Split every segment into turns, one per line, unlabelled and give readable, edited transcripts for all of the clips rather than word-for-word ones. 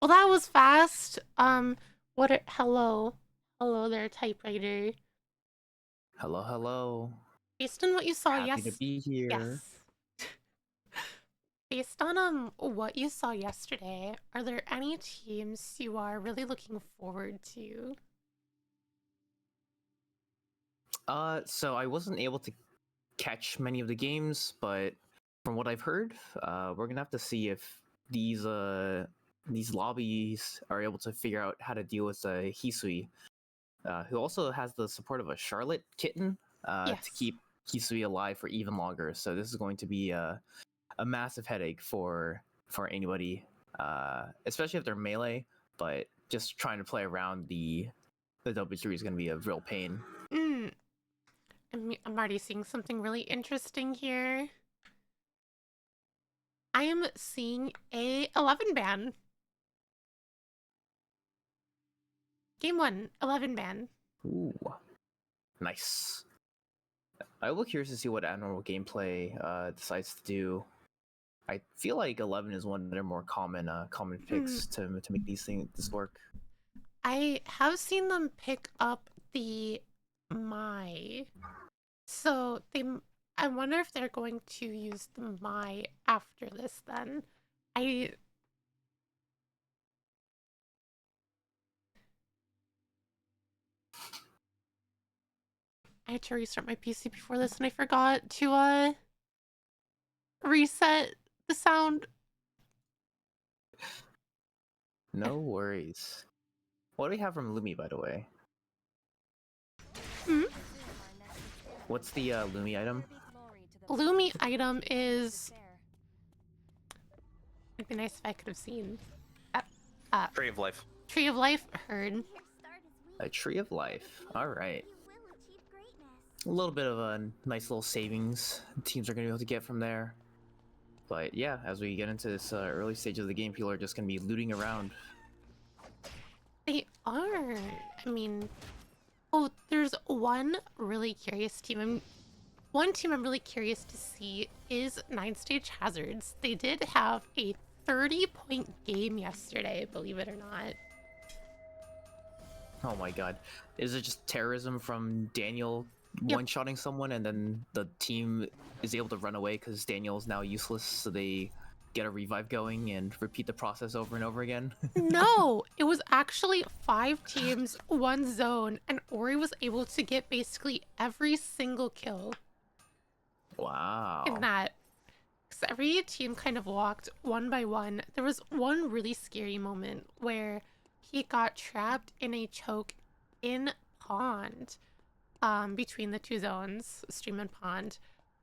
Well, that was fast. Hello there, typewriter.
Hello, hello.
Based on what you saw,
Happy to be here.
yes. Based on what you saw yesterday, are there any teams you are really looking forward to?
So I wasn't able to catch many of the games, but from what I've heard, we're gonna have to see if these lobbies are able to figure out how to deal with Hisui, who also has the support of a Charlotte kitten, to
Yes.
keep Hisui alive for even longer. So this is going to be a massive headache for anybody, especially if they're melee. But just trying to play around the W3 is going to be a real pain.
Mm. I'm already seeing something really interesting here. I am seeing a 11 ban. Game 1, 11 ban.
Ooh, nice. I will be curious to see what abnormal gameplay decides to do. I feel like 11 is one of their more common picks to make this work.
I have seen them pick up the my. So I wonder if they're going to use the my after this then. I I had to restart my PC before this and I forgot to reset the sound.
No worries. What do we have from Lumi, by the way?
Hmm?
What's the Lumi item?
Lumi item is it'd be nice if I could have seen that
Tree of Life.
Tree of Life heard.
A Tree of Life. All right. A little bit of a nice little savings teams are going to be able to get from there. But yeah, as we get into this early stage of the game, people are just going to be looting around.
They are. I mean, oh, there's one really curious team. One team I'm really curious to see is 9 Stage Hazards. They did have a 30-point game yesterday, believe it or not.
Oh my god. Is it just terrorism from Daniel
Yep.
one-shotting someone and then the team is able to run away because Daniel is now useless, so they get a revive going and repeat the process over and over again?
No, it was actually 5 teams, 1 zone, and Ori was able to get basically every single kill
Wow.
in that. Because every team kind of walked one by one. There was one really scary moment where he got trapped in a choke in pond, between the 2 zones, stream and pond,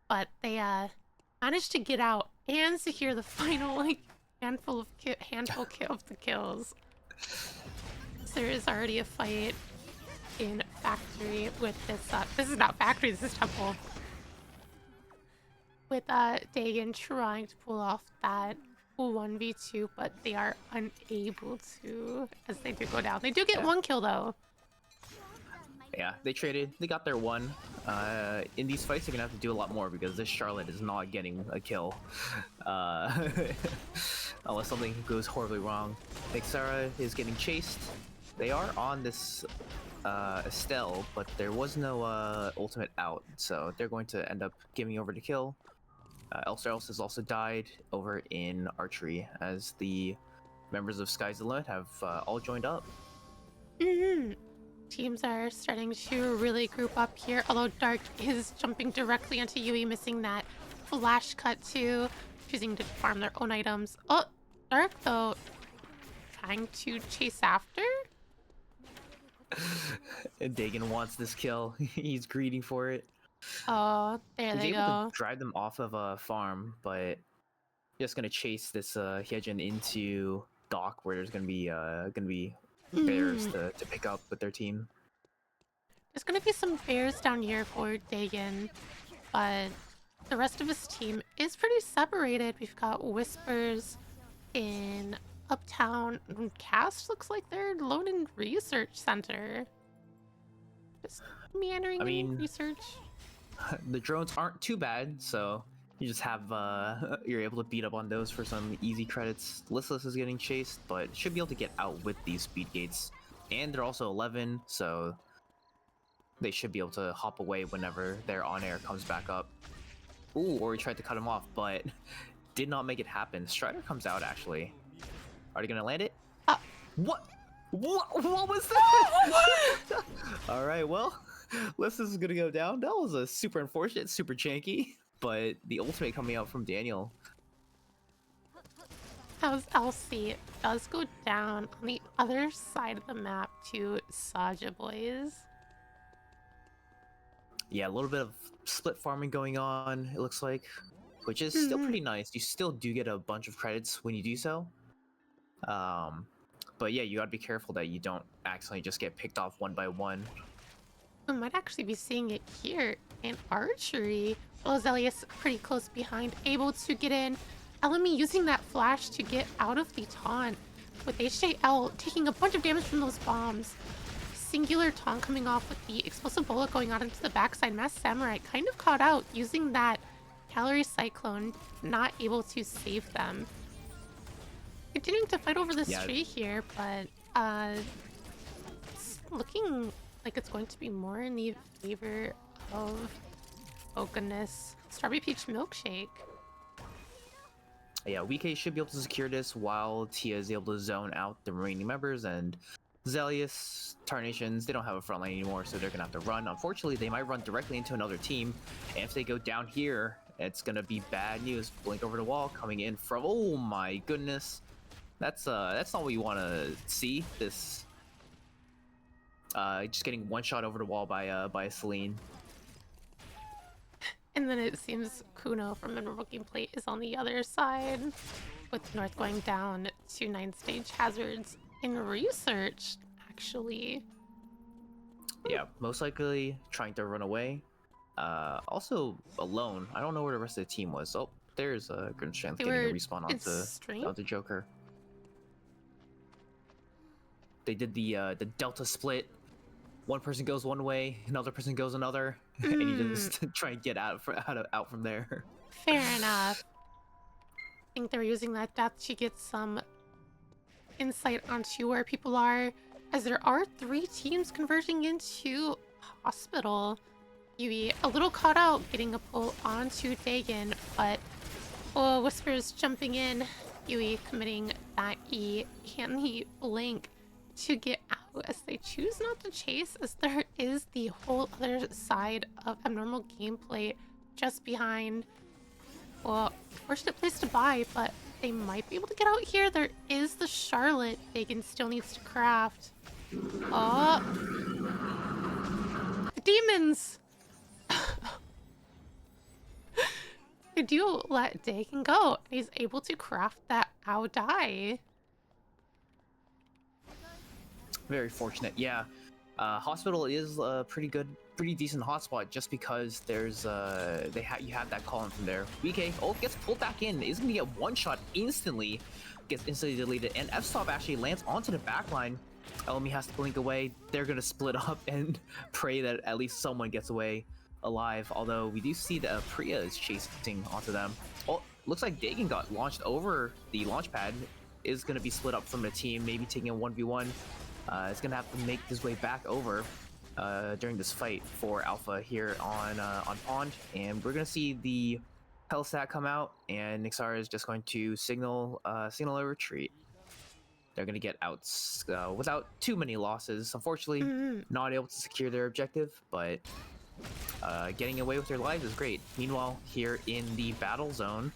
but they managed to get out and secure the final like handful of the kills. So there is already a fight in factory with this. This is not factory. This is temple. With Dagon trying to pull off that 1v2, but they are unable to as they do go down. They do get 1 kill though.
Yeah, they traded. They got their one. In these fights, they're gonna have to do a lot more because this Charlotte is not getting a kill, unless something goes horribly wrong. Vixara is getting chased. They are on this Estelle, but there was no ultimate out, so they're going to end up giving over to kill. Elster has also died over in archery as the members of Sky's the Limit have all joined up.
Teams are starting to really group up here, although Dark is jumping directly into Yui, missing that flash cut too, choosing to farm their own items. Oh, Dark though, trying to chase after.
And Dagon wants this kill. He's greedy for it.
Oh, there they
He's able
go.
to drive them off of a farm, but just gonna chase this Hyejin into dock where there's gonna be bears to pick up with their team.
There's gonna be some bears down here for Dagon, but the rest of his team is pretty separated. We've got Whispers in Uptown. Cast looks like they're alone in Research Center. Just meandering in research.
The drones aren't too bad, so You just have you're able to beat up on those for some easy credits. Listless is getting chased, but should be able to get out with these speed gates, and they're also 11, so they should be able to hop away whenever their on air comes back up. Ooh, or he tried to cut him off, but did not make it happen. Strider comes out actually. Are they gonna land it? What? What was that? All right, well, Listless is gonna go down. That was a super unfortunate, super janky. But the ultimate coming out from Daniel.
As Elsie does go down on the other side of the map to Saja Boys.
Yeah, a little bit of split farming going on, it looks like, which is still pretty nice. You still do get a bunch of credits when you do so. But yeah, you gotta be careful that you don't accidentally just get picked off one by one.
We might actually be seeing it here in archery. Zelius pretty close behind, able to get in. LME using that flash to get out of the taunt, with HJL taking a bunch of damage from those bombs. Singular taunt coming off with the explosive bullet going out into the backside. Mass Samurai kind of caught out using that calorie cyclone, not able to save them. Continuing to fight over this tree here, but it's looking like it's going to be more in the favor of, oh goodness, Strawberry Peach Milkshake.
Yeah, WK should be able to secure this while Tia is able to zone out the remaining members, and Zelius, Tarnations, they don't have a front line anymore, so they're gonna have to run. Unfortunately, they might run directly into another team, and if they go down here, it's gonna be bad news. Blink over the wall, coming in from, oh my goodness. That's not what you want to see. This just getting one shot over the wall by Celine.
And then it seems Kuno from Memorable Gameplay is on the other side, with North going down to 9 stage hazards in research, actually.
Yeah, most likely trying to run away. Also alone. I don't know where the rest of the team was. Oh, there's a good chance getting a respawn onto Joker. They did the Delta split. One person goes one way, another person goes another, and you just try and get out from there.
Fair enough. I think they're using that death to get some insight onto where people are, as there are 3 teams converging into hospital. Yui a little caught out getting a pull onto Dagon, but Whispers jumping in. Yui committing that E and the blink to get out, as they choose not to chase, as there is the whole other side of Abnormal Gameplay just behind. Well, fortunate place to buy, but they might be able to get out here. There is the Charlotte Dagon still needs to craft. Oh, the demons! They do let Dagon go. He's able to craft that Ao die.
Very fortunate, yeah. Hospital is a pretty decent hotspot, just because there's you have that call in from there. VK gets pulled back in, is gonna get one shot instantly, gets instantly deleted, and F-Stop actually lands onto the backline. LME has to blink away. They're gonna split up and pray that at least someone gets away alive. Although we do see that Priya is chasing onto them. Oh, looks like Dagon got launched over the launch pad. Is gonna be split up from the team, maybe taking a 1v1. It's gonna have to make his way back over during this fight for Alpha here on Pond, and we're gonna see the Hellstat come out, and Nixara is just going to signal a retreat. They're gonna get out without too many losses. Unfortunately, not able to secure their objective, but getting away with their lives is great. Meanwhile, here in the battle zone,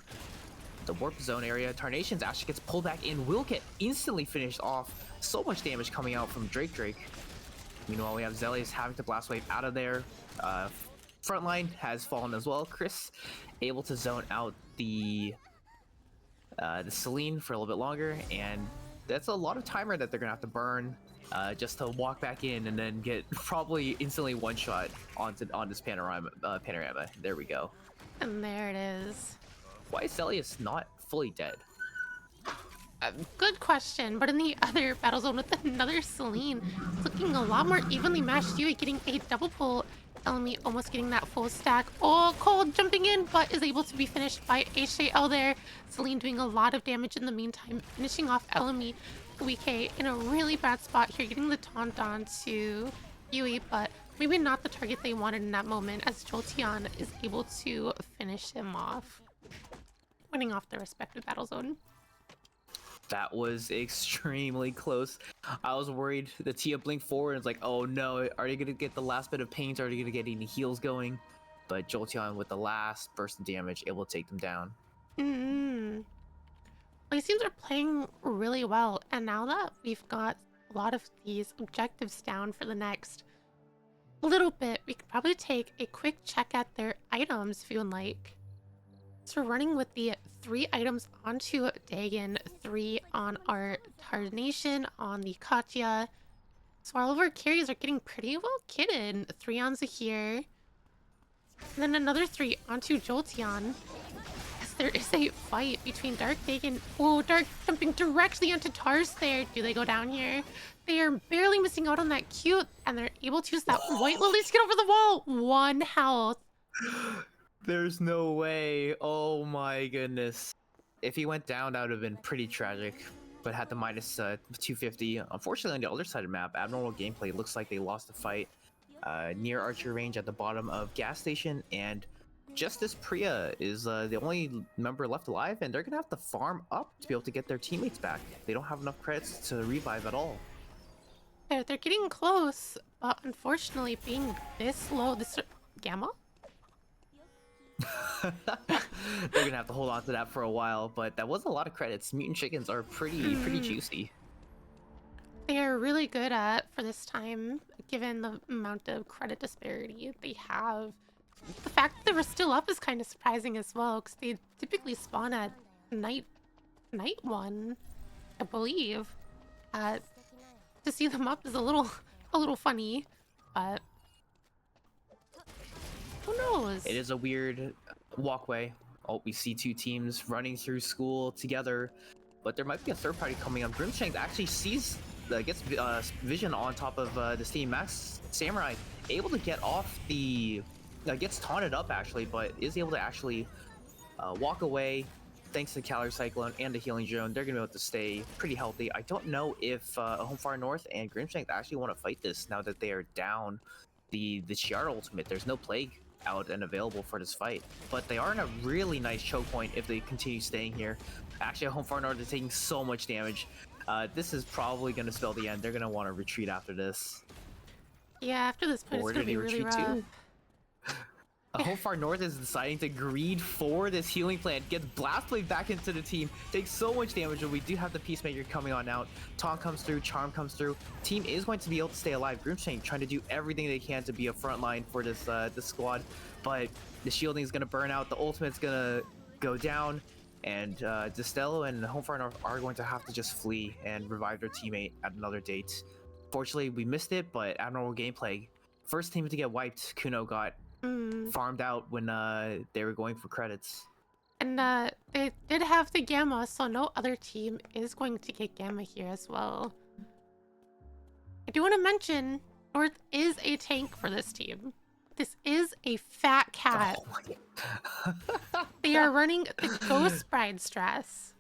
the warp zone area, Tarnations actually gets pulled back in, will get instantly finished off. So much damage coming out from Drake. Meanwhile, we have Zelius having to blast wave out of there. Frontline has fallen as well. Chris able to zone out the Celine for a little bit longer, and that's a lot of timer that they're gonna have to burn just to walk back in and then get probably instantly one shot on this panorama. There we go.
And there it is.
Why is Zelius not fully dead?
Good question, but in the other battle zone with another Celine, it's looking a lot more evenly matched. Yui getting a double pull Elmi almost getting that full stack. Oh, Cold jumping in, but is able to be finished by HJL there. Celine doing a lot of damage in the meantime, finishing off Elmi. WK in a really bad spot here, getting the taunt on to Yui, but maybe not the target they wanted in that moment, as Jolteon is able to finish him off, winning off their respective battle zone.
That was extremely close. I was worried the Tia blinked forward and it's like, oh no, are they gonna get the last bit of paint? Are they gonna get any heals going? But Jolteon with the last burst of damage, able to take them down.
Mm-hmm. These teams are playing really well, and now that we've got a lot of these objectives down for the next little bit, we could probably take a quick check at their items if you would like. So we're running with the 3 items onto Dagon, 3 on our Tarnation, on the Katya. So all of our carries are getting pretty well kitted. 3 on Zahir, and then another 3 onto Jolteon. As there is a fight between Dark Dagon. Oh, Dark jumping directly onto Tars there. Do they go down here? They are barely missing out on that Q, and they're able to use that White Lily to get over the wall. 1 health.
There's no way. Oh my goodness. If he went down, that would have been pretty tragic. But had the minus 250. Unfortunately, on the other side of the map, abnormal gameplay looks like they lost the fight near archer range at the bottom of gas station. And Justice Priya is the only member left alive, and they're gonna have to farm up to be able to get their teammates back. They don't have enough credits to revive at all.
They're getting close, but unfortunately, being this low, this Gamma.
They're gonna have to hold on to that for a while, but that was a lot of credits. Mutant chickens are pretty juicy.
They are really good at, for this time, given the amount of credit disparity they have. The fact that they were still up is kind of surprising as well, because they typically spawn at night 1, I believe. To see them up is a little funny, but who knows?
It is a weird walkway. Oh, we see 2 teams running through school together, but there might be a third party coming up. Grimshank actually sees, gets vision on top of this team. Max Samurai able to get off the, gets taunted up actually, but is able to actually walk away. Thanks to the Calorie Cyclone and the Healing Drone, they're gonna be able to stay pretty healthy. I don't know if Home Far North and Grimshank actually want to fight this now that they are down the Chiara ultimate. There's no Plague out and available for this fight, but they are in a really nice choke point if they continue staying here. Actually, Home Far North is taking so much damage. This is probably going to spell the end. They're going to want to retreat after this.
Yeah, after this point, it's going to be really rough.
Home Far North is deciding to greed for this healing plant, gets Blast Blade back into the team, takes so much damage, and we do have the Peacemaker coming on out. Taunt comes through, Charm comes through. Team is going to be able to stay alive. Grimshank trying to do everything they can to be a front line for this this squad, but the shielding is going to burn out, the ultimate's going to go down, and Destello and Home Far North are going to have to just flee and revive their teammate at another date. Fortunately, we missed it, but abnormal gameplay. First team to get wiped, Kuno got farmed out when they were going for credits.
And they did have the Gamma, so no other team is going to get Gamma here as well. I do want to mention, North is a tank for this team. This is a fat cat.
Oh
They are running the Ghost Bride stress.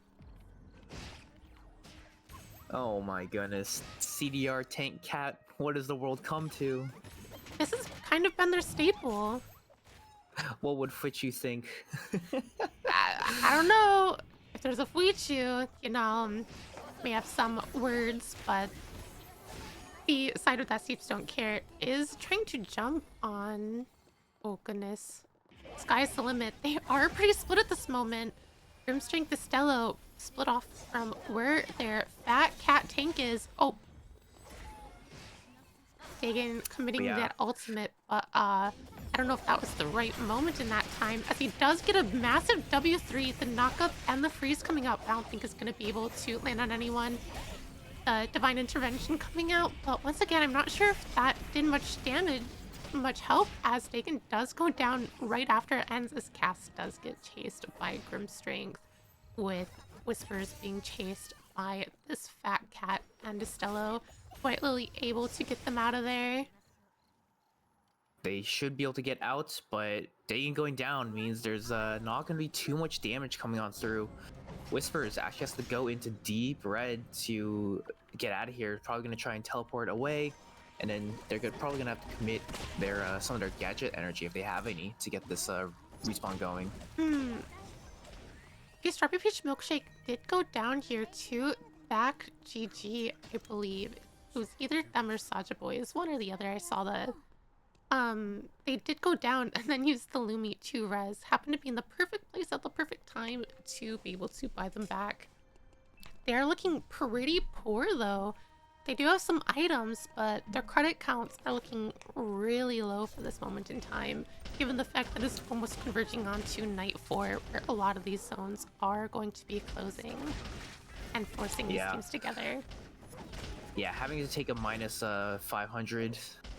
Oh my goodness. CDR tank cat, what does the world come to?
This has kind of been their staple.
What would Fuichu think?
I don't know if there's a Fuichu, you know, may have some words, but the side with that Seeps don't care is trying to jump on. Oh goodness. Sky's the limit. They are pretty split at this moment. Grimstrength Destello split off from where their fat cat tank is. Oh. Dagon committing that ultimate, but I don't know if that was the right moment in that time, as he does get a massive W3, the knockup and the freeze coming out. I don't think is going to be able to land on anyone. Divine Intervention coming out, but once again, I'm not sure if that did much damage, much help, as Dagon does go down right after it ends, as Cass does get chased by Grimstrength, with Whispers being chased by this fat cat and Destello. White Lily able to get them out of there.
They should be able to get out, but Dagon going down means there's not going to be too much damage coming on through. Whispers actually has to go into deep red to get out of here. Probably going to try and teleport away, and then they're probably going to have to commit their some of their gadget energy if they have any to get this respawn going.
Okay, Strawberry Peach Milkshake did go down here to back GG, I believe. It was either them or Saja Boys, one or the other. I saw the they did go down and then used the Lumia to res. Happened to be in the perfect place at the perfect time to be able to buy them back. They're looking pretty poor though. They do have some items, but their credit counts are looking really low for this moment in time, given the fact that it's almost converging onto night 4, where a lot of these zones are going to be closing and forcing these teams together.
Yeah, having to take a minus 500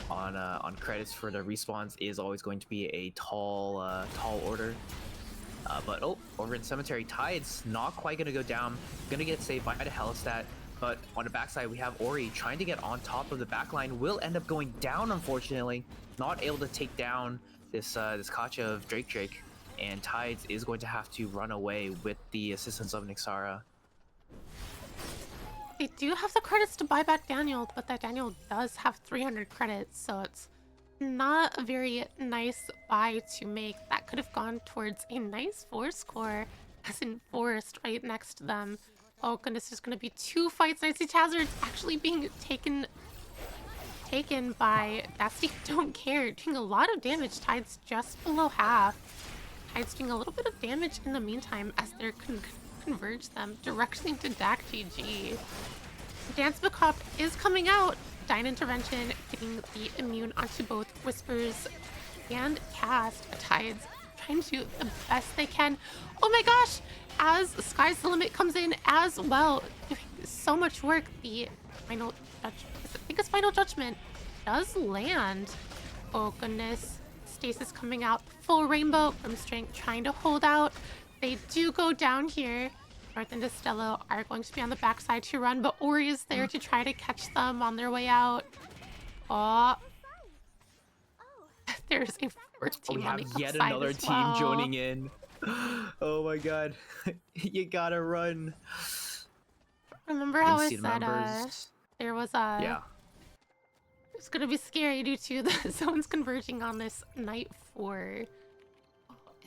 on credits for the respawns is always going to be a tall order. But over in Cemetery, Tide's not quite gonna go down. Gonna get saved by the Hellistat. But on the backside, we have Ori trying to get on top of the backline. Will end up going down, unfortunately. Not able to take down this Kacha of Drake. And Tides is going to have to run away with the assistance of Nixara.
They do have the credits to buy back Daniel, but that Daniel does have 300 credits, so it's not a very nice buy to make. That could have gone towards a nice 4 score, as in Forest right next to them. Oh goodness, there's gonna be 2 fights. I see Tazard's actually being taken by that Steve Don't Care, doing a lot of damage. Tide's just below half. Tide's doing a little bit of damage in the meantime as they're converge them directly into Dak GG. Dance Macabre is coming out. Dyne Intervention getting the immune onto both Whispers and Cast. Tides trying to do the best they can. Oh my gosh! As Sky's the Limit comes in as well, doing so much work. The final Final Judgment does land. Oh goodness. Stasis coming out. Full Rainbow from Strength trying to hold out. They do go down here. North and Destello are going to be on the backside to run, but Ori is there to try to catch them on their way out. Oh. There's a fourth team on the upside
yet another
as
team
well.
joining in. Oh my god. You gotta run.
Remember how I
see the
said
members.
there was a...
Yeah.
It's gonna be scary due to the zones converging on this night 4.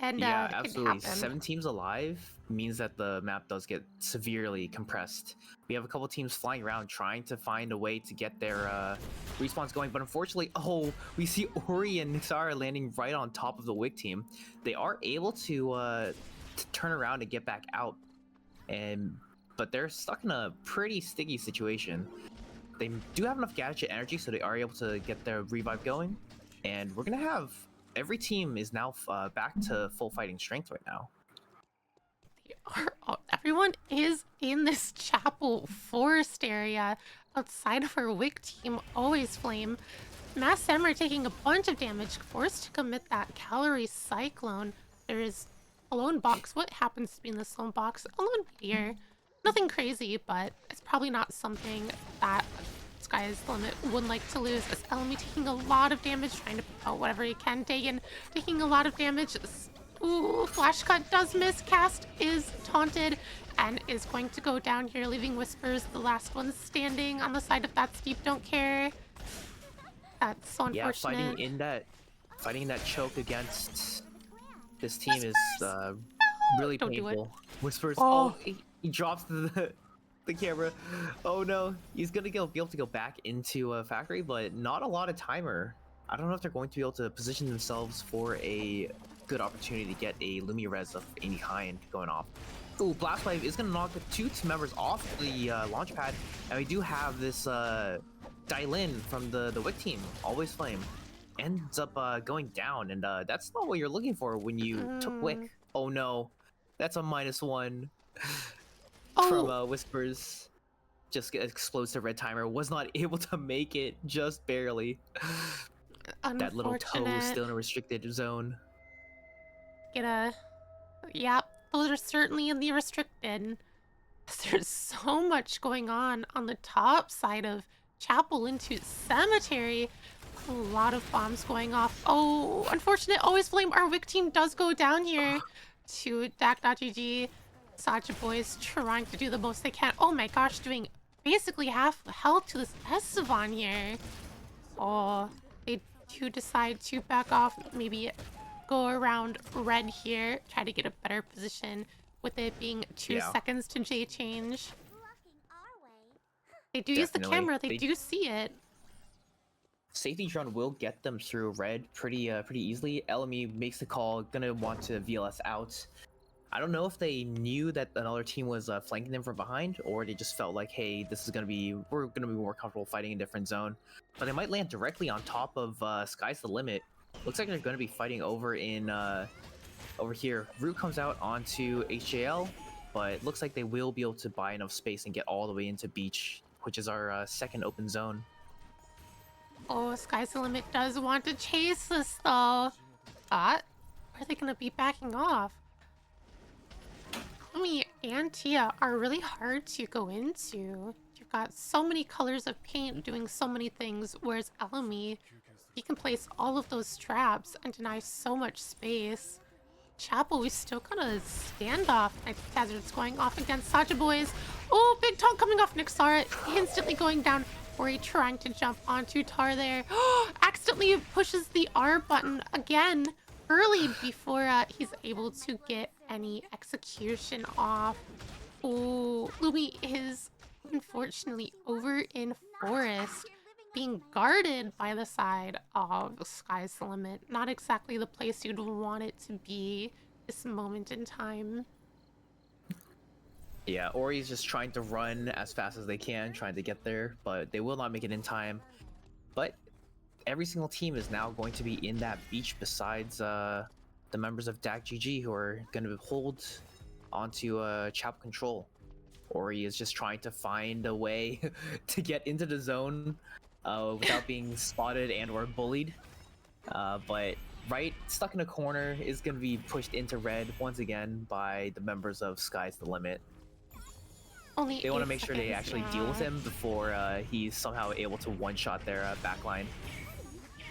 And
Yeah,
it can
absolutely.
happen.
7 teams alive means that the map does get severely compressed. We have a couple teams flying around trying to find a way to get their respawns going, but unfortunately, we see Ori and Nixara landing right on top of the Wick team. They are able to turn around and get back out, but they're stuck in a pretty sticky situation. They do have enough gadget energy, so they are able to get their revive going, and we're gonna have every team is now back to full fighting strength right now.
Everyone is in this Chapel Forest area outside of our Wick team, always Flame. Mass Samurai taking a bunch of damage, forced to commit that Calorie Cyclone. There is a lone box. What happens to be in this lone box? A lone meteor. Nothing crazy, but it's probably not something that Sky's the Limit would like to lose. As Elmi taking a lot of damage, trying to put out whatever he can. Dagon taking a lot of damage. Ooh, Flash Cut does miss. Cast is taunted and is going to go down here, leaving Whispers the last one standing on the side of that Steep Don't Care. That's so unfortunate.
Yeah, fighting in that choke against this team
Whispers!
is really
Don't do it.
painful. Whispers, he drops the camera. Oh no, he's gonna be able to go back into a factory, but not a lot of timer. I don't know if they're going to be able to position themselves for a good opportunity to get a Lumia res of any kind going off. Ooh, Blast Wave is gonna knock the 2 team members off the launch pad, and we do have this Dylin from the Wick team, Always Flame, ends up going down, and that's not what you're looking for when you took Wick. Oh no, that's a -1 from Whispers. Just explodes the red timer, was not able to make it, just barely. That little toe still in a restricted zone.
Yep, those are certainly in the restricted. There's so much going on the top side of Chapel into Cemetery. A lot of bombs going off. Oh, unfortunate. Always Flame. Our Wick team does go down here to Dak.gg. Sacha boys trying to do the most they can. Oh my gosh, doing basically half health to this Esteban here. Oh, they do decide to back off. Maybe go around red here. Try to get a better position with it being 2
Yeah.
seconds to J change. They do use the
Definitely.
camera. They do see it.
Safety drone will get them through red pretty easily. LME makes the call, gonna want to VLS out. I don't know if they knew that another team was flanking them from behind, or they just felt like, hey, we're gonna be more comfortable fighting in a different zone. But they might land directly on top of Sky's the Limit. Looks like they're gonna be fighting over in over here. Root comes out onto HJL, but it looks like they will be able to buy enough space and get all the way into Beach, which is our second open zone.
Oh, Sky's the Limit does want to chase this though. But are they gonna be backing off? Lumia and Tia are really hard to go into. You've got so many colors of paint doing so many things, whereas Elemi, he can place all of those traps and deny so much space. Chapel, we still got a standoff. Night Hazard's going off against Sacha Boys. Oh, big tongue coming off Nixara, instantly going down. Ori trying to jump onto Tar there. Accidentally pushes the R button again early before he's able to get any execution off. Oh, Lumi is unfortunately over in Forest, being guarded by the side of Sky's the Limit. Not exactly the place you'd want it to be this moment in time.
Yeah, Ori's just trying to run as fast as they can, trying to get there, but they will not make it in time. But every single team is now going to be in that beach besides the members of Dak.gg who are going to hold onto Chapel control. Ori is just trying to find a way to get into the zone without being spotted and or bullied. But right, stuck in a corner, is going to be pushed into red once again by the members of Sky's the Limit.
Only
They want to
8
make sure they
seconds,
actually
yeah.
deal with him before he's somehow able to one-shot their backline.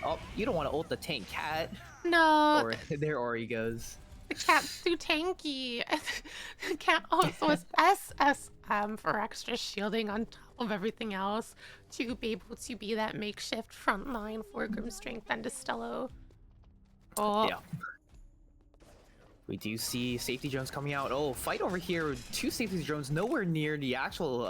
Oh, you don't want to ult the tank cat.
No,
Or there Ori goes.
the cat's too tanky. The cat also has SSM for extra shielding on top of everything else to be able to be that makeshift front line for Grim Strength and Destello. Oh,
Yeah. We do see safety drones coming out. Oh, fight over here. 2 safety drones nowhere near the actual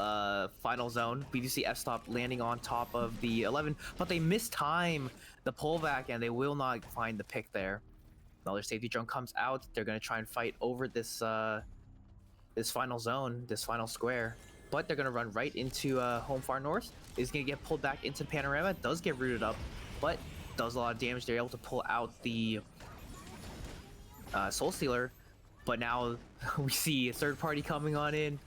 final zone. We do see F-Stop landing on top of the 11, but they mistime the pullback and they will not find the pick there. Another safety drone comes out. They're going to try and fight over this this final zone, this final square. But they're going to run right into Home Far North. Is going to get pulled back into Panorama. Does get rooted up, but does a lot of damage. They're able to pull out the Soul Stealer, but now we see a third party coming on in.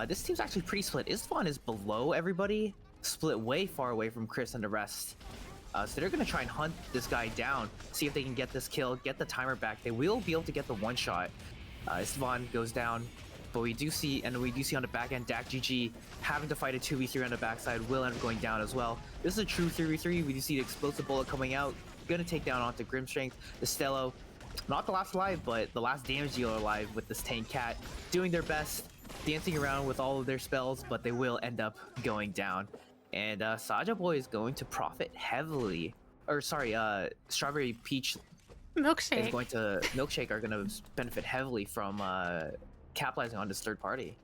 This team's actually pretty split. Istvan is below everybody, split way far away from Chris and the rest. So they're going to try and hunt this guy down, see if they can get this kill, get the timer back. They will be able to get the one shot. Istvan goes down, but we do see on the back end, Dak.gg having to fight a 2v3 on the backside will end up going down as well. This is a true 3v3. We do see the explosive bullet coming out, going to take down onto Grim Strength, Destello. Not the last alive, but the last damage dealer alive with this tank cat, doing their best, dancing around with all of their spells, but they will end up going down. And Saja Boy is going to profit heavily. Or sorry, Strawberry Peach
Milkshake.
is going to Milkshake are going to benefit heavily from capitalizing on this third party.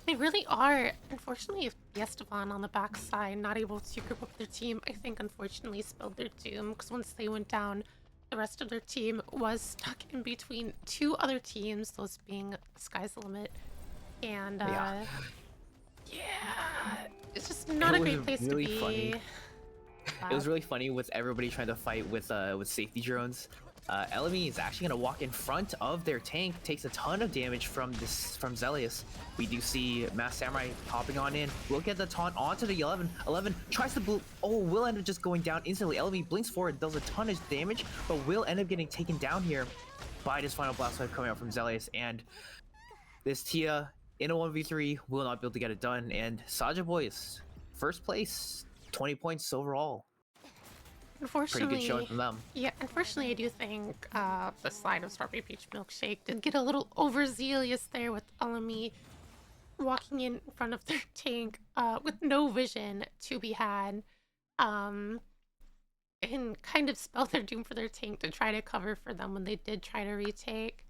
They really are. Unfortunately, Esteban on the backside, not able to group up their team, I think unfortunately spelled their doom, because once they went down, the rest of their team was stuck in between 2 other teams, those being Sky's the Limit. And yeah, it's just not a great place
really
to be.
funny. It was really funny with everybody trying to fight with safety drones. LME is actually going to walk in front of their tank, takes a ton of damage from Zelius. We do see Mass Samurai hopping on in. We'll get the taunt onto the 11. 11 tries to will end up just going down instantly. LME blinks forward, does a ton of damage, but will end up getting taken down here by this final blast wave coming out from Zelius. And this Tia in a 1v3 will not be able to get it done. And Saja Boys, first place, 20 points overall. Pretty good showing
Unfortunately,
from them.
yeah, unfortunately, I do think the slide of Strawberry Peach Milkshake did get a little overzealous there with Alami walking in front of their tank with no vision to be had, um, and kind of spelled their doom for their tank to try to cover for them when they did try to retake.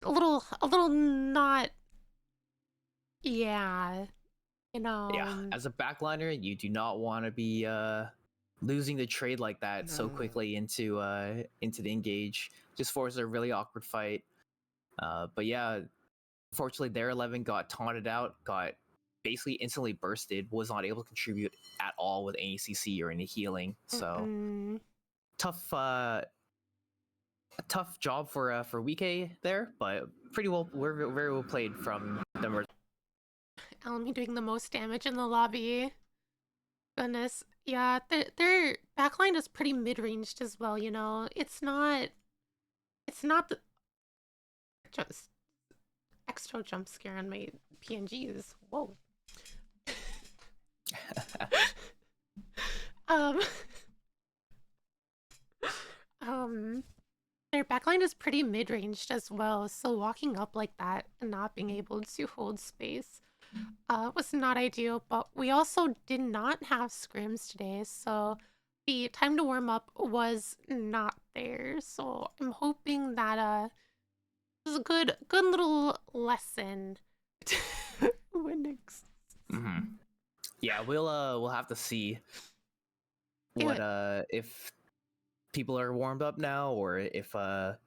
A little not, yeah, you
Yeah,
know.
as a backliner, you do not want to be losing the trade like that so
Mm,
quickly into the engage. Just forces a really awkward fight. But yeah, unfortunately, their 11 got taunted out, got basically instantly bursted, was not able to contribute at all with any CC or any healing. So
mm-mm.
tough, tough job for Wike there, but pretty well, we're very well played from them.
Alamy doing the most damage in the lobby. Goodness. Yeah, their backline is pretty mid-ranged as well, you know. It's not the just extra jump scare on my PNGs. Whoa. Um um their backline is pretty mid-ranged as well, so walking up like that and not being able to hold space was not ideal, but we also did not have scrims today, so the time to warm up was not there. So I'm hoping that this is a good little lesson when next.
Mm-hmm. Yeah, we'll have to see
Yeah,
what if people are warmed up now or if they're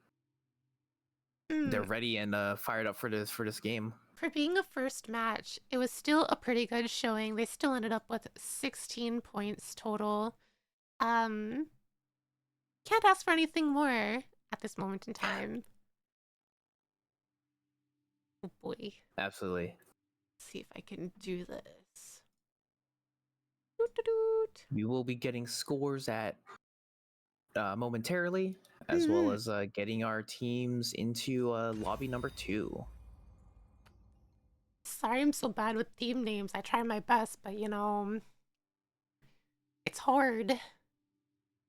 mm,
ready and fired up for this game.
for being a first match, it was still a pretty good showing. They still ended up with 16 points total. Um, can't ask for anything more at this moment in time. Oh boy.
Absolutely.
See if I can do this. Doot, doot, doot.
We will be getting scores at momentarily, as well
Mhm.
as getting our teams into lobby number 2.
Sorry I'm so bad with team names. I try my best, but you know, it's hard.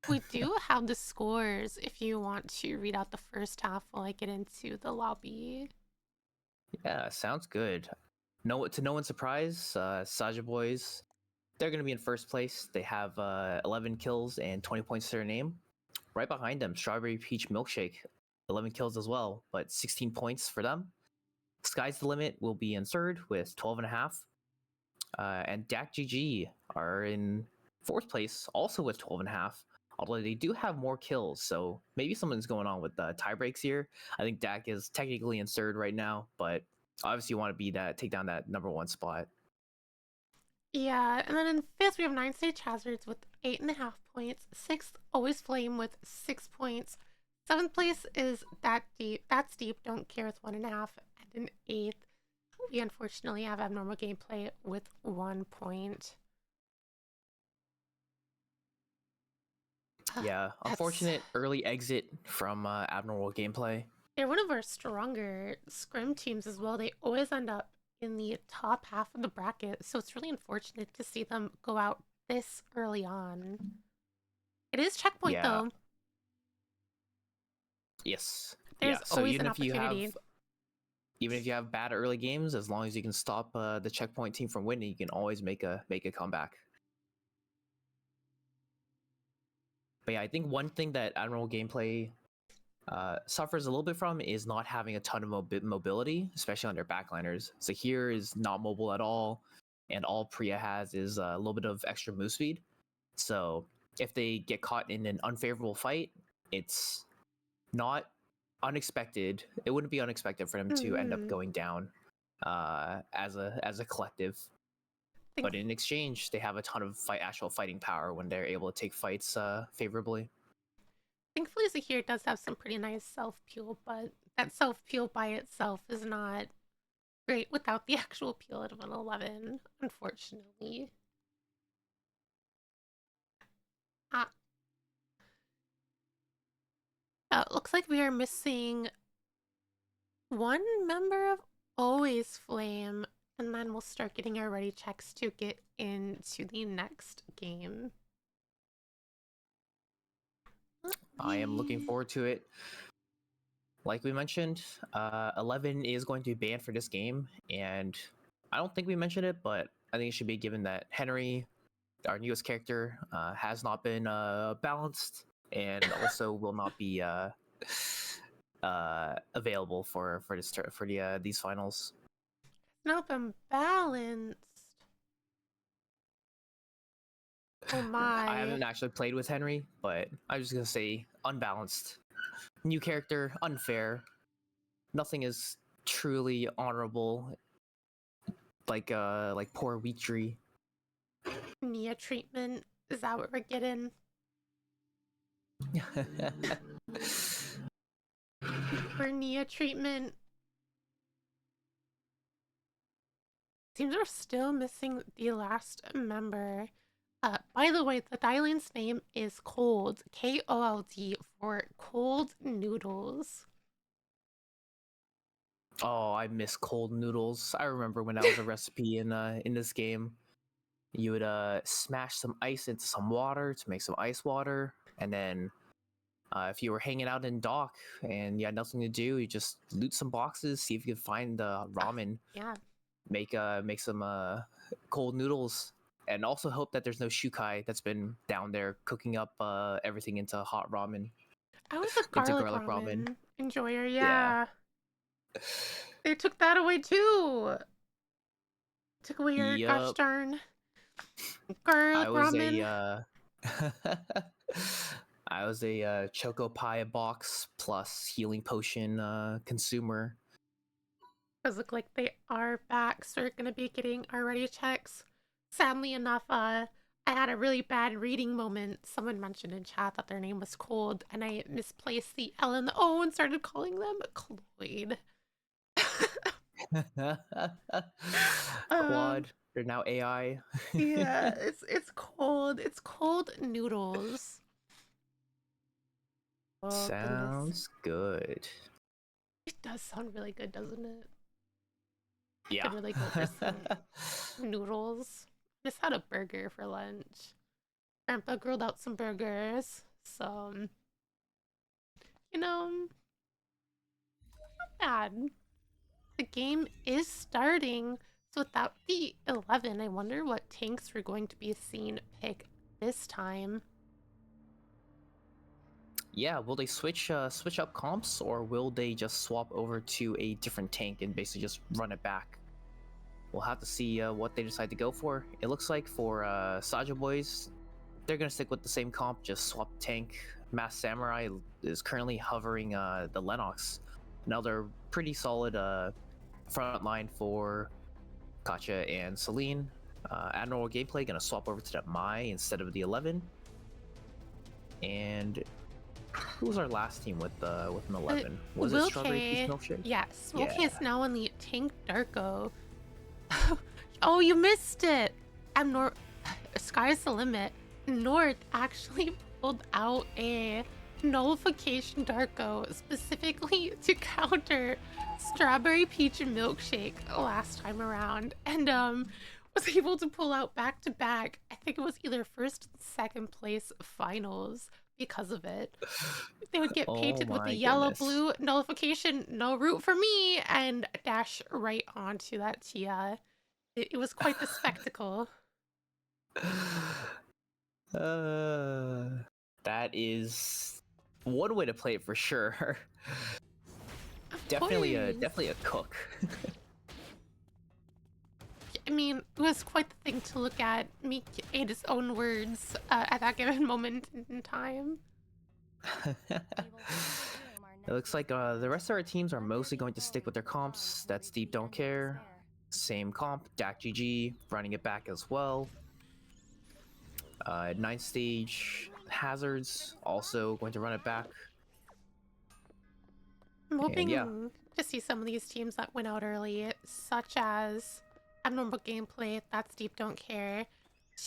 We do have the scores if you want to read out the first half while I get into the lobby.
Yeah, sounds good. No, to no one's surprise, Saja Boys, they're going to be in first place. They have 11 kills and 20 points to their name. Right behind them, Strawberry Peach Milkshake, 11 kills as well, but 16 points for them. Sky's the Limit will be in third with 12 and a half. And Dak GG are in fourth place, also with 12 and a half. Although they do have more kills, so maybe something's going on with tie breaks here. I think Dak is technically in third right now, but obviously you want to be that take down that number 1 spot.
Yeah, and then in fifth we have 9 Stage Hazards with 8.5 points. Sixth, Always Flame with 6 points. Seventh place is That's Deep, Don't Care with 1.5. And in eighth, we unfortunately have Abnormal Gameplay with 1 point.
Yeah,
That's
unfortunate early exit from Abnormal Gameplay.
They're one of our stronger scrim teams as well. They always end up in the top half of the bracket, so it's really unfortunate to see them go out this early on. It is checkpoint
Yeah,
though.
yes, yeah.
There's
So
always an opportunity.
even if you have bad early games, as long as you can stop the checkpoint team from winning, you can always make a comeback. But yeah, I think one thing that Admiral Gameplay suffers a little bit from is not having a ton of mobility, especially on their backliners. Zahir is not mobile at all, and all Priya has is a little bit of extra move speed. So if they get caught in an unfavorable fight, it's not unexpected. It wouldn't be unexpected for them to end up
Mm-hmm.
going down as a collective.
Think
But in exchange, they have a ton of actual fighting power when they're able to take fights favorably.
Thankfully Zahir does have some pretty nice self-peel, but that self-peel by itself is not great without the actual peel at 111, unfortunately. Ah, looks like we are missing one member of Always Flame, and then we'll start getting our ready checks to get into the next game.
I am looking
Yay.
forward to it. Like we mentioned, 11 is going to be banned for this game, and I don't think we mentioned it, but I think it should be given that Henry, our newest character, has not been balanced, and also will not be available for these finals.
Not been balanced. Oh
I
my.
haven't actually played with Henry, but I'm just gonna say unbalanced. New character, unfair. Nothing is truly honorable, like poor Wheatree.
Nia treatment. Is that what we're getting? For Nia treatment. Seems we're still missing the last member. By the way, the Dylan's name is Cold, Kold, for cold noodles.
Oh, I miss cold noodles. I remember when that was a recipe in this game. You would smash some ice into some water to make some ice water, and then if you were hanging out in dock and you had nothing to do, you just loot some boxes, see if you could find ramen,
Yeah.
make some cold noodles, and also hope that there's no shukai that's been down there cooking up everything into hot ramen,
I was a
into
garlic
garlic ramen.
ramen enjoyer,
Yeah.
yeah. They took that away too. Took away your gosh
Yup.
darn
I
garlic
was
ramen.
a I was a choco pie box plus healing potion consumer.
Does look like they are back, so we're gonna be getting our ready checks. Sadly enough, I had a really bad reading moment. Someone mentioned in chat that their name was Cold, and I misplaced the L and the O and started calling them Cloyd.
Quad, they're now AI.
Yeah, it's cold. It's cold noodles. Oh goodness,
Sounds good.
it does sound really good, doesn't it?
Yeah.
Could really go for some noodles. Just had a burger for lunch. Grandpa grilled out some burgers, so you know, not bad. The game is starting, so without the 11, I wonder what tanks we're going to be seeing pick this time.
Yeah, will they switch up comps, or will they just swap over to a different tank and basically just run it back? We'll have to see what they decide to go for. It looks like for Saja Boys, they're gonna stick with the same comp, just swap tank. Mass Samurai is currently hovering the Lennox. Another pretty solid front line for Katya and Celine. Admiral Gameplay gonna swap over to the Mai instead of the 11. And who was our last team with an 11? Was it Strawberry Peach
Wilke,
Milkshake?
yes,
Yeah.
Wilke is now on the tank Darko. Oh, you missed it! I'm North. Sky's the limit. North actually pulled out a nullification Darko specifically to counter Strawberry Peach and Milkshake last time around, and was able to pull out back to back. I think it was either first, second place finals because of it. They would get
Oh
painted with the
my
yellow
goodness.
blue nullification, no route for me, and dash right onto that Tia. It was quite the spectacle.
That is one way to play it for sure.
Of
definitely
course.
a cook.
I mean, it was quite the thing to look at. Meek ate his own words at that given moment in time.
It looks like the rest of our teams are mostly going to stick with their comps. That's Deep Don't Care. Same comp, Dak GG, running it back as well. 9th stage, Hazards, also going to run it back.
I'm
And yeah.
hoping to see some of these teams that went out early, such as Abnormal Gameplay, That's Deep Don't Care,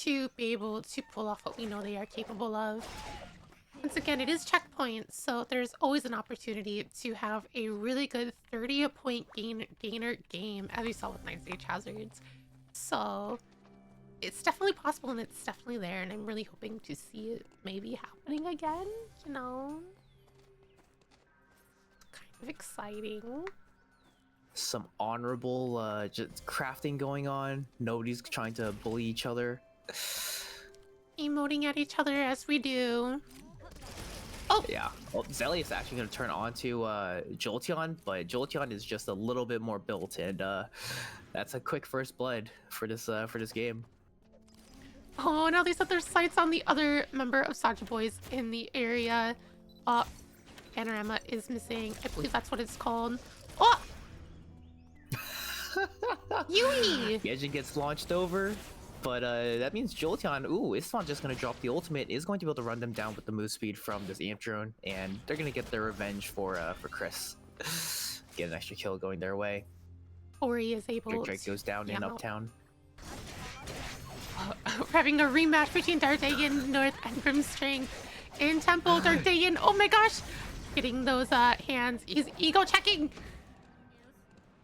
to be able to pull off what we know they are capable of. Once again, it is checkpoints, so there's always an opportunity to have a really good 30-point gainer game, as we saw with 9 Stage Hazards. So it's definitely possible and it's definitely there, and I'm really hoping to see it maybe happening again, you know? Kind of exciting.
Some honorable just crafting going on. Nobody's trying to bully each other.
Emoting at each other as we do. Oh!
Yeah. Well, Zelly is actually going to turn on to Jolteon, but Jolteon is just a little bit more built, and that's a quick first blood for this game.
Oh, now they set their sights on the other member of Saja Boys in the area. Panorama is missing. I believe that's what it's called. Oh! Yui!
Gadget gets launched over, but that means Jolteon, it's not just going to drop the ultimate, is going to be able to run them down with the move speed from this Amp Drone, and they're going to get their revenge for Chris. Get an extra kill going their way.
Ori is able
Drake goes down in Uptown.
We're having a rematch between Dardagan North and Grimstring in Temple. Dardagan, oh my gosh! Getting those hands. He's ego checking!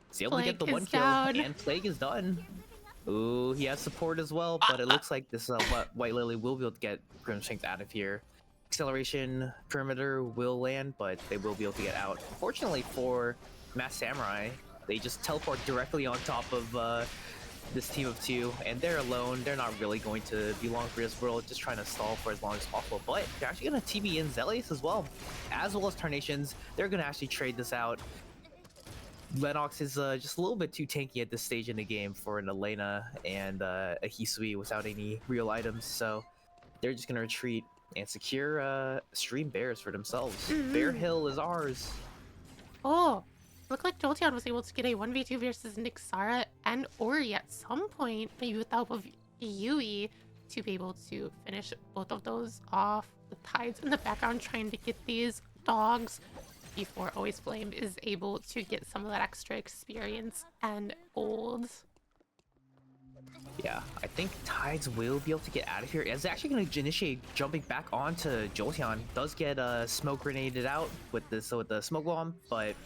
He's able to get the one kill, and Plague is done. Ooh, he has support as well, but it looks like this White Lily will be able to get Grimstring out of here. Acceleration perimeter will land, but they will be able to get out. Fortunately for Mass Samurai, they just teleport directly on top of this team of two, and they're alone. They're not really going to be long for this world, just trying to stall for as long as possible. But they're actually going to TB in Zelius as well as Tarnations. They're going to actually trade this out. Lennox is just a little bit too tanky at this stage in the game for an Elena and a Hisui without any real items, so they're just going to retreat and secure Stream Bears for themselves. Bear Hill is ours.
Oh, looked like Jolteon was able to get a 1v2 versus Nixara and Ori at some point, maybe with the help of Yui, to be able to finish both of those off. The Tides in the background trying to get these dogs before Always Flame is able to get some of that extra experience and gold.
Yeah, I think Tides will be able to get out of here. It's actually going to initiate jumping back onto Jolteon. Does get smoke grenaded out with the smoke bomb, but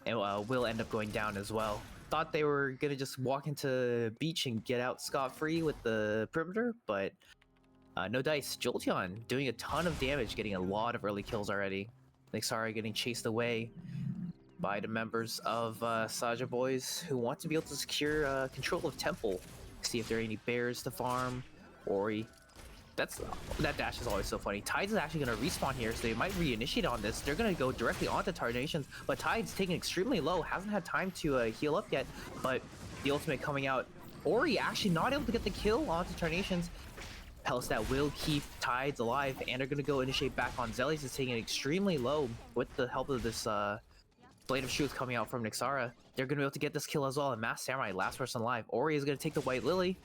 it will end up going down as well. Thought they were going to just walk into beach and get out scot-free with the perimeter, but no dice. Jolteon doing a ton of damage, getting a lot of early kills already. Nixara getting chased away by the members of Saja Boys, who want to be able to secure control of Temple. See if there are any bears to farm. Ori. That dash is always so funny. Tides is actually going to respawn here, so they might reinitiate on this. They're going to go directly onto Tarnations, but Tides taking extremely low. Hasn't had time to heal up yet, but the ultimate coming out. Ori actually not able to get the kill onto Tarnations. Hellstat will keep Tides alive, and they're going to go initiate back on Zelius. Is taking it extremely low with the help of this Blade of Truth coming out from Nixara. They're going to be able to get this kill as well, and Mass Samurai, last person alive. Ori is going to take the White Lily,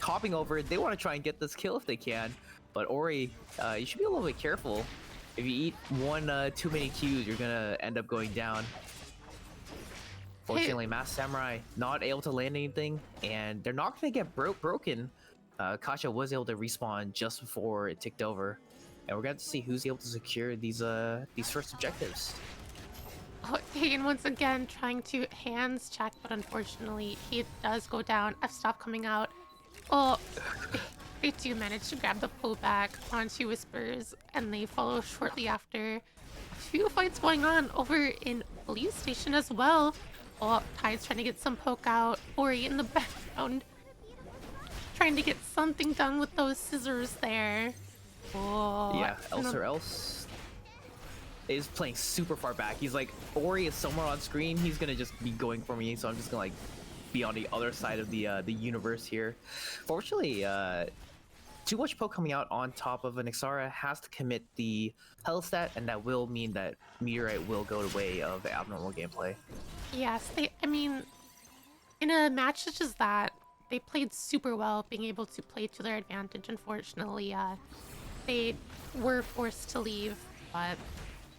hopping over. They want to try and get this kill if they can, but Ori, you should be a little bit careful. If you eat one too many Qs, you're going to end up going down. Fortunately, Mass Samurai not able to land anything, and they're not going to get broken. Kasha was able to respawn just before it ticked over, and we're going to see who's able to secure these first objectives.
Oh, Hagen once again trying to hands check, but unfortunately he does go down. F-stop coming out. Oh, they do manage to grab the pullback onto Whispers, and they follow shortly after. Two fights going on over in Police Station as well. Oh, Tide's trying to get some poke out. Ori in the background trying to get something done with those scissors there. Oh,
yeah, else is playing super far back. He's like, Ori is somewhere on screen. He's gonna just be going for me, so I'm just gonna like be on the other side of the universe here. Fortunately, too much poke coming out on top of an Nixara has to commit the Hellstat, and that will mean that Meteorite will go the way of abnormal gameplay.
Yes, I mean, in a match such as that, they played super well, being able to play to their advantage. Unfortunately, they were forced to leave, but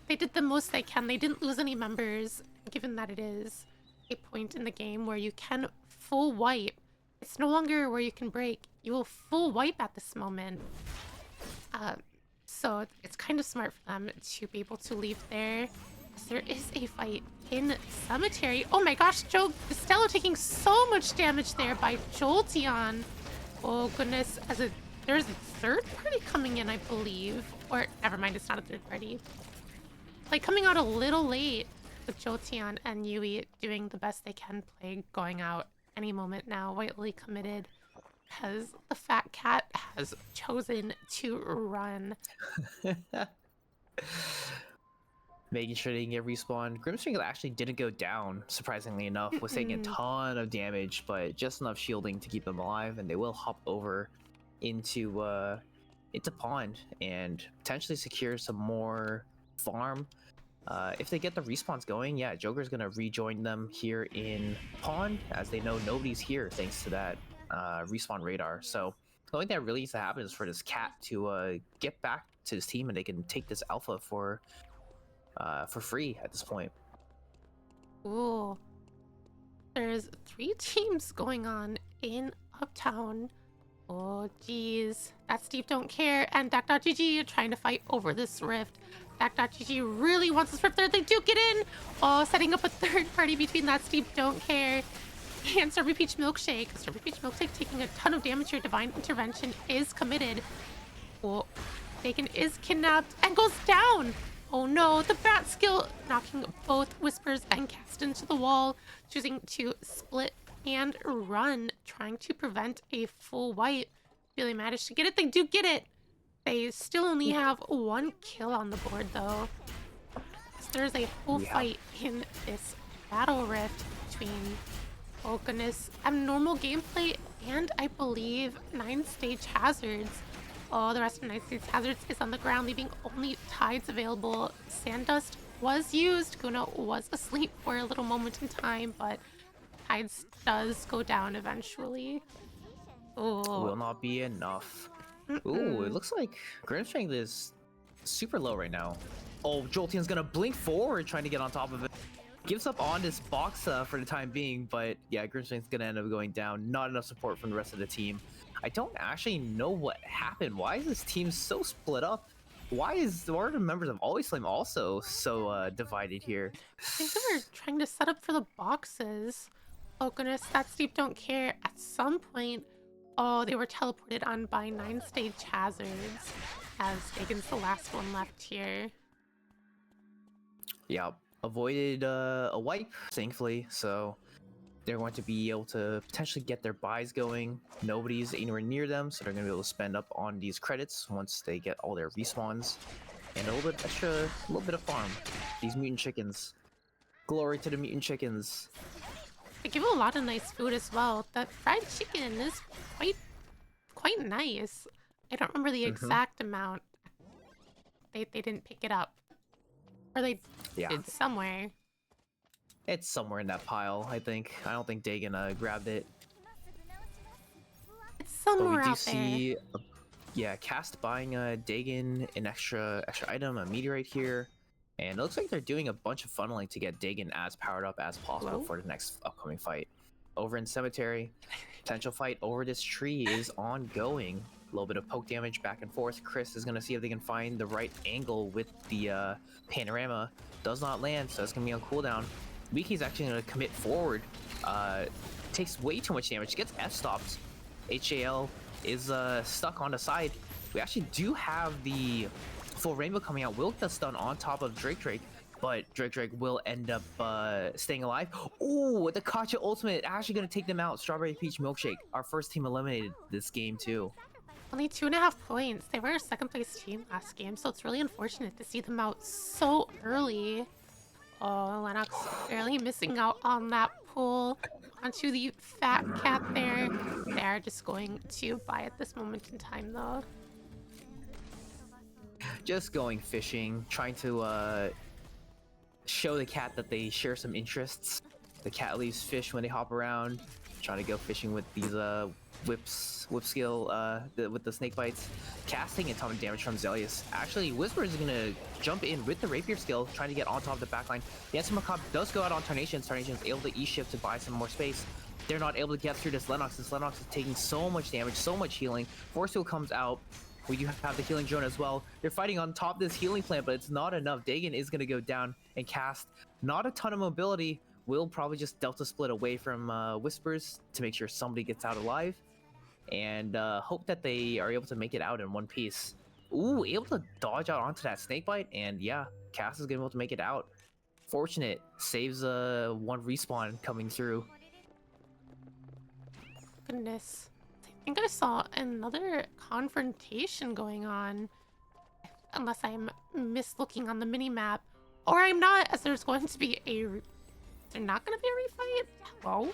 they did the most they can. They didn't lose any members, given that it is a point in the game where you can full wipe. It's no longer where you can break. You will full wipe at this moment. So it's kind of smart for them to be able to leave there. There is a fight in Cemetery. Oh my gosh, Stella taking so much damage there by Jolteon. Oh goodness, there's a third party coming in, I believe. Or never mind, it's not a third party. Like coming out a little late with Jolteon and Yui doing the best they can, play going out any moment now, Whiteley committed because the fat cat has chosen to run.
Making sure they can get respawned. Grimmstring actually didn't go down, surprisingly enough. Was taking a ton of damage, but just enough shielding to keep them alive, and they will hop over into pond and potentially secure some more farm. If they get the respawns going, yeah, Joker's gonna rejoin them here in pond, as they know nobody's here thanks to that respawn radar. So the only thing that really needs to happen is for this cat to get back to his team, and they can take this alpha for free at this point.
Ooh. There's 3 teams going on in Uptown. Oh, geez. That Steve don't care, and Dak.GG trying to fight over this rift. Dak.GG really wants this rift there. They do get in! Oh, setting up a third party between that Steve don't care and Strawberry Peach Milkshake. Strawberry Peach Milkshake taking a ton of damage here. Divine Intervention is committed. Oh, Bacon is kidnapped and goes down! Oh no, the bat skill knocking both Whispers and Cast into the wall, choosing to split and run, trying to prevent a full wipe. Really managed to get it. They do get it. They still only have 1 kill on the board though. So there's a full fight in this battle rift between, oh goodness, abnormal gameplay and I believe 9 stage hazards. Oh, the rest of 9 stage hazards is on the ground, leaving only tides available. Sandust was used. Guna was asleep for a little moment in time, but tides does go down eventually. Oh,
Will not be enough. Ooh, it looks like Grimm's strength is super low right now. Oh, Jolteon's gonna blink forward trying to get on top of it. Gives up on this box for the time being, but yeah, Grimm's strength's gonna end up going down. Not enough support from the rest of the team. I don't actually know what happened. Why is this team so split up? Why are the members of Always Flame also so divided here?
I think they were trying to set up for the boxes. Oh goodness, that Steve don't care. At some point, oh, they were teleported on by 9 stage hazards, as Dagon's the last one left here.
Yeah, avoided a wipe, thankfully, so they're going to be able to potentially get their buys going. Nobody's anywhere near them, so they're going to be able to spend up on these credits once they get all their respawns. And a little bit extra, a little bit of farm. These mutant chickens. Glory to the mutant chickens.
They give a lot of nice food as well. That fried chicken is quite nice. I don't remember the exact amount. They didn't pick it up. Or they did somewhere.
It's somewhere in that pile, I think. I don't think Dagon grabbed it.
It's somewhere
but we do
out
see, Cast buying Dagon an extra item, a meteorite here. And it looks like they're doing a bunch of funneling to get Dagon as powered up as possible for the next upcoming fight. Over in Cemetery, potential fight over this tree is ongoing. A little bit of poke damage back and forth. Chris is going to see if they can find the right angle with the panorama. Does not land, so it's going to be on cooldown. Wiki's actually going to commit forward. Takes way too much damage. Gets F-stopped. HAL is stuck on the side. We actually do have the full rainbow coming out. Will get the stun on top of Drake, but Drake will end up staying alive. Ooh, the Kacha ultimate actually going to take them out. Strawberry Peach Milkshake. Our first team eliminated this game too.
Only 2.5 points. They were a 2nd place team last game, so it's really unfortunate to see them out so early. Oh, Lennox barely missing out on that pull onto the fat cat there. They're just going to buy at this moment in time, though.
Just going fishing, trying to show the cat that they share some interests. The cat leaves fish when they hop around, trying to go fishing with these whip skill with the snake bites. Casting a ton of damage from Zelius. Actually, Whisper is gonna jump in with the rapier skill, trying to get on top of the backline. The Answer Macabre does go out on Tarnations. Tarnations able to E-shift to buy some more space. They're not able to get through this Lennox. This Lennox is taking so much damage, so much healing. Force Seal comes out. We do have the healing drone as well. They're fighting on top of this healing plant, but it's not enough. Dagon is gonna go down and cast. Not a ton of mobility. Will probably just Delta split away from Whispers to make sure somebody gets out alive. and hope that they are able to make it out in one piece. Ooh, able to dodge out onto that snake bite, and yeah, Cass is gonna be able to make it out. Fortunate, saves one respawn coming through.
Goodness. I think I saw another confrontation going on. Unless I'm mislooking on the mini-map. Or I'm not, as there's going to be a... They're not going to be a refight? Hello?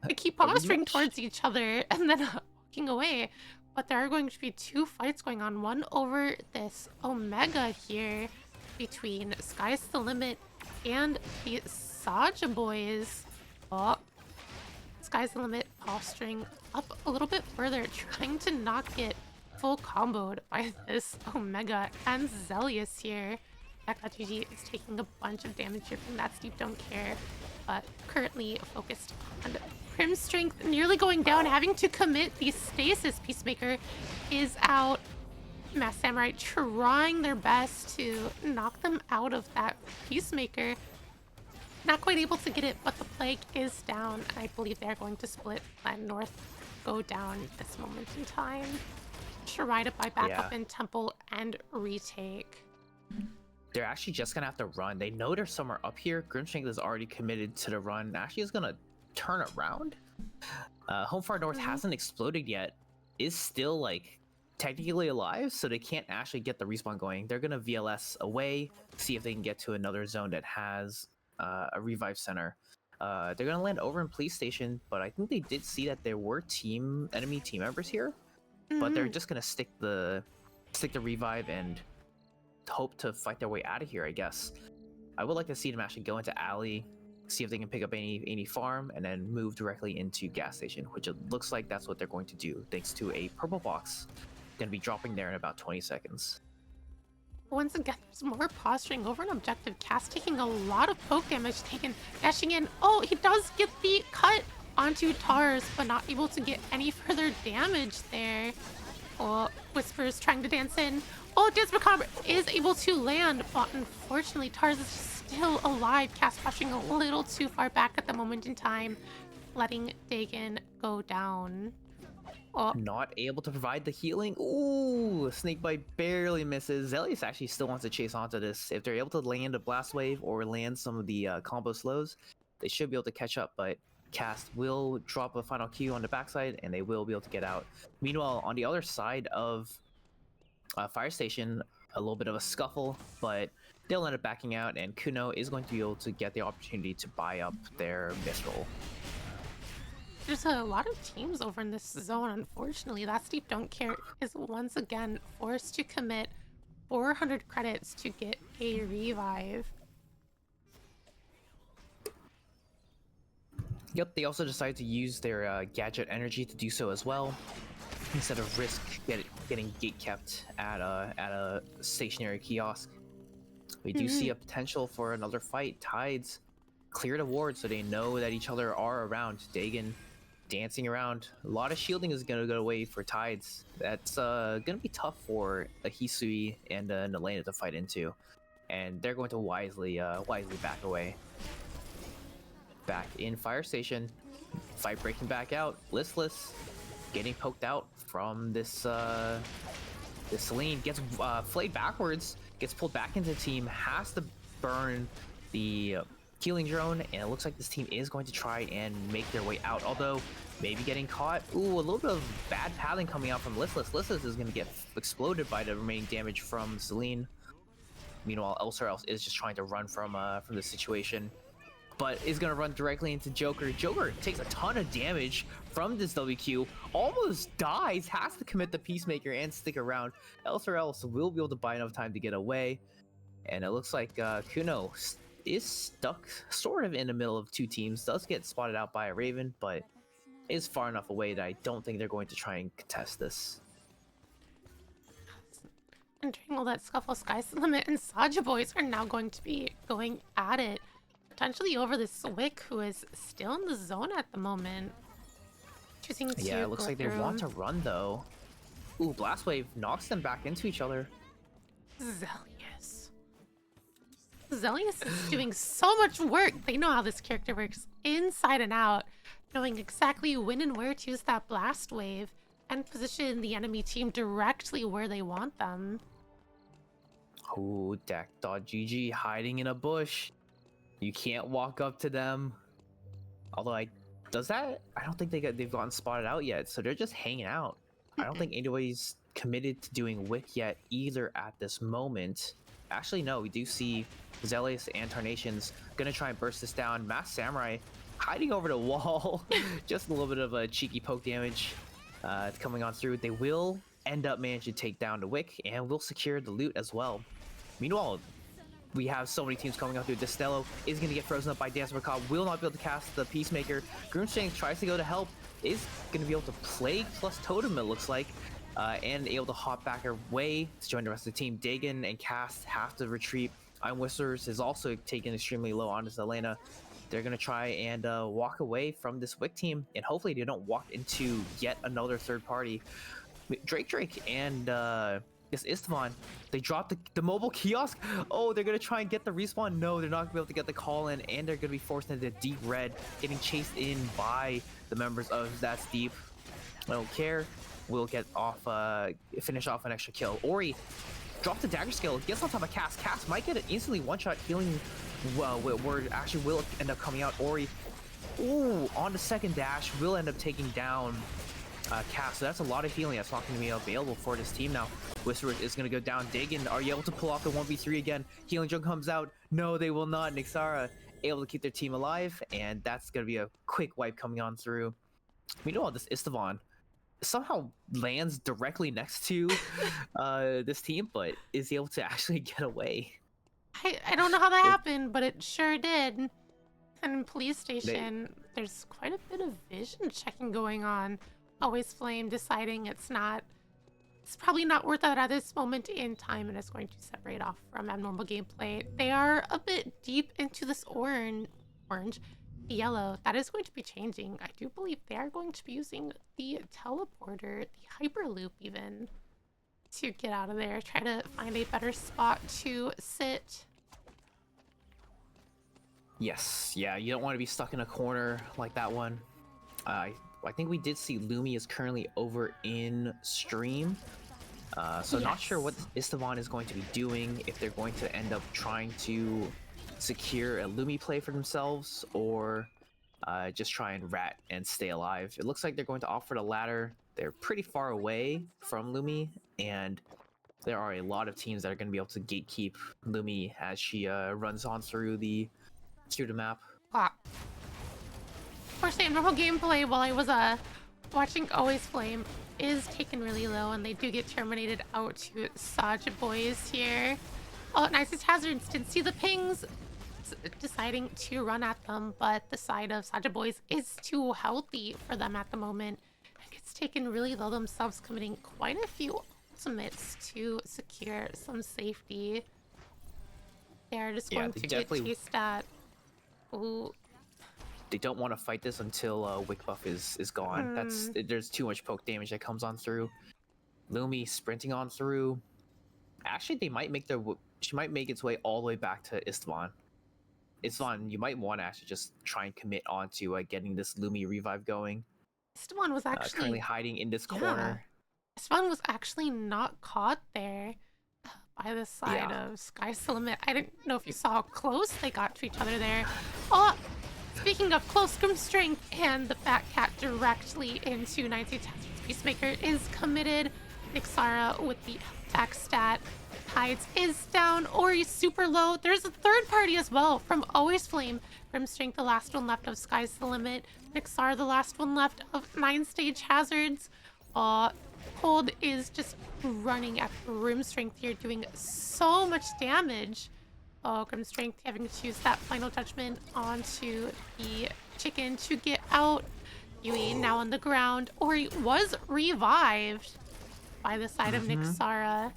They keep posturing towards each other and then walking away. But there are going to be two fights going on. One over this Omega here between Sky's the Limit and the Saja boys. Oh, Sky's the Limit posturing up a little bit further, trying to not get full comboed by this Omega, and Zelius here. GG is taking a bunch of damage here from that Steep Don't Care, but currently focused on Prim Strength, nearly going down, having to commit the Stasis. Peacemaker is out. Mass Samurai trying their best to knock them out of that Peacemaker. Not quite able to get it, but the Plague is down. I believe they're going to split Plan North, go down this moment in time. Try to buy back up in Temple and retake.
They're actually just gonna have to run. They know there's somewhere up here. Grimstrength is already committed to the run. Actually is gonna turn around. Home Far North hasn't exploded yet. Is still like technically alive, so they can't actually get the respawn going. They're gonna VLS away, see if they can get to another zone that has a revive center. They're gonna land over in police station, but I think they did see that there were enemy team members here. But they're just gonna stick the revive and hope to fight their way out of here, I guess. I would like to see them actually go into alley, see if they can pick up any farm, and then move directly into gas station, which it looks like that's what they're going to do, thanks to a purple box gonna be dropping there in about 20 seconds.
Once again, there's more posturing over an objective. Cass taking a lot of poke damage, dashing in. Oh, he does get the cut onto Tars, but not able to get any further damage there. Oh, Whisper's trying to dance in. Oh, Dance Macabre is able to land, but unfortunately Tars is still alive. Cass pushing a little too far back at the moment in time, letting Dagon go down. Oh.
Not able to provide the healing. Ooh, Snakebite barely misses. Zelius actually still wants to chase onto this. If they're able to land a Blast Wave or land some of the combo slows, they should be able to catch up, but Cast will drop a final Q on the backside and they will be able to get out. Meanwhile, on the other side of Fire Station, a little bit of a scuffle, but they'll end up backing out, and Kuno is going to be able to get the opportunity to buy up their Mistral.
There's a lot of teams over in this zone, unfortunately. That Steep Don't Care is once again forced to commit 400 credits to get a revive.
Yep, they also decided to use their gadget energy to do so as well, instead of risk getting gate kept at a stationary kiosk. We do see a potential for another fight. Tides cleared a ward, so they know that each other are around. Dagon dancing around. A lot of shielding is gonna go away for Tides. That's gonna be tough for a Hisui and Nelena to fight into, and they're going to wisely back away. Back in Fire Station, fight breaking back out. Listless getting poked out from this Celine, gets flayed backwards, gets pulled back into the team, has to burn the healing drone, and it looks like this team is going to try and make their way out, although maybe getting caught. Ooh, a little bit of bad padding coming out from Listless. Listless is going to get exploded by the remaining damage from Celine. Meanwhile, Else is just trying to run from the situation, but is going to run directly into Joker. Joker takes a ton of damage from this WQ, almost dies, has to commit the Peacemaker and stick around. Else will be able to buy enough time to get away, and it looks like Kuno is stuck sort of in the middle of two teams, does get spotted out by a Raven, but is far enough away that I don't think they're going to try and contest this.
And during all that scuffle, Sky's the Limit and Saja boys are now going to be going at it, potentially over this Wick, who is still in the zone at the moment. Choosing to
it looks like they want to run though. Ooh, Blast Wave knocks them back into each other.
Zelius is doing so much work. They know how this character works inside and out, knowing exactly when and where to use that Blast Wave. and position the enemy team directly where they want them.
Ooh, Dak.GG hiding in a bush. You can't walk up to them. Although does that? I don't think they've gotten spotted out yet, so they're just hanging out. I don't think anybody's committed to doing Wick yet either at this moment. Actually, no, we do see Zealous and Tarnations gonna try and burst this down. Masked Samurai hiding over the wall. Just a little bit of a cheeky poke damage coming on through. They will end up managing to take down the Wick and will secure the loot as well. Meanwhile, we have so many teams coming up through. Destello is going to get frozen up by Dance Macabre, will not be able to cast the Peacemaker. Groomshank tries to go to help, is going to be able to Plague plus Totem, it looks like, and able to hop back away to join the rest of the team. Dagon and Cast have to retreat. Iron Whistles is also taken extremely low on this Elena. They're going to try and walk away from this Wick team, and hopefully they don't walk into yet another third party. Drake and this Istvan, they dropped the mobile kiosk. Oh, they're gonna try and get the respawn. No, they're not gonna be able to get the call in, and they're gonna be forced into deep red, getting chased in by the members of That's Deep. I don't care. We'll get off, finish off an extra kill. Ori dropped the dagger skill, gets on top of Cass. Cass might get an instantly one-shot healing. Well, word actually will end up coming out. Ori, ooh, on the second dash, will end up taking down Cass. So that's a lot of healing that's not going to be available for this team now. Whisper is going to go down. Dagon, are you able to pull off the 1v3 again? Healing Jug comes out. No, they will not. Nixara able to keep their team alive, and that's going to be a quick wipe coming on through. Meanwhile, this Istvan somehow lands directly next to this team, but is able to actually get away.
I don't know how that happened, but it sure did. And in police station, there's quite a bit of vision checking going on. Always Flame deciding it's probably not worth it at this moment in time, and is going to separate off from abnormal gameplay. They are a bit deep into this orange, yellow. That is going to be changing. I do believe they are going to be using the teleporter, the hyperloop even, to get out of there. Try to find a better spot to sit.
Yes, yeah, you don't want to be stuck in a corner like that one. I think we did see Lumia is currently over in stream. So
Yes.
Not sure what Istvan is going to be doing, if they're going to end up trying to secure a Lumi play for themselves, or just try and rat and stay alive. It looks like they're going to offer the latter. They're pretty far away from Lumi, and there are a lot of teams that are going to be able to gatekeep Lumi as she runs on through the map.
Ah. Unfortunately, normal gameplay while I was watching Always Flame is taken really low, and they do get terminated out to Saja Boys here. Oh, Nice Hazards didn't see the pings, deciding to run at them, but the side of Saja Boys is too healthy for them at the moment. It gets taken really low themselves, committing quite a few ultimates to secure some safety. They're just going to get chased at. Ooh.
They don't want to fight this until Wick buff is gone. There's too much poke damage that comes on through. Lumi sprinting on through. Actually, she might make its way all the way back to Istvan. Istvan, you might want to actually just try and commit onto getting this Lumi revive going.
Istvan was actually
currently hiding in this corner.
Istvan was actually not caught there by the side of Sky's the Limit. I didn't know if you saw how close they got to each other there. Oh, speaking of close scrim strength, and the Fat Cat directly into 19 Hazards. Peacemaker is committed. Nixara with the attack stat. Tides is down. Ori's super low. There's a third party as well from Always Flame. Grim Strength, the last one left of Sky's the Limit. Nixara, the last one left of 9-stage Hazards. Cold is just running at Grim Strength here, doing so much damage. Oh, Grim Strength having to use that final judgment onto the chicken to get out. Yui now on the ground. Ori was revived by the side of Nixara.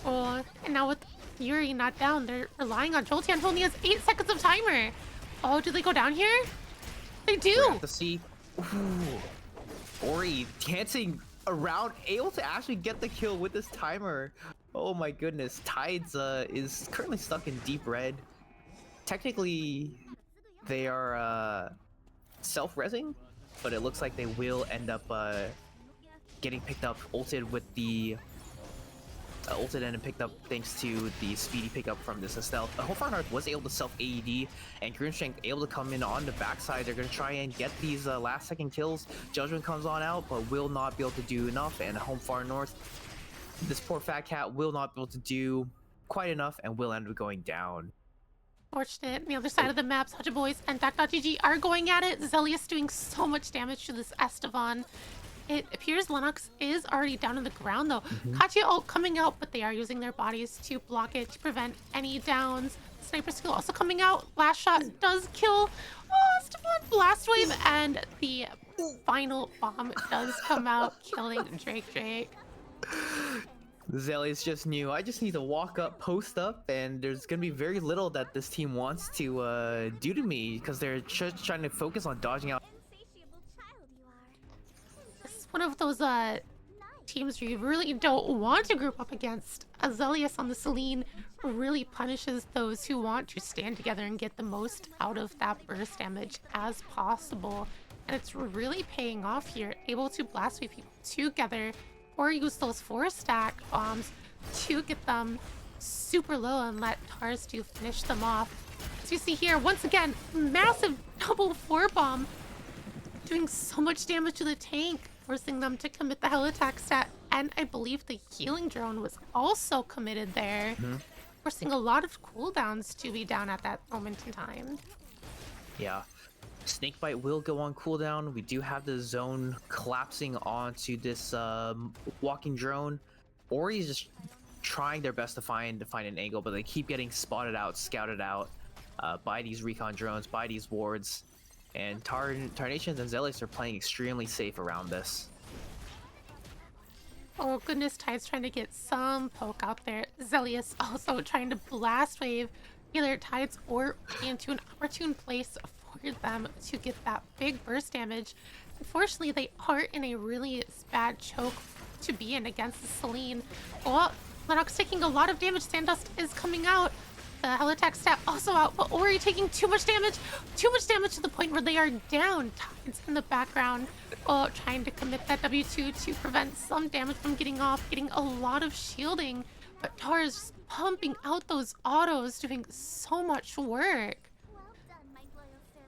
Oh, and now with Yuri not down, they're relying on Jolteon, who only has 8 seconds of timer. Oh, do they go down here? They do!
We're at the sea. Ooh. Ori dancing around, able to actually get the kill with this timer. Oh my goodness. Tides is currently stuck in deep red. Technically, they are self-resing, but it looks like they will end up getting picked up, ulted with the ulted in and picked up thanks to the speedy pickup from this Estelle. Hofar North was able to self AED, and Green Strength able to come in on the backside. They're going to try and get these last second kills. Judgment comes on out, but will not be able to do enough. And Home Far North, this poor fat cat will not be able to do quite enough and will end up going down.
Fortunate. On the other side of the map, Sacha Boys and Dak.gg are going at it. Zelius doing so much damage to this Esteban. It appears Lennox is already down on the ground though. Katya ult coming out, but they are using their bodies to block it to prevent any downs. Sniper skill also coming out. Last shot does kill Esteban Blast Wave, and the final bomb does come out, killing Drake.
Zelius just knew, I just need to walk up, post up, and there's going to be very little that this team wants to do to me, because they're just trying to focus on dodging out.
It's one of those teams where you really don't want to group up against. Azelius on the Celine really punishes those who want to stand together and get the most out of that burst damage as possible. And it's really paying off here, able to blast wave people together or use those 4-stack bombs to get them super low and let Tars to finish them off. As you see here, once again, massive double 4-bomb doing so much damage to the tank, forcing them to commit the hell attack stat. And I believe the healing drone was also committed there, forcing a lot of cooldowns to be down at that moment in time.
Yeah. Snakebite will go on cooldown. We do have the zone collapsing onto this walking drone. Ori's just trying their best to find an angle, but they keep getting spotted out, scouted out by these recon drones, by these wards. And Tarnations and Zelius are playing extremely safe around this.
Oh goodness, Tide's trying to get some poke out there. Zelius also trying to blast wave either Tides or into an opportune place for them to get that big burst damage. Unfortunately, they are in a really bad choke to be in against the Celine. Well, Lennox taking a lot of damage. Sandust is coming out. The hell attack stat also out, but Ori taking too much damage to the point where they are down. Tides in the background, trying to commit that W2 to prevent some damage from getting off, getting a lot of shielding, but Tars just pumping out those autos, doing so much work.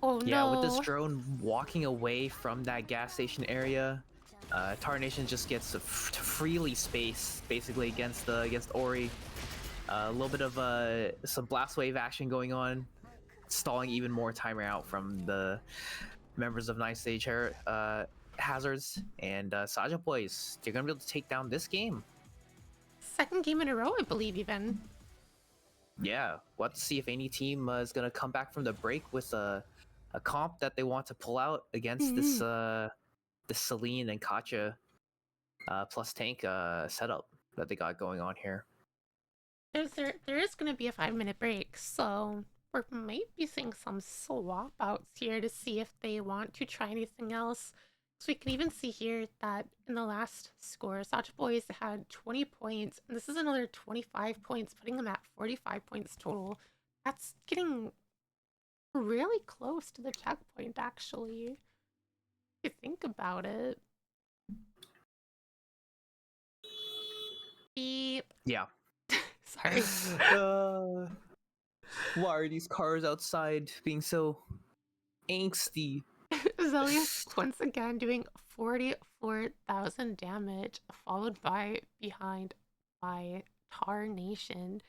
Oh no.
Yeah, with this drone walking away from that gas station area, Tarnation just gets to freely space basically against Ori. A little bit of some blast wave action going on, stalling even more timer out from the members of 9 stage hazards, and Saja Boys, they're gonna be able to take down this game.
Second game in a row, I believe, even.
Yeah, we'll have to see if any team is gonna come back from the break with a comp that they want to pull out against this Celine and Katya plus tank setup that they got going on here.
There is going to be a 5-minute break, so we might be seeing some swap outs here to see if they want to try anything else. So we can even see here that in the last score, Sacha Boys had 20 points, and this is another 25 points, putting them at 45 points total. That's getting really close to the checkpoint, actually, if you think about it.
Yeah.
Sorry.
Why are these cars outside being so angsty?
Zelius once again doing 44,000 damage, followed behind by Tar Nation.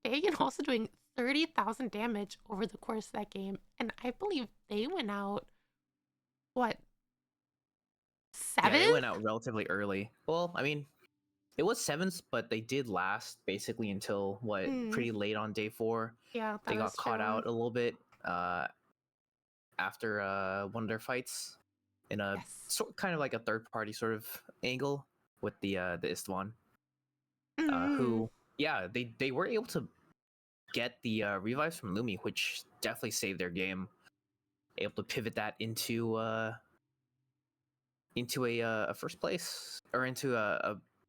Dagan also doing 30,000 damage over the course of that game, and I believe they went out, what, 7?
Yeah, they went out relatively early. Well, I mean, it was 7th, but they did last basically until pretty late on day 4.
Yeah,
they got caught out a little bit after one of their fights in a kind of like a third party sort of angle with the Istvan, who they were able to get the revives from Lumia, which definitely saved their game. Able to pivot that into a first place, or into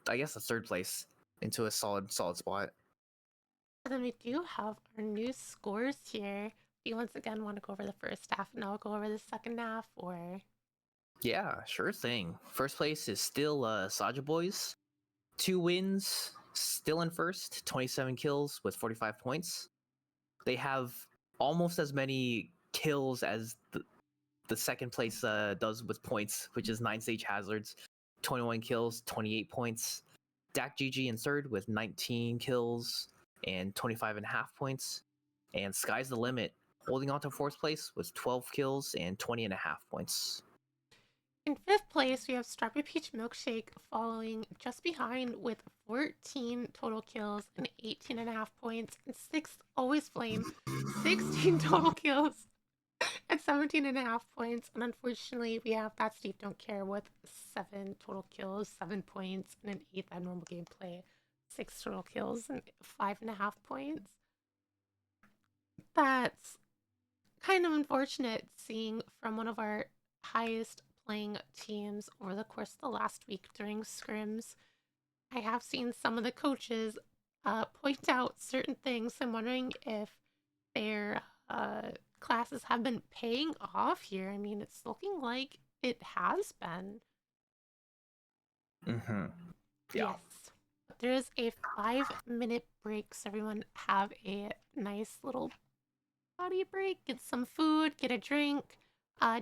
I guess a third place, into a solid spot.
And then we do have our new scores here. Do you once again want to go over the first half and I'll go over the second half, or?
Yeah, sure thing. First place is still Saja Boys. 2 wins, still in first, 27 kills with 45 points. They have almost as many kills as the second place does with points, which is 9 Stage Hazards, 21 kills, 28 points. Dak GG in third with 19 kills and 25.5 points. And Sky's the Limit, holding on to fourth place with 12 kills and 20.5 points.
In fifth place, we have Strawberry Peach Milkshake following just behind with 14 total kills and 18.5 points. And sixth, Always Flame, 16 total kills and 17.5 points. And unfortunately, we have That Steve Don't Care with 7 total kills, 7 points, and an eighth abnormal gameplay, 6 total kills and 5.5 points. That's kind of unfortunate seeing from one of our highest playing teams over the course of the last week during scrims. I have seen some of the coaches point out certain things. I'm wondering if their classes have been paying off here. I mean, it's looking like it has been.
Mm-hmm. Yeah.
Yes. There is a 5-minute break, so everyone have a nice little body break, get some food, get a drink,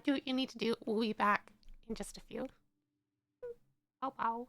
do what you need to do. We'll be back in just a few. Wow, wow.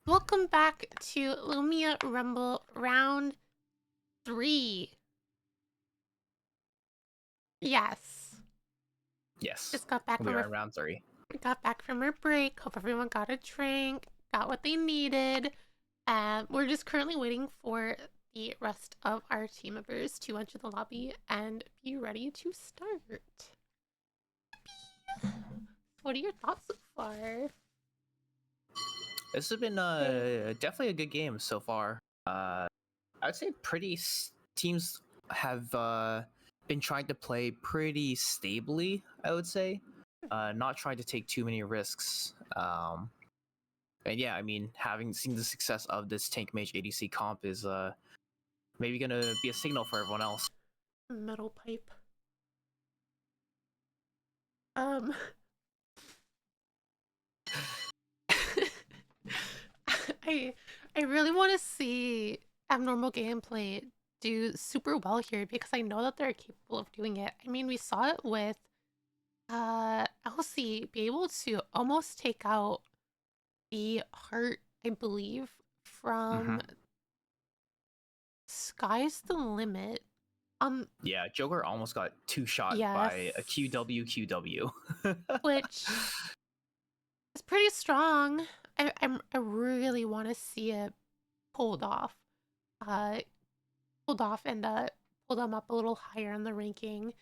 Welcome back to Lumia Rumble Round 3. Yes.
Yes,
Just got back
we
from
are
our
in round 3.
break. Hope everyone got a drink, got what they needed. We're just currently waiting for the rest of our team members to enter the lobby and be ready to start. What are your thoughts so far?
This has been definitely a good game so far. I'd say teams have been trying to play pretty stably. I would say, not trying to take too many risks. And yeah, I mean, having seen the success of this tank mage ADC comp is maybe gonna be a signal for everyone else.
Metal pipe. Um, I I really want to see abnormal gameplay do super well here because I know that they're capable of doing it. I mean, we saw it with Elsie be able to almost take out the heart, I believe,
Mm-hmm.
from Sky's the Limit.
Yeah, Joker almost got two shot
Yes,
by a QW.
which is pretty strong. I really want to see it pulled off. Uh, pulled off and pull them up a little higher in the ranking.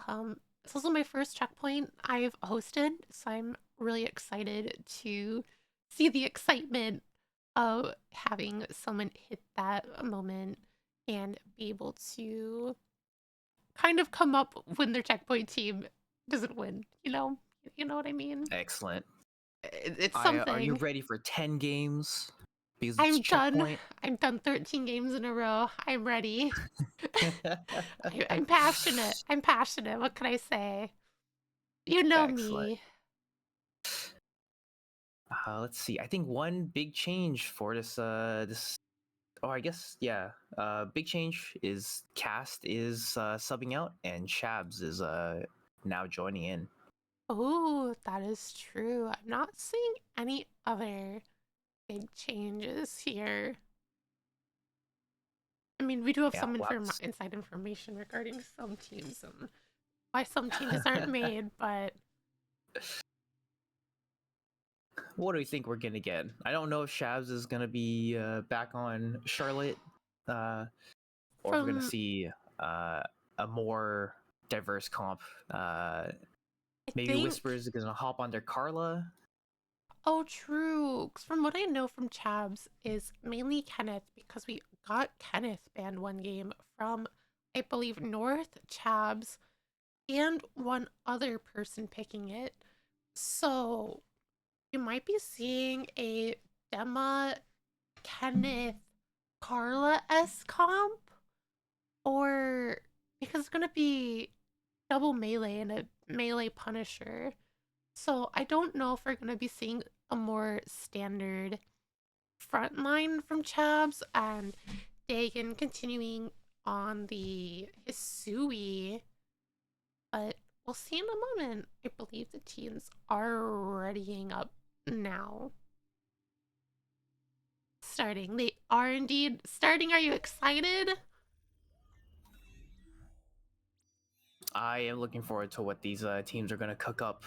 It's also my first checkpoint I've hosted, so I'm really excited to see the excitement of having someone hit that moment and be able to kind of come up when their checkpoint team doesn't win. You know what I mean?
Excellent.
It's
Are you
something.
ready for 10 games? Because it's
I'm done.
checkpoint.
I'm done 13 games in a row. I'm ready. I'm passionate. I'm passionate. What can I say? You know
Excellent.
me.
Let's see. I think one big change for this. Oh, I guess yeah. Big change is Cast is subbing out and Shabs is now joining in.
Oh, that is true. I'm not seeing any other big changes here. I mean, we do have
Yeah,
some
we'll have to
inside information regarding some teams and why some changes aren't made, but
what do we think we're gonna get? I don't know if Shabs is gonna be back on Charlotte, or if we're gonna
from
see a more diverse comp.
I
Maybe
think,
Whispers is gonna hop on their Carla.
oh, true. 'Cause from what I know from Chabs is mainly Kenneth because we got Kenneth banned one game from, I believe, North Chabs and one other person picking it. So you might be seeing a Dema Kenneth Carla S comp, or because it's gonna be double melee and a melee Punisher. So I don't know if we're gonna be seeing a more standard frontline from Chabs and Dagon continuing on the Hisui, but we'll see in a moment. I believe the teams are readying up now. Starting. They are indeed starting. Are you excited?
I am looking forward to what these teams are gonna cook up.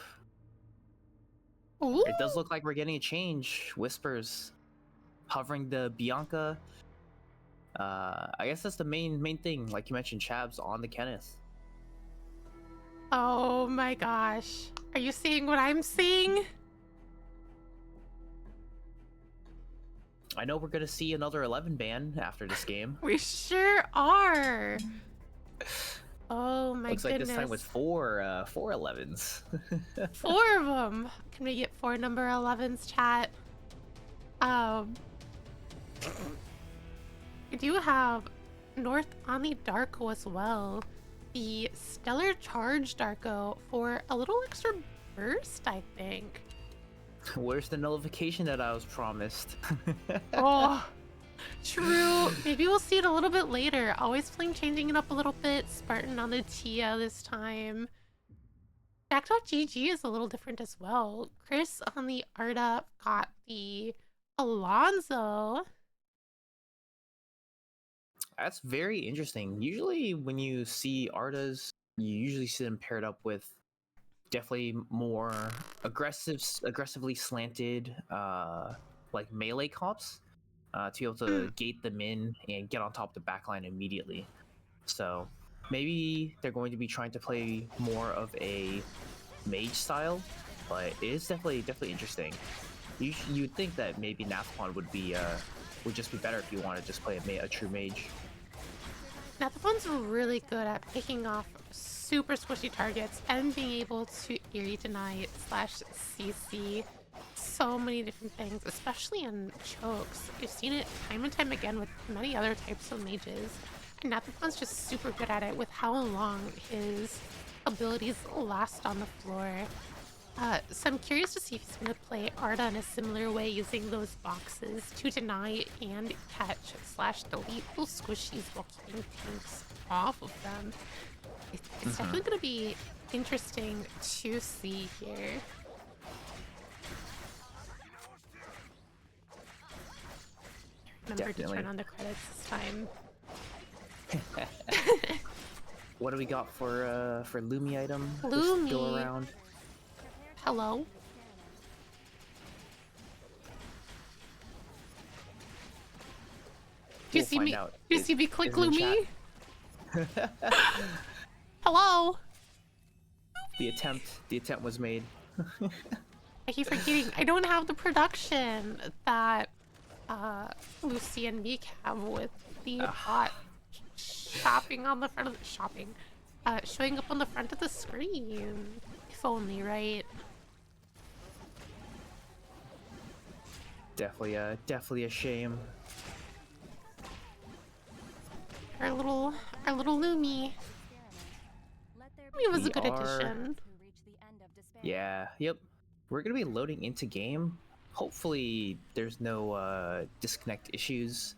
Ooh.
It does look like we're getting a change. Whispers hovering the Bianca. I guess that's the main thing. Like you mentioned, Chabs on the Kenneth.
Oh my gosh. Are you seeing what I'm seeing?
I know we're gonna see another 11 ban after this game.
We sure are. Oh my
Looks like
goodness.
this time with four 11s.
4 of them. Can we get 4 number 11s, chat? We do have North on the Darko as well. The Stellar Charge Darko for a little extra burst, I think.
Where's the nullification that I was promised?
Oh, true. Maybe we'll see it a little bit later. Always Flame changing it up a little bit. Spartan on the Tia this time. Jack.gg is a little different as well. Chris on the Arda got the Alonzo.
That's very interesting. Usually, when you see Ardas, you usually see them paired up with definitely more aggressively slanted, like melee comps, to be able to
Mm,
gate them in and get on top of the backline immediately. So maybe they're going to be trying to play more of a mage style, but it is definitely interesting. You'd think that maybe Nathpon would just be better if you want to just play a true mage.
Nathafon's really good at picking off super squishy targets and being able to eerie deny slash CC so many different things, especially in chokes. We've seen it time and time again with many other types of mages. And Nathafon's just super good at it with how long his abilities last on the floor. So I'm curious to see if he's going to play Arda in a similar way, using those boxes to deny and catch slash delete those squishies while keeping tanks off of them. It's definitely going to be interesting to see here. Remember to turn on the credits this time.
What do we got for Lumia item?
Lumia.
Go around.
Hello. Do you see me? Do you see me click Lumia? Hello.
The attempt was made.
I keep forgetting. I don't have the production that Lucy and Meek have with the bot showing up on the front of the screen. If only, right?
Definitely a shame.
Our little Lumi. It was a good addition.
Yeah, yep. We're gonna be loading into game. Hopefully there's no disconnect issues.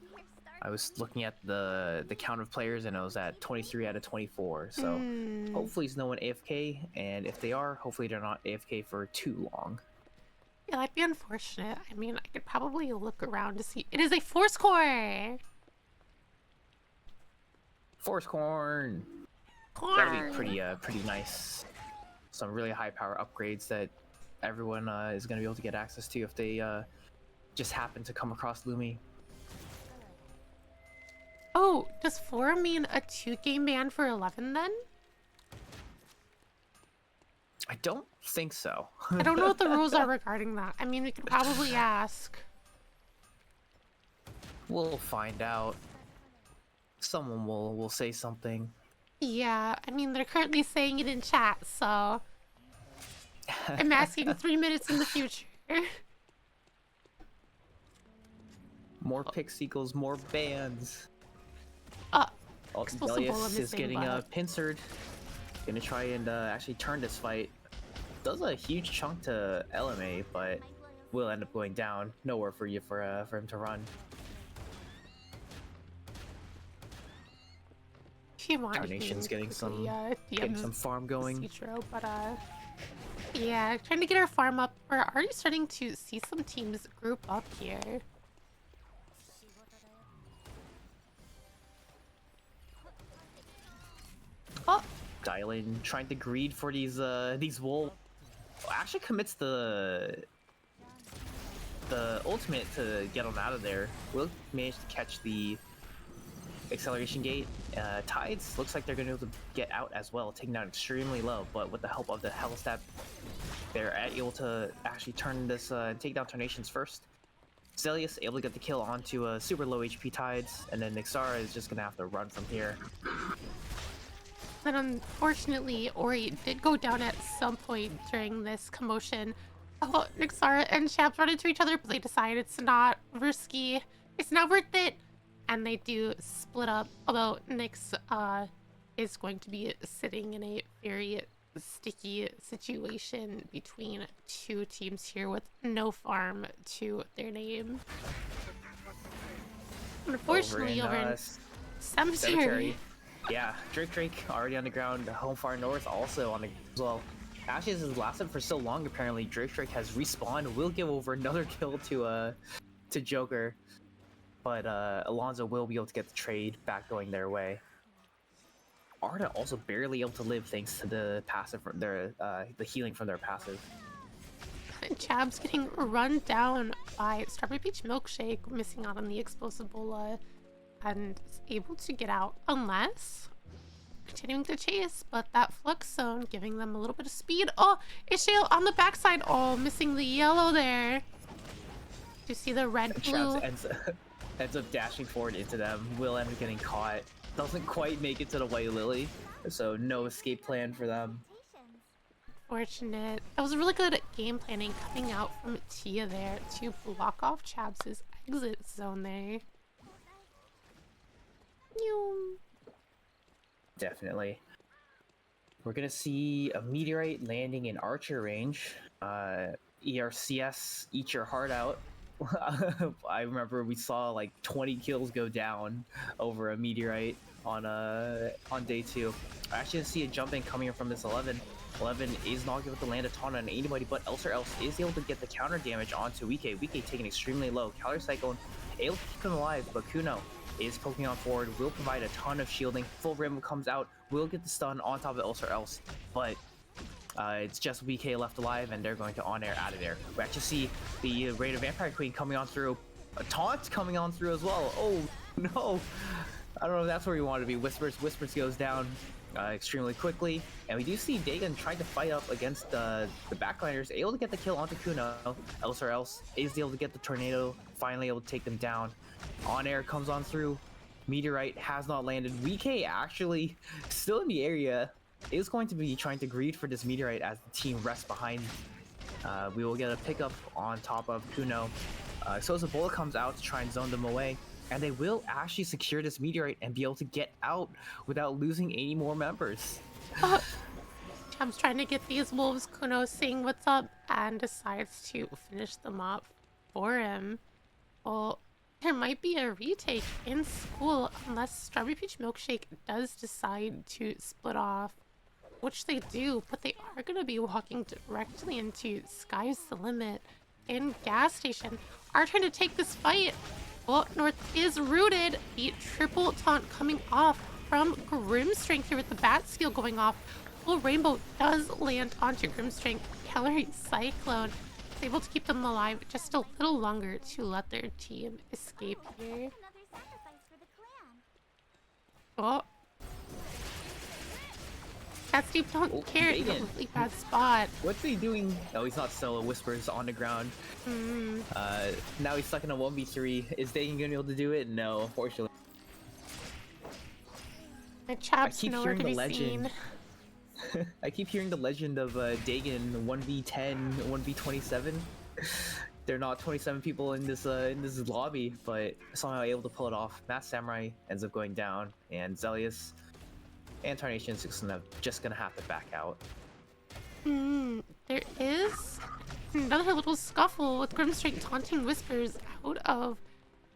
I was looking at the count of players and it was at 23 out of 24. So hopefully there's no one AFK, and if they are, hopefully they're not AFK for too long.
Yeah, that'd be unfortunate. I mean, I could probably look around to see. It is a force core.
Force corn. That'll be pretty nice. Some really high power upgrades that everyone is gonna be able to get access to if they just happen to come across Lumi.
Oh, does 4 mean a 2-game ban for 11 then?
I don't think so.
I don't know what the rules are regarding that. I mean, we could probably ask.
We'll find out. Someone will say something.
Yeah, I mean, they're currently saying it in chat, so I'm asking 3 minutes in the future.
More picks equals more bans.
Explosive
is getting pincered. Gonna try and actually turn this fight. Does a huge chunk to LMA, but will end up going down. Nowhere for him to run. Carnation's getting some farm going.
But yeah, trying to get our farm up. We're already starting to see some teams group up here. Oh,
Dylan trying to greed for these wolves. Actually commits the ultimate to get him out of there. Will manage to catch the acceleration gate. Tides looks like they're gonna be able to get out as well, taking down extremely low, but with the help of the Hellstab, they're able to actually turn this take down Tornations first. Zelius able to get the kill onto super low HP Tides, and then Nixara is just gonna have to run from here.
But unfortunately, Ori did go down at some point during this commotion. Oh, Nixara and Shaps run into each other, but they decide it's not risky. It's not worth it. And they do split up, although Nyx is going to be sitting in a very sticky situation between 2 teams here with no farm to their name. Unfortunately, over in Cemetery.
Yeah, Drake already on the ground. Home Far North also on the as well. Ashes has lasted for so long. Apparently, Drake has respawned. Will give over another kill to to Joker, but Alonso will be able to get the trade back going their way. Arda also barely able to live thanks to the passive from their the healing from their passive.
Chab's getting run down by Strawberry Peach Milkshake, missing out on the explosive bola, and is able to get out unless continuing to chase, but that flux zone giving them a little bit of speed. Oh, Ishale on the backside. Oh, missing the yellow there. Do you see the red blue?
Chabs ends up dashing forward into them. Will end up getting caught. Doesn't quite make it to the White Lily, so no escape plan for them.
Fortunate. That was really good game planning coming out from Tia there to block off Chabs' exit zone there.
Definitely. We're gonna see a meteorite landing in Archer range. ERCS, eat your heart out. I remember we saw like 20 kills go down over a meteorite on day 2. I actually didn't see a jump in coming in from this 11. 11 is not able to land a taunt on anybody, but else is able to get the counter damage onto Wike. Wike taking extremely low. Calorie Cyclone able to keep him alive, but Kuno is poking on forward, will provide a ton of shielding. Full Rainbow comes out, will get the stun on top of else, but it's just VK left alive, and they're going to on-air out of there. We actually see the Raid of Vampire Queen coming on through. A taunt coming on through as well. Oh, no. I don't know if that's where you want to be. Whispers goes down extremely quickly. And we do see Dagon trying to fight up against the backliners, able to get the kill onto Kuno. Else is able to get the tornado, finally able to take them down. On-air comes on through. Meteorite has not landed. VK actually still in the area, is going to be trying to greed for this meteorite as the team rests behind. We will get a pickup on top of Kuno. So as Ebola comes out to try and zone them away, and they will actually secure this meteorite and be able to get out without losing any more members.
Cham's trying to get these wolves. Kuno seeing what's up and decides to finish them up for him. Well, there might be a retake in school unless Strawberry Peach Milkshake does decide to split off, which they do, but they are going to be walking directly into Sky's the Limit and Gas Station. Are trying to take this fight. Well, North is rooted. The triple taunt coming off from Grimstrength here with the bat skill going off. Full Rainbow does land onto Grimstrength. Calorie Cyclone is able to keep them alive just a little longer to let their team escape here. Oh. That Steve don't care. He's in a really bad spot.
What's he doing? Oh, he's not solo. Whispers on the ground. Now he's stuck in a 1v3. Is Dagan gonna be able to do it? No, unfortunately.
My Chab's nowhere to be seen.
I keep hearing the legend of Dagan 1v10, 1v27. They're not 27 people in this lobby, but somehow able to pull it off. Mass Samurai ends up going down, and Zelius and Tarnation is just gonna have to back out.
There is another little scuffle with Grimstrength taunting Whispers out of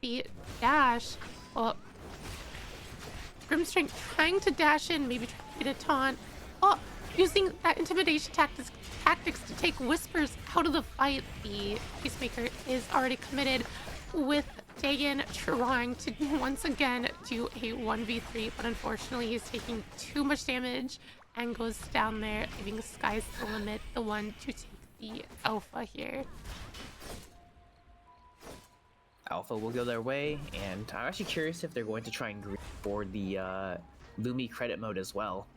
the dash. Well, Grimstrength trying to dash in, maybe trying to get a taunt. Oh, using that intimidation tactics to take Whispers out of the fight. The Peacemaker is already committed with Dagan trying to once again do a 1v3, but unfortunately he's taking too much damage and goes down there, leaving Sky's the Limit, the one to take the Alpha here.
Alpha will go their way, and I'm actually curious if they're going to try and greed for the Lumia credit mode as well.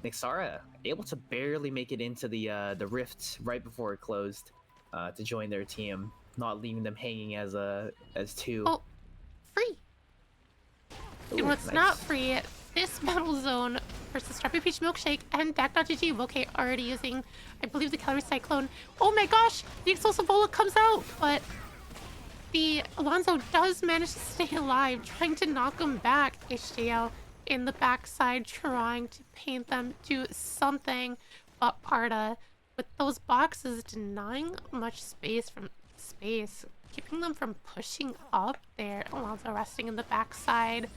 Nixara able to barely make it into the rift right before it closed to join their team, not leaving them hanging as two.
Oh, free.
Ooh,
and what's
nice.
not free, this battle zone versus Strawberry Peach Milkshake and Dak.GG. Okay, already using, I believe, the Calorie Cyclone. Oh my gosh, the explosive bola comes out, but the Alonso does manage to stay alive, trying to knock him back. HDL in the backside trying to paint them to something, but Arda with those boxes denying much space, keeping them from pushing up there. Alonso resting in the backside.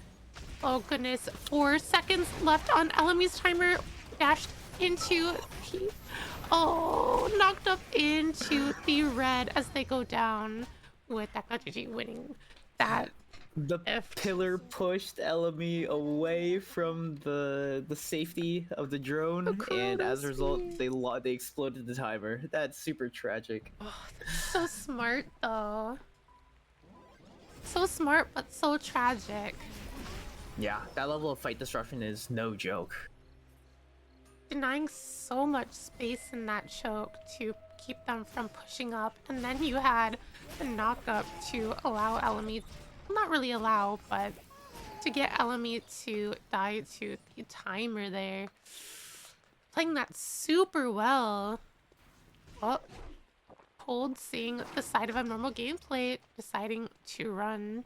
Oh goodness, 4 seconds left on Elamy's timer. Dashed into the, knocked up into the red as they go down. with Dakajuji winning that.
The
If
pillar pushed Elemi away from the safety of the drone, and as a result,
speed.
they exploded the timer. That's super tragic.
Oh, that's so smart though. So smart, but so tragic.
Yeah, that level of fight disruption is no joke.
Denying so much space in that choke to keep them from pushing up, and then you had the knockup to allow Elemi, well, not really allow, but to get Elemi to die to the timer there. Playing that super well. Oh, Cold seeing the side of abnormal gameplay, deciding to run.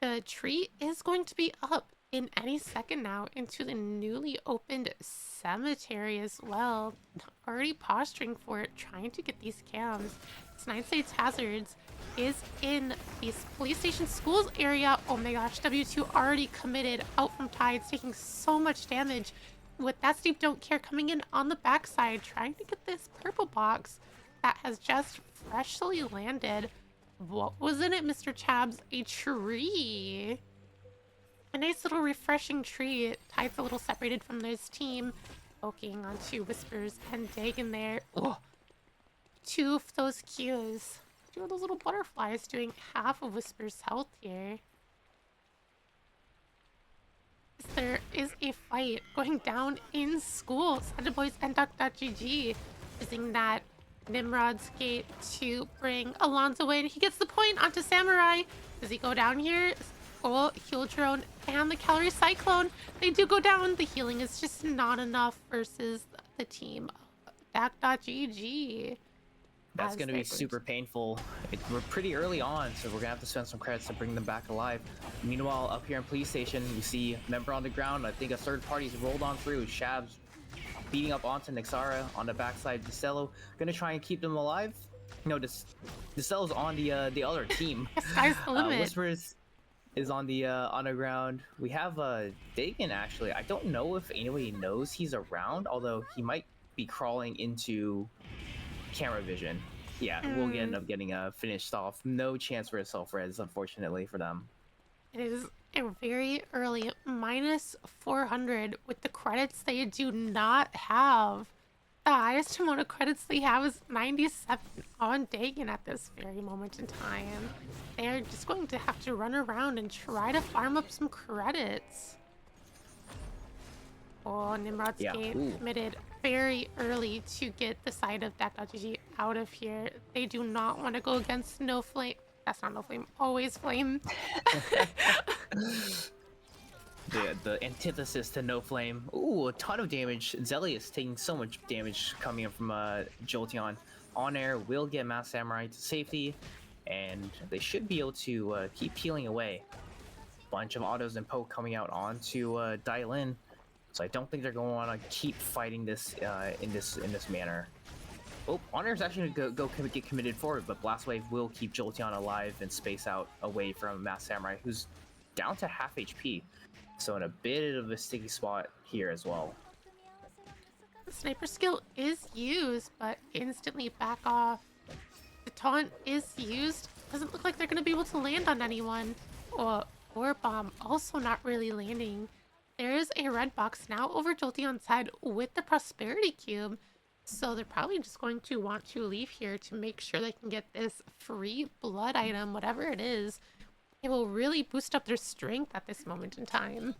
The tree is going to be up in any second now into the newly opened cemetery as well. Already posturing for it, trying to get these cams. Nine States Hazards is in the police station schools area. Oh my gosh, W2 already committed out from Tides, taking so much damage. With that Steve Don't Care coming in on the backside, trying to get this purple box that has just freshly landed. What was in it, Mr. Chabs? A tree. A nice little refreshing tree. Tide's a little separated from this team. Poking onto Whispers and Dagon there. Oh, two of those Qs. Two of those little butterflies doing half of Whisper's health here. There is a fight going down in school. Santa Boys and Duck.gg using that Nimrod's Gate to bring Alonzo in. He gets the point onto Samurai. Does he go down here? Oh, Heal Drone and the Calorie Cyclone. They do go down. The healing is just not enough versus the team of Duck.gg.
That's going to be super painful. We're pretty early on, so we're going to have to spend some credits to bring them back alive. Meanwhile, up here in Police Station, we see Member on the ground. I think a third party's rolled on through. Shabs beating up onto Nixara on the backside. Decello going to try and keep them alive. No, Decello's on the other team.
Sky's the limit.
Whispers is on the ground. We have Dagon, actually. I don't know if anybody knows he's around, although he might be crawling into camera vision. Yeah, we'll end up getting finished off. No chance for a self-res, unfortunately, for them.
It is a very early minus 400 with the credits they do not have. The highest amount of credits they have is 97 on Dagon at this very moment in time. They're just going to have to run around and try to farm up some credits. Oh, Nimrod's Gate committed very early to get the side of Dak.gg out of here. They do not want to go against No Flame. That's not No Flame, always Flame.
The antithesis to No Flame. Ooh, a ton of damage. Zelius taking so much damage coming in from Jolteon. On air will get Mass Samurai to safety, and they should be able to keep peeling away. Bunch of autos and poke coming out onto Dylan. So I don't think they're going to want to keep fighting this in this manner. Oh, Honor is actually going to get committed forward, but Blast Wave will keep Jolteon alive and space out away from Mass Samurai, who's down to half HP. So in a bit of a sticky spot here as well.
The sniper skill is used, but instantly back off. The taunt is used. Doesn't look like they're going to be able to land on anyone. Oh, Orb Bomb also not really landing. There is a red box now over Jolteon's head with the Prosperity Cube. So they're probably just going to want to leave here to make sure they can get this free blood item, whatever it is. It will really boost up their strength at this moment in time.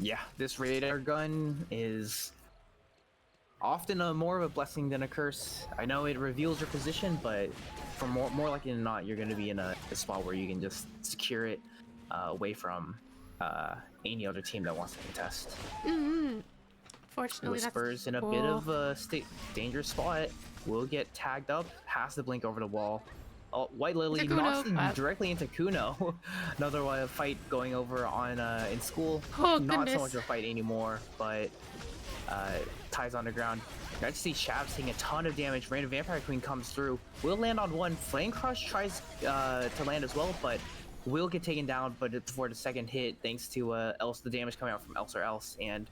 Yeah, this radar gun is often more of a blessing than a curse. I know it reveals your position, but for more likely than not, you're going to be in a spot where you can just secure it away from any other team that wants to contest.
Fortunately,
Whispers in a bit of a dangerous spot. Will get tagged up, has to blink over the wall. Oh, White Lily knocks directly into Kuno. Another fight going over on in school.
Oh,
not so much of a fight anymore, but ties on the ground. I just see Shabs taking a ton of damage. Random Vampire Queen comes through. Will land on one. Flame Crush tries to land as well, but will get taken down. But before the second hit, thanks to the damage coming out from Else or Else, and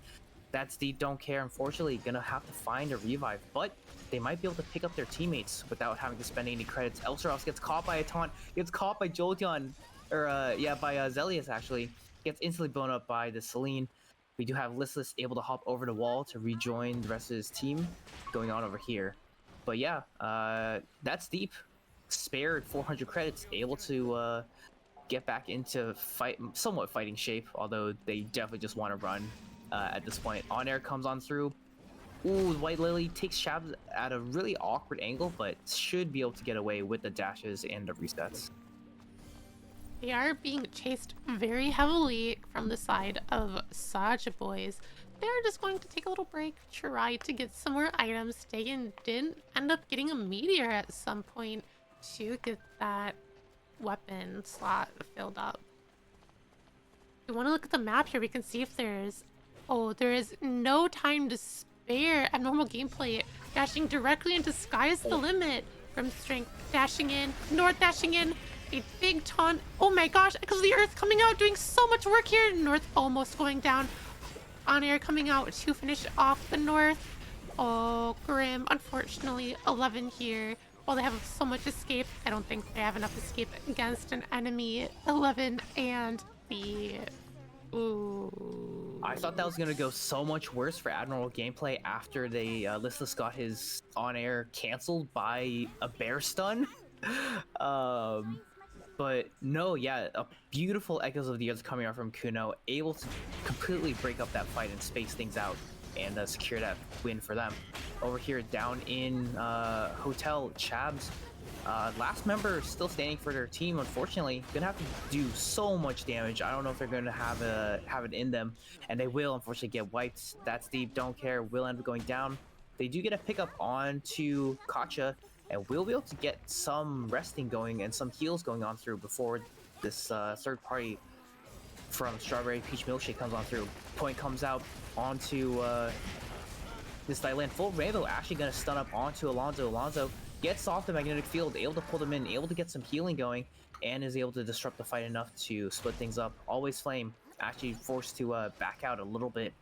That's the don't care. Unfortunately, gonna have to find a revive, but they might be able to pick up their teammates without having to spend any credits. Elseros gets caught by a taunt, gets caught by Jolteon, or yeah, by Zelius actually. Gets instantly blown up by the Celine. We do have Listless able to hop over the wall to rejoin the rest of his team going on over here. But yeah, that's deep. Spared 400 credits, able to get back into somewhat fighting shape, although they definitely just want to run at this point. On air comes on through. Ooh, White Lily takes Shabs at a really awkward angle, but should be able to get away with the dashes and the resets.
They are being chased very heavily from the side of Saja Boys. They're just going to take a little break, try to get some more items. Dagan did end up getting a meteor at some point to get that weapon slot filled up. We want to look at the map here. We can see if there's... Oh, there is no time to spare at normal gameplay. Dashing directly into Sky's the limit from Strength. Dashing in, North dashing in. A big taunt. Oh my gosh, because the Earth coming out doing so much work here. North almost going down. On air coming out to finish off the North. Oh, grim. Unfortunately, 11 here. While they have so much escape, I don't think they have enough escape against an enemy. 11 and the... Ooh.
I thought that was going to go so much worse for Admiral gameplay after they Listless got his on-air canceled by a bear stun. But no, yeah, a beautiful Echoes of the Earth coming out from Kuno, able to completely break up that fight and space things out and secure that win for them. Over here, down in Hotel, Chabs, last member still standing for their team, unfortunately. Gonna have to do so much damage. I don't know if they're gonna have it in them, and they will unfortunately get wiped. That's deep, don't care, will end up going down. They do get a pickup onto Kacha, and we'll be able to get some resting going and some heals going on through before this third party from Strawberry Peach Milkshake comes on through. Point comes out onto this Dylan. Full Rainbow actually gonna stun up onto Alonzo. Alonzo gets off the magnetic field, able to pull them in, able to get some healing going, and is able to disrupt the fight enough to split things up. Always Flame actually forced to back out a little bit.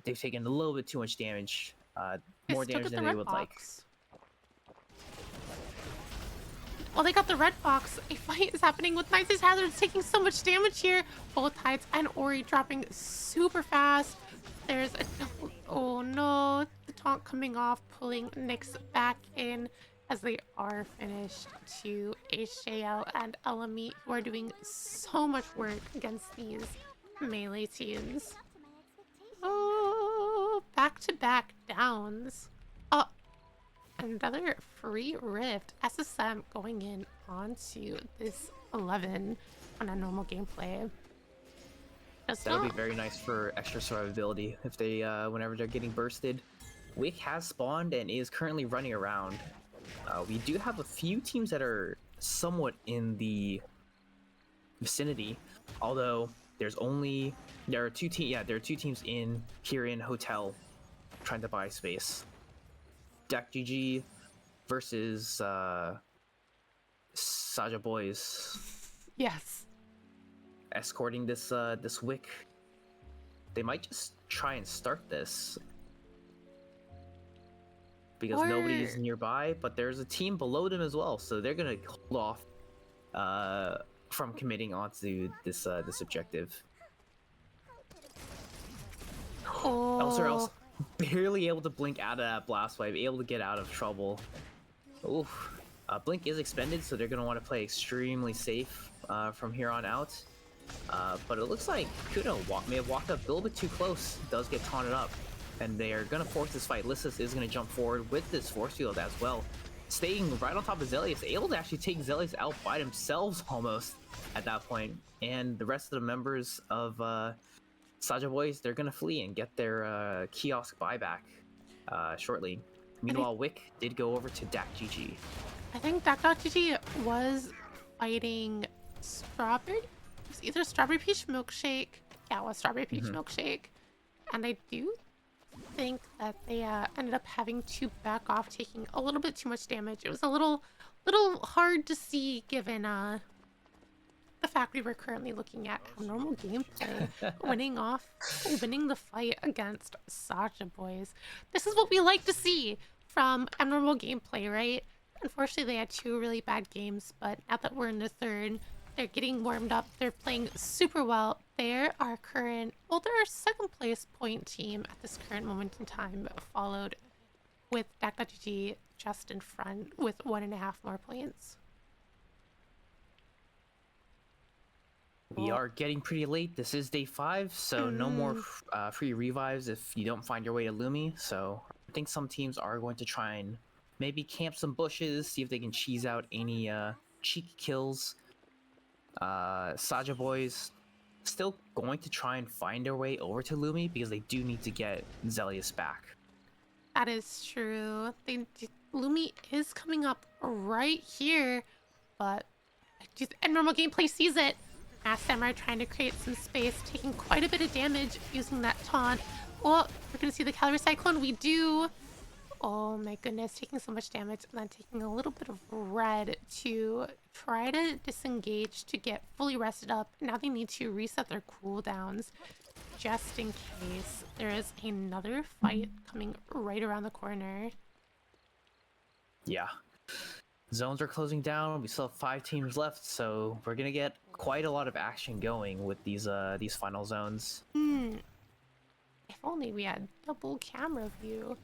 They've taken a little bit too much damage, more damage than they would like.
Well, they got the red box. A fight is happening with Nice's Hazards taking so much damage here. Both Tides and Ori dropping super fast. There's a... Oh no, the taunt coming off, pulling Nyx back in as they are finished to HJL and Elami, who are doing so much work against these melee teams. Oh, back-to-back downs. Oh, another free rift. SSM going in onto this 11 on a normal gameplay.
That'll be very nice for extra survivability if they, whenever they're getting bursted. Wick has spawned and is currently running around. We do have a few teams that are somewhat in the vicinity, although there are two teams in here in Hotel trying to buy space. Dak GG versus Saja Boys.
Yes.
Escorting this this Wick. They might just try and start this because nobody is nearby, but there's a team below them as well, so they're gonna hold off from committing onto this this objective.
Oh.
Else barely able to blink out of that blast wave, able to get out of trouble. Oof. Blink is expended, so they're gonna want to play extremely safe from here on out. But it looks like Kuno may have walked up a little bit too close. Does get taunted up, and they are gonna force this fight. Lissus is gonna jump forward with this force field as well, staying right on top of Zelius, able to actually take Zelius out by themselves almost at that point. And the rest of the members of Saja Boys, they're gonna flee and get their kiosk buyback shortly. Meanwhile, Wick did go over to Dak GG.
I think Dak.GG was fighting Strawberry? It was either Strawberry Peach Milkshake. Yeah, it was Strawberry Peach Milkshake. And I do think that they ended up having to back off, taking a little bit too much damage. It was a little hard to see given the fact we were currently looking at abnormal gameplay, winning the fight against Sasha Boys. This is what we like to see from abnormal gameplay, right? Unfortunately, they had two really bad games, but now that we're in the third, they're getting warmed up. They're playing super well. They're our second place point team at this current moment in time, followed with Dak.GG just in front with 1.5 more points.
We are getting pretty late. This is day 5, so no more free revives if you don't find your way to Lumi. So I think some teams are going to try and maybe camp some bushes, see if they can cheese out any cheeky kills. Saja Boys still going to try and find their way over to Lumi because they do need to get Zelius back.
That is true. Lumi is coming up right here, but normal gameplay sees it. Mass Samurai trying to create some space, taking quite a bit of damage using that taunt. Oh, we're gonna see the Calorie Cyclone. We do. Oh my goodness, taking so much damage and then taking a little bit of red to try to disengage to get fully rested up. Now they need to reset their cooldowns just in case there is another fight coming right around the corner.
Yeah. Zones are closing down. We still have 5 teams left, so we're gonna get quite a lot of action going with these final zones.
If only we had double camera view.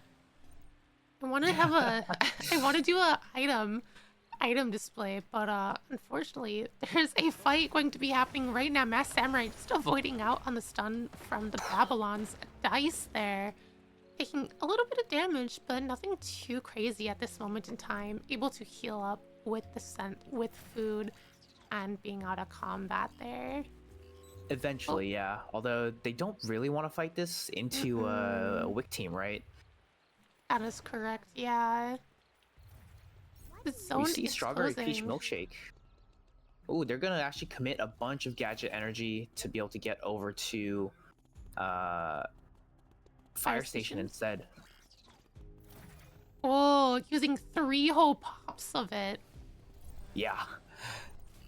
I want to have a I want to do a item display, but unfortunately there's a fight going to be happening right now. Mass Samurai just avoiding out on the stun from the Babylon's dice there. Taking a little bit of damage, but nothing too crazy at this moment in time. Able to heal up with the scent, with food, and being out of combat there.
Eventually, yeah. Although they don't really want to fight this into a Wick team, right?
That is correct, yeah. The zone
We see
is
Strawberry
closing.
Peach Milkshake. Oh, they're gonna actually commit a bunch of gadget energy to be able to get over to Fire Station instead.
Oh, using 3 whole pops of it.
Yeah.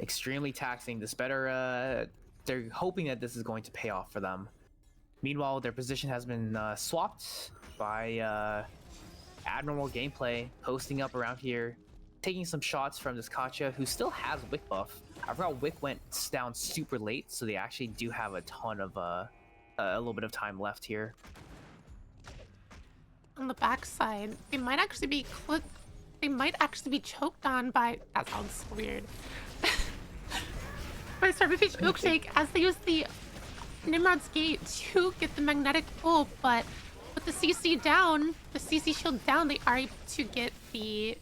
Extremely taxing. This better, they're hoping that this is going to pay off for them. Meanwhile, their position has been swapped by abnormal gameplay, posting up around here, taking some shots from this Katya, who still has Wick buff. I forgot Wick went down super late, so they actually do have a ton of, a little bit of time left here.
On the backside, they might actually be choked on by, that sounds weird, by Strawberry Peach Milkshake as they use the Nimrod's Gate to get the magnetic pull, but with the CC down, the CC shield down, they are able to get the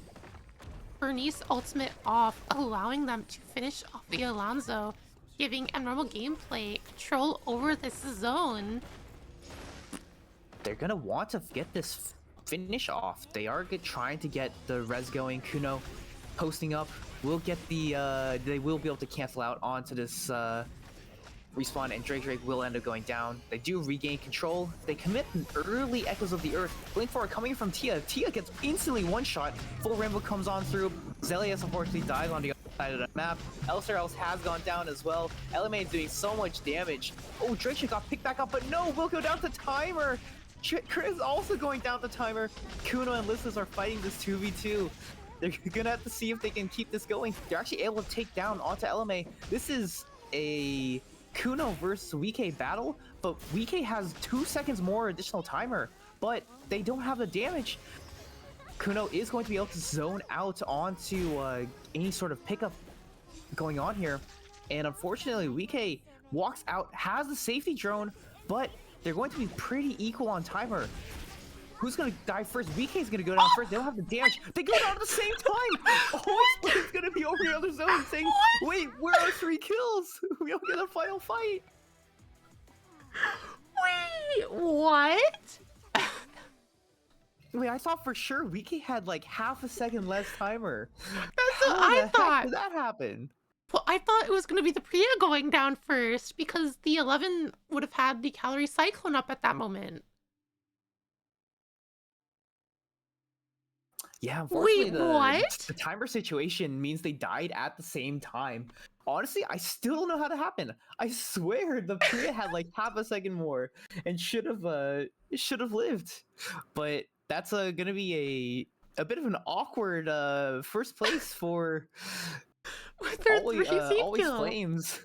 Bernice ultimate off, allowing them to finish off the Alonzo, giving abnormal gameplay control over this zone.
They're gonna want to get this finish off. They are trying to get the res going. Kuno posting up will get the they will be able to cancel out onto this respawn, and Drake will end up going down. They do regain control. They commit an early Echoes of the Earth. Blink forward coming from Tia. Tia gets instantly one shot. Full Rainbow comes on through. Zelius unfortunately dies on the other side of the map. Elsewhere else has gone down as well. LMA is doing so much damage. Oh, Drake got picked back up, but no, will go down to timer. Chris also going down the timer. Kuno and Lissus are fighting this 2v2. They're gonna have to see if they can keep this going. They're actually able to take down onto LMA. This is a Kuno versus Wike battle, but Wike has 2 seconds more additional timer, but they don't have the damage. Kuno is going to be able to zone out onto any sort of pickup going on here, and unfortunately Wike walks out, has the safety drone, but they're going to be pretty equal on timer. Who's gonna die first? VK's gonna go down first. They don't have the damage. They go down at the same time. Hoist's gonna be over the other zone saying, "Wait, where are 3 kills? We don't get a final fight."
Wait, what?
Wait, I thought for sure VK had like half a second less timer.
That's what I thought.
How did that happen?
Well, I thought it was going to be the Priya going down first because the 11 would have had the Calorie Cyclone up at that moment.
Yeah, unfortunately,
Wait, what?
the timer situation means they died at the same time. Honestly, I still don't know how that happened. I swear the Priya had like half a second more and should have lived. But that's gonna be a bit of an awkward first place for
With their three team
always
kill.
flames.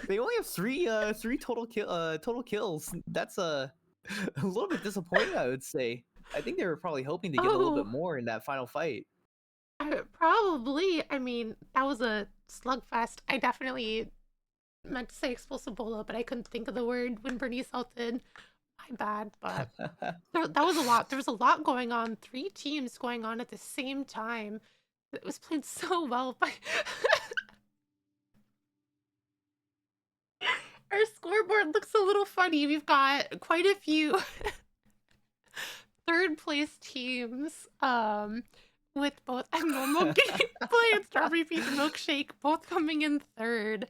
They only have three total kills. That's a little bit disappointing, I would say. I think they were probably hoping to get a little bit
Oh,
more in that final fight.
probably. I mean, that was a slugfest. I definitely meant to say explosive bola, but I couldn't think of the word when Bernice ulted. My bad, but that was a lot. There was a lot going on. Three teams going on at the same time. It was played so well by. Our scoreboard looks a little funny. We've got quite a few third place teams. With both Abnormal Gameplay and Strawberry Peach Milkshake both coming in third.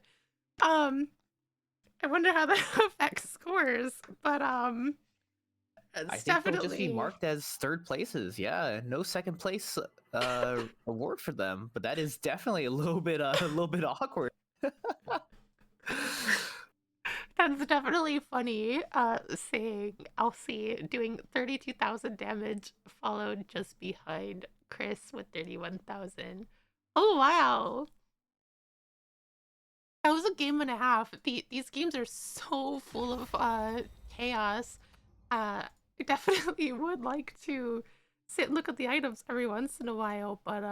I wonder how that affects scores, but
I
it's
think they'll just be
definitely.
marked as third places. Yeah, no second place award for them, but that is definitely a little bit awkward.
That's definitely funny. Seeing Elsie doing 32,000 damage, followed just behind Chris with 31,000. Oh wow, that was a game and a half. These games are so full of chaos. I definitely would like to sit and look at the items every once in a while, but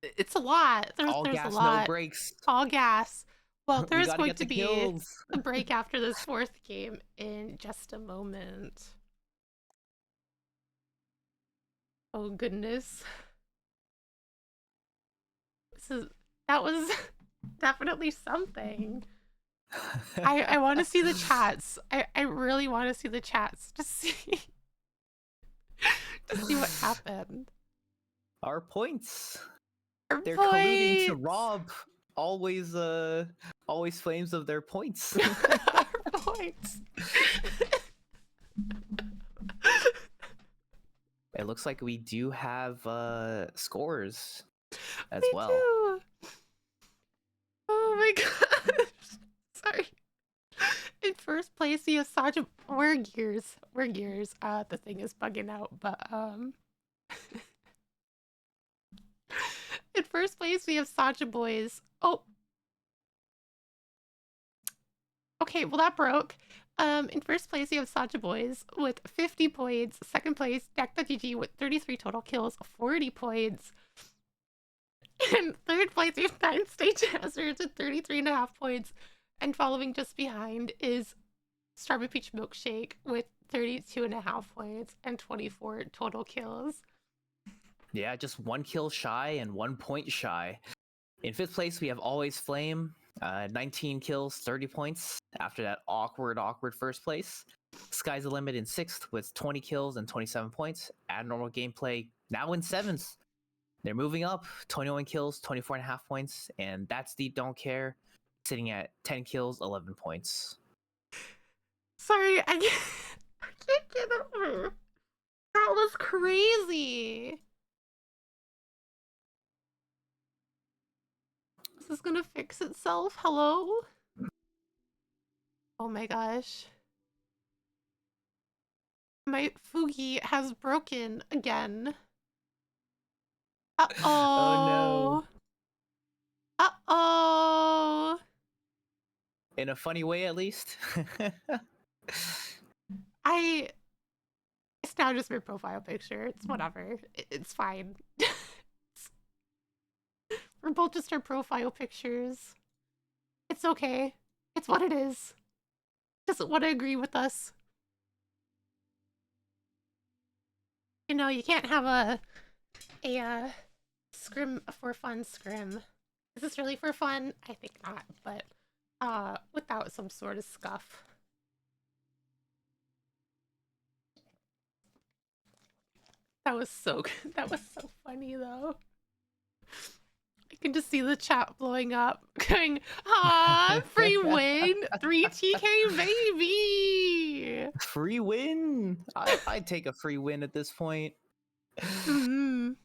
it's a lot.
All
There's a
gas, no
lot.
brakes.
All gas. Well,
We
there's
got to
going
get
to
the
be
kills.
a break after this fourth game in just a moment. Oh goodness. This is that was definitely something. I want to see the chats. I really want to see the chats to see to see what happened.
Our points.
Our
They're colluding to
points.
rob always always flames of their points.
Our points.
It looks like we do have scores as
We
well.
do. Oh my gosh. Sorry. In first place, we have Saja. We're gears. We're gears. The thing is bugging out, but in first place, we have Saja Boys. Oh, okay. Well, that broke. In first place, we have Saja Boys with 50 points. Second place, Deck.gg with 33 total kills, 40 points. In third place, we have Nine Stage Hazards with 33.5 points. And following just behind is Strawberry Peach Milkshake with 32.5 points and 24 total kills.
Yeah, just 1 kill shy and 1 point shy. In fifth place, we have Always Flame, 19 kills, 30 points after that awkward first place. Sky's the Limit in sixth with 20 kills and 27 points. Abnormal Gameplay now in seventh. They're moving up, 21 kills, 24.5 points, and That's Deep Don't Care, sitting at 10 kills, 11 points.
Sorry, I can't get over. That was crazy. This is gonna fix itself. Hello? Oh my gosh. My Fugi has broken again.
Oh no.
Uh-oh. Uh-oh.
In a funny way, at least.
I it's now just my profile picture. It's whatever. It's fine. We're both just our profile pictures. It's okay. It's what it is. Doesn't want to agree with us. You know, you can't have a scrim for fun scrim. Is this really for fun? I think not, but without some sort of scuff. That was so good. That was so funny though. I can just see the chat blowing up, going, "Ah, free win, 3TK baby."
Free win. I'd take a free win at this point.
Mm.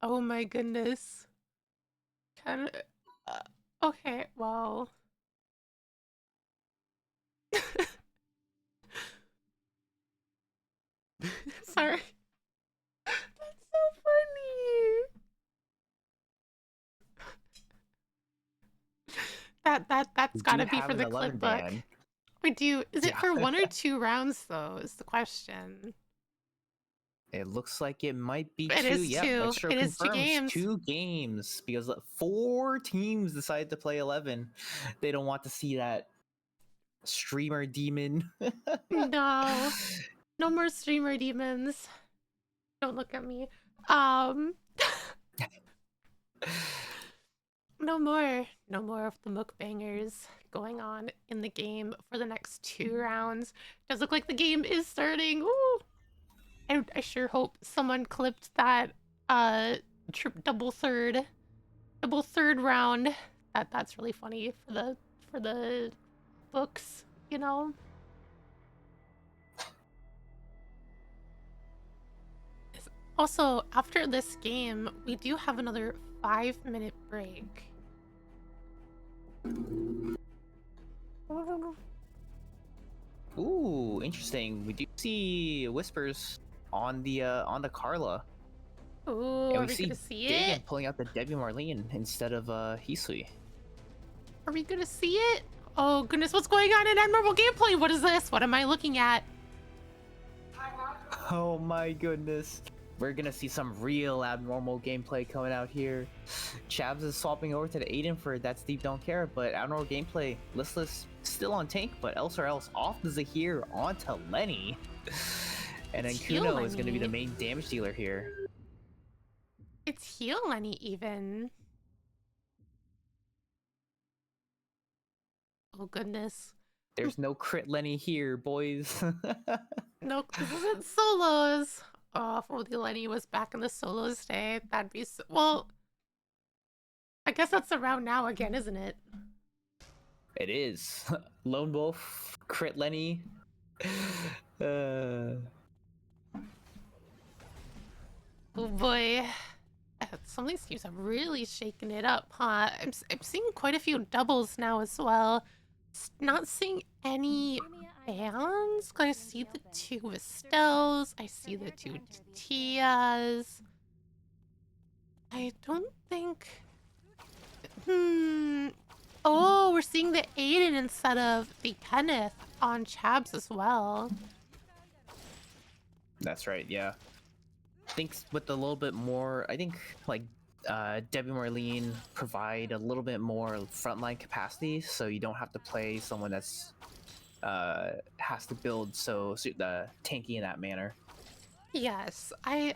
Oh my goodness. 10. Okay, well. Sorry. That's so funny. That's
We do
gotta be
have
for
an
the
11
clip book.
ban.
We do. Is it
Yeah.
for 1 or 2 rounds though? Is the question.
It looks like it might be
It
2.
is
Yep,
2.
extra
It is 2
confirms
games.
2 games because 4 teams decided to play 11. They don't want to see that streamer demon.
No. No more streamer demons. Don't look at me. Um No more. No more of the mukbangers going on in the game for the next 2 rounds. Does look like the game is starting. Ooh. I sure hope someone clipped that double third round. That's really funny for the books, you know. Also, after this game, we do have another 5-minute break.
Ooh, interesting. We do see whispers on the Carla.
Ooh,
And
are
we
we
see
gonna see
Dagan
it?
pulling out the Debbie Marlene instead of Hisui.
Are we gonna see it? Oh goodness, what's going on in Admirable Gameplay? What is this? What am I looking at?
Oh my goodness. We're gonna see some real abnormal gameplay coming out here. Chavs is swapping over to the Aiden for That Steve Don't Care, but abnormal gameplay, listless still on tank, but else or else off the Zahir onto Lenny. And then
It's heal
Kuno is gonna be the
Lenny.
main damage dealer here.
It's heal Lenny even. Oh goodness.
There's no crit Lenny here, boys.
Nope, this isn't solos. Oh, if only Lenny was back in the solos day, that'd be so well. I guess that's around now again, isn't it?
It is. Lone Wolf, crit Lenny.
Oh boy. Some of these teams have really shaken it up, huh? I'm seeing quite a few doubles now as well. Not seeing any bans. I see the 2 Estelles. I see the 2 Tias. I don't think... Oh, we're seeing the Aiden instead of the Kenneth on Chabs as well.
That's right, yeah. I think with a little bit more, I think like Debbie Marlene provide a little bit more frontline capacity, so you don't have to play someone that's has to build so tanky in that manner.
Yes, I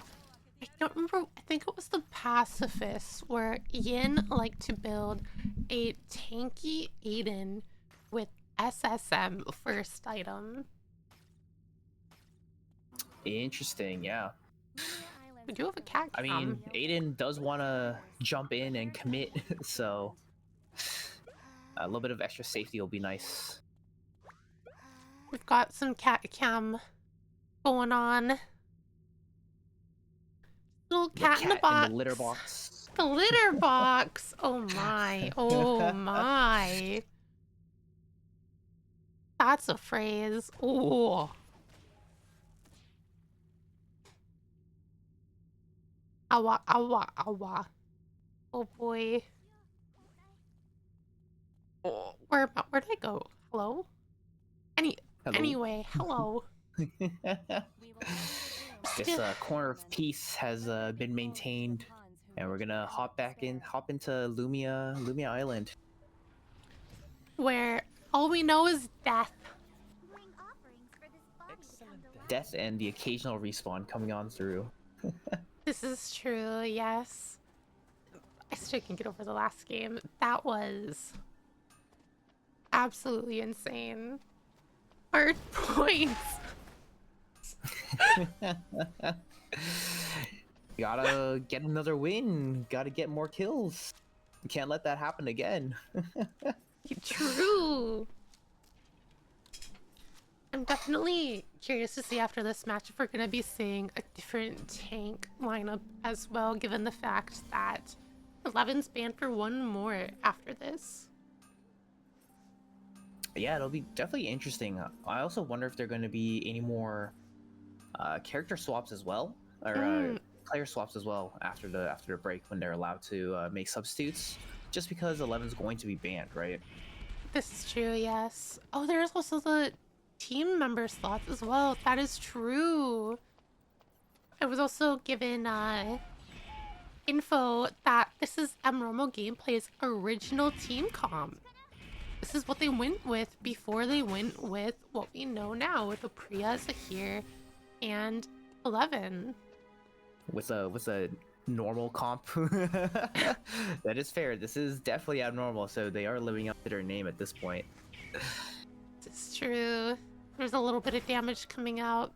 don't remember. I think it was the Pacifist where Yin liked to build a tanky Aiden with SSM first item.
Interesting, yeah.
We do have a cat
I
cam.
mean, Aiden does want to jump in and commit, so a little bit of extra safety will be nice.
We've got some cat cam going on. Little
The
cat in the
cat in the
box.
litter box.
The litter box. Oh my. Oh my. That's a phrase. Oh. Awa, awa, awa. Oh boy. Oh, where'd I go? Hello?
Hello.
Anyway, hello.
This corner of peace has been maintained, and we're gonna hop into Lumia Island.
Where all we know is death.
Death and the occasional respawn coming on through.
This is true, yes. I still can't get over the last game. That was absolutely insane. Hard points.
Gotta get another win. Gotta get more kills. We can't let that happen again.
True. I'm definitely curious to see after this match if we're going to be seeing a different tank lineup as well, given the fact that 11's banned for one more after this.
Yeah, it'll be definitely interesting. I also wonder if there are going to be any more character swaps as well, or player swaps as well after the break when they're allowed to make substitutes. Just because 11's going to be banned, right?
This is true, yes. Oh, there's also the team member slots as well. That is true. I was also given info that this is Abnormal Gameplay's original team comp. This is what they went with before they went with what we know now with Apriya, Zahir, and 11.
With a normal comp. That is fair. This is definitely abnormal, so they are living up to their name at this point.
It's true. There's a little bit of damage coming out.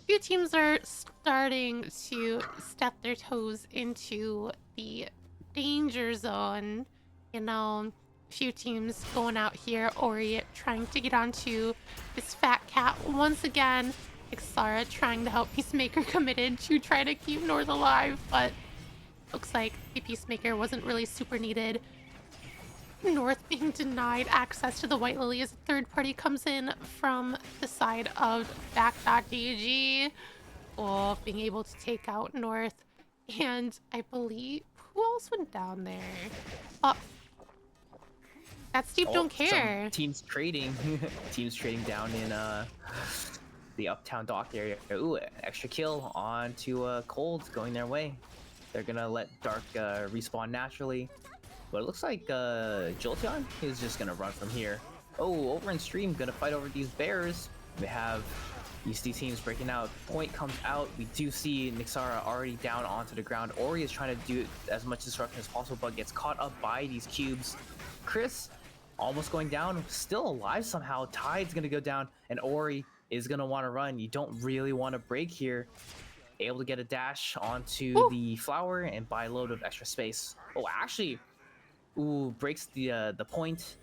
Few teams are starting to step their toes into the danger zone. You know, a few teams going out here. Ori trying to get onto this fat cat once again. Ixara trying to help Peacemaker, committed to try to keep North alive, but looks like the Peacemaker wasn't really super needed. North being denied access to the White Lily as a third party comes in from the side of back.dg. Oh, being able to take out North. And I believe, who else went down there? That's Steve Don't Care.
Some teams trading. Teams trading down in the Uptown Dock area. Ooh, extra kill onto Cold going their way. They're gonna let Dark respawn naturally. But it looks like Jolteon is just gonna run from here. Oh, over in stream, gonna fight over these bears. We have these two teams breaking out. Point comes out. We do see Nixara already down onto the ground. Ori is trying to do as much disruption as possible, but gets caught up by these cubes. Chris almost going down, still alive somehow. Tide's gonna go down, and Ori is gonna want to run. You don't really want to break here. Able to get a dash onto the flower and buy a load of extra space. Oh, actually, breaks the point.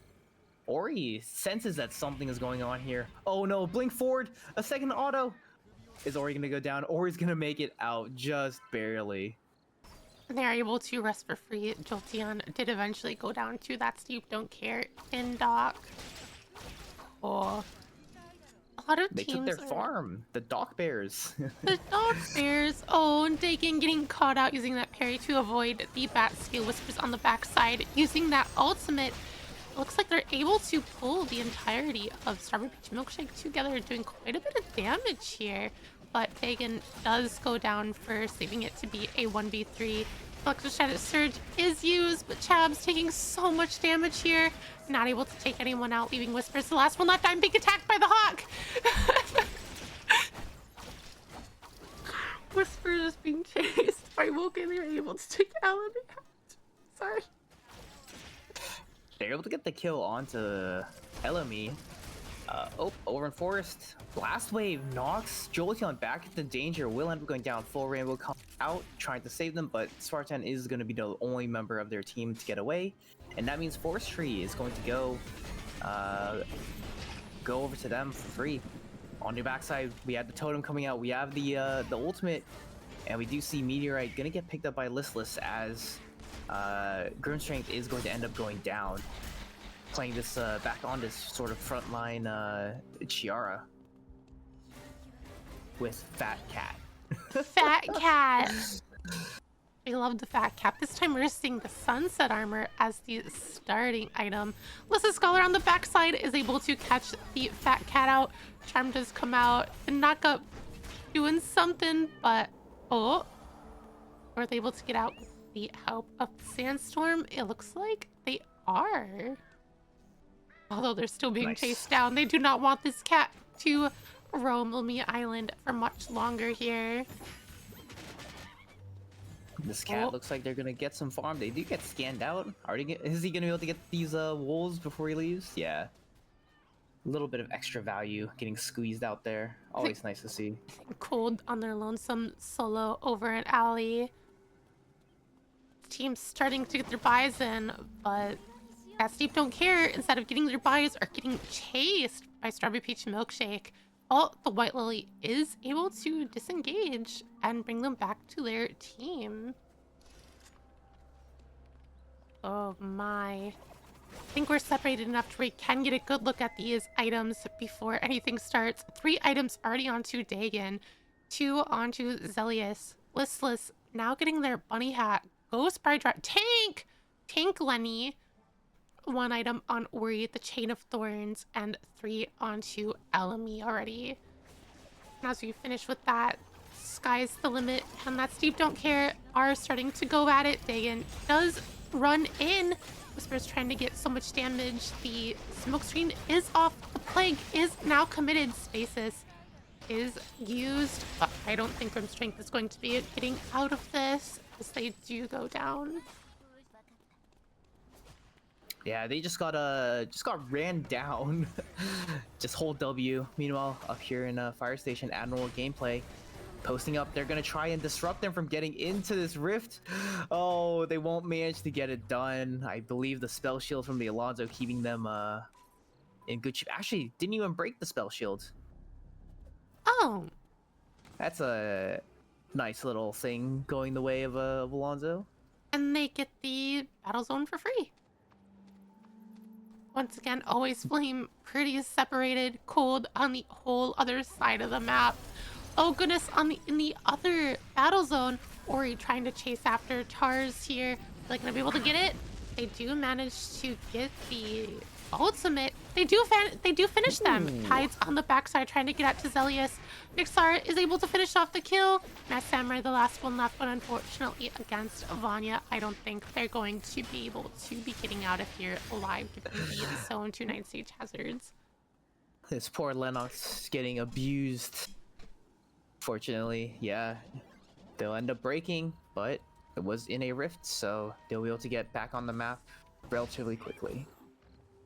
Ori senses that something is going on here. Oh no, blink forward, a second auto. Is Ori gonna go down? Ori's gonna make it out just barely.
They're able to rest for free. Jolteon did eventually go down to that Steve Don't Care in dock. Oh. A lot of
They
teams
took their farm, the Dock Bears.
The Dock Bears. Oh, and Dakin getting caught out using that parry to avoid the Bat Skill Whispers on the backside. Using that ultimate, looks like they're able to pull the entirety of Strawberry Peach Milkshake together, doing quite a bit of damage here. But Dakin does go down first, leaving it to be a 1v3. Electroshadow Surge is used, but Chab's taking so much damage here. Not able to take anyone out, leaving Whispers the last one left. I'm being attacked by the Hawk! Whispers is being chased by Woken. They're able to take Alan out. Sorry.
They're able to get the kill onto Elami. Over in Forest. Blast Wave knocks Jolteon back into danger. Will end up going down. Full Rainbow comes out, trying to save them, but Spartan is going to be the only member of their team to get away. And that means Forestry is going to go over to them for free. On the backside, we have the totem coming out. We have the ultimate, and we do see Meteorite gonna get picked up by Listless as Grim Strength is going to end up going down. Playing this back on this sort of frontline Chiara with Fat Cat.
Fat Cat. I love the Fat Cat. This time we're seeing the Sunset Armor as the starting item. Lissa Scholar on the backside is able to catch the Fat Cat out. Charm does come out and knock up, doing something, but oh, are they able to get out with the help of Sandstorm? It looks like they are. Although they're still being chased down. They do not want this cat to roam Lumia Island for much longer here.
This cat looks like they're gonna get some farm. They do get scanned out. Is he gonna be able to get these wolves before he leaves? Yeah. A little bit of extra value getting squeezed out there. Always nice to see.
Cold on their lonesome solo over at Alley. Team's starting to get their buys in, but as Steve Don't Care, instead of getting their buys, are getting chased by Strawberry Peach Milkshake. Oh, the White Lily is able to disengage and bring them back to their team. Oh my. I think we're separated enough to where we can get a good look at these items before anything starts. 3 items already onto Dagon, 2 onto Zelius. Listless now getting their bunny hat. Ghost Bride Drop. Tank! Tank Lenny. 1 item on Ori, the Chain of Thorns, and 3 onto Elemi already. And as we finish with that, sky's the limit, and that Steve Don't Care are starting to go at it. Dagon does run in. Whisper's trying to get so much damage. The smoke screen is off. The plague is now committed. Stasis is used, but I don't think Grim Strength is going to be getting out of this as they do go down.
Yeah, they just got ran down. Just hold W. Meanwhile, up here in Fire Station, Admiral gameplay posting up. They're gonna try and disrupt them from getting into this rift. Oh, they won't manage to get it done. I believe the spell shield from the Alonzo keeping them in good shape. Actually, didn't even break the spell shield.
Oh,
That's a nice little thing going the way of Alonzo.
and they get the battle zone for free. Once again, always flame pretty separated, cold on the whole other side of the map. Oh goodness, in the other battle zone, Ori trying to chase after Tars here. Are they gonna be able to get it? They do manage to get the ultimate. They do finish them.
Ooh.
Tides on the backside trying to get out to Zelius. Nixar is able to finish off the kill. Matt Samurai the last one left, but unfortunately against Vanya, I don't think they're going to be able to be getting out of here alive given the zone 2 9 stage hazards.
This poor Lennox getting abused. Fortunately, yeah, they'll end up breaking, but it was in a rift, so they'll be able to get back on the map relatively quickly.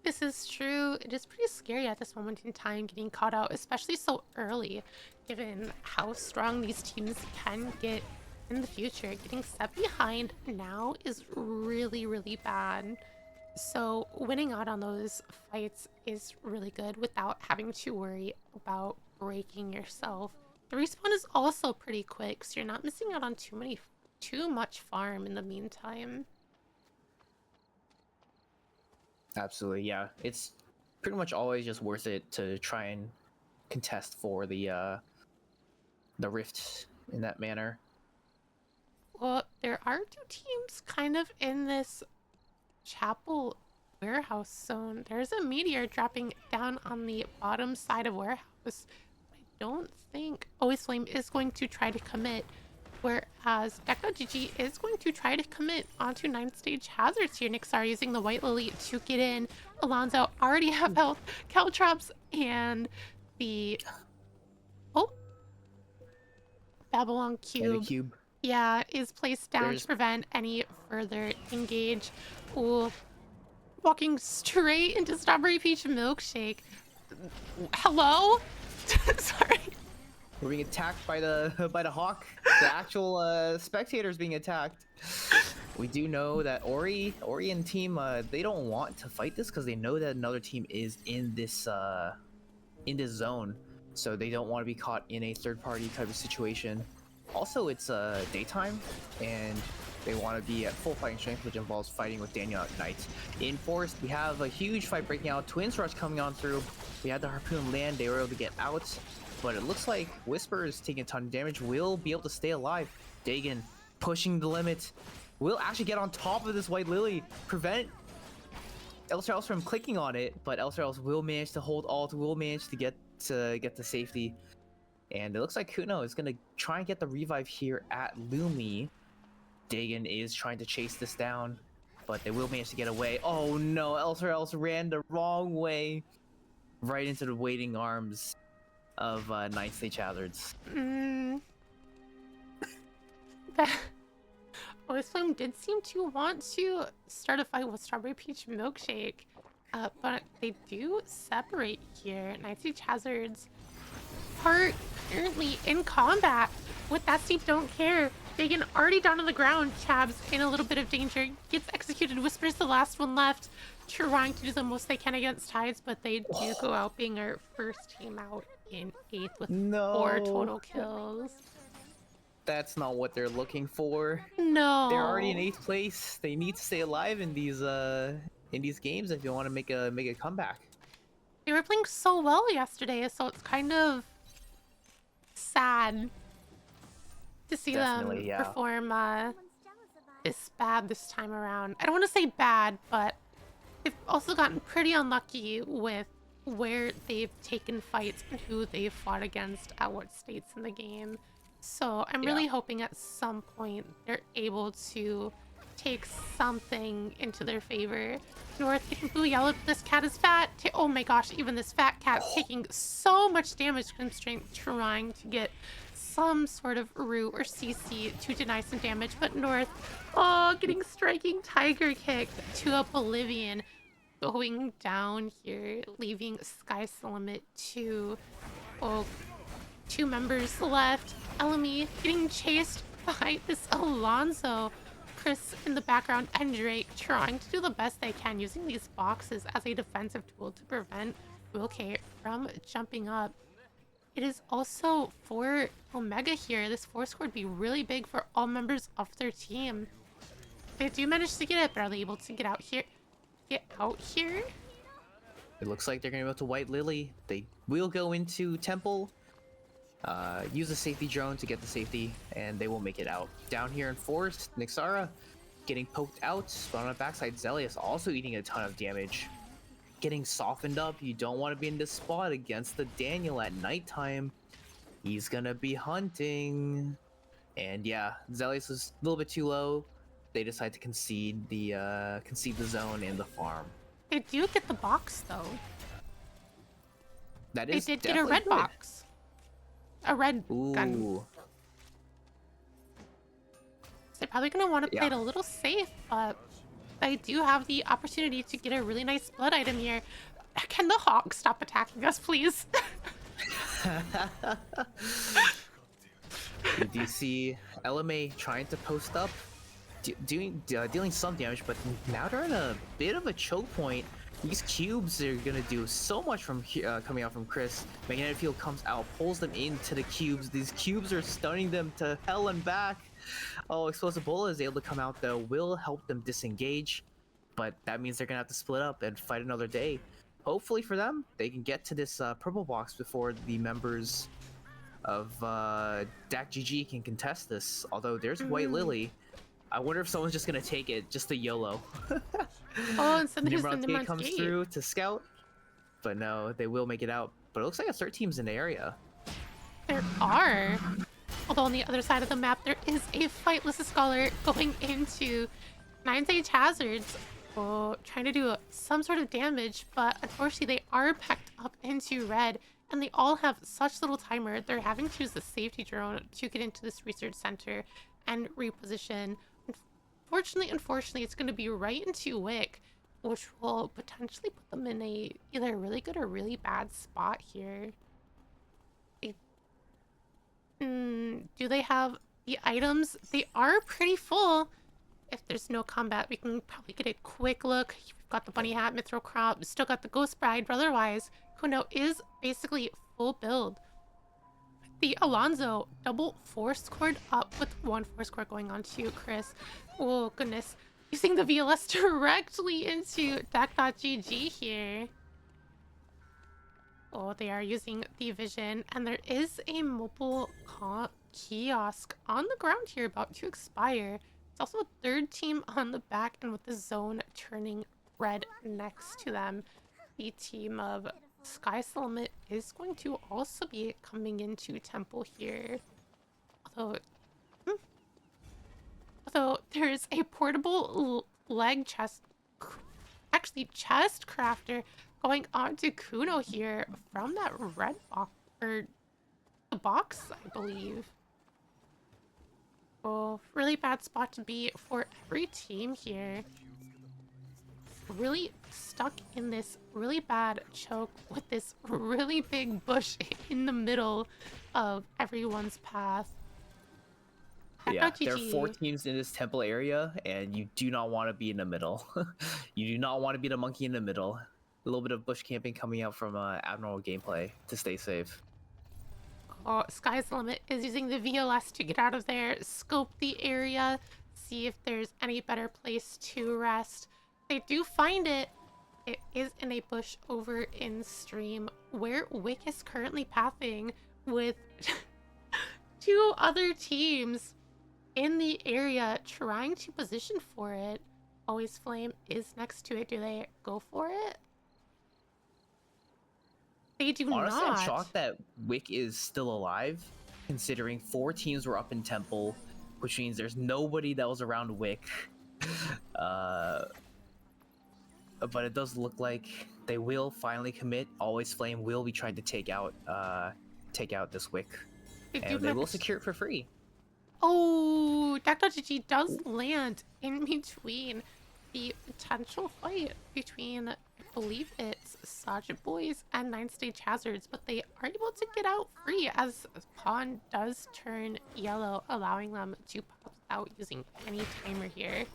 This is true. It is pretty scary at this moment in time getting caught out, especially so early, given how strong these teams can get in the future. Getting set behind now is really, really bad. So winning out on those fights is really good without having to worry about breaking yourself. The respawn is also pretty quick, so you're not missing out on too much farm in the meantime.
Absolutely, yeah. It's pretty much always just worth it to try and contest for the rift in that manner.
Well, there are 2 teams kind of in this chapel warehouse zone. There's a meteor dropping down on the bottom side of warehouse. I don't think Always Flame is going to try to commit, whereas Deca GG is going to try to commit onto 9 stage hazards here. Nixar using the White Lily to get in. Alonzo already have health. Caltrops and the Babylon Cube. Yeah, is placed down to prevent any further engage. Ooh, walking straight into Strawberry Peach Milkshake. Hello? Sorry.
We're being attacked by the hawk. The actual spectators being attacked. We do know that Ori and team they don't want to fight this because they know that another team is in this zone, so they don't want to be caught in a third-party type of situation. Also, it's daytime, and they want to be at full fighting strength, which involves fighting with Daniel at night. In Forest, we have a huge fight breaking out. Twins Rush coming on through. We had the Harpoon land. They were able to get out, but it looks like Whisper is taking a ton of damage. Will be able to stay alive. Dagon pushing the limit. Will actually get on top of this White Lily, prevent Elstrels from clicking on it, but Elstrels will manage to hold alt, will manage to get to safety. And it looks like Kuno is going to try and get the revive here at Lumi. Dagon is trying to chase this down, but they will manage to get away. Oh no, Elstrels ran the wrong way, right into the waiting arms of 9th stage hazards.
Always Flame did seem to want to start a fight with Strawberry Peach Milkshake, but they do separate here. 9th stage hazards are currently in combat with that Steve Don't Care. Dagon already down on the ground. Chabs in a little bit of danger. Gets executed. Whisper's the last one left. Trying to do the most they can against Tides, but they do go out being our first team out in 8th with 4 total kills.
That's not what they're looking for. They're already in
No.
8th place. They need to stay alive in these games if you want to make a comeback.
They were playing so well yesterday, so it's kind of sad to see them
Definitely, yeah.
perform this bad this time around. I don't want to say bad, but they've also gotten pretty unlucky with where they've taken fights and who they've fought against at what states in the game. So I'm
Yeah.
really hoping at some point they're able to take something into their favor. North getting boo yelled, this cat is fat. Oh my gosh, even this fat cat's taking so much damage constraint trying to get some sort of root or CC to deny some damage, but North, oh, getting striking tiger kick to oblivion, going down here, leaving Sky's the Limit to, oh, 2 members left. Elemi getting chased by this Alonso. Chris in the background and Drake trying to do the best they can using these boxes as a defensive tool to prevent Wilk from jumping up. It is also for Omega here. This 4 score would be really big for all members of their team. They do manage to get it, but are they able to get out here? Get out here?
It looks like they're gonna go to White Lily. They will go into Temple, use a safety drone to get the safety, and they will make it out. Down here in Forest, Nixara getting poked out, but on the backside, Zelius also eating a ton of damage. Getting softened up, you don't want to be in this spot against the Daniel at nighttime. He's gonna be hunting. And yeah, Zelius is a little bit too low. They decide to concede the zone and the farm.
They do get the box though.
That
They
is
did get a
definitely
red
good.
box. A red
Ooh.
gun. So they're probably going to want to play it a little safe, but they do have the opportunity to get a really nice blood item here. Can the hawk stop attacking us, please?
You do see LMA trying to post up, dealing some damage, but now they're in a bit of a choke point. These cubes are gonna do so much from coming out from Chris. Magnetic Field comes out, pulls them into the cubes. These cubes are stunning them to hell and back. Oh, Explosive Bola is able to come out though, will help them disengage, but that means they're gonna have to split up and fight another day. Hopefully for them, they can get to this purple box before the members of DAC can contest this. Although there's White Lily. I wonder if someone's just gonna take it just to YOLO.
Oh, and so there's the
Nimrod's Gate
Nimrod's
comes
Gate.
through to scout, but no, they will make it out. But it looks like a third team's in the area.
There are. Although on the other side of the map, there is a fight with a Scholar going into 9's Hazards. Oh, trying to do some sort of damage, but unfortunately they are packed up into red, and they all have such little timer. They're having to use the safety drone to get into this research center and reposition. Unfortunately, it's going to be right into Wick, which will potentially put them in a either really good or really bad spot here. Do they have the items? They are pretty full. If there's no combat, we can probably get a quick look. We've got the bunny hat, mithril crop, still got the ghost bride, but otherwise, Kuno is basically full build. The Alonso double 4-scored up with 1 4-score going on to Chris. Oh goodness, using the VLS directly into DAC.GG here. Oh, they are using the vision, and there is a mobile kiosk on the ground here about to expire. It's also a third team on the back, and with the zone turning red next to them, the team of Sky's the Limit is going to also be coming into Temple here. Although there is a portable leg chest, actually chest crafter, going on to Kuno here from that red box, or the box, I believe. Oh, really bad spot to be for every team here. Really stuck in this really bad choke with this really big bush in the middle of everyone's path.
Yeah, there are 4 teams in this temple area, and you do not want to be in the middle. You do not want to be the monkey in the middle. A little bit of bush camping coming out from abnormal gameplay to stay safe.
Oh, Sky's the Limit is using the VOS to get out of there, scope the area, see if there's any better place to rest. They do find it. It is in a bush over in stream where Wick is currently pathing with two other teams in the area trying to position for it. Always Flame is next to it. Do they go for it? They do
Honestly, I'm
not.
shocked that Wick is still alive, considering 4 teams were up in Temple, which means there's nobody that was around Wick. But it does look like they will finally commit. Always Flame will be trying to take out this Wick, and they will secure it for free.
Oh, Dakdoji does land in between the potential fight between, I believe it's Sajid Boys and 9 Stage Hazards, but they are able to get out free as Pawn does turn yellow, allowing them to pop out using any timer here.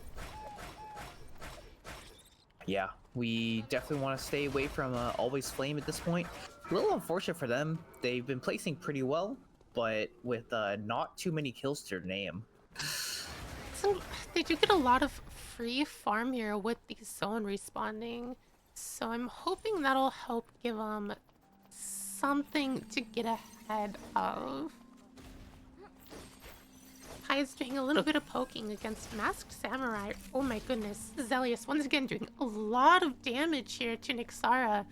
Yeah, we definitely want to stay away from Always Flame at this point. A little unfortunate for them. They've been placing pretty well, but with not too many kills to their name.
So they do get a lot of free farm here with the zone respawning, so I'm hoping that'll help give them something to get ahead of. Kai's doing a little bit of poking against Masked Samurai. Oh my goodness. Zelius once again doing a lot of damage here to Nixara.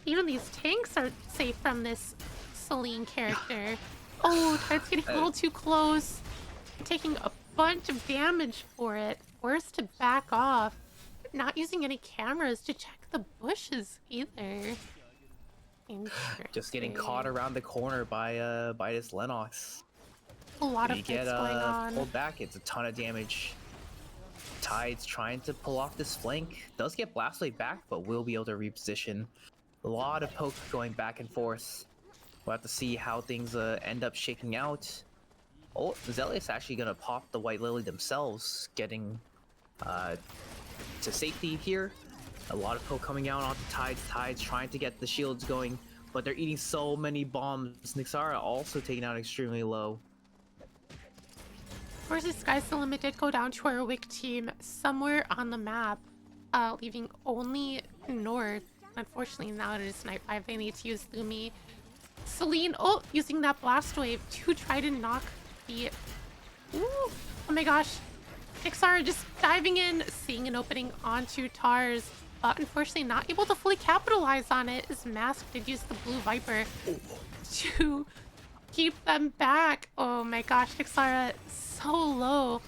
Even these tanks are safe from this Celine character. Oh, Tide's getting a little too close. Taking a bunch of damage for it. Forced to back off. Not using any cameras to check the bushes either.
Just getting caught around the corner by this Lennox.
A lot of hits going on.
Pulled back, it's a ton of damage. Tide's trying to pull off this flank. Does get Blast Wave back, but will be able to reposition. A lot of poke going back and forth. We'll have to see how things end up shaking out. Oh, Zelius actually gonna pop the White Lily themselves, getting to safety here. A lot of poke coming out onto Tides. Tides trying to get the shields going, but they're eating so many bombs. Nixara also taken out extremely low.
Of course, the Sky's the Limit did go down to our Wick team somewhere on the map, leaving only North. Unfortunately, now it is Night 5. They need to use Lumia. Celine, oh, using that Blast Wave to try to knock the... Ooh, oh my gosh. Nixara just diving in, seeing an opening onto Tars, but unfortunately not able to fully capitalize on it, as Mask did use the Blue Viper to keep them back. Oh my gosh, Nixara so low.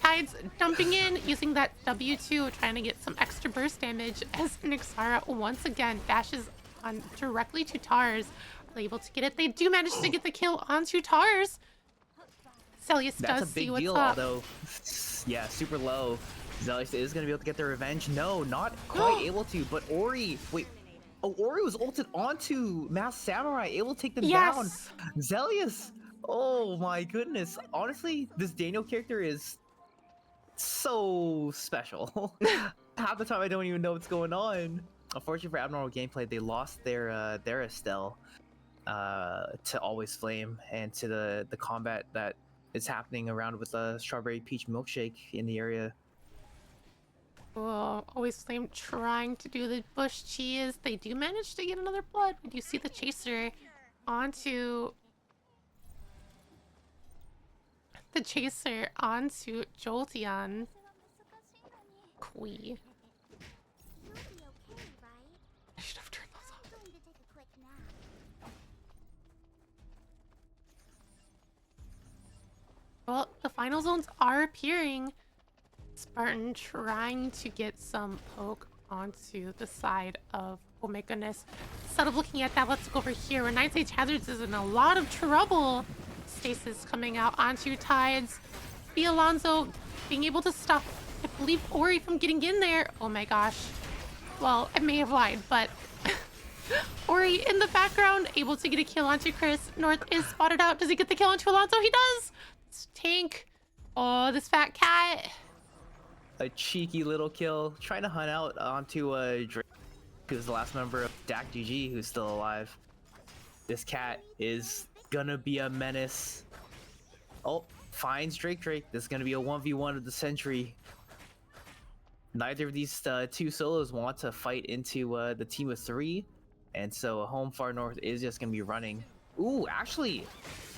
Tides dumping in, using that W2, trying to get some extra burst damage as Nixara once again dashes on directly to Tars. Are they able to get it? They do manage to get the kill onto Tars. Zelius does see what's up.
Although, yeah, super low. Zelius is going to be able to get their revenge. No, not quite able to, but Ori, wait. Oh, Ori was ulted onto Masked Samurai, able to take them down. Zelius, oh my goodness. Honestly, this Daniel character is so special. Half the time I don't even know what's going on. Unfortunately for Abnormal Gameplay, they lost their Estelle to Always Flame and to the combat that is happening around with a Strawberry Peach Milkshake in the area.
Oh, Always Flame trying to do the bush cheese. They do manage to get another blood. We do see the chaser onto Jolteon. Kui. I should have turned those off. Well, the final zones are appearing. Spartan trying to get some poke onto the side of... Oh my goodness. Instead of looking at that, let's go over here where 9 Stage Hazards is in a lot of trouble. Stasis coming out onto Tides. B. Alonso being able to stop, I believe, Ori from getting in there. Oh my gosh. Well, I may have lied, but... Ori in the background, able to get a kill onto Chris. North is spotted out. Does he get the kill onto Alonso? He does! It's Tank. Oh, this fat cat.
A cheeky little kill, trying to hunt out onto Drake, who's the last member of DAC GG who's still alive. This cat is gonna be a menace. Oh, finds Drake. This is gonna be a 1v1 of the century. Neither of these two solos want to fight into the team of three, and so Home Far North is just gonna be running. Ooh, actually,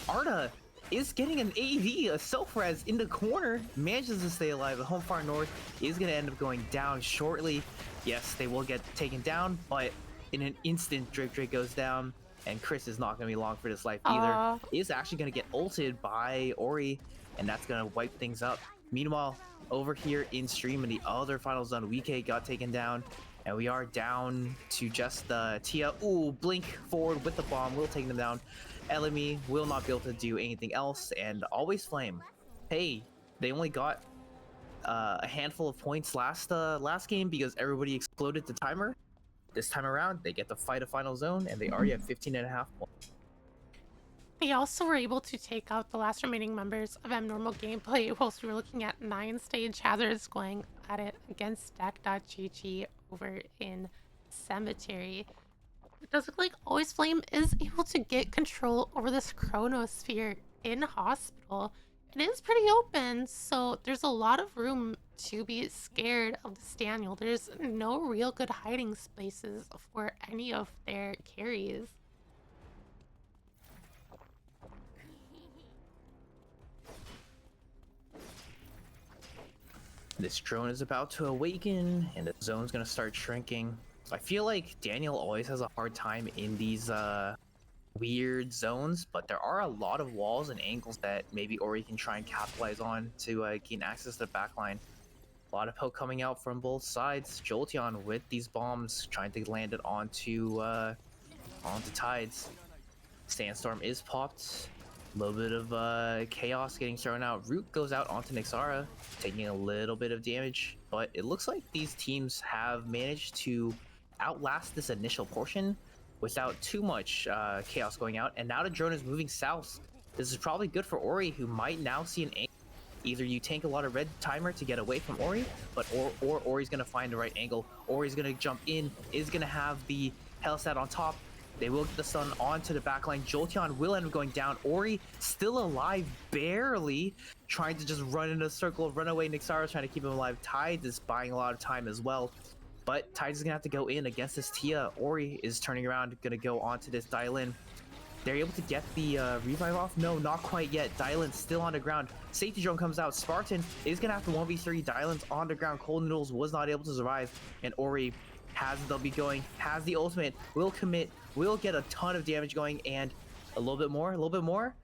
Arda is getting an AD, a self-res in the corner, manages to stay alive. The Home Far North is gonna end up going down shortly. Yes, they will get taken down, but in an instant, Drake goes down, and Chris is not gonna be long for this life either. Is actually gonna get ulted by Ori, and that's gonna wipe things up. Meanwhile, over here in stream in the other final zone, WeK got taken down, and we are down to just Tia. Ooh, blink forward with the bomb, will take them down. LME will not be able to do anything else, and Always Flame. Hey, they only got a handful of points last game because everybody exploded the timer. This time around, they get to fight a final zone, and they already have 15.5 points.
They also were able to take out the last remaining members of Abnormal Gameplay whilst we were looking at 9 stage hazards going at it against Stack.gg over in Cemetery. It does look like Always Flame is able to get control over this Chronosphere in Hospital. It is pretty open, so there's a lot of room to be scared of this Daniel. There's no real good hiding spaces for any of their carries.
This drone is about to awaken, and the zone's gonna start shrinking. I feel like Daniel always has a hard time in these weird zones, but there are a lot of walls and angles that maybe Ori can try and capitalize on to gain access to the backline. A lot of poke coming out from both sides. Jolteon with these bombs trying to land it onto Tides. Sandstorm is popped. A little bit of chaos getting thrown out. Root goes out onto Nixara, taking a little bit of damage, but it looks like these teams have managed to outlast this initial portion without too much chaos going out, and now the drone is moving south. This is probably good for Ori, who might now see an angle. Either you tank a lot of red timer to get away from Ori, or Ori's gonna find the right angle. Ori's gonna jump in, is gonna have the Hellstat on top. They will get the stun onto the backline. Jolteon will end up going down. Ori still alive, barely, trying to just run in a circle, run away. Nixara's trying to keep him alive. Tides is buying a lot of time as well. But Tides is gonna have to go in against this Tia. Ori is turning around, gonna go onto this Dial-In. They're able to get the revive off? No, not quite yet. Dial-In's still on the ground. Safety drone comes out. Spartan is gonna have to 1v3. Dial-In's on the ground. Cold Noodles was not able to survive. And Ori has the W going, has the ultimate, will commit, will get a ton of damage going, and a little bit more.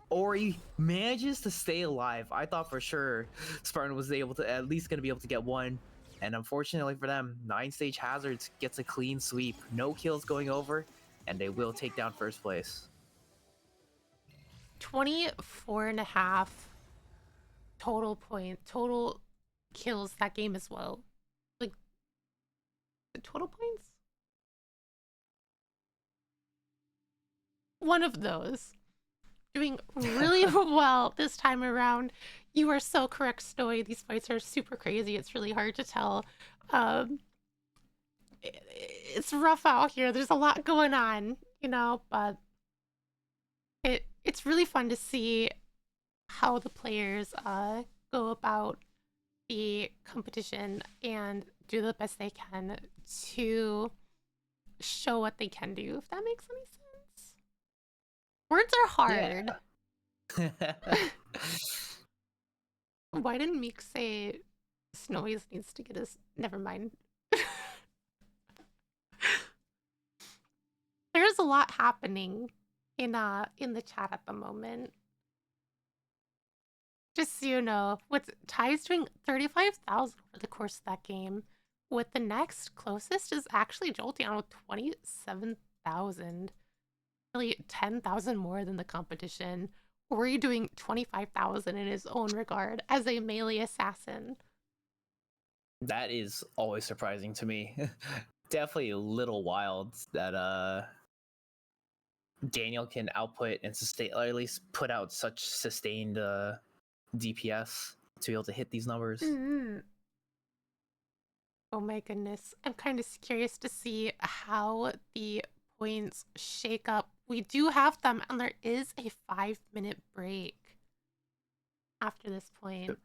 Ori manages to stay alive. I thought for sure Spartan was able to, at least gonna be able to get one. And unfortunately for them, 9 stage hazards gets a clean sweep. No kills going over, and they will take down first place.
24.5 total kills that game as well. Like, the total points? One of those. Doing really well this time around. You are so correct, Stoy. These fights are super crazy. It's really hard to tell. It's rough out here. There's a lot going on, you know, but it's really fun to see how the players go about the competition and do the best they can to show what they can do, if that makes any sense. Words are hard.
Yeah.
Why didn't Meek say Snowies needs to get his... Never mind. There's a lot happening in the chat at the moment. Just so you know, what's Ty's doing 35,000 over the course of that game. With the next closest is actually Jolteon with 27,000. Really 10,000 more than the competition. Ori doing 25,000 in his own regard as a melee assassin.
That is always surprising to me. Definitely a little wild that Daniel can output and sustain, or at least put out such sustained DPS to be able to hit these numbers.
Mm-hmm. Oh my goodness. I'm kind of curious to see how the points shake up we do have them, and there is a 5-minute break after this point.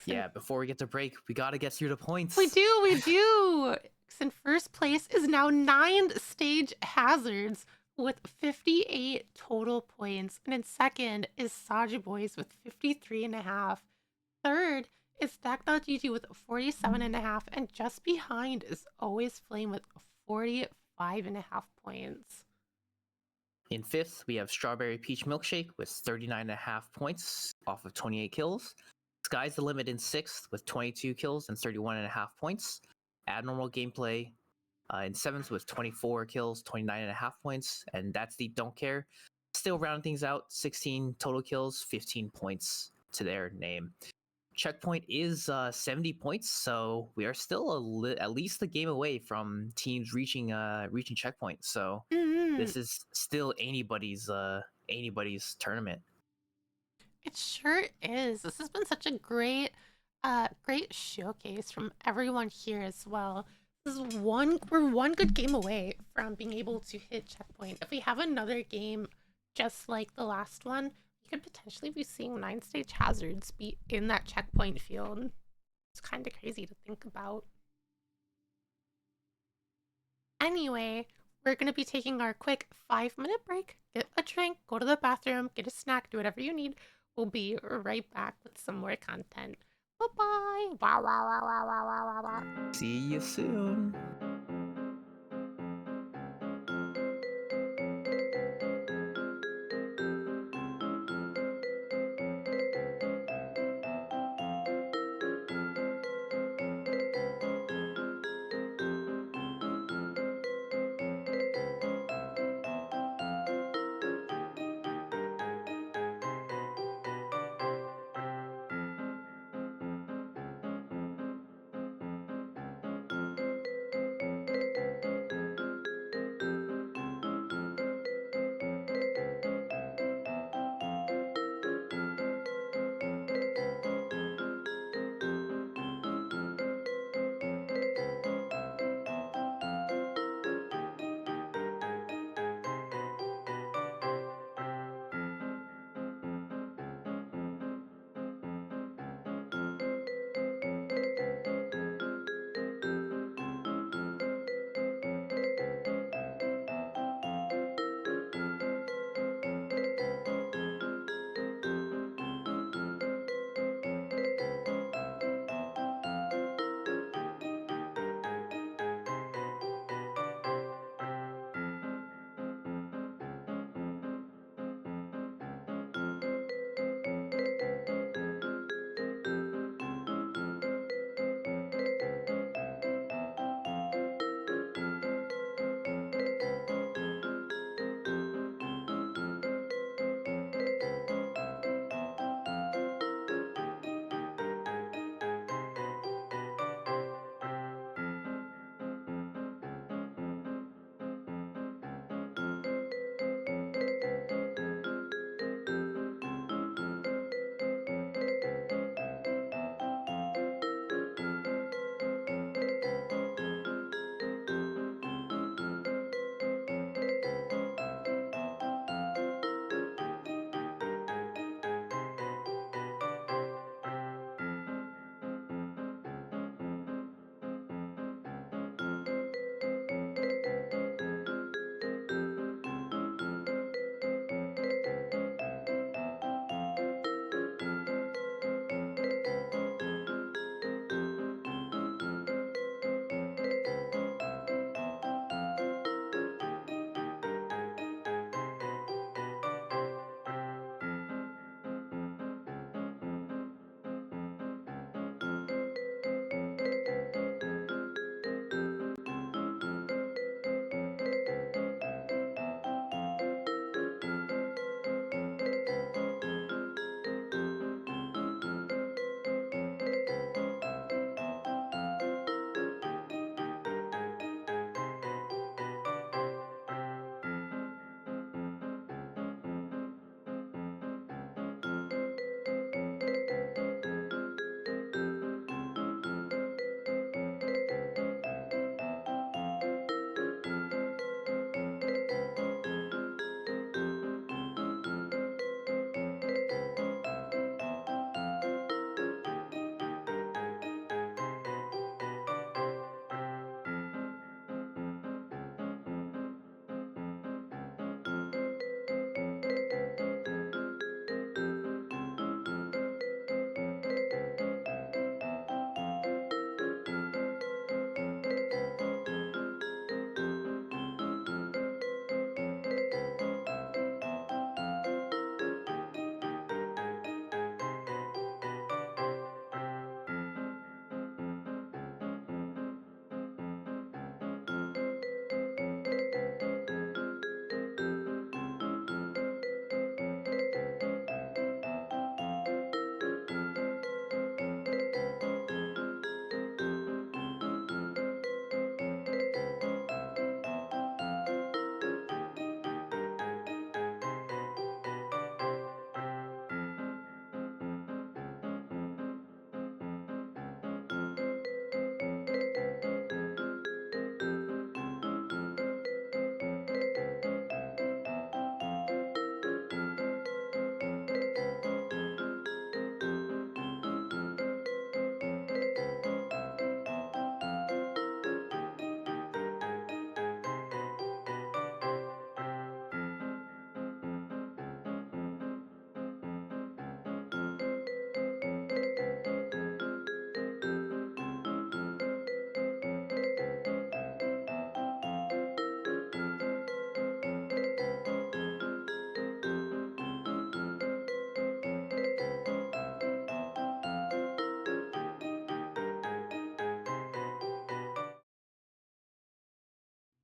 Yeah, before we get to break, we gotta get through the points.
We do. In first place is now 9 Stage Hazards with 58 total points. And in second is Saja Boys with 53.5. Third is Stack.gg with 47.5. And just behind is Always Flame with 45.5 points.
In fifth, we have Strawberry Peach Milkshake with 39.5 points off of 28 kills. Sky's the Limit in sixth with 22 kills and 31.5 points. Abnormal Gameplay in seventh with 24 kills, 29.5 points. And That's the Don't Care. Still rounding things out, 16 total kills, 15 points to their name. Checkpoint is 70 points, so we are still at least a game away from teams reaching checkpoint. So this is still anybody's tournament.
It sure is. This has been such a great showcase from everyone here as well. We're one good game away from being able to hit checkpoint. If we have another game just like the last one, we could potentially be seeing 9 Stage Hazards be in that checkpoint field. It's kind of crazy to think about. Anyway, we're going to be taking our quick 5-minute break. Get a drink, go to the bathroom, get a snack, do whatever you need. We'll be right back with some more content. Bye-bye. Wow, wow, wow, wow, wow, wow, wow.
See you soon.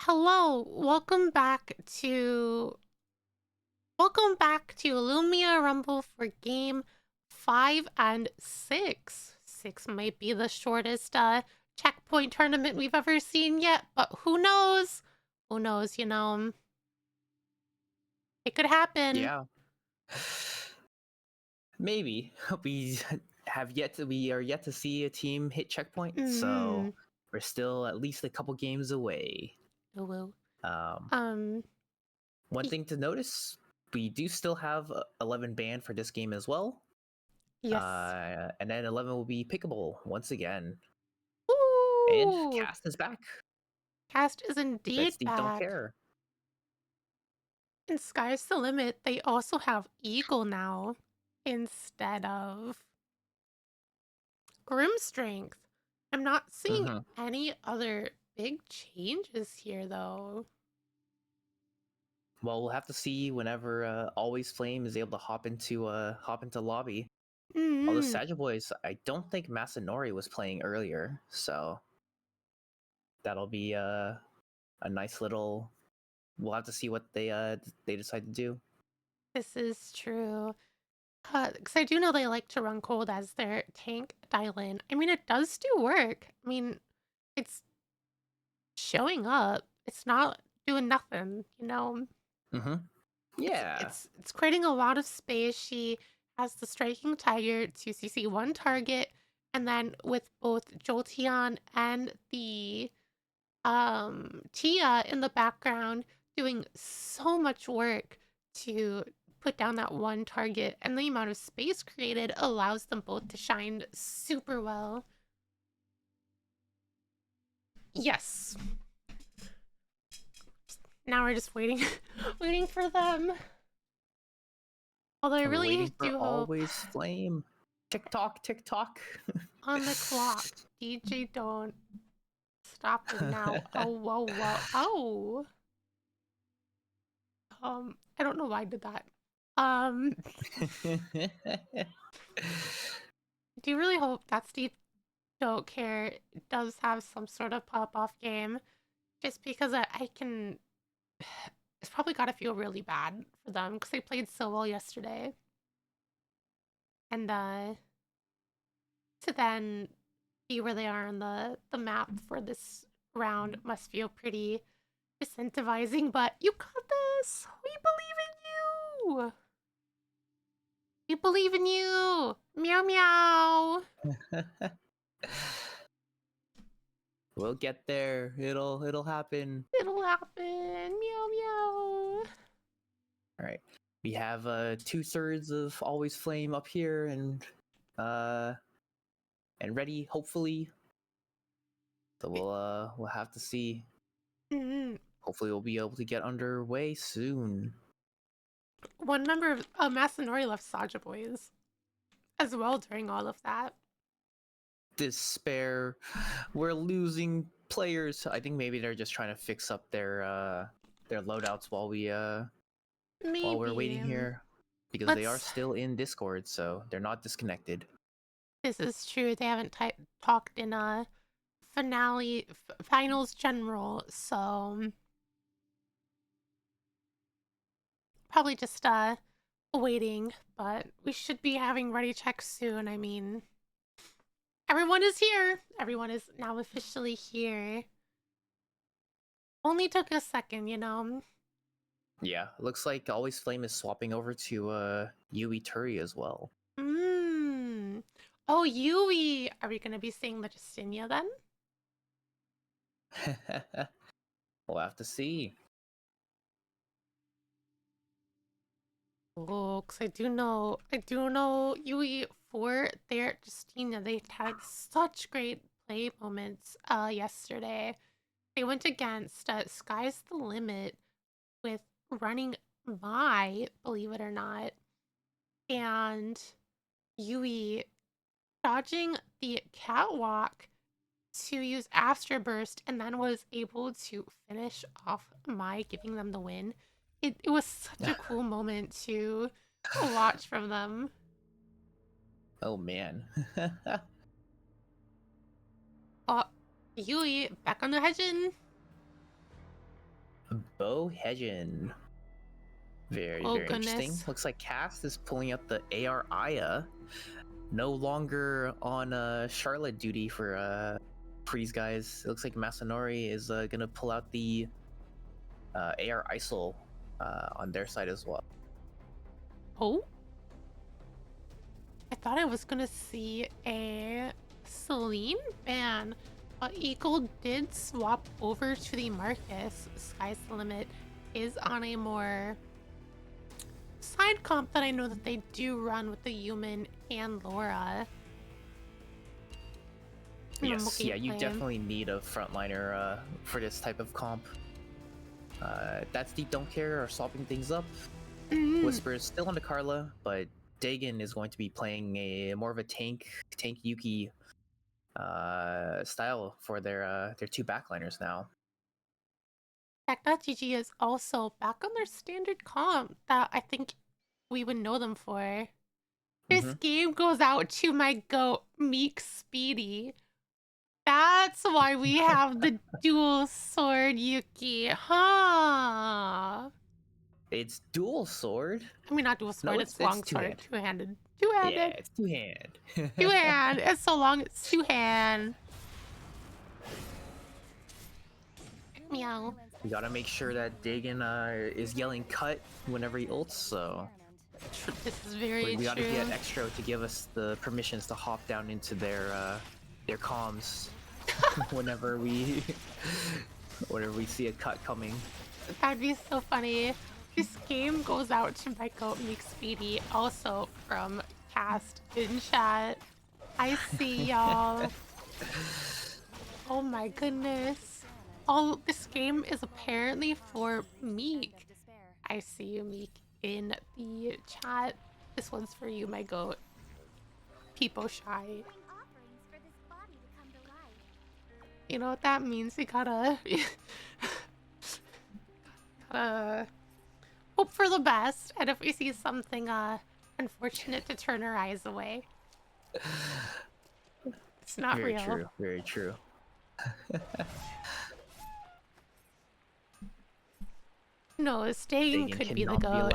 Hello, welcome back to Lumia Rumble for game 5 and 6. 6 might be the shortest checkpoint tournament we've ever seen yet, but who knows? Who knows, it could happen.
Yeah. Maybe. We are yet to see a team hit checkpoint,
Mm-hmm.
so we're still at least a couple games away.
Oh,
Um,
um,
one
y-
thing to notice, we do still have 11 banned for this game as well.
yes.
And then 11 will be pickable once again. And
Ooh!
Cast is back.
Cast is
Red
indeed
Steve don't
back.
care.
In Sky's the Limit, they also have Eagle now instead of Grim Strength. I'm not seeing
Mm-hmm.
any other big changes here, though.
Well, we'll have to see whenever Always Flame is able to hop into lobby. Although
Mm-hmm.
Sagittal Boys, I don't think Masanori was playing earlier, so that'll be a nice little. We'll have to see what they decide to do.
This is true. Because I do know they like to run cold as their tank dial-in. I mean, it does do work. I mean, it's showing up. It's not doing nothing.
Mm-hmm.
It's
Yeah.
it's it's creating a lot of space. She has the striking tiger to CC one target, and then with both Jolteon and the Tia in the background doing so much work to put down that one target, and the amount of space created allows them both to shine super well. Yes. Now we're just waiting waiting for them. Although I
We're
really
waiting for
do hope
Always Flame. Tick tock, tick tock.
on the clock. DJ, don't stop it now. Oh, whoa, whoa. Oh. I don't know why I did that. Um, do you really hope that Steve Don't Care does have some sort of pop-off game? Just because I can... It's probably gotta feel really bad for them, because they played so well yesterday. And, to then be where they are on the map for this round must feel pretty disincentivizing, but you got this! We believe in you! We believe in you! Meow meow!
We'll get there. It'll happen.
It'll happen! Meow meow!
All right. We have 2/3 of Always Flame up here uh and ready, hopefully. So we'll have to see.
Mm-hmm.
Hopefully we'll be able to get underway soon.
One member of Masanori left Saja Boys as well during all of that.
Despair. We're losing players. I think maybe they're just trying to fix up their loadouts while we're
Maybe.
waiting here. Because they are
Let's.
still in Discord, so they're not disconnected.
This is true. They haven't talked in finals general, so probably just waiting. But we should be having ready checks soon. I mean, everyone is here. Everyone is now officially here. Only took a second.
Yeah, looks like Always Flame is swapping over to Yui Turi as well.
Mmm. Oh, Yui. Are we gonna be seeing the Justinia then?
We'll have to see.
Oh, because I do know Yui for their Justina. They had such great play moments yesterday. They went against Sky's the Limit with running believe it or not, and Yui dodging the catwalk to use Astra Burst and then was able to finish off giving them the win. It was such a cool moment to watch from them.
Oh man.
Oh, Yui back on the Hedgen.
Bohedgen. Very,
Oh
very interesting.
goodness.
Looks like Cast is pulling up the AR Aya. No longer on Charlotte duty for these guys. It looks like Masanori is gonna pull out the AR ISIL on their side as well.
Oh? I thought I was gonna see a Celine ban, but Eagle did swap over to the Marcus. Sky's the Limit is on a more side comp that I know that they do run with the Human and Laura.
Yes, yeah, you definitely need a frontliner for this type of comp. That's the Don't Care are swapping things up. Whisper is still on the Carla, but Dagon is going to be playing a more of a tank Yuki style for their two backliners now.
Tech.gg is also back on their standard comp that I think we would know them for. This game goes out to my goat, Meek Speedy. That's why we have the dual sword Yuki, huh?
It's dual sword.
I mean, not dual sword,
No,
it's long sword,
two-hand.
two-handed.
Yeah,
Two-handed.
it's two-hand.
Two-hand. It's so long, it's two-hand. Meow.
You gotta make sure that Dagon is yelling cut whenever he ults, so
This is very true.
we gotta get Extra to give us the permissions to hop down into their comms whenever we see a cut coming.
That'd be so funny. This game goes out to my goat Meek Speedy, also from Cast in chat. I see y'all. Oh my goodness. Oh, this game is apparently for Meek. I see you, Meek, in the chat. This one's for you, my goat. Peepo shy. You know what that means? We gotta hope for the best, and if we see something unfortunate, to turn our eyes away. It's not
very
real.
True, very true.
No, staying could be the goat.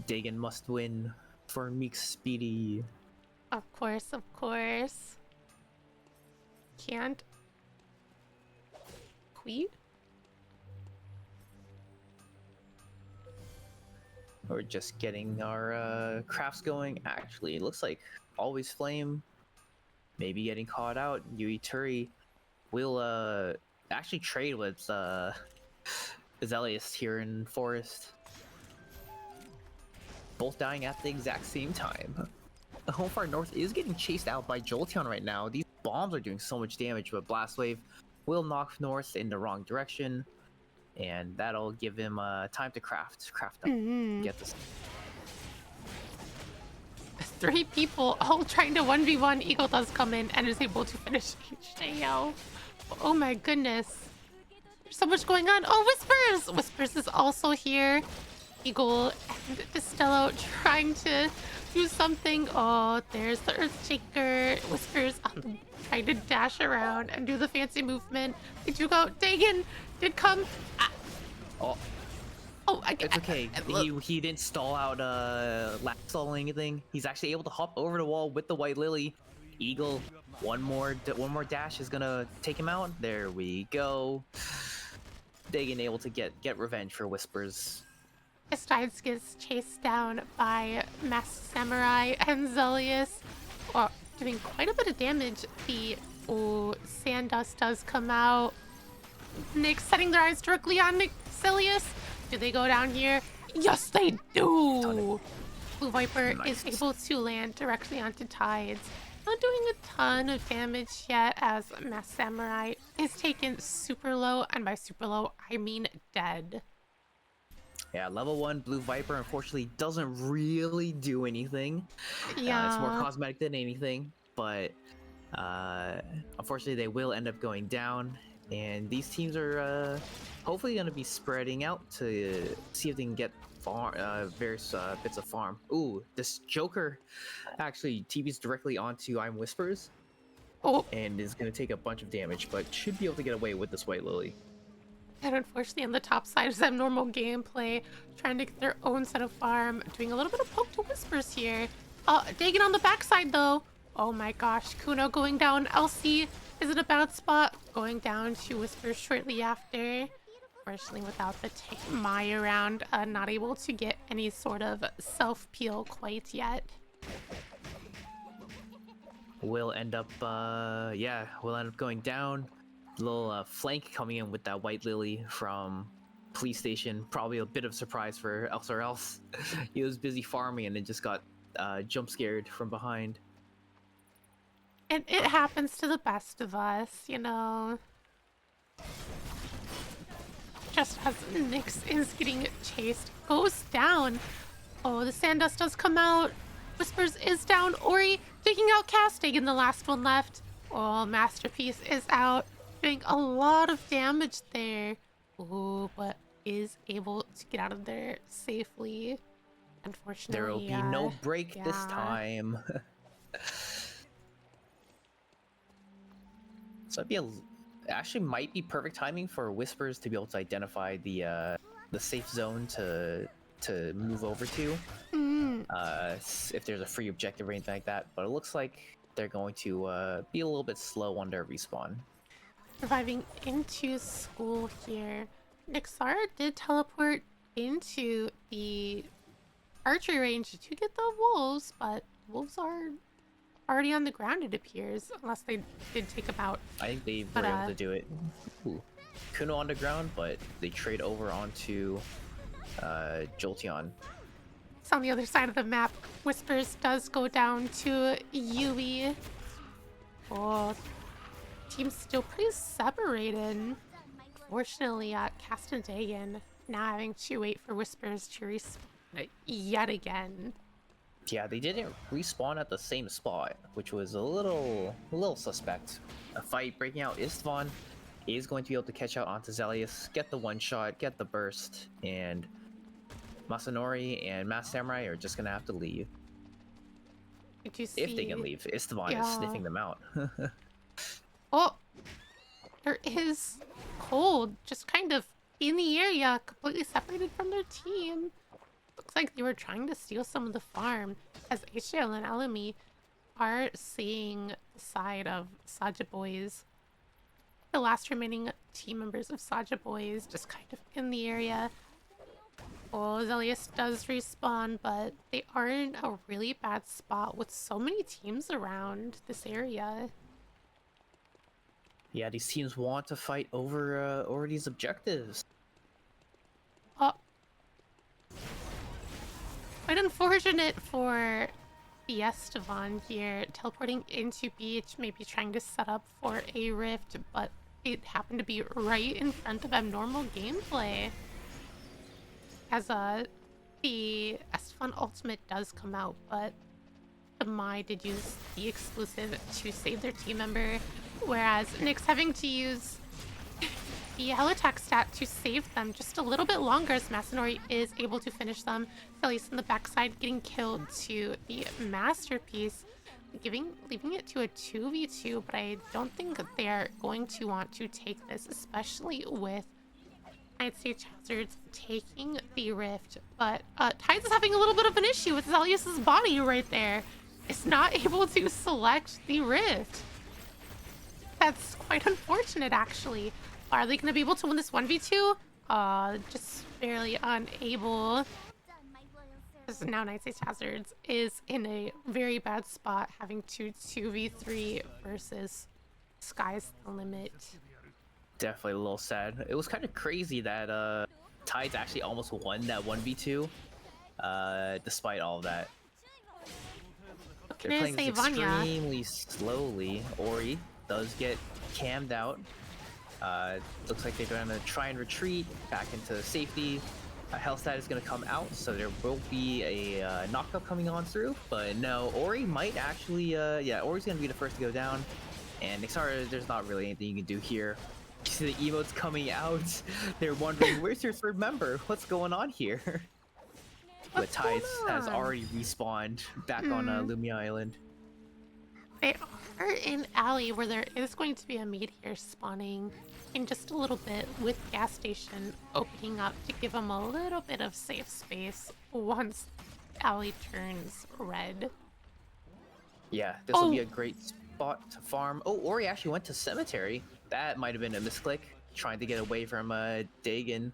Dagon must win for Meek Speedy.
Of course, of course. Can't quit.
We're just getting our crafts going. Actually, it looks like Always Flame maybe getting caught out. Yui Turi will actually trade with Azelius here in Forest. Both dying at the exact same time. Homefar North is getting chased out by Jolteon right now. These bombs are doing so much damage, but Blast Wave will knock North in the wrong direction, and that'll give him time to craft up, get this.
3 people all trying to 1v1. Eagle does come in and is able to finish HJL. Oh my goodness. There's so much going on. Oh, Whispers! Whispers is also here. Eagle and Destello trying to do something. Oh, there's the Earthshaker. Whispers trying to dash around and do the fancy movement. They took out Dagon. Did come.
It's okay. He didn't stall out lap stall anything. He's actually able to hop over the wall with the White Lily. Eagle, one more dash is gonna take him out. There we go. Dagon able to get revenge for Whispers.
Estides gets chased down by Masked Samurai and Zelius, doing quite a bit of damage. The Sand Dust does come out. Nick setting their eyes directly on Nick Zelius. Do they go down here? Yes, they do! Blue Viper is able to land directly onto Tides. Not doing a ton of damage yet, as Masked Samurai is taken super low, and by super low, I mean dead.
Yeah, level 1 Blue Viper unfortunately doesn't really do anything.
Yeah.
It's more cosmetic than anything, but unfortunately they will end up going down, and these teams are hopefully going to be spreading out to see if they can get various bits of farm. Ooh, this Joker actually TVs directly onto I'm Whispers.
Oh,
and is going to take a bunch of damage, but should be able to get away with this White Lily.
and unfortunately on the top side is that normal gameplay, trying to get their own set of farm, doing a little bit of poke to whispers here. Dagon on the backside though. Oh my gosh, Kuno going down. Elsie is in a bad spot, going down to whispers shortly after. Unfortunately, without the Mai around, not able to get any sort of self-peel quite yet.
We'll end up going down. Little flank coming in with that White Lily from police station. Probably a bit of surprise for else. He was busy farming and then just got jump scared from behind.
And it happens to the best of us, you know. Just as Nyx is getting chased, goes down. Oh, the sand dust does come out. Whispers is down. Ori taking out Casting in the last one left. Oh, Masterpiece is out. Doing a lot of damage there. Oh, but is able to get out of there safely. Unfortunately,
There will be no break this
yeah.
time. So it'd be actually might be perfect timing for Whispers to be able to identify the safe zone to move over to. If there's a free objective or anything like that, but it looks like they're going to be a little bit slow on their respawn.
Reviving into school here. Nixara did teleport into the archery range to get the wolves, but wolves are already on the ground, it appears, unless they did take them out.
I think they were able to do it. Ooh. Kuno on the ground, but they trade over onto Jolteon.
It's on the other side of the map. Whispers does go down to Yui. Oh, team's still pretty separated. Fortunately, Cast and Dagon now having to wait for Whispers to respawn yet again.
Yeah, they didn't respawn at the same spot, which was a little suspect. A fight breaking out. Istvan is going to be able to catch out onto Zelius, get the one shot, get the burst, and Masanori and Masked Samurai are just gonna have to leave.
Did you see?
If they can leave. Istvan is sniffing them out.
Oh, there is Cold just kind of in the area, completely separated from their team. Looks like they were trying to steal some of the farm, as HL and Alamy are seeing the side of Saja Boys. The last remaining team members of Saja Boys just kind of in the area. Oh, Zelius does respawn, but they are in a really bad spot with so many teams around this area.
Yeah, these teams want to fight over these objectives.
Oh. Quite unfortunate for Estevan here, teleporting into beach, maybe trying to set up for a rift, but it happened to be right in front of abnormal gameplay. As the Estevan ultimate does come out, but the Mai did use the exclusive to save their team member, whereas Nyx having to use the Heliattack stat to save them just a little bit longer, as Masanori is able to finish them. Phyllis in the backside getting killed to the Masterpiece, leaving it to a 2v2, but I don't think that they are going to want to take this, especially with I'd say Hazards taking the rift, but Tides is having a little bit of an issue with Zelius's body right there. It's not able to select the rift. That's quite unfortunate, actually. Are they going to be able to win this 1v2? Just barely unable. Because now Night Stage Hazards is in a very bad spot, having to 2v3 versus Sky's the Limit.
Definitely a little sad. It was kind of crazy that Tides actually almost won that 1v2, despite all of that. They're playing this extremely slowly. Ori does get cammed out. Looks like they're going to try and retreat back into safety. Hellstat is going to come out, so there will be a knockup coming on through. But no, Ori might actually, Ori's going to be the first to go down. And Nixara, there's not really anything you can do here. You see the emotes coming out. They're wondering, where's your third member? What's going on here? But Tides has already respawned back on Lumia Island.
They are in alley where there is going to be a meteor spawning in just a little bit, with gas station opening up to give them a little bit of safe space once alley turns red.
Yeah, this will be
Oh,
a great spot to farm. Oh, Ori actually went to cemetery. That might have been a misclick, trying to get away from Dagon.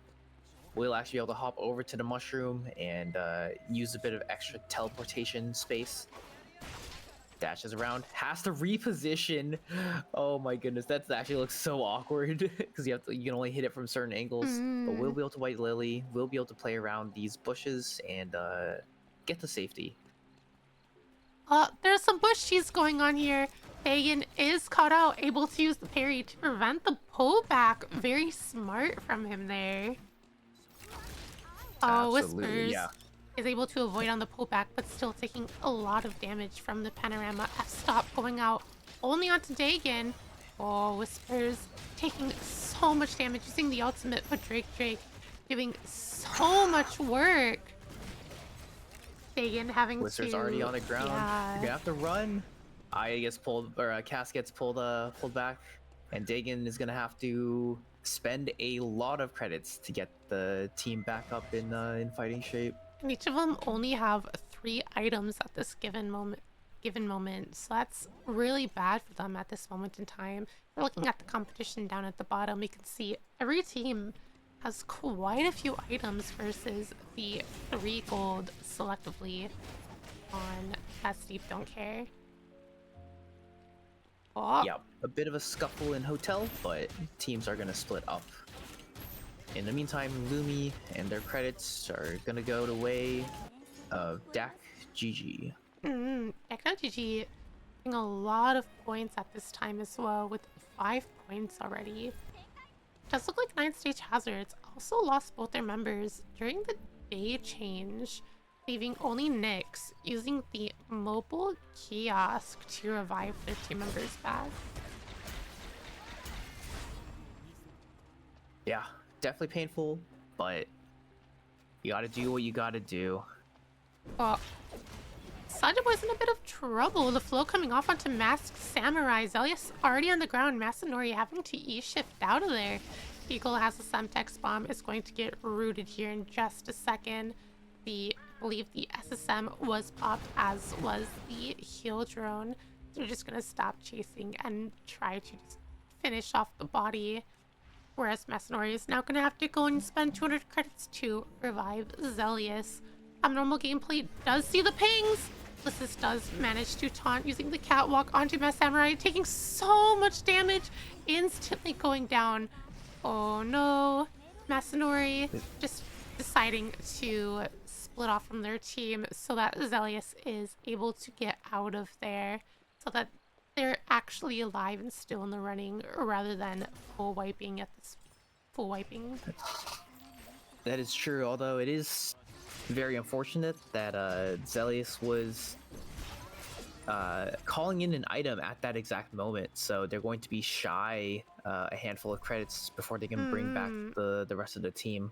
We'll actually be able to hop over to the mushroom and use a bit of extra teleportation space. Dashes around, has to reposition. Oh my goodness, that actually looks so awkward because you can only hit it from certain angles. But we'll be able to White Lily. We'll be able to play around these bushes and get to safety.
there's some bush cheese going on here. Dagon is caught out, able to use the parry to prevent the pullback. Very smart from him there. Oh,
Absolutely,
Whispers
yeah.
is able to avoid on the pullback, but still taking a lot of damage from the panorama. F-stop going out only onto Dagon. Oh, Whispers taking so much damage, using the ultimate, but Drake doing so much work. Dagon having
Whistler's
to...
already on the ground.
Yeah.
You're gonna have to run. Aya gets pulled, or Cass gets pulled back, and Dagon is gonna have to spend a lot of credits to get the team back up in fighting shape.
And each of them only have 3 items at this given moment. So that's really bad for them at this moment in time. We're looking at the competition down at the bottom. We can see every team has quite a few items versus the 3 gold selectively on That Steep Don't Care. Oh,
Yeah, a bit of a scuffle in Hotel, but teams are gonna split up. In the meantime, Lumi and their credits are gonna go the way of Dak GG.
GG getting a lot of points at this time as well, with 5 points already. Does look like 9 Stage Hazards also lost both their members during the day change, leaving only Nyx using the mobile kiosk to revive their team members back.
Yeah, definitely painful, but you gotta do what you gotta do.
Well, Sajid Boy's in a bit of trouble. The flow coming off onto Masked Samurai. Zelius already on the ground. Masanori having to E-shift out of there. Eagle has a Semtex bomb. Is going to get rooted here in just a second. I believe the SSM was popped, as was the heal drone. They're just going to stop chasing and try to just finish off the body. Whereas Masanori is now going to have to go and spend 200 credits to revive Zelius. Abnormal gameplay does see the pings. Lysis does manage to taunt using the catwalk onto Masked Samurai, taking so much damage, instantly going down. Oh no. Masanori just deciding to split off from their team so that Zelius is able to get out of there, so that they're actually alive and still in the running, rather than full wiping at this full wiping.
That is true, although it is very unfortunate that Zelius was calling in an item at that exact moment, so they're going to be shy a handful of credits before they can bring back the rest of the team.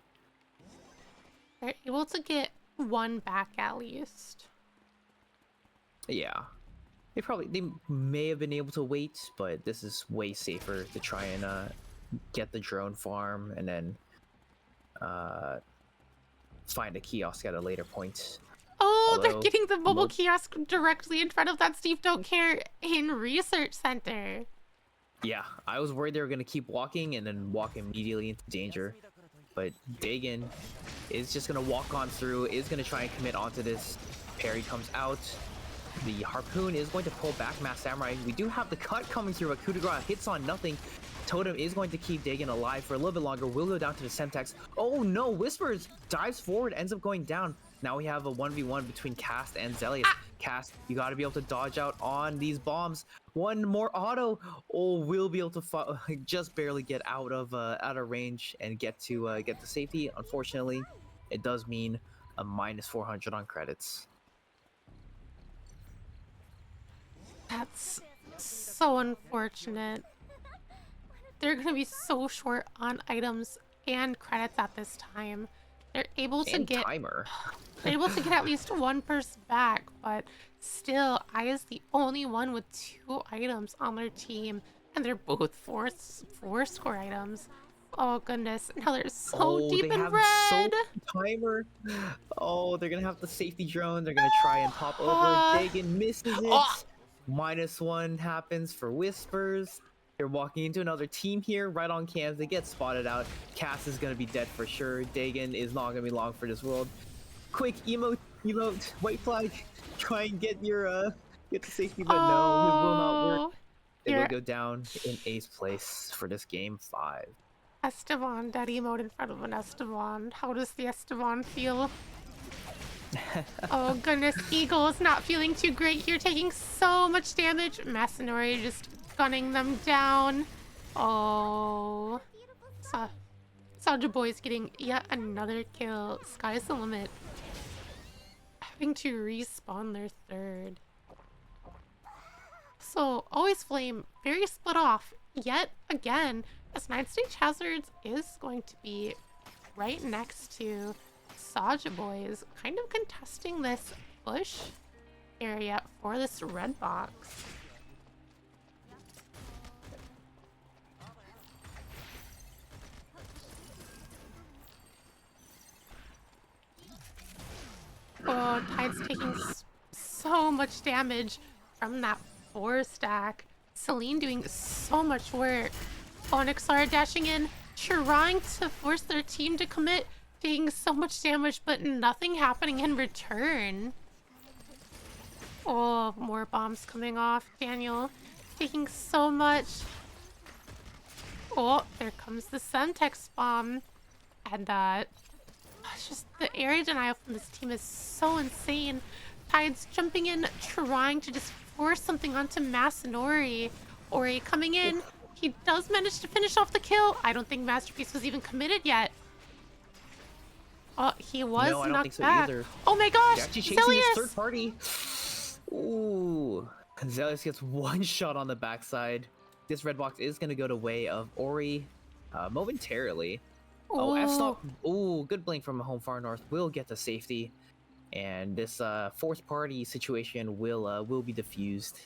They're able to get 1 back at least.
Yeah, they may have been able to wait, but this is way safer to try and get the drone farm and then find a kiosk at a later point.
Oh, they're getting the mobile kiosk directly in front of That Steve Don't Care in Research Center.
Yeah, I was worried they were going to keep walking and then walk immediately into danger. But Dagon is just going to walk on through, is going to try and commit onto this. Parry comes out. The harpoon is going to pull back Masked Samurai. We do have the cut coming through, but coup de grace hits on nothing. Totem is going to keep Dagon alive for a little bit longer. We'll go down to the Semtex. Oh no, Whispers dives forward, ends up going down. Now we have a 1v1 between Cast and Zelius. Cast, you got to be able to dodge out on these bombs. One more auto. Oh, we'll be able to just barely get out of range and get to safety. Unfortunately, it does mean a minus 400 on credits.
That's so unfortunate. They're going to be so short on items and credits at this time. They're able to
And
get
timer.
they're able to get at least one person back, but still, Aya is the only one with 2 items on their team, and they're both four score items. Oh goodness, now they're so
Oh,
deep
they
in
have so
red.
timer. Oh, they're gonna have the safety drone. They're gonna try and pop over.
Uh,
Dagon misses it.
oh,
-1 happens for Whispers. They're walking into another team here, right on cams. They get spotted out. Cass is gonna be dead for sure. Dagon is not gonna be long for this world. Quick emote, white flag. Try and get your get the safety, but no, it will not work.
oh,
They will
your
go down in 8th place for this game 5.
Esteban, that emote in front of an Esteban. How does the Esteban feel? Oh goodness, Eagle is not feeling too great here, taking so much damage. Masanori just gunning them down. Oh, Soldier Boy's getting yet another kill. Sky's the limit. Having to respawn their third. So, Always Flame, very split off yet again, as 9 Stage Hazards is going to be right next to Saja Boys, kind of contesting this bush area for this red box. Oh, Tide's taking so much damage from that 4-stack. Celine doing so much work. Onyxara dashing in, trying to force their team to commit, taking so much damage, but nothing happening in return. Oh, more bombs coming off. Daniel taking so much. Oh, there comes the Semtex bomb. And it's just the area denial from this team is so insane. Tide's jumping in, trying to just force something onto Masanori. Ori coming in. He does manage to finish off the kill. I don't think Masterpiece was even committed yet. Oh, he was
No, I don't
knocked
think so
back.
either.
Oh my gosh!
They're actually chasing this
Zelius!
third party. Ooh. Zelius gets one shot on the backside. This red box is going to go the way of Ori momentarily. Oh, F-Stop. Ooh, good blink from Home Far North. Will get the safety. And this fourth party situation will be diffused.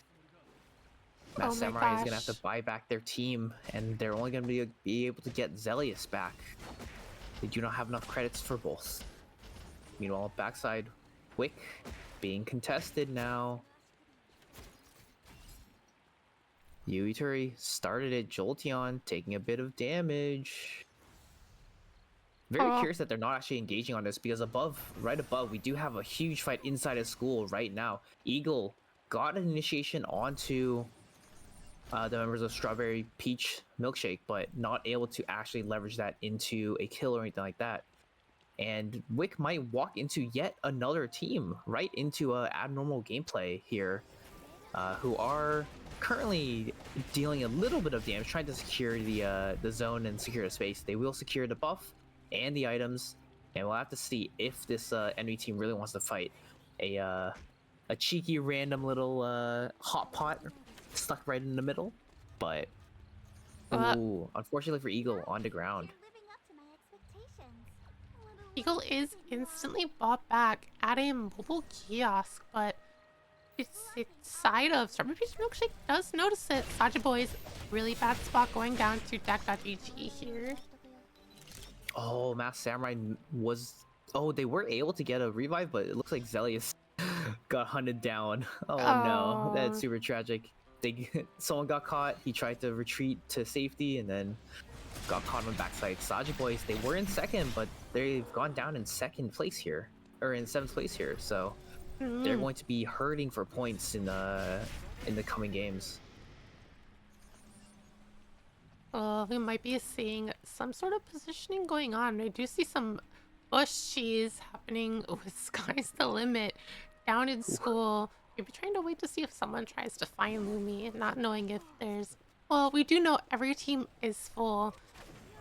Mass Samurai is going to have to buy back their team, and they're only going to be able to get Zelius back. They do not have enough credits for both. Meanwhile, backside, Wick being contested now. Yuituri started it, Jolteon taking a bit of damage. Very curious that they're not actually engaging on this, because right above, we do have a huge fight inside a school right now. Eagle got an initiation onto the members of Strawberry Peach Milkshake, but not able to actually leverage that into a kill or anything like that. And Wick might walk into yet another team, right into abnormal gameplay here, who are currently dealing a little bit of damage, trying to secure the zone and secure the space. They will secure the buff and the items, and we'll have to see if this enemy team really wants to fight a cheeky random little hot pot stuck right in the middle. But ooh, unfortunately for Eagle, on the ground.
Eagle is instantly bought back at a mobile kiosk, but its side of Strawberry Peach Milkshake does notice it. Saja Boy's really bad spot going down to deck.gg here.
Oh, Mass Samurai was... Oh, they were able to get a revive, but it looks like Zelius got hunted down. Oh no, that's super tragic. Someone got caught, he tried to retreat to safety, and then got caught on the backside. Saja Boys, they were in second, but they've gone down in second place here, or in 7th place here, so they're going to be hurting for points in the coming games.
We might be seeing some sort of positioning going on. I do see some bush cheese happening with Sky's the Limit down in school. Maybe trying to wait to see if someone tries to find Lumi, not knowing if there's... Well, we do know every team is full.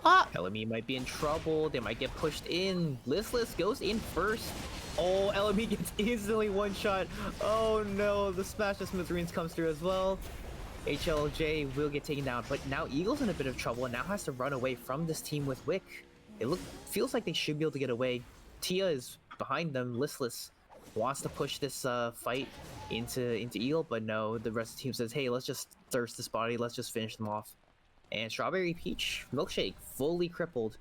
LME might be in trouble. They might get pushed in. Listless goes in first. Oh, LME gets instantly one shot. Oh no, the Smash to Smithereens comes through as well. HLJ will get taken down, but now Eagle's in a bit of trouble and now has to run away from this team with Wick. Feels like they should be able to get away. Tia is behind them, listless, wants to push this fight into Eagle, but no, the rest of the team says, hey, let's just thirst this body, let's just finish them off. And Strawberry Peach Milkshake fully crippled.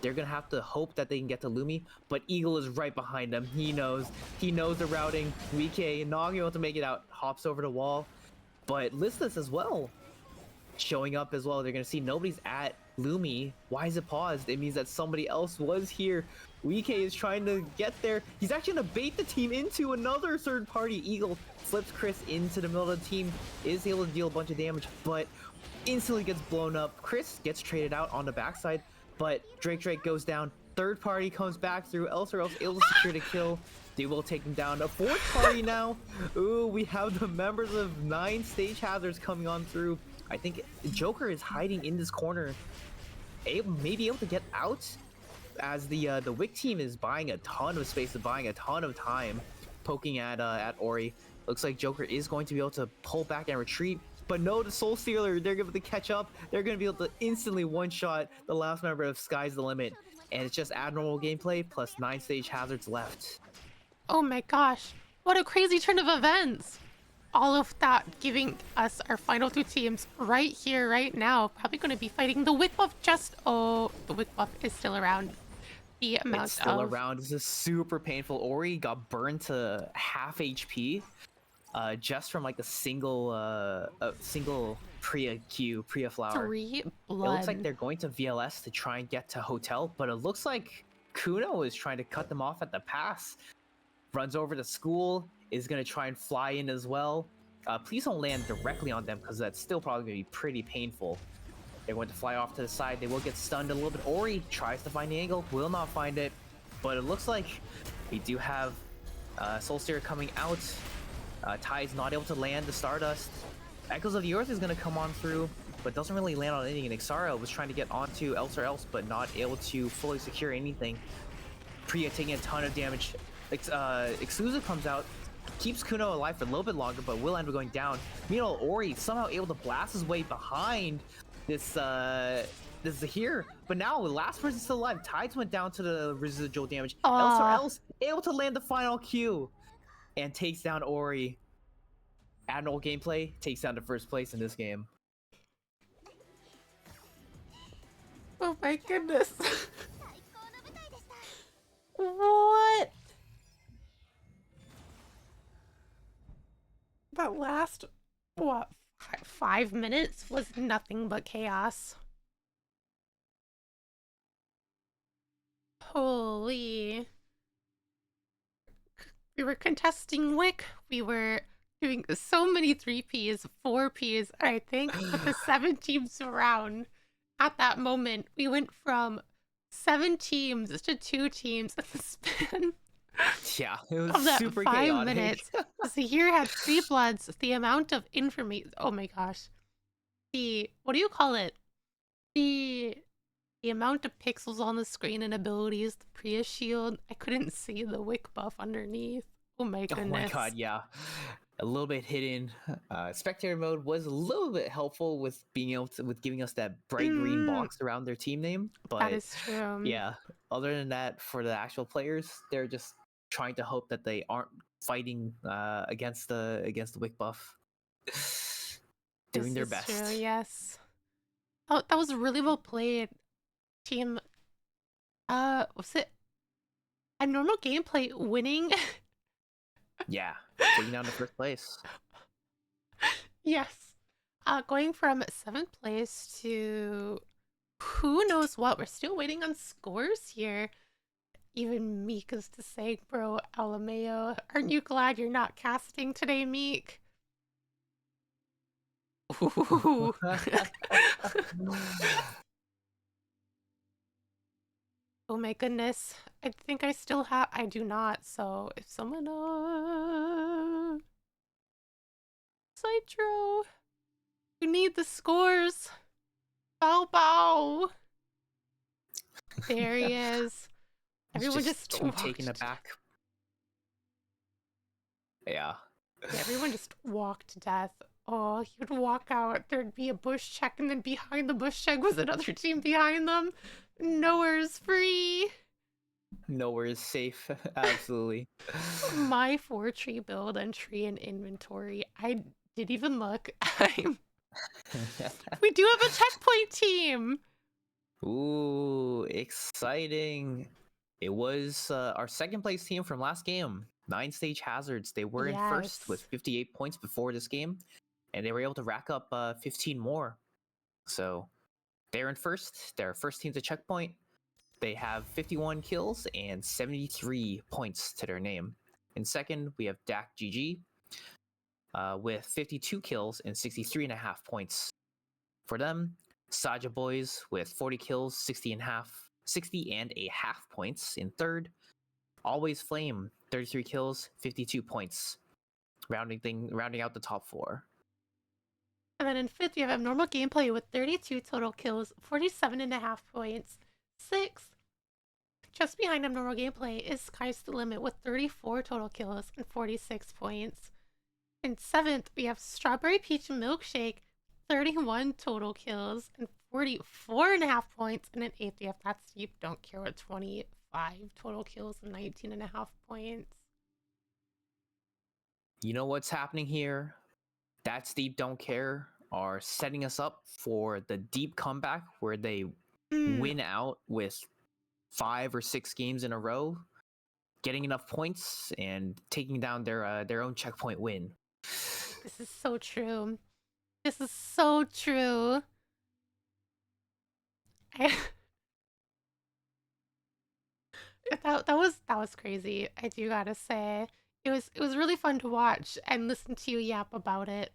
They're gonna have to hope that they can get to Lumi, but Eagle is right behind them. He knows the routing. VK not able to make it out, hops over the wall, but listless as well, showing up as well. They're gonna see nobody's at Lumi. Why is it paused? It means that somebody else was here. VK is trying to get there. He's actually gonna bait the team into another third party. Eagle flips Chris into the middle of the team, is able to deal a bunch of damage, but instantly gets blown up. Chris gets traded out on the backside, but Drake goes down. Third party comes back through. Else able to secure the kill. They will take him down. A fourth party now. Ooh, we have the members of 9 Stage Hazards coming on through. I think Joker is hiding in this corner. Maybe able to get out as the Wick team is buying a ton of space, buying a ton of time, poking at Ori. Looks like Joker is going to be able to pull back and retreat. But no, the Soul Stealer, they're going to catch up. They're going to be able to instantly one-shot the last member of Sky's the Limit. And it's just abnormal gameplay plus 9 Stage Hazards left.
Oh my gosh, what a crazy turn of events. All of that giving us our final 2 teams right here, right now. Probably going to be fighting the Wick buff oh, the Wick buff is still around. The amount
it's still around. This is super painful. Ori got burned to half HP. Just from like a single Priya flower.
3 blood.
It looks like they're going to VLS to try and get to Hotel, but it looks like Kuno is trying to cut them off at the pass. Runs over to school, is going to try and fly in as well. Please don't land directly on them because that's still probably going to be pretty painful. They're going to fly off to the side. They will get stunned a little bit. Ori tries to find the angle, will not find it, but it looks like we do have Soul Steer coming out. Ty's not able to land the Stardust. Echoes of the Earth is going to come on through, but doesn't really land on anything. And Ixara was trying to get onto Else, but not able to fully secure anything. Priya taking a ton of damage. Exclusive comes out, keeps Kuno alive for a little bit longer, but will end up going down. Meanwhile, Ori somehow able to blast his way behind this Zahir, but now the last person still alive. Tides went down to the residual damage. Else able to land the final Q and takes down Ori. Admiral gameplay takes down to first place in this game.
Oh my goodness. What? That last, what, 5 minutes was nothing but chaos. Holy. We were contesting Wick. We were doing so many 3Ps, 4Ps, I think, with the 7 teams around. At that moment, we went from 7 teams to 2 teams in the span.
Yeah, it was
of that
super
5
chaotic.
minutes. Zahir had 3 bloods. The amount of information. Oh my gosh. What do you call it? The amount of pixels on the screen and abilities. The Priya shield. I couldn't see the Wick buff underneath. Oh my goodness.
Oh my god, yeah. A little bit hidden. Spectator mode was a little bit helpful with being able to, with giving us that bright green box around their team name. But
that is true.
Yeah, other than that, for the actual players, they're just trying to hope that they aren't fighting against the Wick buff. Doing their best.
True, yes. Oh, that was really well played. Team was it a normal gameplay winning?
Yeah, taking down to first place.
Yes. Going from 7th place to who knows what. We're still waiting on scores here. Even Meek is to say, bro, Alameo, aren't you glad you're not casting today, Meek? Ooh. Oh my goodness. I think I still have. I do not. So if someone. Citro. You need the scores. Bow bow. There he is. Everyone just
too taken aback. Yeah.
Everyone just walked to death. Oh, he would walk out. There'd be a bush check, and then behind the bush check was another team behind them. Nowhere's free.
Nowhere is safe. Absolutely.
My 4 tree build and tree and inventory. I didn't even look. I'm We do have a checkpoint team.
Ooh, exciting. It was our second place team from last game. 9 stage hazards. They were in first with
Yes.
58 points before this game, and they were able to rack up 15 more. So they're in first. They're first team to checkpoint. They have 51 kills and 73 points to their name. In second, we have Dak GG with 52 kills and 63.5 points. For them, Saja Boys with 40 kills, 60.5 points in third. Always Flame, 33 kills, 52 points, rounding out the top 4.
And then in fifth, you have normal gameplay with 32 total kills, 47.5 points. Sixth, just behind normal gameplay is Sky's the Limit with 34 total kills and 46 points. In seventh, we have Strawberry Peach Milkshake, 31 total kills and 44.5 points. And in eighth, we have That's Deep Don't Care with 25 total kills and 19.5 points.
You know what's happening here? That's Deep Don't Care are setting us up for the deep comeback where they win out with 5 or 6 games in a row, getting enough points and taking down their own checkpoint win.
This is so true. This is so true. That was crazy. I do gotta say, it was really fun to watch and listen to you yap about it.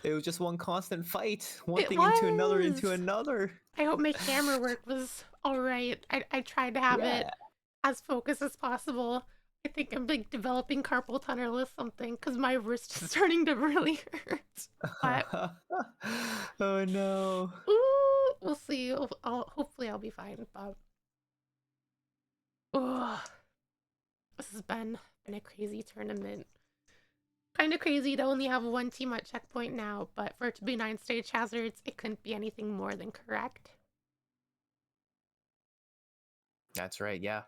It was just one constant fight, one
It
thing into another,
was.
into another.
I hope my camera work was all right. I tried to have
Yeah.
it as focused as possible. I think I'm like developing carpal tunnel or something because my wrist is starting to really hurt. But
Oh no.
ooh, we'll see. Hopefully I'll be fine. But ugh, this has been a crazy tournament. Kind of crazy to only have one team at checkpoint now, but for it to be 9 stage hazards, it couldn't be anything more than correct.
That's right, yeah.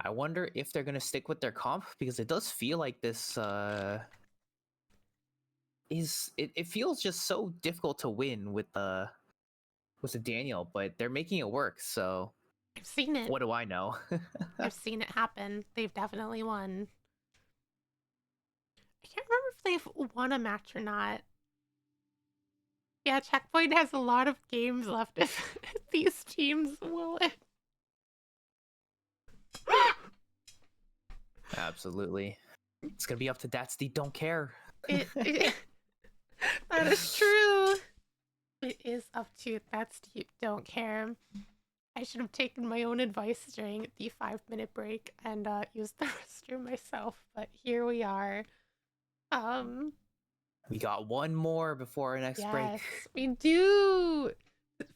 I wonder if they're gonna stick with their comp because it does feel like this it feels just so difficult to win with the Daniel, but they're making it work, so
I've seen it.
what do I know?
I've seen it happen. They've definitely won. I can't remember if they've won a match or not. Yeah, Checkpoint has a lot of games left if these teams will win.
Absolutely. It's gonna be up to That's the Don't Care.
That is true. It is up to That's Deep Don't Care. I should have taken my own advice during the 5-minute break and used the restroom myself, but here we are.
We got one more before our next break.
Yes, we do.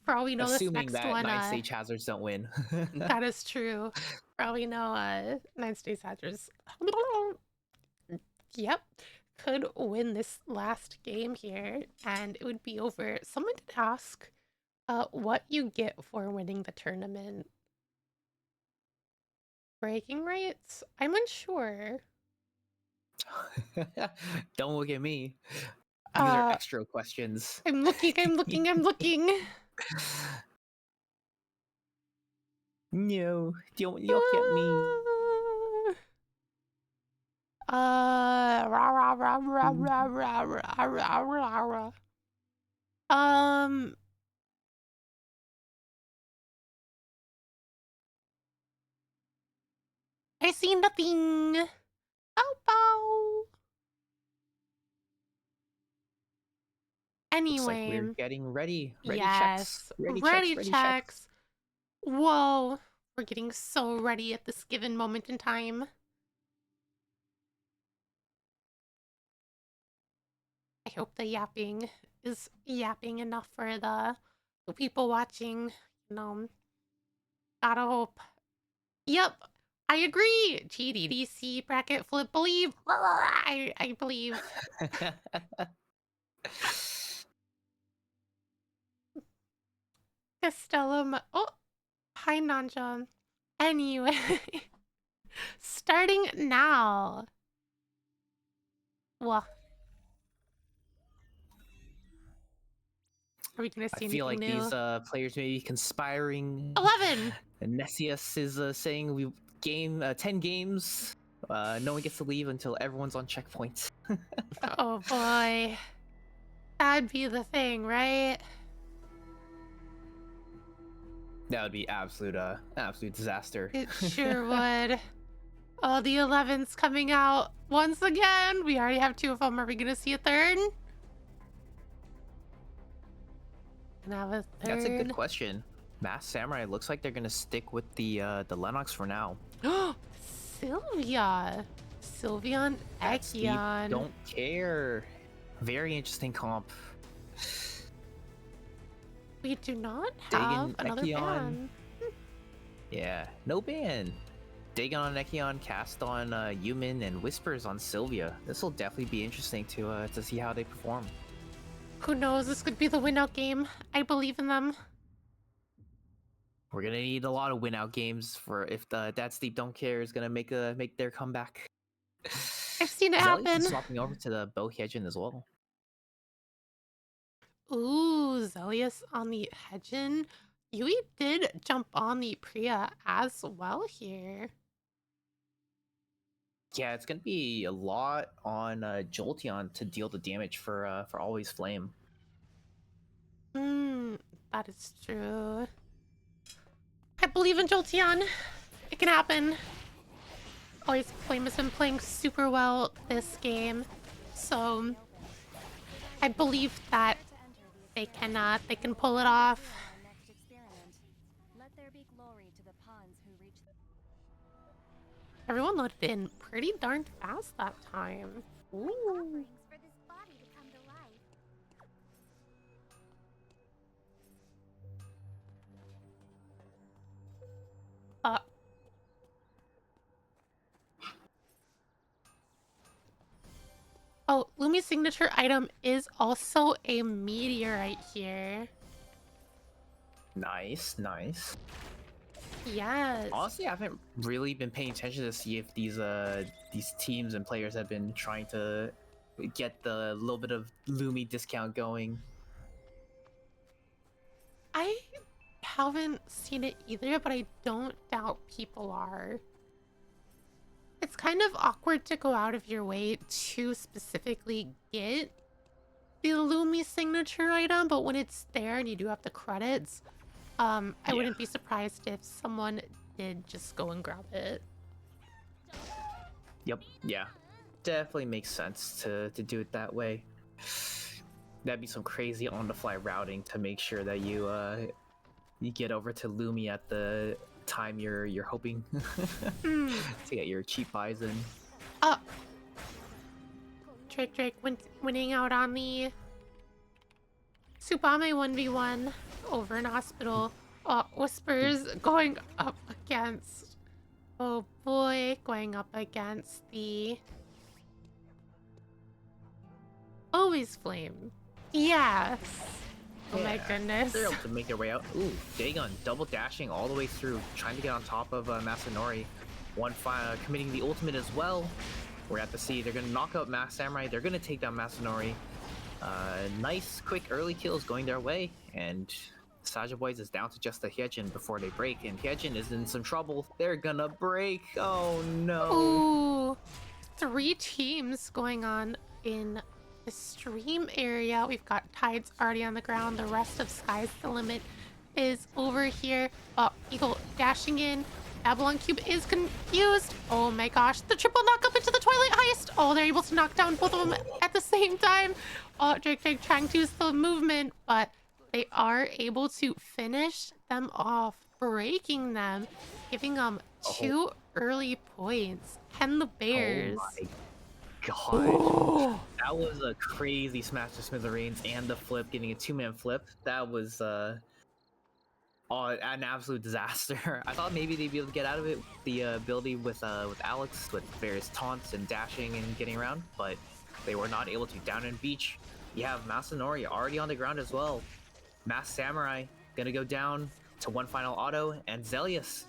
For all we know, this
Assuming
next
that
one,
9 stage hazards don't win.
that is true. For all we know, 9 stage hazards. Yep, could win this last game here, and it would be over. Someone did ask, what you get for winning the tournament. Breaking rights? I'm unsure.
Don't look at me. These are extra questions.
I'm looking.
No, don't look at me.
Rah, rah, rah, rah, rah, rah, rah, rah, rah, rah. I see nothing. Bow bow.
Looks like we're
Anyway,
getting ready. Ready checks.
yes, ready checks. Whoa, we're getting so ready at this given moment in time. I hope the yapping is yapping enough for the people watching. You know, gotta hope. Yep, I agree. GDDC bracket flip believe. I believe. Castellum. Oh, Hi, Nanja. Anyway, starting now. Well, are we gonna
I
see
feel
anything
like these
new?
players may be conspiring.
11.
And Nessius is saying we game 10 games. No one gets to leave until everyone's on checkpoint.
Oh boy. That'd be the thing, right?
That would be absolute disaster.
It sure would. Oh, the 11's coming out once again. We already have 2 of them. Are we gonna see a third? Gonna have a
That's a good
third.
question. Mass Samurai looks like they're gonna stick with the Lennox for now.
Sylvia. Sylveon
That Steve
Echion.
don't care. Very interesting comp.
We do not have
Dagon
another
Echion.
ban.
Yeah, no ban. Dagon on Echion, cast on Yumin, and Whispers on Sylvia. This will definitely be interesting to see how they perform.
Who knows? This could be the win-out game. I believe in them.
We're gonna need a lot of win-out games for if That Steve don't care is gonna make their comeback.
I've seen it
Zelius is
happen.
swapping over to the Bo Hyejin as well.
Ooh, Zelius on the Hedgen. Yui did jump on the Priya as well here.
Yeah, it's gonna be a lot on Jolteon to deal the damage for Always Flame.
That is true. I believe in Jolteon. It can happen. Always Flame has been playing super well this game, so I believe that they can pull it off. Everyone loaded in pretty darn fast that time. Ooh. Uh, oh, Lumia's signature item is also a meteorite here.
Nice, nice.
Yes.
Honestly, I haven't really been paying attention to see if these teams and players have been trying to get the little bit of Lumi discount going.
I haven't seen it either, but I don't doubt people are. It's kind of awkward to go out of your way to specifically get the Lumi signature item, but when it's there and you do have the credits, I wouldn't be surprised if someone did just go and grab it.
Yep, yeah. Definitely makes sense to do it that way. That'd be some crazy on-the-fly routing to make sure that you get over to Lumi at the time you're hoping to get your cheap buys in.
Drake winning out on the Tsubame 1v1 over in hospital. Whispers going up against, oh boy, going up against the Always Flame. Yes. Oh my goodness.
They're able to make their way out. Ooh, Dagon double dashing all the way through, trying to get on top of Masanori. Committing the ultimate as well. We're at the see. They're going to knock out Mass Samurai. They're going to take down Masanori. Nice, quick early kills going their way. And Saja Boys is down to just the Hyejin before they break. And Hyejin is in some trouble. They're going to break. Oh, no.
Ooh. 3 teams going on in the stream area. We've got Tides already on the ground. The rest of Sky's the Limit is over here. Eagle dashing in. Babylon Cube is confused. Oh my gosh. The triple knock up into the Twilight Heist. Oh, they're able to knock down both of them at the same time. Drake trying to use the movement, but they are able to finish them off, breaking them, giving them 2 early points. Can the Bears?
Oh my god. That was a crazy smash to smithereens, and the flip, getting a 2-man flip. That was an absolute disaster. I thought maybe they'd be able to get out of it with the ability with Alex, with various taunts and dashing and getting around, but they were not able to. Down in beach, you have Masanori already on the ground as well. Mass Samurai gonna go down to one final auto, and Zelius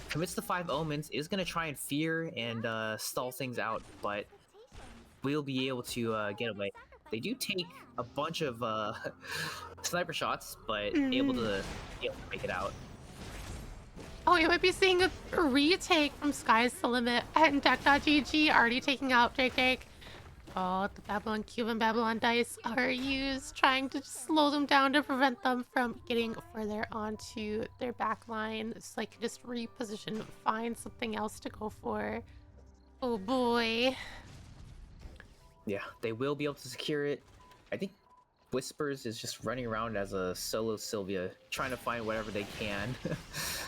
commits the 5 omens, is going to try and fear and stall things out, but we'll be able to get away. They do take a bunch of sniper shots, but able to make it out.
Oh, you might be seeing a retake from Sky's the Limit and Deck.gg already taking out Drake. Oh, the Babylon Cube and Babylon Dice are used, trying to slow them down to prevent them from getting further onto their back line. So they can just reposition, find something else to go for. Oh boy.
Yeah, they will be able to secure it. I think Whispers is just running around as a solo Sylvia, trying to find whatever they can.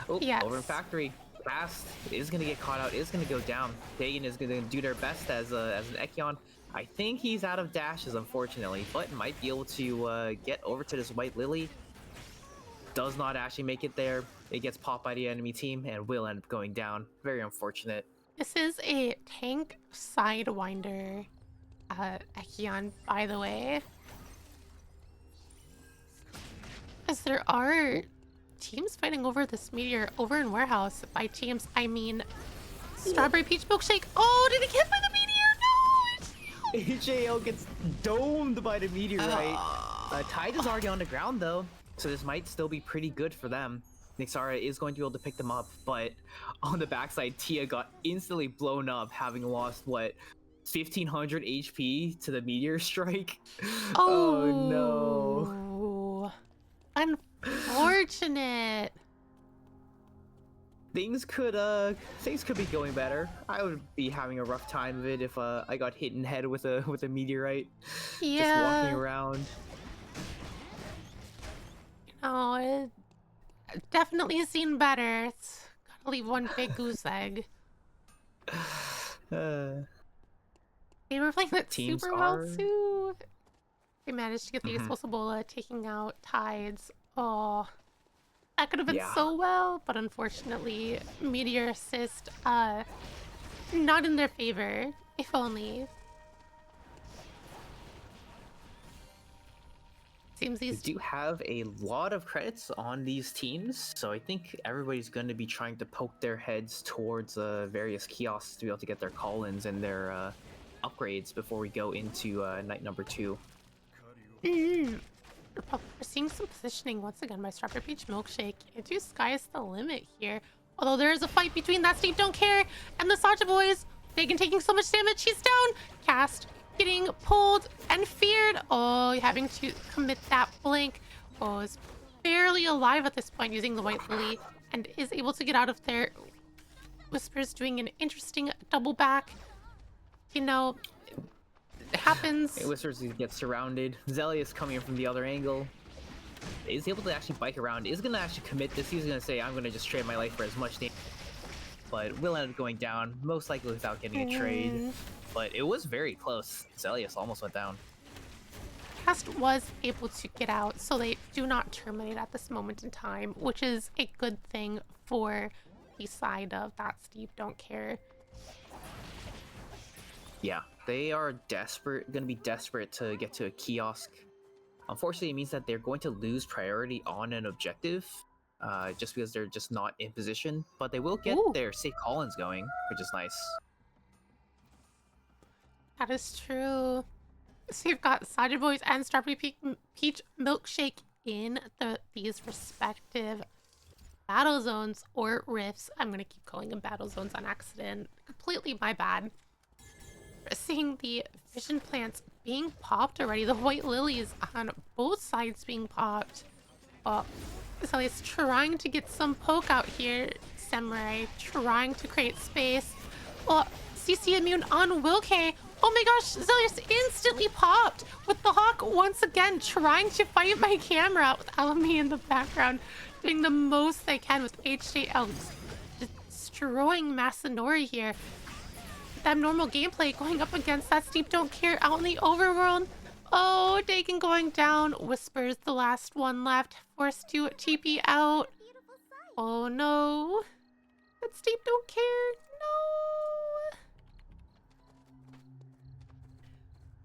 Oh,
yes.
Over in Factory. Fast is going to get caught out, is going to go down. Pagan is going to do their best as an Ekion. I think he's out of dashes, unfortunately, but might be able to get over to this White Lily. Does not actually make it there. It gets popped by the enemy team and will end up going down. Very unfortunate.
This is a tank Sidewinder Ekion, by the way. As there are teams fighting over this meteor over in Warehouse. By teams, I mean Strawberry Peach Milkshake. Oh, did he get by the meteor?
HAO gets domed by the meteorite. Tide is already on the ground though, so this might still be pretty good for them. Nixara is going to be able to pick them up, but on the backside, Tia got instantly blown up, having lost, what, 1500 HP to the meteor strike? Oh no.
Unfortunate.
Things could be going better. I would be having a rough time of it if I got hit in the head with a meteorite.
Yeah.
Just walking around.
No, it definitely seen better. It's gotta leave one big goose egg. They were playing that super well too. They managed to get the explosive bola, taking out Tides. Oh. That could have been so well, but unfortunately, Meteor Assist, not in their favor, if only. Seems these
do have a lot of credits on these teams, so I think everybody's going to be trying to poke their heads towards various kiosks to be able to get their call-ins and their upgrades before we go into night number 2.
We're seeing some positioning once again by Strawberry Peach Milkshake into Sky's the Limit here. Although there is a fight between that Steve Don't Care and the Saja boys. Bacon taking so much damage. She's down. Cast getting pulled and feared. Oh, having to commit that blink. Oh, is barely alive at this point using the White Lily and is able to get out of there. Whispers doing an interesting double back. You know, it happens.
Whispers gets surrounded. Zelius coming in from the other angle. Is able to actually bike around. Is going to actually commit this. He's going to say, I'm going to just trade my life for as much damage. But will end up going down, most likely without getting a trade. But it was very close. Zelius almost went down.
Cast was able to get out, so they do not terminate at this moment in time, which is a good thing for the side of that Steve Don't Care.
Yeah, they are going to be desperate to get to a kiosk. Unfortunately, it means that they're going to lose priority on an objective, just because they're just not in position. But they will get their safe call-ins going, which is nice.
That is true. So you've got Saja Boys and Strawberry Peach Milkshake in these respective battle zones or rifts. I'm going to keep calling them battle zones on accident. Completely my bad. Seeing the vision plants being popped already. The White Lilies on both sides being popped. So he's trying to get some poke out here. Samurai trying to create space. Well, CC immune on Wilke. Oh my gosh, Zelius instantly popped with the Hawk once again trying to fight my camera with Alamy in the background, doing the most they can with HJL, destroying Masanori here. That normal gameplay going up against that Steve Don't Care out in the overworld. Oh, Dagon going down. Whispers the last one left, forced to TP out. Oh no. That Steve Don't Care. No.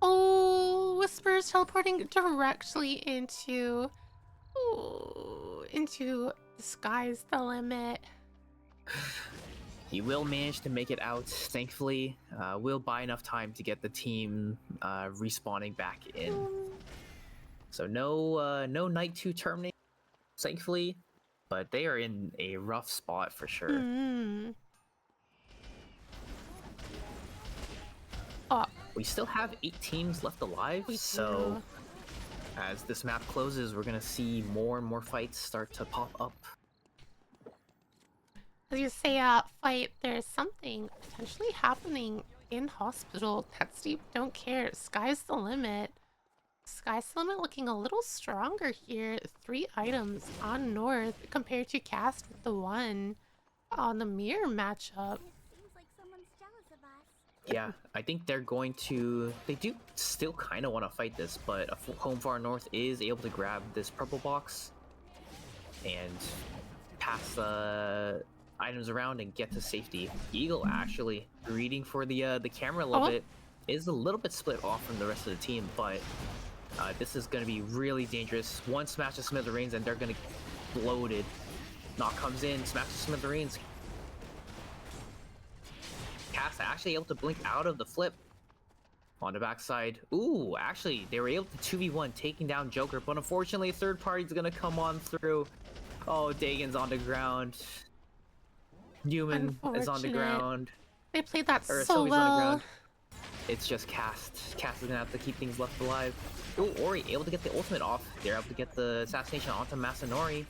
Oh, Whispers teleporting directly into The sky's the limit.
He will manage to make it out, thankfully. Will buy enough time to get the team respawning back in. So no Night 2 terminate, thankfully, but they are in a rough spot for sure.
Oh,
We still have 8 teams left alive, so as this map closes, we're gonna see more and more fights start to pop up.
as you say, fight, there's something potentially happening in hospital. That Steve don't care. Sky's the limit. Sky's the limit looking a little stronger here. 3 items on North compared to Cast with the 1 on the mirror matchup.
Seems like someone's jealous of us.
Yeah, I think they're going to... They do still kind of want to fight this, but Home Far North is able to grab this purple box and pass the items around and get to safety. Eagle actually reading for the camera a little bit, is a little bit split off from the rest of the team, but this is going to be really dangerous. One smash to smithereens and they're going to get bloated. Knock comes in, smash to smithereens. Cass actually able to blink out of the flip on the backside. Ooh, actually, they were able to 2v1 taking down Joker, but unfortunately, third party's gonna come on through. Oh, Dagon's on the ground. Newman is on the ground.
They played that so
Sophie's
well.
on the ground. It's just Cast. Cast is gonna have to keep things left alive. Ooh, Ori able to get the ultimate off. They're able to get the assassination onto Masanori.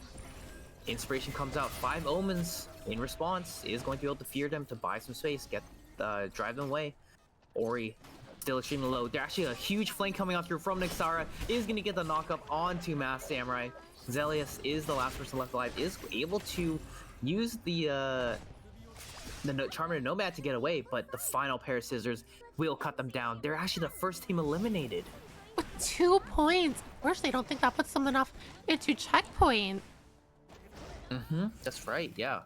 Inspiration comes out. 5 Omens in response is going to be able to fear them to buy some space, drive them away. Ori still extremely low. There's actually a huge flank coming out through from Nixara. Is going to get the knockup onto Mass Samurai. Zelius is the last person left alive. Is able to use the Charmer Nomad to get away, but the final pair of scissors will cut them down. They're actually the first team eliminated.
With 2 points. Of course, they don't think that puts someone off into checkpoint.
That's right, yeah.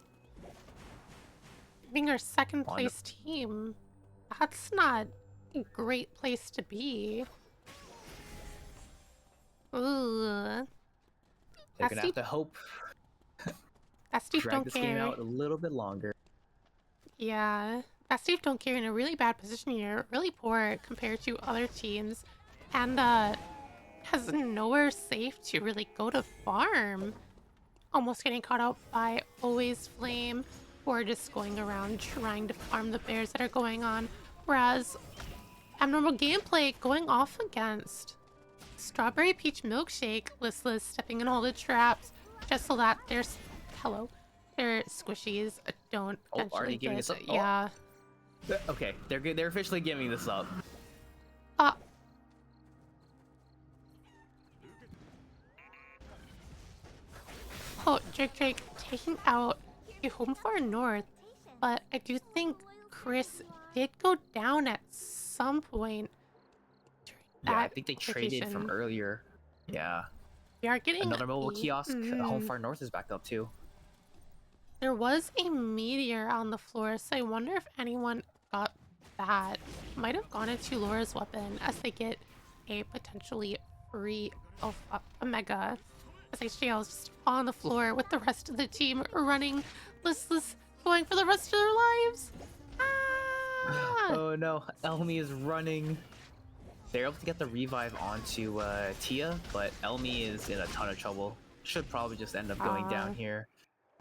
Being our second place team, that's not a great place to be. Ooh.
They're gonna have to hope
That Steve
drag
don't
this
care.
game out a little bit longer.
Yeah, that Steve don't care in a really bad position here, really poor compared to other teams, and has nowhere safe to really go to farm. Almost getting caught out by Always Flame, or just going around trying to farm the bears that are going on. Whereas abnormal gameplay going off against Strawberry Peach Milkshake, listless, stepping in all the traps, just so that their squishies don't
already giving this up.
Yeah.
Okay, they're officially giving this up.
Oh, Drake taking out a Home Far North, but I do think Chris did go down at some point.
Yeah, I think they traded from earlier. Yeah.
We are getting
another mobile kiosk. Home Far North is back up too.
There was a meteor on the floor, so I wonder if anyone got that. Might have gone into Laura's weapon as they get a potentially free Omega. As HJL is just on the floor with the rest of the team running, listless, going for the rest of their lives. Ah!
Oh no, Elmi is running. They're able to get the revive onto Tia, but Elmi is in a ton of trouble. Should probably just end up going down here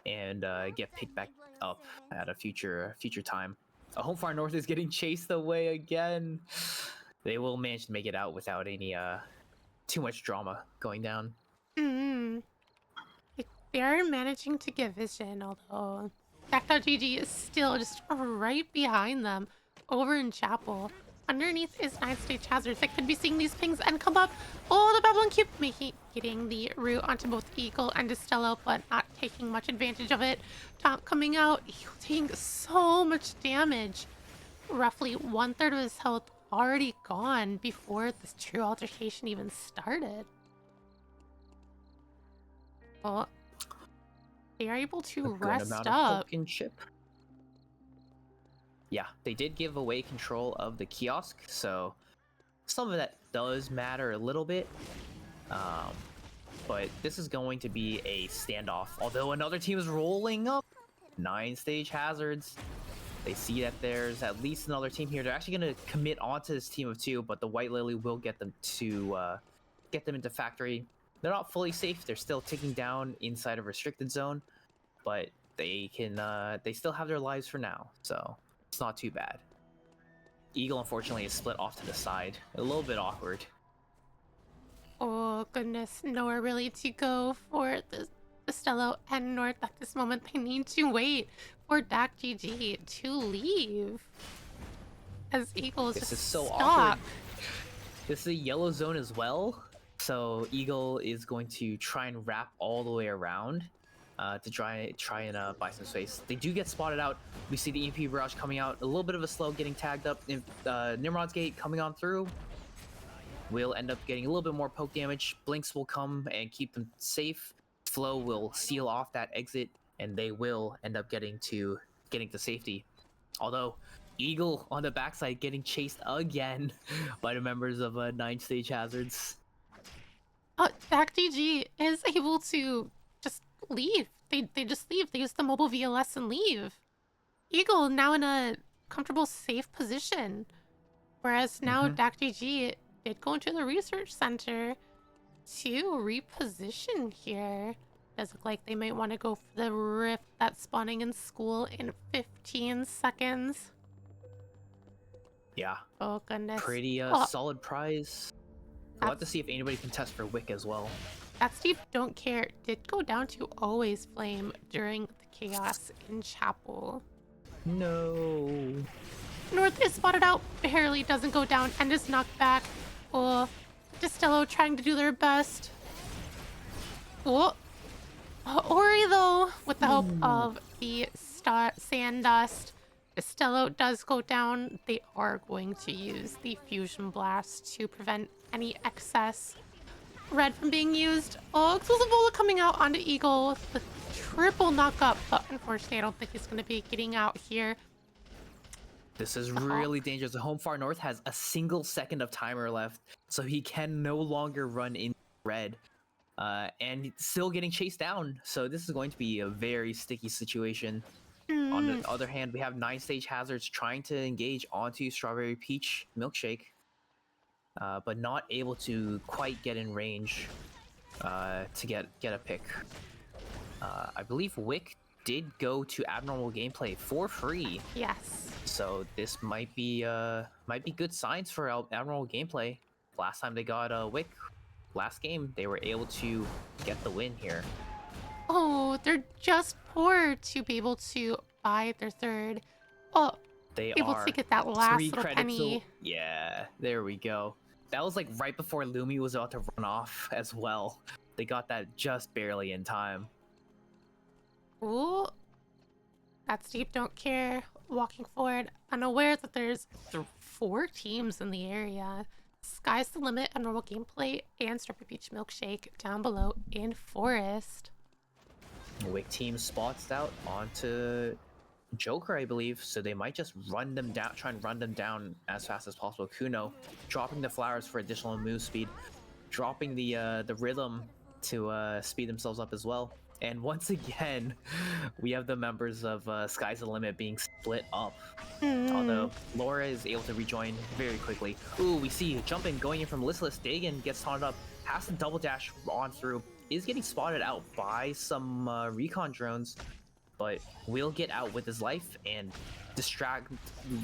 and get picked back up at a future time. Home Far North is getting chased away again. They will manage to make it out without any too much drama going down.
They are managing to get vision, although Jack.GG is still just right behind them over in Chapel. Underneath is 9-stage hazards that could be seeing these pings and come up. Oh, the Babylon Cube getting the root onto both Eagle and Destello, but not taking much advantage of it. Taunt coming out, Eagle taking so much damage. Roughly 1/3 of his health already gone before this true altercation even started. Well, they are able to rest up.
Yeah, they did give away control of the kiosk, so some of that does matter a little bit. but this is going to be a standoff. Although another team is rolling up 9-stage hazards. They see that there's at least another team here. They're actually going to commit onto this team of 2, but the White Lily will get them to get them into factory. They're not fully safe. They're still ticking down inside of restricted zone, but they can they still have their lives for now, so it's not too bad. Eagle unfortunately is split off to the side, a little bit awkward.
Oh goodness, nowhere really to go for the Stello and North at this moment. They need to wait for Dak GG to leave. As Eagle is
This
just
is so
stuck.
awkward. This is a yellow zone as well, so Eagle is going to try and wrap all the way around to try and buy some space. They do get spotted out. We see the EMP barrage coming out, a little bit of a slow getting tagged up. Nimrod's Gate coming on through. We'll end up getting a little bit more poke damage. Blinks will come and keep them safe. Flow will seal off that exit, and they will end up getting to safety. Although Eagle on the backside getting chased again by the members of 9-stage hazards.
Dak GG is able to just leave. They just leave. They use the mobile VLS and leave. Eagle now in a comfortable, safe position. Whereas now Dak GG did go into the research center to reposition here. Does look like they might want to go for the rift that's spawning in school in 15 seconds.
Yeah.
Oh goodness.
Pretty solid prize. We'll have to see if anybody can test for Wick as well.
That Steve Don't Care did go down to Always Flame during the chaos in Chapel.
No.
North is spotted out, barely doesn't go down, and is knocked back. Oh, Destello trying to do their best. Oh, Ori though, with the help of the sand dust, Destello does go down. They are going to use the Fusion Blast to prevent any excess red from being used. Oh, Explosive Bullet coming out onto Eagle with the triple knock up, but unfortunately I don't think he's going to be getting out here.
This is really dangerous. The Home Far North has a single second of timer left, so he can no longer run in red. And he's still getting chased down, so this is going to be a very sticky situation. On the other hand, we have 9-stage hazards trying to engage onto Strawberry Peach Milkshake, but not able to quite get in range to get a pick. I believe Wick did go to Abnormal Gameplay for free.
Yes.
So this might be good signs for Abnormal Gameplay. Last time they got Wick, last game, they were able to get the win here.
Oh, they're just poor to be able to buy their third. Oh,
They
able
are
to get that last
3
little
credits.
penny.
Yeah, there we go. That was like right before Lumia was about to run off as well. They got that just barely in time.
Ooh, that Steve Don't Care walking forward, unaware that there's 4 teams in the area. Sky's the Limit, a normal gameplay, and Strawberry Peach Milkshake down below in Forest.
Wick team spots out onto Joker, I believe, so they might just run them down, try and run them down as fast as possible. Kuno dropping the flowers for additional move speed, dropping the rhythm to speed themselves up as well. And once again, we have the members of Sky's the Limit being split up. Although Laura is able to rejoin very quickly. Ooh, we see jumping going in from Listless. Dagon gets taunted up, has to double dash on through, is getting spotted out by some recon drones, but will get out with his life and distract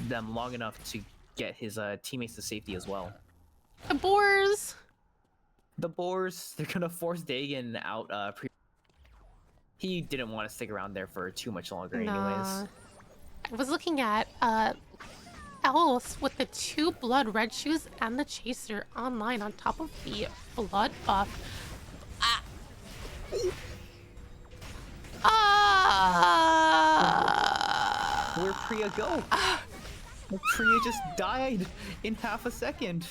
them long enough to get his teammates to safety as well.
The Boars!
The Boars, they're gonna force Dagon out. He didn't want to stick around there for too much longer anyways.
Nah. I was looking at Else with the 2 blood red shoes and the chaser online on top of the blood buff.
Where'd Priya go? Priya just died in half a second.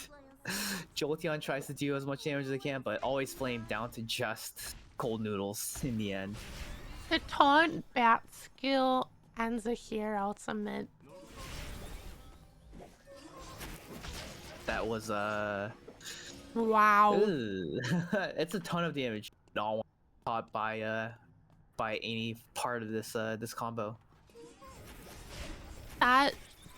Jolteon tries to do as much damage as they can, but always flame down to just cold noodles in the end.
The taunt bat skill ends it here ultimate.
That was
Wow.
it's a ton of damage. not want to be caught by any part of this combo.
That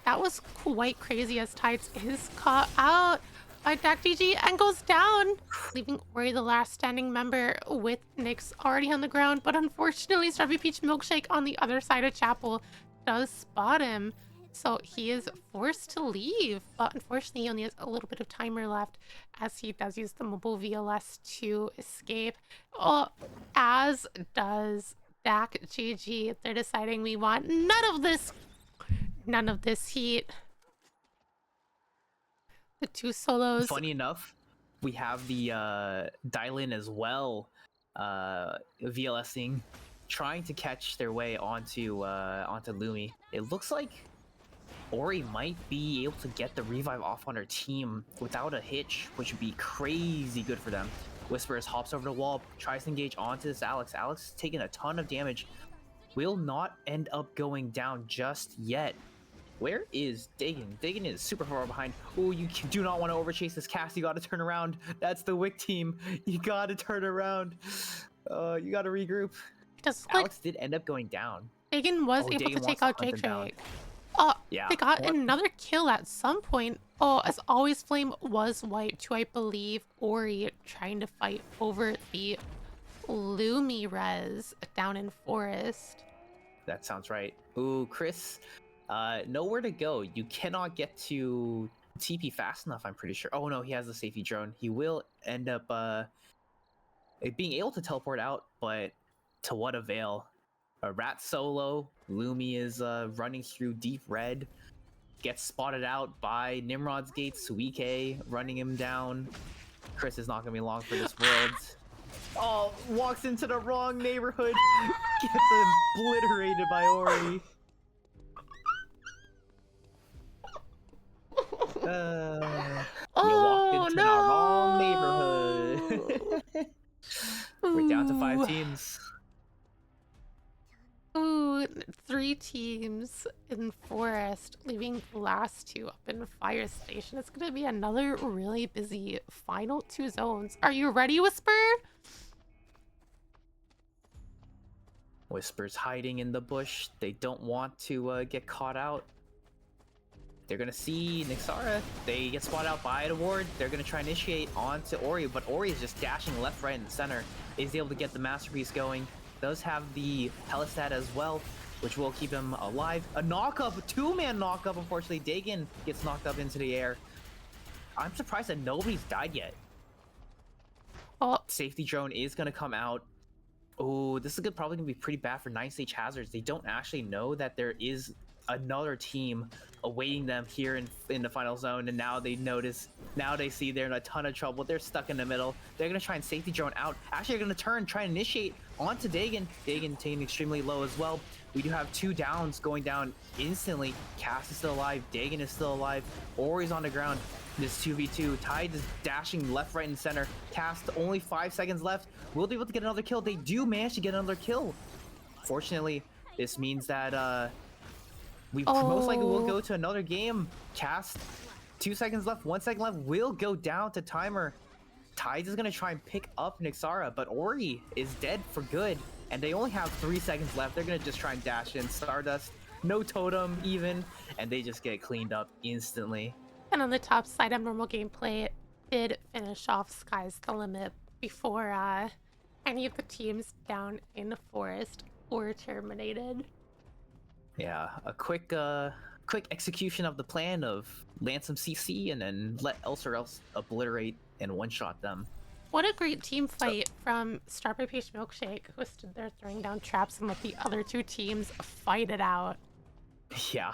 was quite crazy as Tides is caught out by Dak GG and goes down, leaving Ori the last standing member with Nyx already on the ground. But unfortunately, Strawberry Peach Milkshake on the other side of Chapel does spot him. So he is forced to leave. But unfortunately, he only has a little bit of timer left as he does use the mobile VLS to escape. Oh, as does Dak GG. They're deciding we want none of this heat. The two solos.
Funny enough, we have the Dylan as well, VLSing, trying to catch their way onto Lumi. It looks like Ori might be able to get the revive off on her team without a hitch, which would be crazy good for them. Whispers hops over the wall, tries to engage onto this Alex. Alex is taking a ton of damage. Will not end up going down just yet. Where is Dagan? Dagan is super far behind. Oh, you do not want to overchase this cast. You got to turn around. That's the Wick team. You got to turn around. You got to regroup. Alex did end up going down.
Dagan was able to take out Drake.
Yeah.
They got another kill at some point. Oh, as always, Flame was wiped to, I believe, Ori trying to fight over the Lumi res down in Forest.
That sounds right. Ooh, Chris. Nowhere to go. You cannot get to TP fast enough, I'm pretty sure. Oh no, he has the safety drone. He will end up being able to teleport out, but to what avail? A rat solo. Lumi is running through deep red. Gets spotted out by Nimrod's Gate. Suike running him down. Chris is not gonna be long for this world. Oh, walks into the wrong neighborhood. Gets obliterated by Ori. You walked into the wrong neighborhood. We're down to 5 teams.
Ooh, 3 teams in Forest, leaving the last 2 up in Fire Station. It's gonna be another really busy final 2 zones. Are you ready, Whisper?
Whisper's hiding in the bush. They don't want to get caught out. They're gonna see Nyxara. They get spotted out by the ward. They're gonna try and initiate onto Ori, but Ori is just dashing left, right, and center. Is able to get the masterpiece going. Does have the Helistat as well, which will keep him alive. A knock-up, a 2-man knock-up. Unfortunately, Dagan gets knocked up into the air. I'm surprised that nobody's died yet.
Oh,
Safety drone is gonna come out. Oh, this is probably gonna be pretty bad for 9 stage hazards. They don't actually know that there is another team awaiting them here in the final zone, and now they notice. Now they see they're in a ton of trouble. They're stuck in the middle. They're gonna try and safety drone out. Actually, they're gonna try and initiate onto Dagan. Dagan taking extremely low as well. We do have 2 downs going down instantly. Cass is still alive. Dagan is still alive. Ori's on the ground. This 2v2. Tide is dashing left, right, and center. Cass, only 5 seconds left. Will they be able to get another kill? They do manage to get another kill. Fortunately, this means that we most likely will go to another game. Cast, 2 seconds left, 1 second left, will go down to timer. Tides is gonna try and pick up Nyxara, but Ori is dead for good, and they only have 3 seconds left. They're gonna just try and dash in. Stardust, no totem even, and they just get cleaned up instantly.
and on the top side of normal gameplay, it did finish off Sky's the Limit before any of the teams down in the Forest were terminated.
Yeah, a quick execution of the plan of land some CC and then let else obliterate and one-shot them.
What a great team fight from Strawberry Peach Milkshake, who stood there throwing down traps and let the other 2 teams fight it out.
Yeah,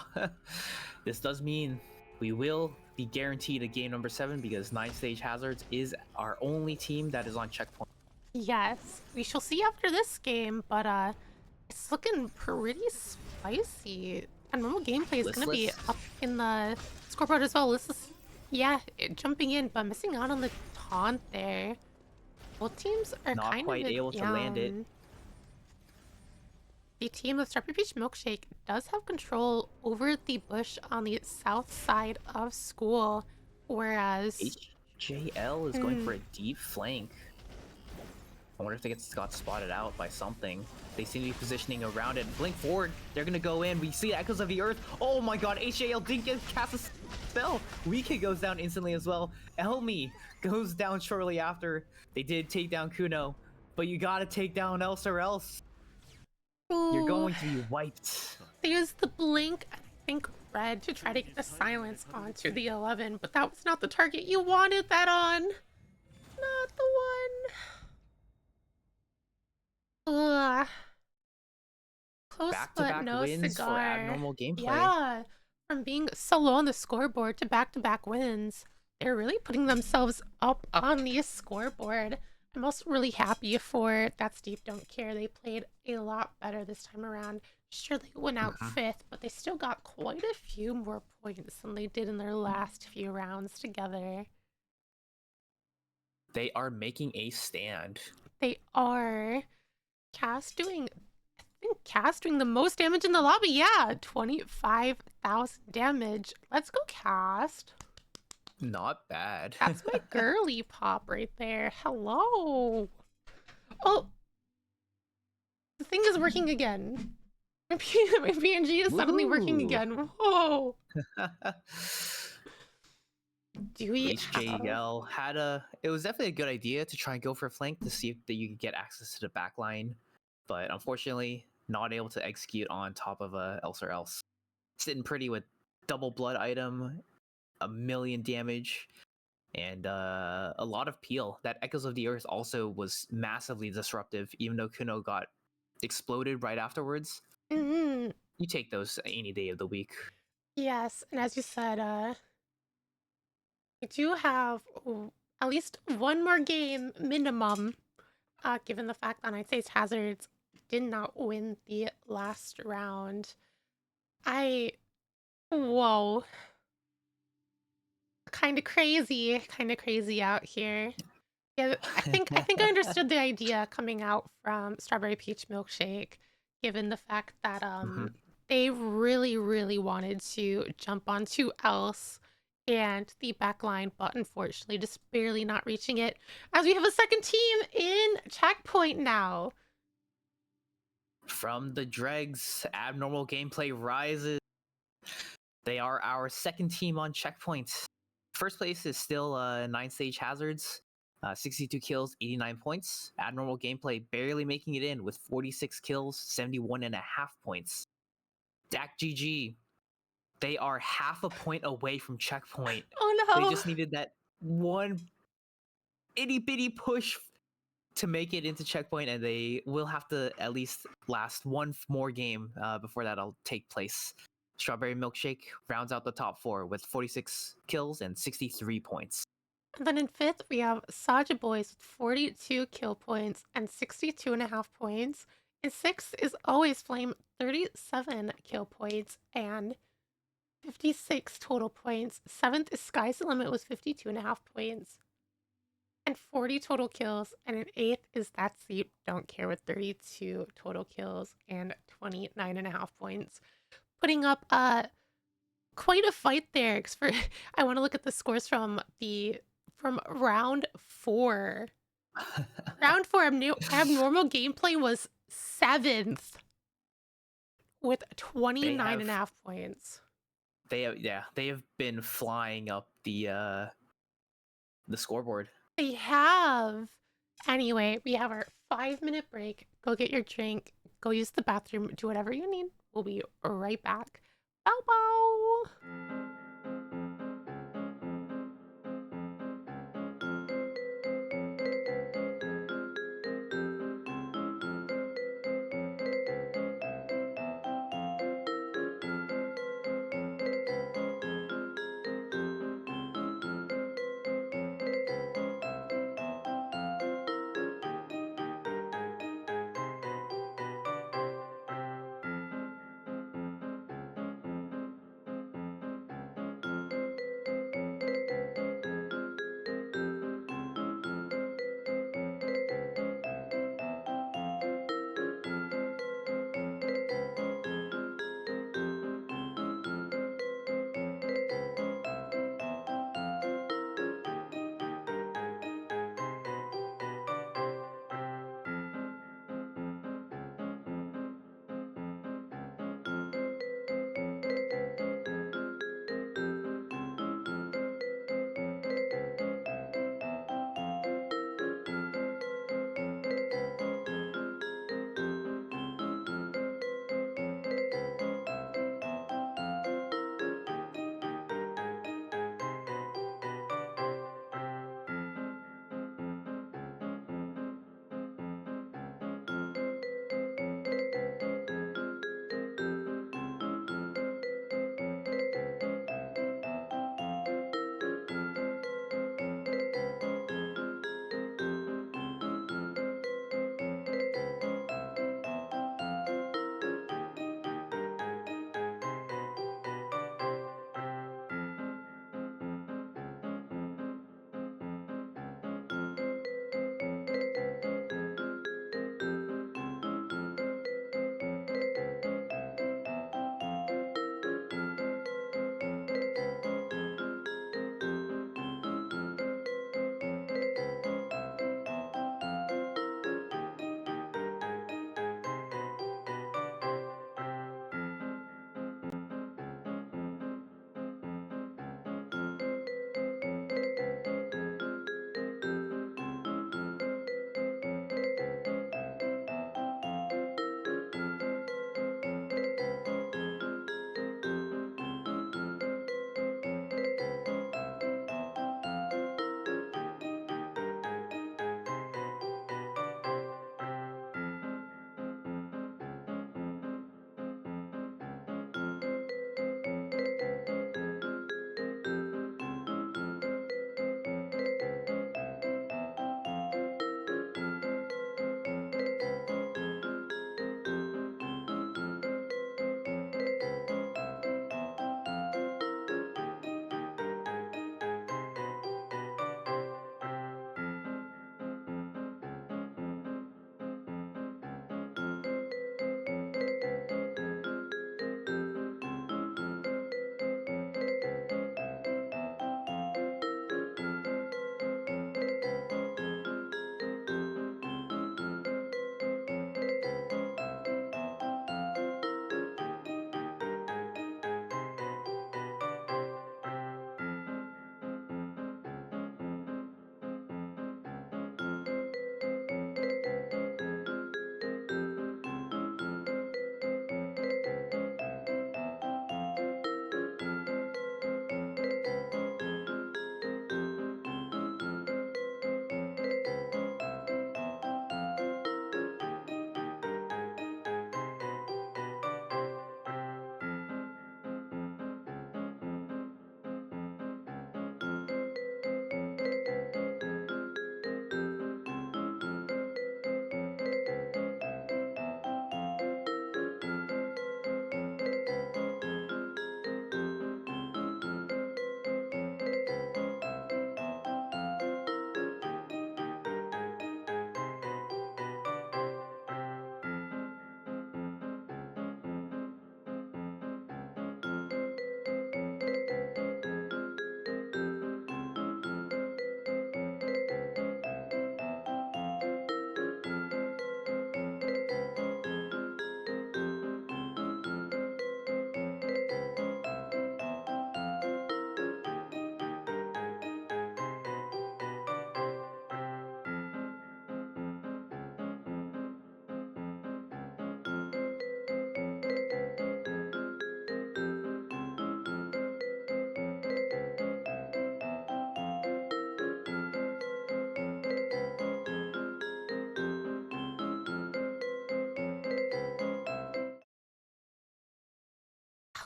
this does mean we will be guaranteed a game number 7 because 9 stage hazards is our only team that is on checkpoint.
Yes, we shall see after this game, but it's looking pretty spicy. And normal gameplay is going to be up in the scoreboard as well. This is, jumping in, but missing out on the taunt there. Both teams are
not
kind
quite
of
able to land it.
The team of Strawberry Peach Milkshake does have control over the bush on the south side of school, whereas
HJL is going for a deep flank. I wonder if they got spotted out by something. They seem to be positioning around it. Blink forward. They're gonna go in. We see Echoes of the Earth. Oh my god, HAL didn't get cast a spell. Weekend goes down instantly as well. Elmi goes down shortly after. They did take down Kuno, but you gotta take down Else or else. You're
Ooh,
going to be wiped.
they used the blink, I think red, to try to get the silence onto the 11, but that was not the target you wanted that on. Not the one. Ugh. Close but
Back-to-back
no
wins for
cigar.
abnormal gameplay.
Yeah, from being so low on the scoreboard to back-to-back wins. They're really putting themselves up on the scoreboard. I'm also really happy for That Steve Don't Care. They played a lot better this time around. Sure, they went out fifth, but they still got quite a few more points than they did in their last few rounds together.
They are making a stand.
They are. Cass doing the most damage in the lobby. Yeah, 25,000 damage. Let's go, Cast.
Not bad.
That's my girly pop right there. Hello. Oh, the thing is working again. My PNG is suddenly working
Woo.
again. Whoa. Do we
HJL had it was definitely a good idea to try and go for a flank to see if that you could get access to the back line, but unfortunately not able to execute on top of else or else. Sitting pretty with double blood item, a million damage, and a lot of peel. That Echoes of the Earth also was massively disruptive, even though Kuno got exploded right afterwards.
Mm-hmm.
You take those any day of the week.
Yes, and as you said, we do have at least one more game minimum, given the fact that United States Hazards did not win the last round. Whoa. Kind of crazy out here. Yeah, I understood the idea coming out from Strawberry Peach Milkshake, given the fact that they really wanted to jump onto Else and the backline, but unfortunately just barely not reaching it. As we have a second team in checkpoint now.
From the dregs, abnormal gameplay rises. They are our second team on checkpoint. First place is still 9 stage hazards, 62 kills, 89 points. Abnormal gameplay barely making it in with 46 kills, 71.5 points. Dak GG, they are half a point away from checkpoint.
Oh no.
They just needed that one itty bitty push to make it into checkpoint, and they will have to at least last one more game before that'll take place. Strawberry Milkshake rounds out the top 4 with 46 kills and 63 points.
And then in fifth, we have Saja Boys with 42 kill points and 62.5 points. In sixth is Always Flame, 37 kill points and 56 total points. Seventh is Sky's the Limit with 52.5 points and 40 total kills. And in eighth is That Seat Don't Care with 32 total kills and 29.5 points. Putting up quite a fight there. I want to look at the scores from round 4. Round 4 abnormal gameplay was 7th with 29.5 points.
They have been flying up the scoreboard.
They have. Anyway, we have our 5-minute break. Go get your drink. Go use the bathroom. Do whatever you need. We'll be right back. Bow bow.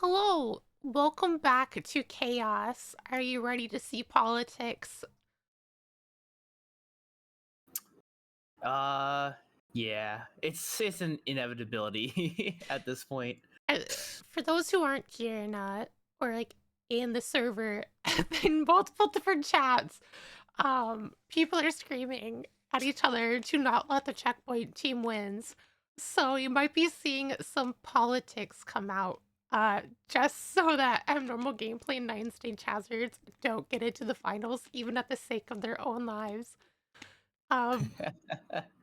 Hello, welcome back to Chaos. Are you ready to see politics?
Uh, yeah, it's an inevitability at this point.
Uh, for those who aren't here or like in the server, in multiple different chats, people are screaming at each other to not let the checkpoint team wins. So you might be seeing some politics come out, just so that abnormal gameplay and nine stage hazards don't get into the finals, even at the sake of their own lives. Um,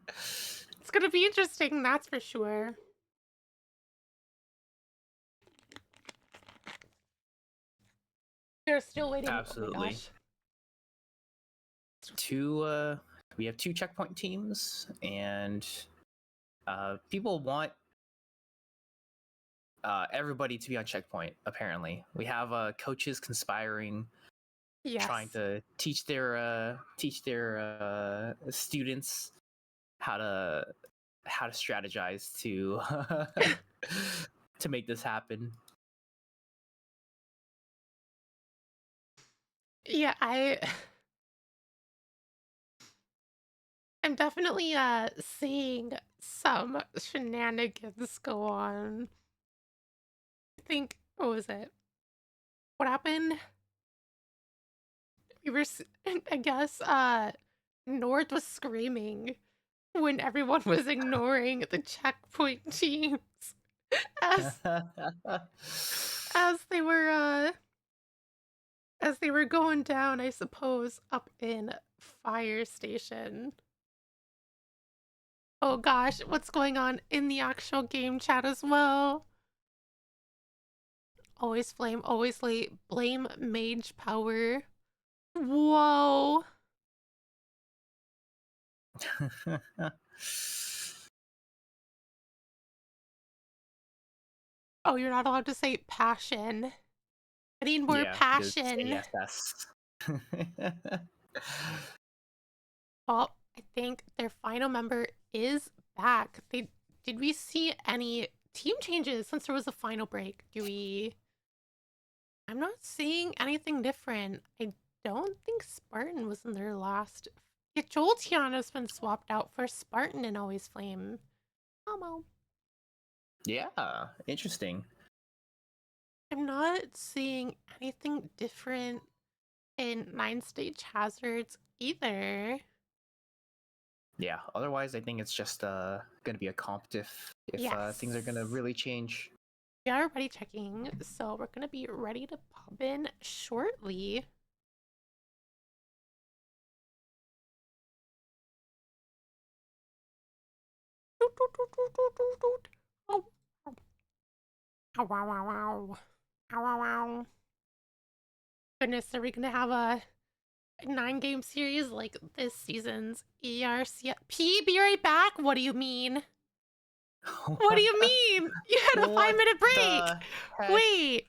it's gonna be interesting, that's for sure. They're still waiting. Oh my
Absolutely.
gosh.
We have two checkpoint teams, and people want everybody to be on checkpoint. Apparently, we have coaches conspiring, trying
Yes.
to teach their students how to strategize to to make this happen.
Yeah, I'm definitely seeing some shenanigans go on. I think, what was it? What happened? We were I guess Nord was screaming when everyone was ignoring the checkpoint teams as as they were going down, I suppose, up in fire station. Oh gosh, what's going on in the actual game chat as well? Always flame, always late, blame mage power. Whoa. Oh, you're not allowed to say passion. I need more
Yeah, because
passion.
ASS.
Oh, I think their final member is back. Did we see any team changes since there was a final break? I'm not seeing anything different. I don't think Spartan was in their last. Yeah, Jolteon has been swapped out for Spartan and Always Flame. Momo.
Yeah, interesting.
I'm not seeing anything different in nine stage hazards either.
Yeah, otherwise I think it's just gonna be a comp if things are gonna
Yes.
really change.
We are already checking, so we're gonna be ready to pop in shortly. Oh, ow, wow, wow, wow. Ow, wow, wow. Goodness, are we gonna have a 9-game series like this season's ERCP? Be right back. What do you mean? What do you mean? You had a
What
5-minute break.
the heck?
Wait.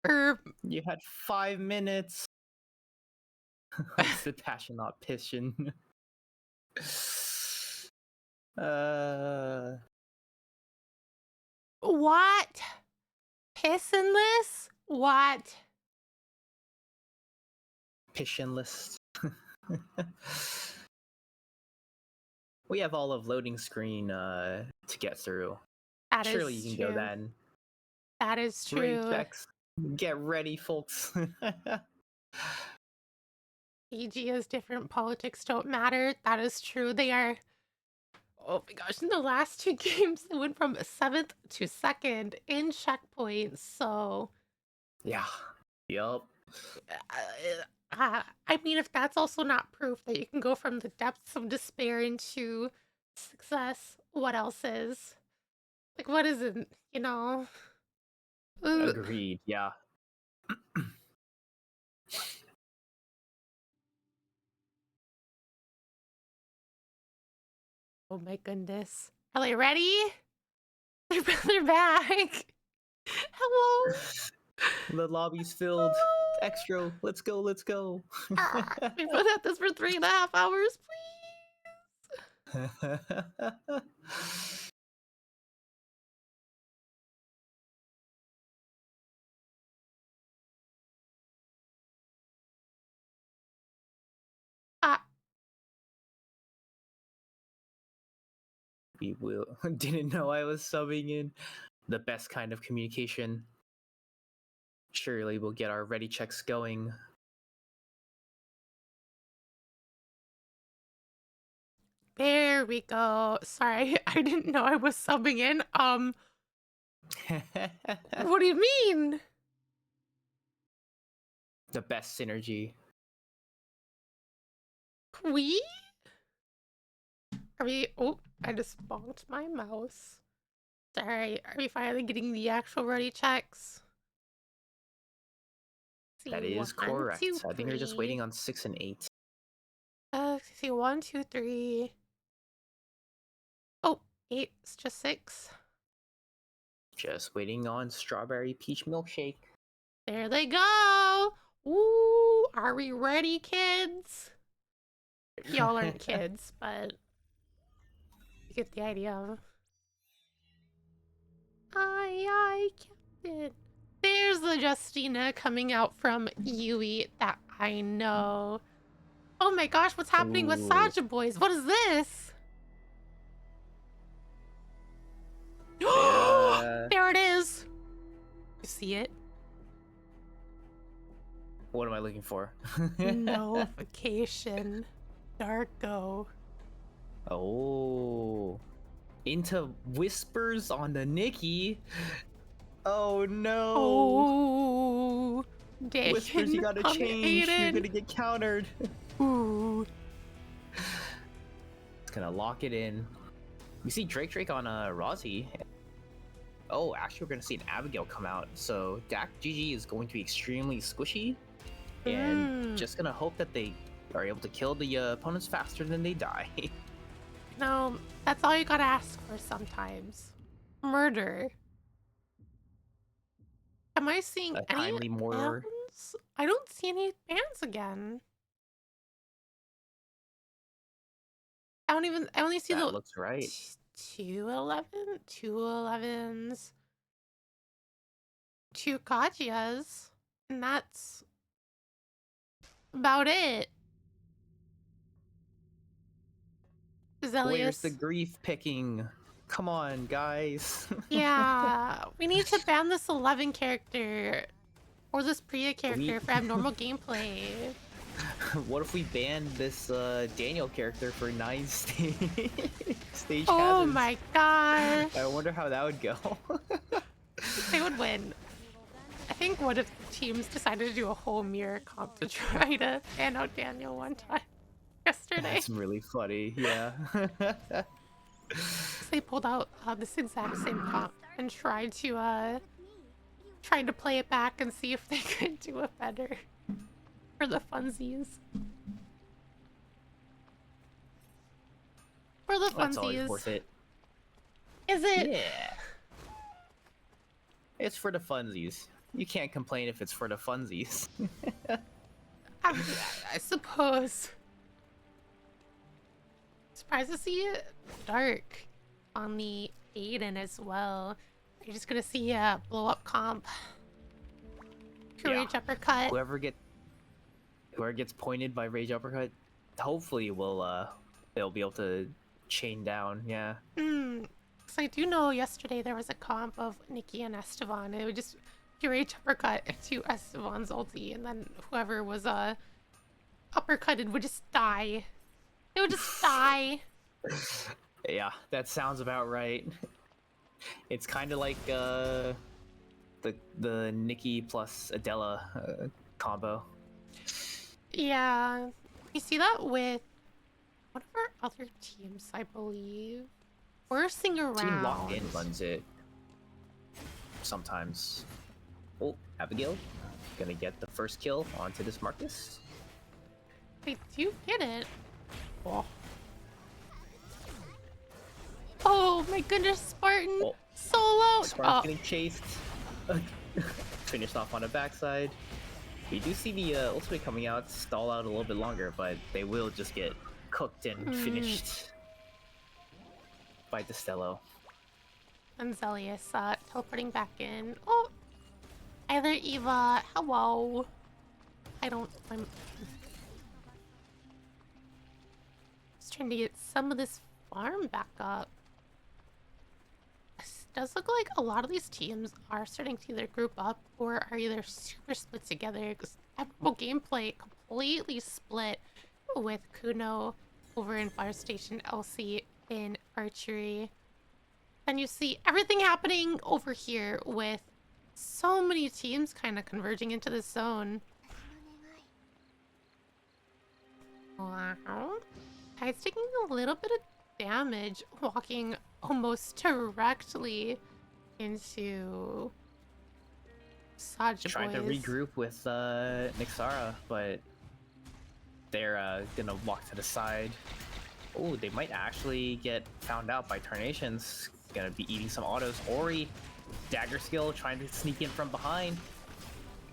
Er,
You had 5 minutes. It's the passion, not pission. uh,
what? Pissinless? What?
Pissionless. We have all of loading screen to get through.
That
Surely you
is
can go
true.
then.
That is
Raid
true.
checks. Get ready, folks.
EG is different. Politics don't matter. That is true. They are. Oh my gosh! In the last two games, they went from 7th to 2nd in checkpoints. So,
Yeah. Yup.
I mean, if that's also not proof that you can go from the depths of despair into success, what else is? Like, what isn't? You know? Uh,
Agreed. Yeah.
oh my goodness! Are they ready? They're back. Hello.
The lobby's filled. Extra. Let's go. Let's go.
We've been at this for 3.5 hours, please.
We will didn't know I was subbing in. The best kind of communication. Surely we'll get our ready checks going.
There we go. Sorry, I didn't know I was subbing in. What do you mean?
The best synergy.
We? Are we? Oh, I just bonked my mouse. Sorry, are we finally getting the actual ready checks?
That
See,
is
one,
correct.
two,
I think they're just
three.
waiting on 6 and 8.
See, 1, 2, 3. Oh, 8. It's just 6.
Just waiting on strawberry peach milkshake.
There they go. Ooh, are we ready, kids? Y'all aren't kids, but you get the idea. Aye, Captain. There's the Justina coming out from Yui that I know. Oh my gosh, what's happening with
Ooh.
Saja Boys? What is this? There it is. You see it?
What am I looking for?
Notification. Darko.
Oh. Into whispers on the Nikki. Oh no.
Oh, dang.
Whispers, you gotta
On
change. You're
Aiden.
gonna get countered.
Ooh.
It's gonna lock it in. We see Drake on Rozzy. Oh, actually, we're gonna see an Abigail come out. So Dak GG is going to be extremely squishy, and just gonna hope that they are able to kill the opponents faster than they die.
No, that's all you gotta ask for sometimes. Murder. Am I seeing
A
any
timely more.
bans? I don't see any bans again. I only see
That
the
looks right.
211, 211s, 2 Kajias, and that's about it.
Where's the
Zelius.
grief picking? Come on, guys.
Yeah, we need to ban this 11 character or this Priya character for abnormal gameplay.
What if we banned this Daniel character for 9 stage
Oh
hazards?
my god.
I wonder how that would go.
They would win. I think one of the teams decided to do a whole mirror comp to try to ban out Daniel one time yesterday.
That's really funny, yeah.
They pulled out this exact same comp and tried to play it back and see if they could do it better for the funsies. For the funsies.
That's always worth it.
Is it?
Yeah. It's for the funsies. You can't complain if it's for the funsies.
I suppose. Surprised to see it dark on the Aiden as well. You're just gonna see a blow up comp. Pure Rage Uppercut.
Whoever gets pointed by Rage Uppercut, hopefully they'll be able to chain down, yeah.
So I do know yesterday there was a comp of Nikki and Esteban. It would just Pure Rage Uppercut into Esteban's ulti, and then whoever was uppercutted would just die. They would just die.
Yeah, that sounds about right. It's kind of like the Nikki plus Adela combo.
Yeah, you see that with one of our other teams, I believe. Forcing around.
Team Locked In runs it sometimes. Oh, Abigail gonna get the first kill onto this Marcus.
They do get it. Oh my goodness, Spartan!
Oh.
Solo!
Spartan's getting chased. Finished off on a backside. We do see the ultimate coming out, stall out a little bit longer, but they will just get cooked and finished by Destello.
And Zelius teleporting back in. Oh! Either Eva, hello. I'm just trying to get some of this farm back up. does look like a lot of these teams are starting to either group up or are either super split together, because admirable gameplay completely split with Kuno over in Fire Station, Elsie in Archery. And you see everything happening over here with so many teams kind of converging into this zone. Wow. Tide's taking a little bit of damage, walking almost directly into Saja
Trying to
Boys.
regroup with Nixara, but they're gonna walk to the side. Oh, they might actually get found out by Tarnations. Gonna be eating some autos. Ori, dagger skill, trying to sneak in from behind.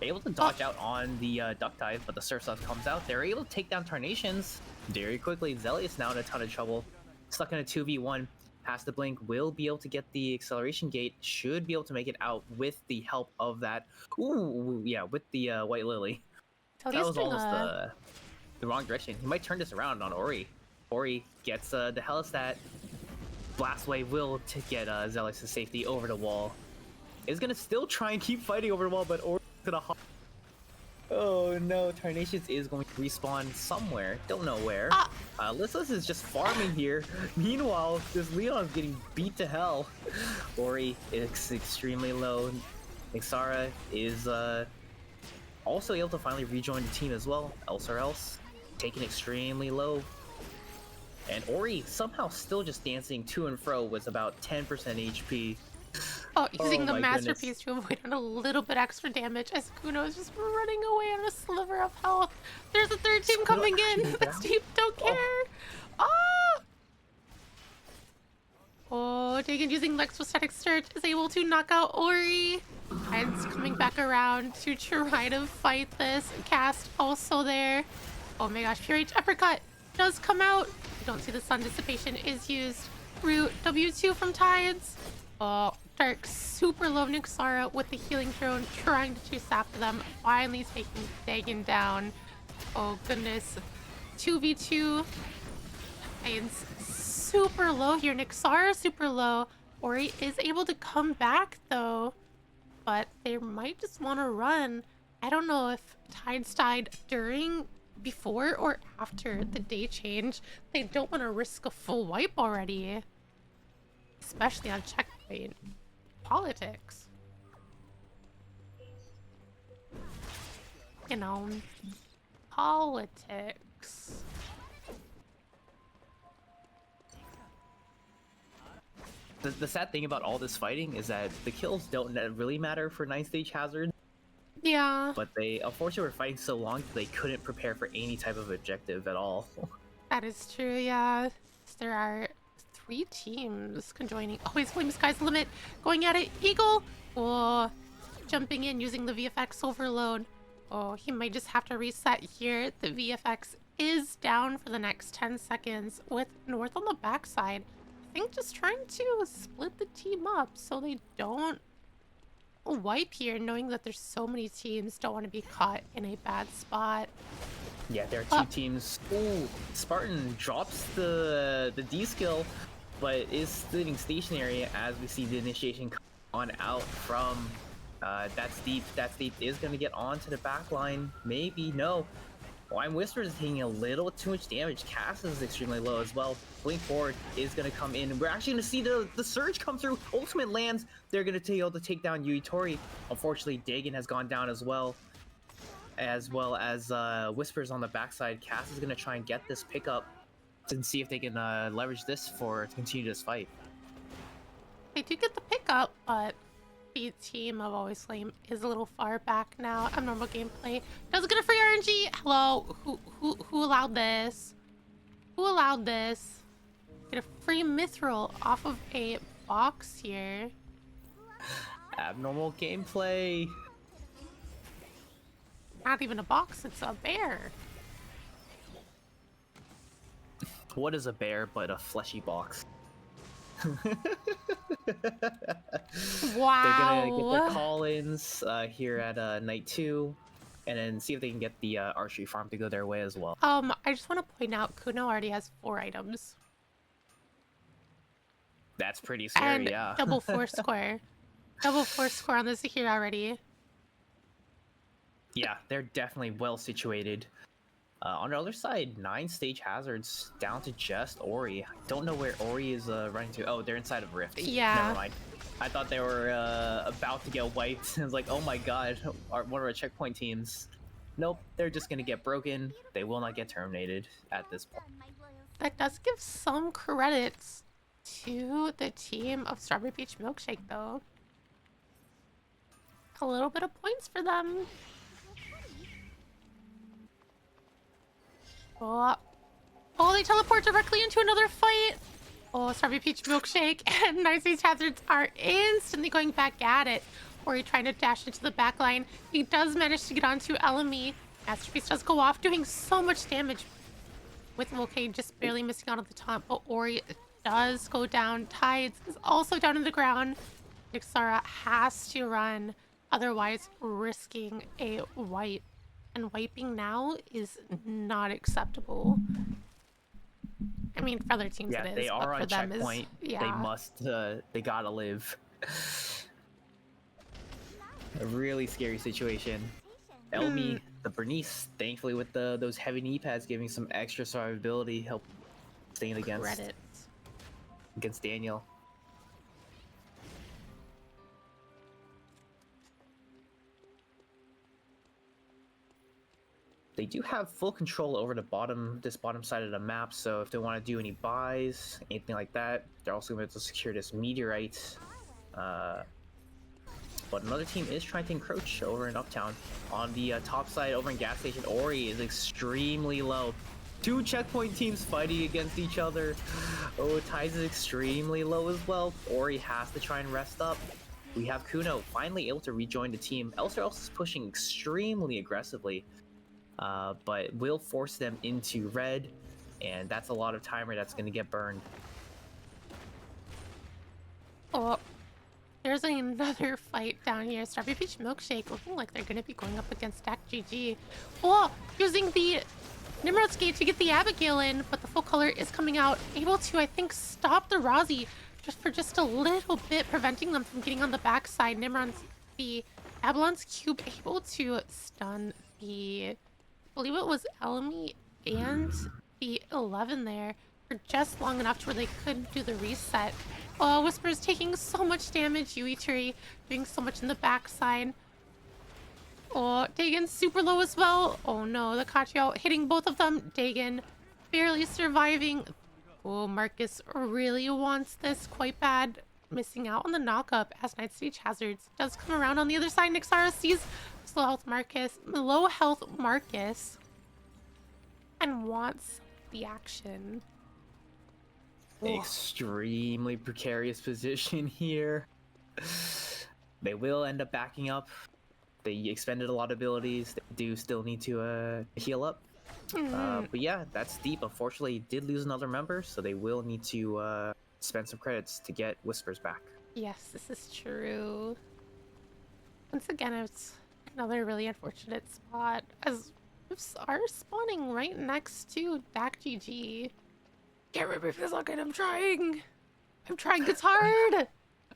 Able to dodge out on the duck dive, but the surf stuff comes out. They're able to take down Tarnations very quickly. Zelius now in a ton of trouble. Stuck in a 2v1. Past the blink, will be able to get the acceleration gate. Should be able to make it out with the help of that. Ooh, yeah, with the white lily. That was almost the wrong direction. He might turn this around on Ori. Ori gets the Helistat. Blast Wave will to get Zelius' safety over the wall. Is gonna still try and keep fighting over the wall, but Ori to the oh no, Tarnations is going to respawn somewhere. Don't know where. Listless is just farming here. Meanwhile, this Leon's getting beat to hell. Ori is extremely low. Nixara is also able to finally rejoin the team as well. Else or else, taken extremely low. And Ori somehow still just dancing to and fro with about 10% HP.
Oh, using the
my
masterpiece
goodness.
to avoid on a little bit extra damage as Kuno is just running away on a sliver of health. There's a third team
Kuno
coming in.
actually
The
down?
team don't care. Oh! Oh, Dagan using Electrostatic Surge is able to knock out Ori. And coming back around to try to fight this. Cast also there. Oh my gosh, Pure H Uppercut does come out. You don't see the Sun Dissipation is used. Root W2 from Tides. Oh, Dark super low Nixara with the healing drone trying to chase after them. Finally taking Dagan down. Oh goodness. 2v2. Tides super low here. Nixara super low. Ori is able to come back though. But they might just want to run. I don't know if Tides died during, before, or after the day change. They don't want to risk a full wipe already. Especially on checkpoint. Politics. You know, politics.
The sad thing about all this fighting is that the kills don't really matter for 9 stage hazard,
Yeah,
but they unfortunately were fighting so long that they couldn't prepare for any type of objective at all.
that is true, yeah. There are 3 teams conjoining. Oh, he's Flame Sky's Limit. Going at it. Eagle. Oh, jumping in using the VFX overload. Oh, he might just have to reset here. The VFX is down for the next 10 seconds with North on the backside. I think just trying to split the team up so they don't wipe here, knowing that there's so many teams don't want to be caught in a bad spot.
Yeah, there are 2 teams. Ooh, Spartan drops the D skill, but is sitting stationary as we see the initiation come on out from That's Deep. That's Deep is going to get onto the back line. Maybe, no. Wine Whisper is taking a little too much damage. Cass is extremely low as well. Blink Forward is going to come in. We're actually going to see the surge come through. Ultimate lands. They're going to be able to take down Yui Tori. Unfortunately, Dagan has gone down as well. As well as Whispers on the backside. Cass is going to try and get this pickup and see if they can leverage this to continue this fight.
They do get the pickup, but the team of Always Flame is a little far back now. Abnormal gameplay does get a free RNG. Hello, who allowed this? Who allowed this? Get a free mithril off of a box here.
Abnormal gameplay.
Not even a box, it's a bear.
What is a bear but a fleshy box?
Wow.
They're gonna get their call-ins here at night 2, and then see if they can get the archery farm to go their way as well.
I just want to point out Kuno already has 4 items.
That's pretty scary,
And
yeah.
double four score. Double four score on the Zahir already.
Yeah, they're definitely well situated. On the other side, 9 stage hazards down to just Ori. I don't know where Ori is running to. Oh, they're inside of Rift.
Yeah.
Never mind. I thought they were about to get wiped. I was like, oh my god, one of our checkpoint teams. Nope, they're just gonna get broken. They will not get terminated at this point.
Done, my loyal
That does give some credits to the team of Strawberry Peach Milkshake, though. A little bit of points for them. Oh, they teleport directly into another fight. Oh, Strawberry Peach Milkshake and Nice Hazards are instantly going back at it. Ori trying to dash into the back line. He does manage to get onto Elemi. Masterpiece does go off, doing so much damage with Volcane just barely missing out on the top, but Ori does go down. Tides is also down on the ground. Nixara has to run, otherwise risking a wipe. And wiping now is not acceptable. I mean, for other teams
Yeah,
it is,
they are
but
on
for them
checkpoint.
is, yeah.
They must, they gotta live. A really scary situation. Elmi, the Bernice, thankfully with those heavy knee pads giving some extra survivability, help stand against Daniel. They do have full control over this bottom side of the map, so if they want to do any buys, anything like that, they're also going to secure this meteorite. But another team is trying to encroach over in Uptown. On the top side, over in gas station, Ori is extremely low. 2 checkpoint teams fighting against each other. Oh, Tides is extremely low as well. Ori has to try and rest up. We have Kuno finally able to rejoin the team. Elser else is pushing extremely aggressively, but will force them into red, and that's a lot of timer that's going to get burned.
Oh, there's another fight down here. Strawberry Peach Milkshake looking like they're going to be going up against Stack GG. Oh, using the Nimrod's Gate to get the Abigail in, but the full color is coming out, able to, I think, stop the Rozzy just a little bit, preventing them from getting on the backside. The Avalon's Cube able to stun the, I believe it was Elmi and the 11 there for just long enough to where they couldn't do the reset. Oh, Whisper's taking so much damage. Yuituri doing so much in the backside. Oh, Dagon's super low as well. Oh no, the Kachio hitting both of them. Dagon barely surviving. Oh, Marcus really wants this quite bad. Missing out on the knockup as Night Stage Hazards does come around on the other side. Nixara sees low health Marcus and wants the action. Oh.
Extremely precarious position here. They will end up backing up. They expended a lot of abilities. They do still need to heal up. But yeah, that's deep. Unfortunately, did lose another member, so they will need to spend some credits to get Whispers back.
Yes, this is true. Once again, it's another really unfortunate spot, as Whiffs are spawning right next to Dak GG. Get rid of this again, I'm trying. It's hard.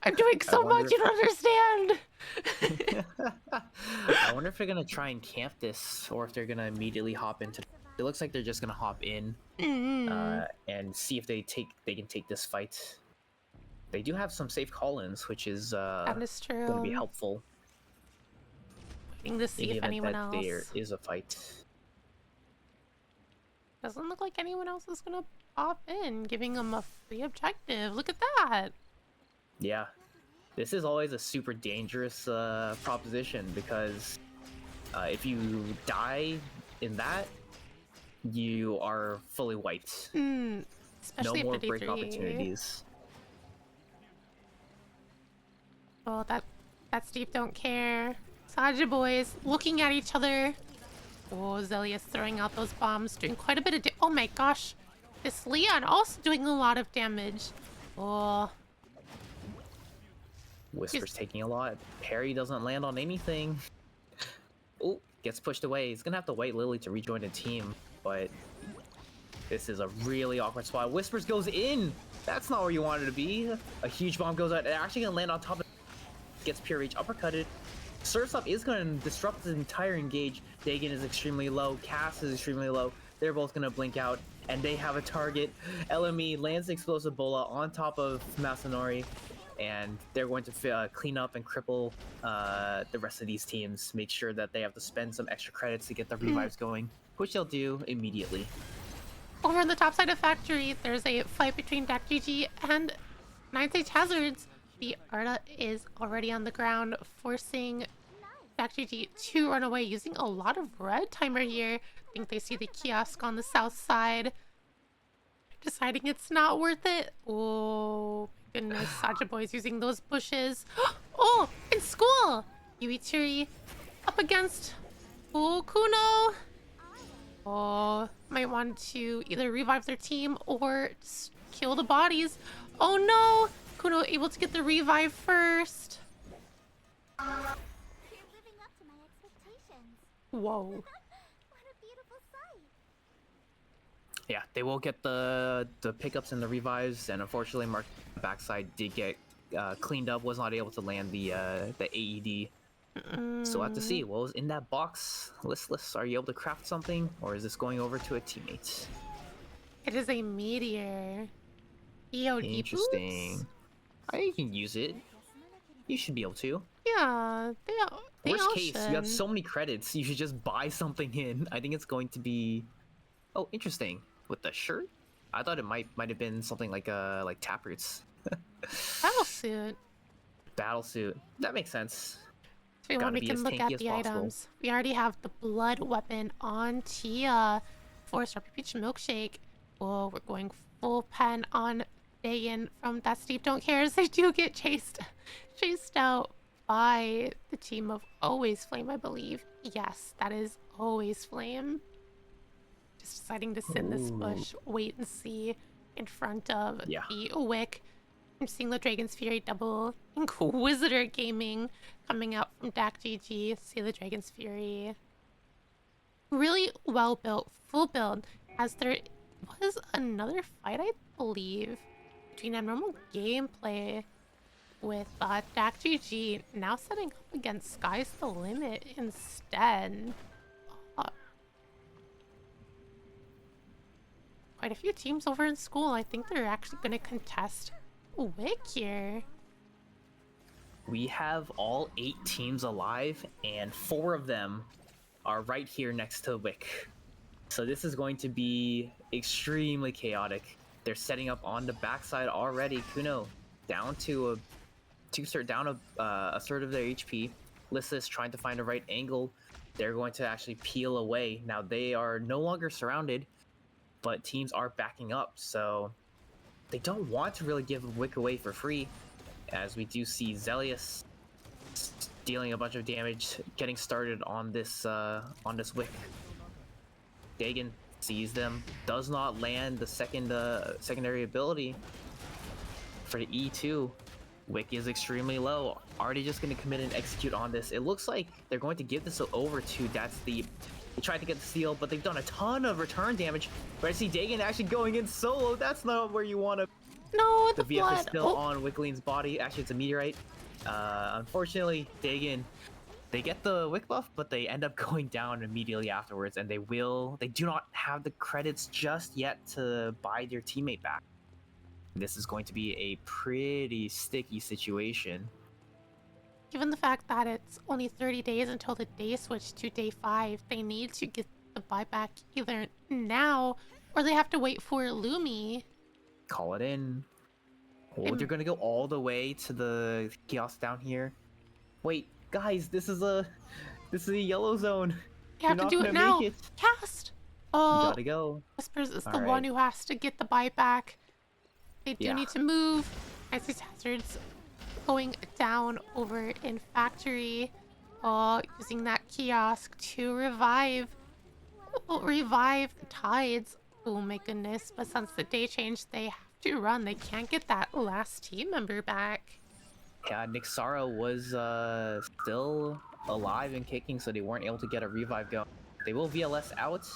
I'm doing so much, you don't understand.
I wonder if they're gonna try and camp this, or if they're gonna immediately hop into. It looks like they're just gonna hop in and see if they can take this fight. They do have some safe call-ins, which is
that is true.
gonna be helpful.
Waiting to see if anyone else.
There is a fight.
Doesn't look like anyone else is gonna pop in, giving them a free objective. Look at that.
Yeah, this is always a super dangerous proposition, because if you die in that, you are fully wiped.
Especially
no more
at 53.
break opportunities.
Well, that's deep. Don't care. Saja boys looking at each other. Oh, Zelius throwing out those bombs, doing quite a bit of oh my gosh. This Leon also doing a lot of damage. Oh.
Whisper's taking a lot. Parry doesn't land on anything. Oh, gets pushed away. He's gonna have to wait Lily to rejoin the team, but This is a really awkward spot. Whispers goes in. That's not where you wanted to be. A huge bomb goes out. It's actually gonna land on top of. Gets pure reach, uppercutted. Surf's up is gonna disrupt the entire engage. Dagon is extremely low. Cass is extremely low. They're both gonna blink out, and they have a target. LME lands the explosive bola on top of Masanori, and they're going to clean up and cripple the rest of these teams. Make sure that they have to spend some extra credits to get the revives going, which they'll do immediately.
Over on the top side of Factory, there's a fight between DakGG and 9 Hazards. The Arda is already on the ground, forcing DakGG to run away, using a lot of red timer here. I think they see the kiosk on the south side, deciding it's not worth it. Oh, my goodness. Saja Boy's using those bushes. Oh, in school! Yuituri up against Kuno. Oh, might want to either revive their team or just kill the bodies. Oh no! Kuno able to get the revive first.
You're living up to my expectations.
Whoa.
What a beautiful sight.
Yeah, they will get the pickups and the revives, and unfortunately, Mark backside did get cleaned up. Was not able to land the AED. So we'll have to see what was in that box. Listless, are you able to craft something, or is this going over to a teammate?
It is a meteor. VOD
Interesting.
boots?
You can use it. You should be able to.
Yeah, they
Worst
all
case,
should.
you have so many credits, you should just buy something in. I think it's going to be... Oh, interesting. With the shirt? I thought it might have been something like Taproots.
Battlesuit.
Battlesuit. That makes sense.
So
Gotta
when we
be
can
as
look
tanky
at
as
the
possible.
items, we already have the blood weapon on Tia for Strawberry Peach Milkshake. Oh, we're going full pen on Dagon from That Steve Don't Care as they do get chased out by the team of Always Flame, I believe. Yes, that is Always Flame. Just deciding to sit in this bush, wait and see in front of the Wick. I'm seeing the Dragon's Fury double Inquisitor Gaming coming out from DakGG. See the Dragon's Fury. Really well built, full build, as there was another fight, I believe, between abnormal gameplay with DakGG now setting up against Sky's the Limit instead. Quite a few teams over in school. I think they're actually going to contest Wick here.
We have all 8 teams alive, and 4 of them are right here next to Wick. So this is going to be extremely chaotic. They're setting up on the backside already. Kuno down to a third of their HP. Lissa is trying to find the right angle. They're going to actually peel away. Now they are no longer surrounded, but teams are backing up, so they don't want to really give Wick away for free, as we do see Zelius dealing a bunch of damage, getting started on this Wick. Dagon sees them, does not land the secondary ability for the E2. Wick is extremely low. Already just going to commit and execute on this. It looks like they're going to give this over to That's the. They tried to get the steal, but they've done a ton of return damage. But I see Dagon actually going in solo. That's not where you want to.
No,
The
the
VF
blood.
is still on Wickling's body. Actually, it's a meteorite. Unfortunately, Dagon, they get the Wick buff, but they end up going down immediately afterwards, and they do not have the credits just yet to buy their teammate back. This is going to be a pretty sticky situation.
Given the fact that it's only 30 days until the day switch to day 5, they need to get the buyback either now or they have to wait for Lumia.
Call it in. Oh, they're gonna go all the way to the kiosk down here. Wait, guys, this is a yellow zone.
You have to do it now. Cast.
You
Oh,
gotta go.
Whispers is the
All
one
right.
who has to get the buyback. They do
Yeah.
need to move. Icy Hazards going down over in Factory. Oh, using that kiosk to revive Tides. Oh my goodness, but since the day changed, they have to run. They can't get that last team member back.
Yeah, Nixara was still alive and kicking, so they weren't able to get a revive going. They will VLS out,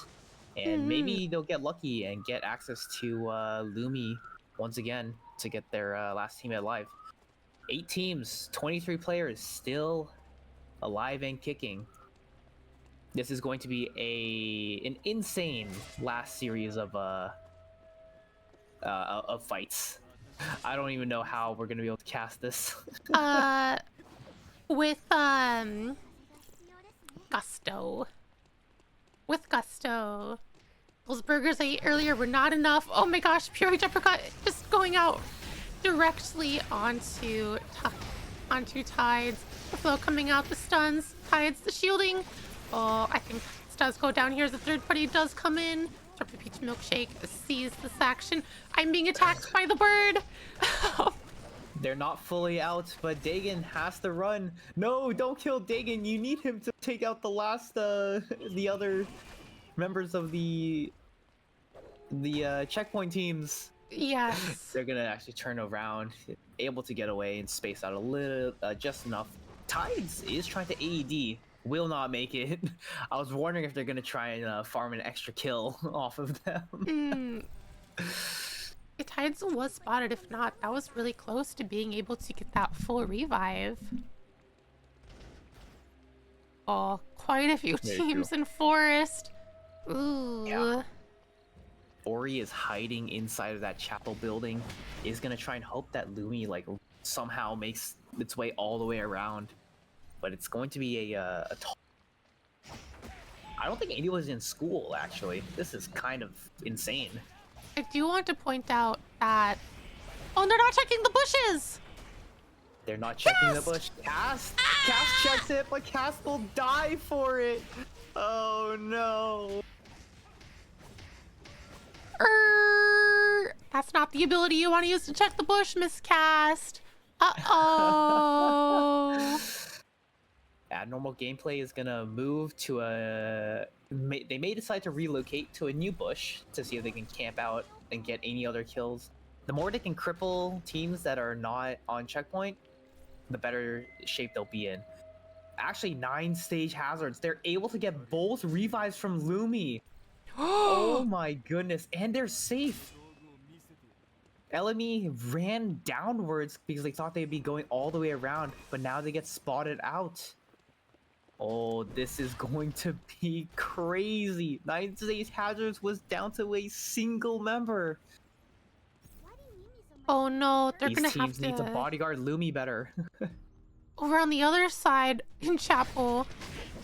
and maybe they'll get lucky and get access to Lumi once again to get their last teammate alive. 8 teams, 23 players still alive and kicking. This is going to be an insane last series of fights. I don't even know how we're gonna be able to cast this.
With gusto. With gusto. Those burgers I ate earlier were not enough. Oh my gosh, Purity Uppercut just going out directly onto Tides. The flow coming out, the stuns, Tides, the shielding. Oh, I think this does go down here as the third party does come in. Strawberry Peach Milkshake sees this action. I'm being attacked by the bird.
They're not fully out, but Dagon has to run. No, don't kill Dagon. You need him to take out the last, the other members of the checkpoint teams.
Yes.
They're gonna actually turn around, able to get away and space out a little, just enough. Tides is trying to AED, will not make it. I was wondering if they're gonna try and farm an extra kill off of them.
The Tides was spotted. If not, that was really close to being able to get that full revive. Oh, quite a few teams in Forest. Ooh.
Yeah. Ori is hiding inside of that chapel building. Is gonna try and hope that Lumi like somehow makes its way all the way around, but it's going to be a I don't think anyone's in school actually. This is kind of insane.
I do want to point out that they're not checking the bushes.
They're not checking the bush. Cast checks it, but Cast will die for it. Oh no.
That's not the ability you want to use to check the bush, Miss Cast. Uh-oh.
Abnormal Gameplay is gonna move to they may decide to relocate to a new bush to see if they can camp out and get any other kills. The more they can cripple teams that are not on checkpoint, the better shape they'll be in. Actually, 9 stage hazards. They're able to get both revives from Lumi. Oh my goodness, and they're safe. LME ran downwards because they thought they'd be going all the way around, but now they get spotted out. Oh, this is going to be crazy. 9 stage hazards was down to a single member.
Oh no, they're gonna
These
have
teams need to bodyguard Lumi better.
Over on the other side in Chapel,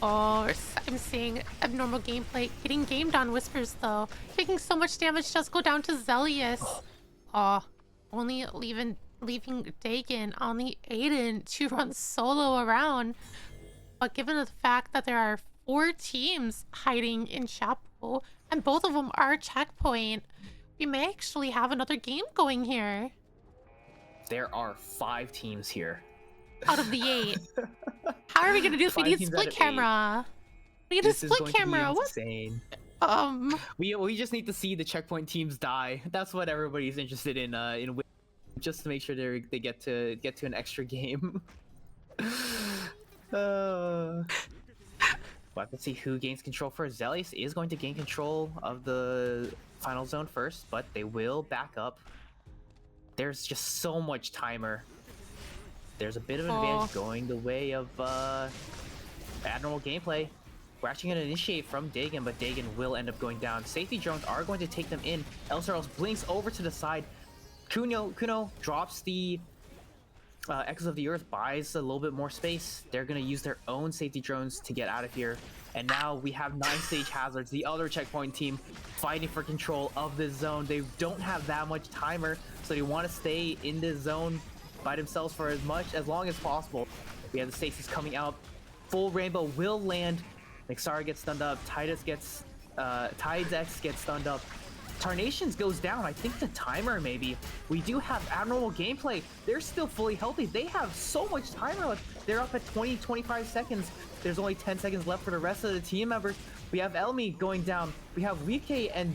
I'm seeing Abnormal Gameplay getting gamed on Whispers though. Taking so much damage does go down to Zelius. Only leaving Dagon on the Aiden to run solo around. But given the fact that there are 4 teams hiding in Chapel, and both of them are checkpoint, we may actually have another game going here.
There are 5 teams here.
Out of the 8. How are we gonna do if we
5
need
teams
split
out of 8.
camera? We need a
This is
split
going to be
camera. What?
insane.
We
We just need to see the checkpoint teams die. That's what everybody's interested in just to make sure they get to an extra game. We'll have to see who gains control first. Zelius is going to gain control of the final zone first, but they will back up. There's just so much timer. There's a bit of an advantage going the way of Abnormal Gameplay. We're actually going to initiate from Dagon, but Dagon will end up going down. Safety drones are going to take them in. Elseros blinks over to the side. Kuno drops the Echoes of the Earth, buys a little bit more space. They're going to use their own safety drones to get out of here. And now we have 9 stage hazards, the other checkpoint team fighting for control of this zone. They don't have that much timer, so they want to stay in this zone by themselves for as long as possible. We have the stasis coming out. Full rainbow will land. Nexara gets stunned up. Tides X gets stunned up. Tarnations goes down. I think the timer maybe. We do have Abnormal Gameplay. They're still fully healthy. They have so much timer left. They're up at 20-25 seconds. There's only 10 seconds left for the rest of the team members. We have Elmi going down. We have Weepk and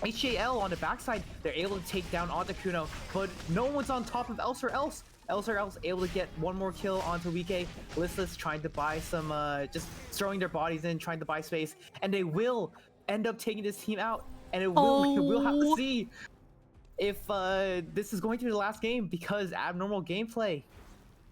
HJL on the backside. They're able to take down onto Kuno, but no one's on top of Else or Else. Else or Else able to get one more kill onto Weepk. Listless trying to buy some, just throwing their bodies in, trying to buy space, and they will. end up taking this team out, and we'll have to
Oh.
see if this is going to be the last game, because Abnormal Gameplay,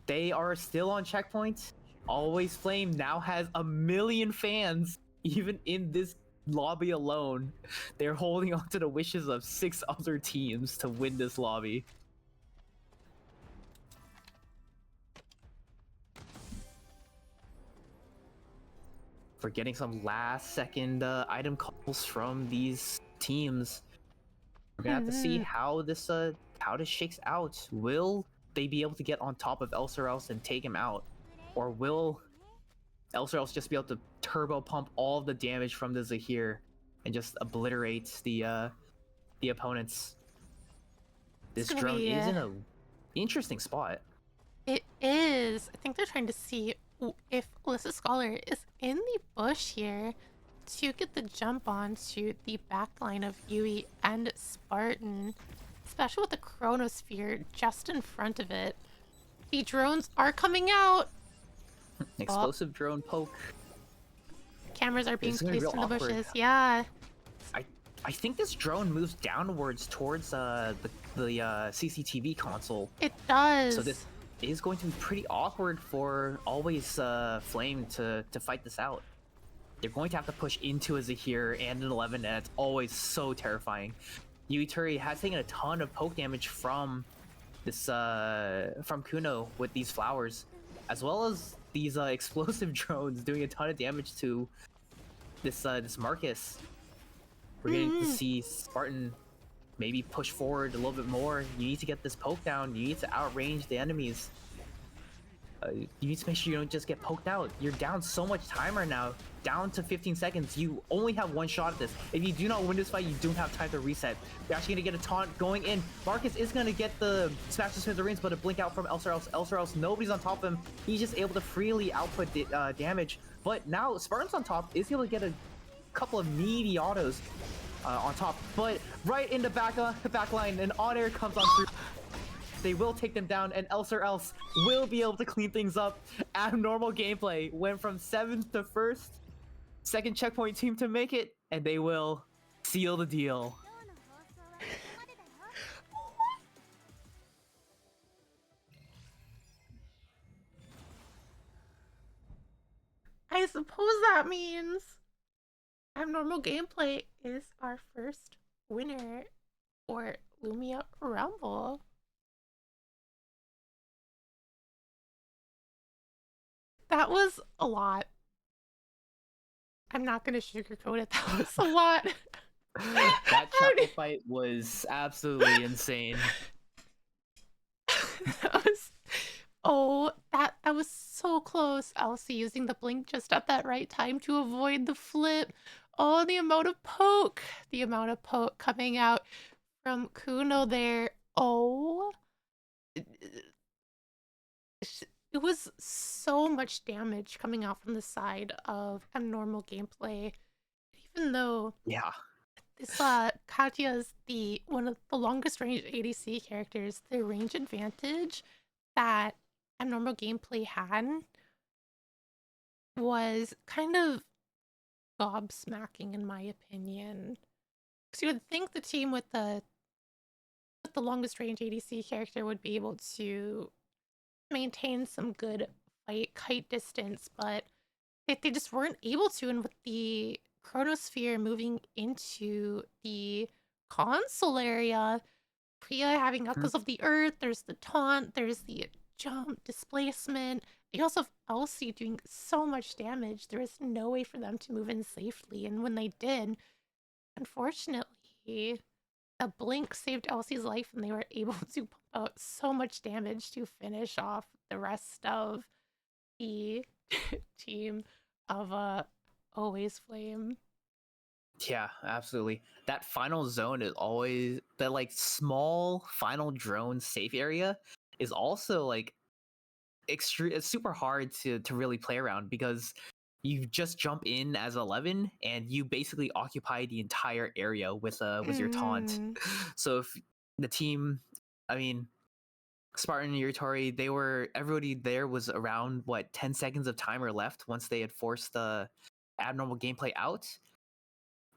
they are still on checkpoint. Always Flame now has 1 million fans, even in this lobby alone. They're holding on to the wishes of 6 other teams to win this lobby. For getting some last second item calls from these teams. We're gonna have to see how this shakes out. Will they be able to get on top of Elserels and take him out, or will Elserels just be able to turbo pump all of the damage from the Zahir and just obliterate the opponents? This drone is in a interesting spot.
It is. I think they're trying to see if Alyssa Scholar is in the bush here to get the jump on to the backline of Yui and Spartan, especially with the Chronosphere just in front of it. The drones are coming out.
Explosive drone poke.
Cameras are being
This is gonna be
placed in
real
the
awkward.
bushes. Yeah.
I think this drone moves downwards towards the CCTV console.
It does.
So this is going to be pretty awkward for Always Flame to fight this out. They're going to have to push into a Zahir and an 11, and it's always so terrifying. Yui Turi has taken a ton of poke damage from this from Kuno with these flowers, as well as these explosive drones doing a ton of damage to this Marcus. We're getting to see Spartan maybe push forward a little bit more. You need to get this poke down. You need to outrange the enemies. You need to make sure you don't just get poked out. You're down so much time right now. Down to 15 seconds. You only have one shot at this. If you do not win this fight, you don't have time to reset. You're actually going to get a taunt going in. Marcus is going to get the smash to smithereens, but a blink out from Elserels. Elserels, nobody's on top of him. He's just able to freely output damage. But now Spartan's on top, is able to get a couple of meaty autos on top. But right in the back line, an on-air comes on through. They will take them down, and Elserels will be able to clean things up. Abnormal Gameplay went from 7th to 1st. Second checkpoint team to make it, and they will seal the deal.
I suppose that means Abnormal Gameplay is our first winner for Lumia Rumble. That was a lot. I'm not gonna sugarcoat it. That was a lot.
That chapel fight was absolutely insane.
That was so close. Elsie using the blink just at that right time to avoid the flip. Oh, the amount of poke coming out from Kuno there. Oh, it was so much damage coming out from the side of Abnormal Gameplay. Even though this Katya is one of the longest range ADC characters, the range advantage that Abnormal Gameplay had was kind of gobsmacking in my opinion. Because you would think the team with the longest range ADC character would be able to maintain some good kite distance, but they just weren't able to. And with the Chronosphere moving into the console area, Priya having Echoes of the Earth, there's the taunt, there's the jump, displacement. They also have Elsie doing so much damage. There was no way for them to move in safely. And when they did, unfortunately, a blink saved Elsie's life and they were able to pump out so much damage to finish off the rest of the team of Always Flame.
Yeah, absolutely. That final zone is always that like small final drone safe area is also like it's super hard to really play around, because you just jump in as 11 and you basically occupy the entire area with your taunt. So if the team, I mean, Spartan, Yuritori, everybody there was around 10 seconds of timer left once they had forced the Abnormal Gameplay out.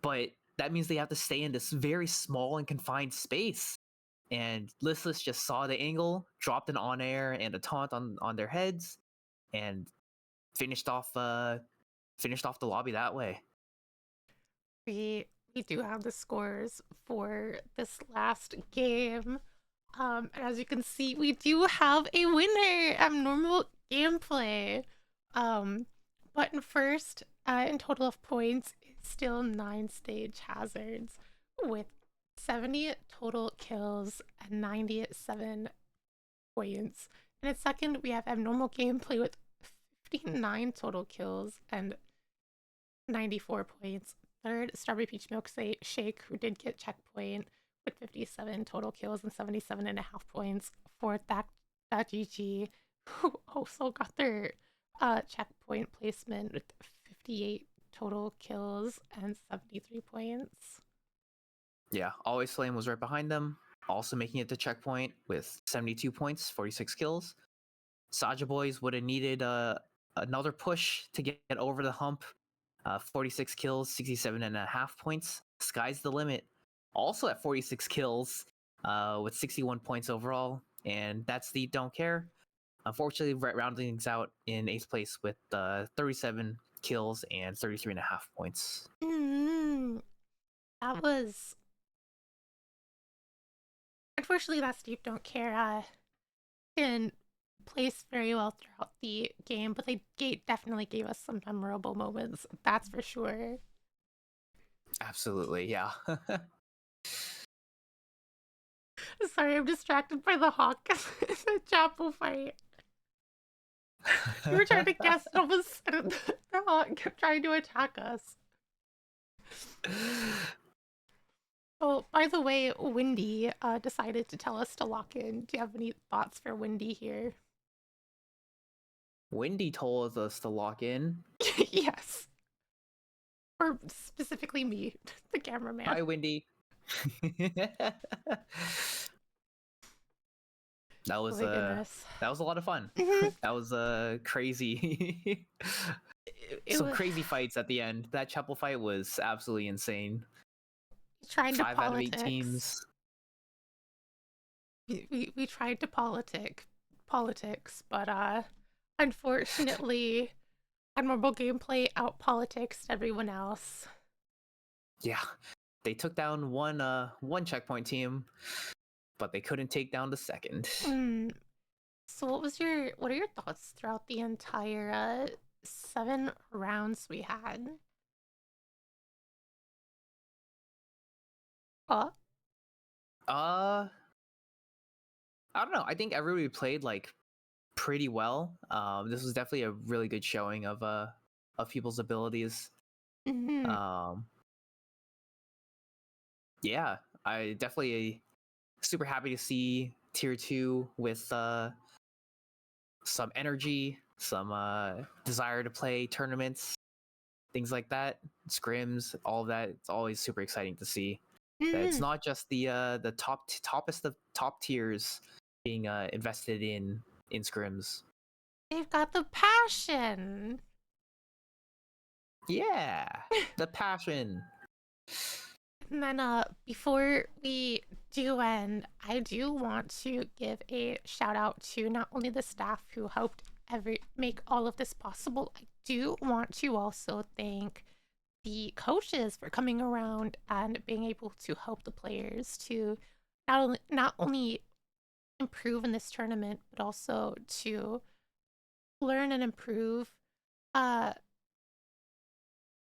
but that means they have to stay in this very small and confined space. And Listless just saw the angle, dropped an on air and a taunt on their heads, and finished off the lobby that way.
We do have the scores for this last game. And as you can see, we do have a winner at normal gameplay. But in first, in total of points, it's still 9 stage hazards with 70 total kills and 97 points. And in second, we have abnormal gameplay with 59 total kills and 94 points. Third, Strawberry Peach Milkshake, who did get checkpoint with 57 total kills and 77.5 points. Fourth, that.gg, who also got their checkpoint placement with 58 total kills and 73 points.
Yeah, Always Flame was right behind them, also making it to checkpoint with 72 points, 46 kills. Saja Boys would have needed another push to get over the hump. 46 kills, 67.5 points. Sky's the limit. Also at 46 kills, with 61 points overall. And that's the Don't Care. Unfortunately, rounding things out in 8th place with 37 kills and 33.5 points.
That was... Unfortunately, that Steve Don't Care didn't place very well throughout the game, but they definitely gave us some memorable moments, that's for sure.
Absolutely, yeah.
Sorry, I'm distracted by the hawk in the chapel fight. We were trying to guess, and all of a sudden the hawk kept trying to attack us. Oh, by the way, Wendy decided to tell us to lock in. Do you have any thoughts for Wendy here?
Wendy told us to lock in.
Yes. Or specifically me, the cameraman.
Hi, Wendy. That was that was a lot of fun. That was crazy. Some crazy fights at the end. That chapel fight was absolutely insane.
Tried
5
to
out of 8 teams.
We tried to politics, but unfortunately, admirable gameplay out-politicsed everyone else.
Yeah, they took down one checkpoint team, but they couldn't take down the second.
So what are your thoughts throughout the entire 7 rounds we had?
I don't know. I think everybody played like pretty well. This was definitely a really good showing of people's abilities. Yeah, I definitely super happy to see tier 2 with some energy, some desire to play tournaments, things like that, scrims, all of that. It's always super exciting to see. That it's not just the toppest of top tiers being invested in scrims.
They've got the passion.
Yeah, the passion.
And then before we do end, I do want to give a shout out to not only the staff who helped make all of this possible. I do want to also thank the coaches for coming around and being able to help the players to not only improve in this tournament, but also to learn and improve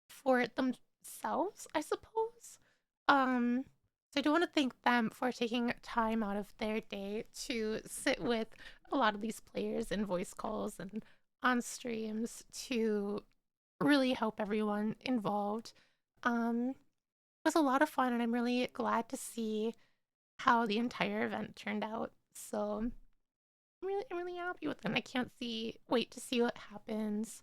for themselves, I suppose. So I do want to thank them for taking time out of their day to sit with a lot of these players in voice calls and on streams to really help everyone involved. It was a lot of fun, and I'm really glad to see how the entire event turned out. So I'm really happy with it. And I can't wait to see what happens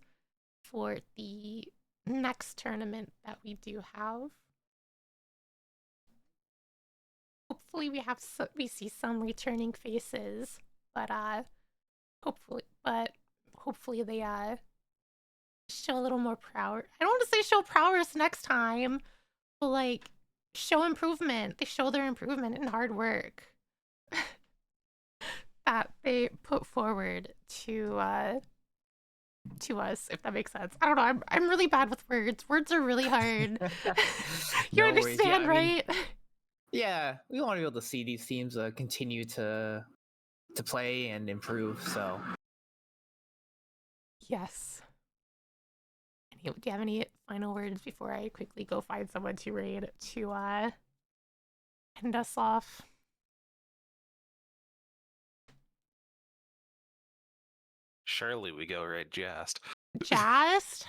for the next tournament that we do have. Hopefully we see some returning faces, but hopefully they show a little more prowess. I don't want to say show prowess next time, like show improvement. They show their improvement and hard work that they put forward to us, if that makes sense. I don't know. I'm really bad with words. Words are really hard. You
No worries. Yeah,
understand,
I mean,
right?
yeah, we want to be able to see these teams continue to play and improve. So
Yes. Do you have any final words before I quickly go find someone to raid to end us off?
Surely we go right Jast.
Just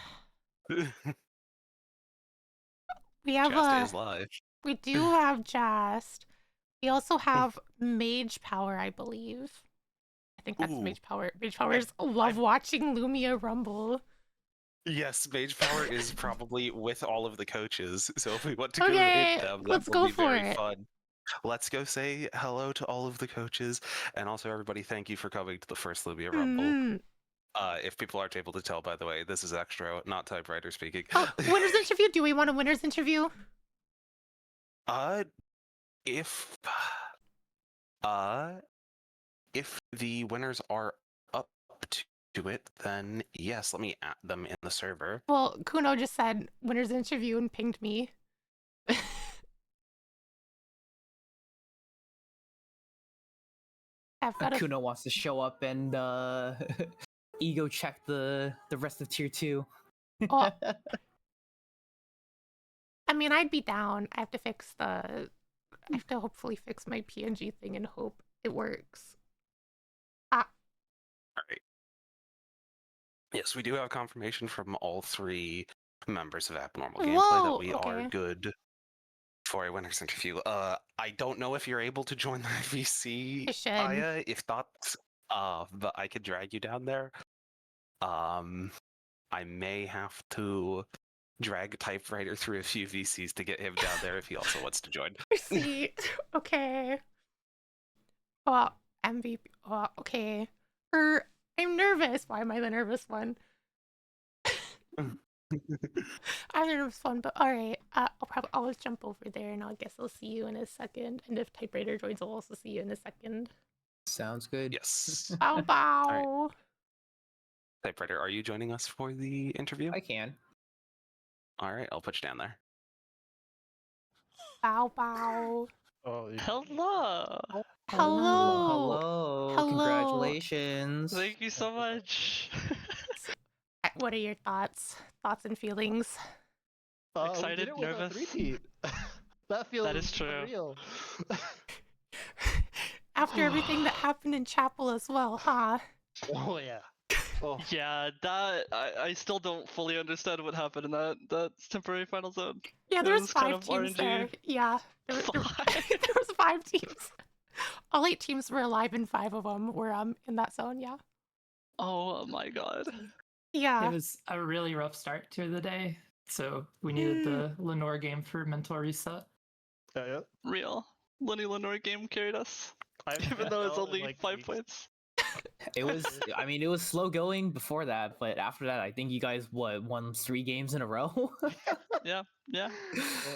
we have
Jast is live.
we do have Just. We also have Mage Power, I believe. I think that's
Ooh.
Mage Power. Mage Powers love watching Lumia rumble.
Yes, Mage Power is probably with all of the coaches. So if we want to go
Okay,
hit them, that
let's
will
go
be
for
very
it.
fun. Let's go say hello to all of the coaches, and also everybody. Thank you for coming to the first Lumia Rumble.
Mhm.
If people aren't able to tell, by the way, this is Extra, not typewriter speaking.
Oh, winner's interview. Do we want a winner's interview?
If if the winners are up to it, then yes, let me add them in the server.
Well, Kuno just said winner's interview and pinged me. I've got a
Kuno wants to show up and ego check the rest of tier 2.
Oh. I mean, I'd be down. I have to fix the. I have to hopefully fix my PNG thing and hope it works.
All right. Yes, we do have confirmation from all 3 members of Abnormal Gameplay that we are good for a winner's interview. I don't know if you're able to join the VC,
I should.
Aya. If not, but I could drag you down there. I may have to drag Typewriter through a few VCs to get him down there if he also wants to join.
See, okay. Oh, MVP. Oh, okay. I'm nervous. Why am I the nervous one? I'm the nervous one, but all right. I'll probably always jump over there, and I guess I'll see you in a second. And if Typewriter joins, I'll also see you in a second.
Sounds good.
Yes.
Bow bow.
All right. Typewriter, are you joining us for the interview?
I can.
All right, I'll put you down there.
Bow bow.
Oh,
Hello!
Hello.
Hello. Congratulations.
Thank you so much.
What are your thoughts? Thoughts and feelings?
we
Excited,
did it with a
nervous?
three-peat. That feels
is true.
Real.
After everything that happened in chapel as well, huh?
Oh yeah. Oh.
Yeah, that I still don't fully understand what happened in that temporary final zone.
Yeah,
It
there was
was kind
5
of
teams
RNG.
there. Yeah, there
Five?
was 5 teams. All 8 teams were alive, and 5 of them were in that zone. Yeah.
Oh my god.
Yeah.
It was a really rough start to the day, so we needed the Lenore game for mental reset.
Yeah.
Real. Lenny Lenore game carried us. Even though it's only 5 points.
It was. I mean, it was slow going before that, but after that, I think you guys won 3 games in a row.
Yeah.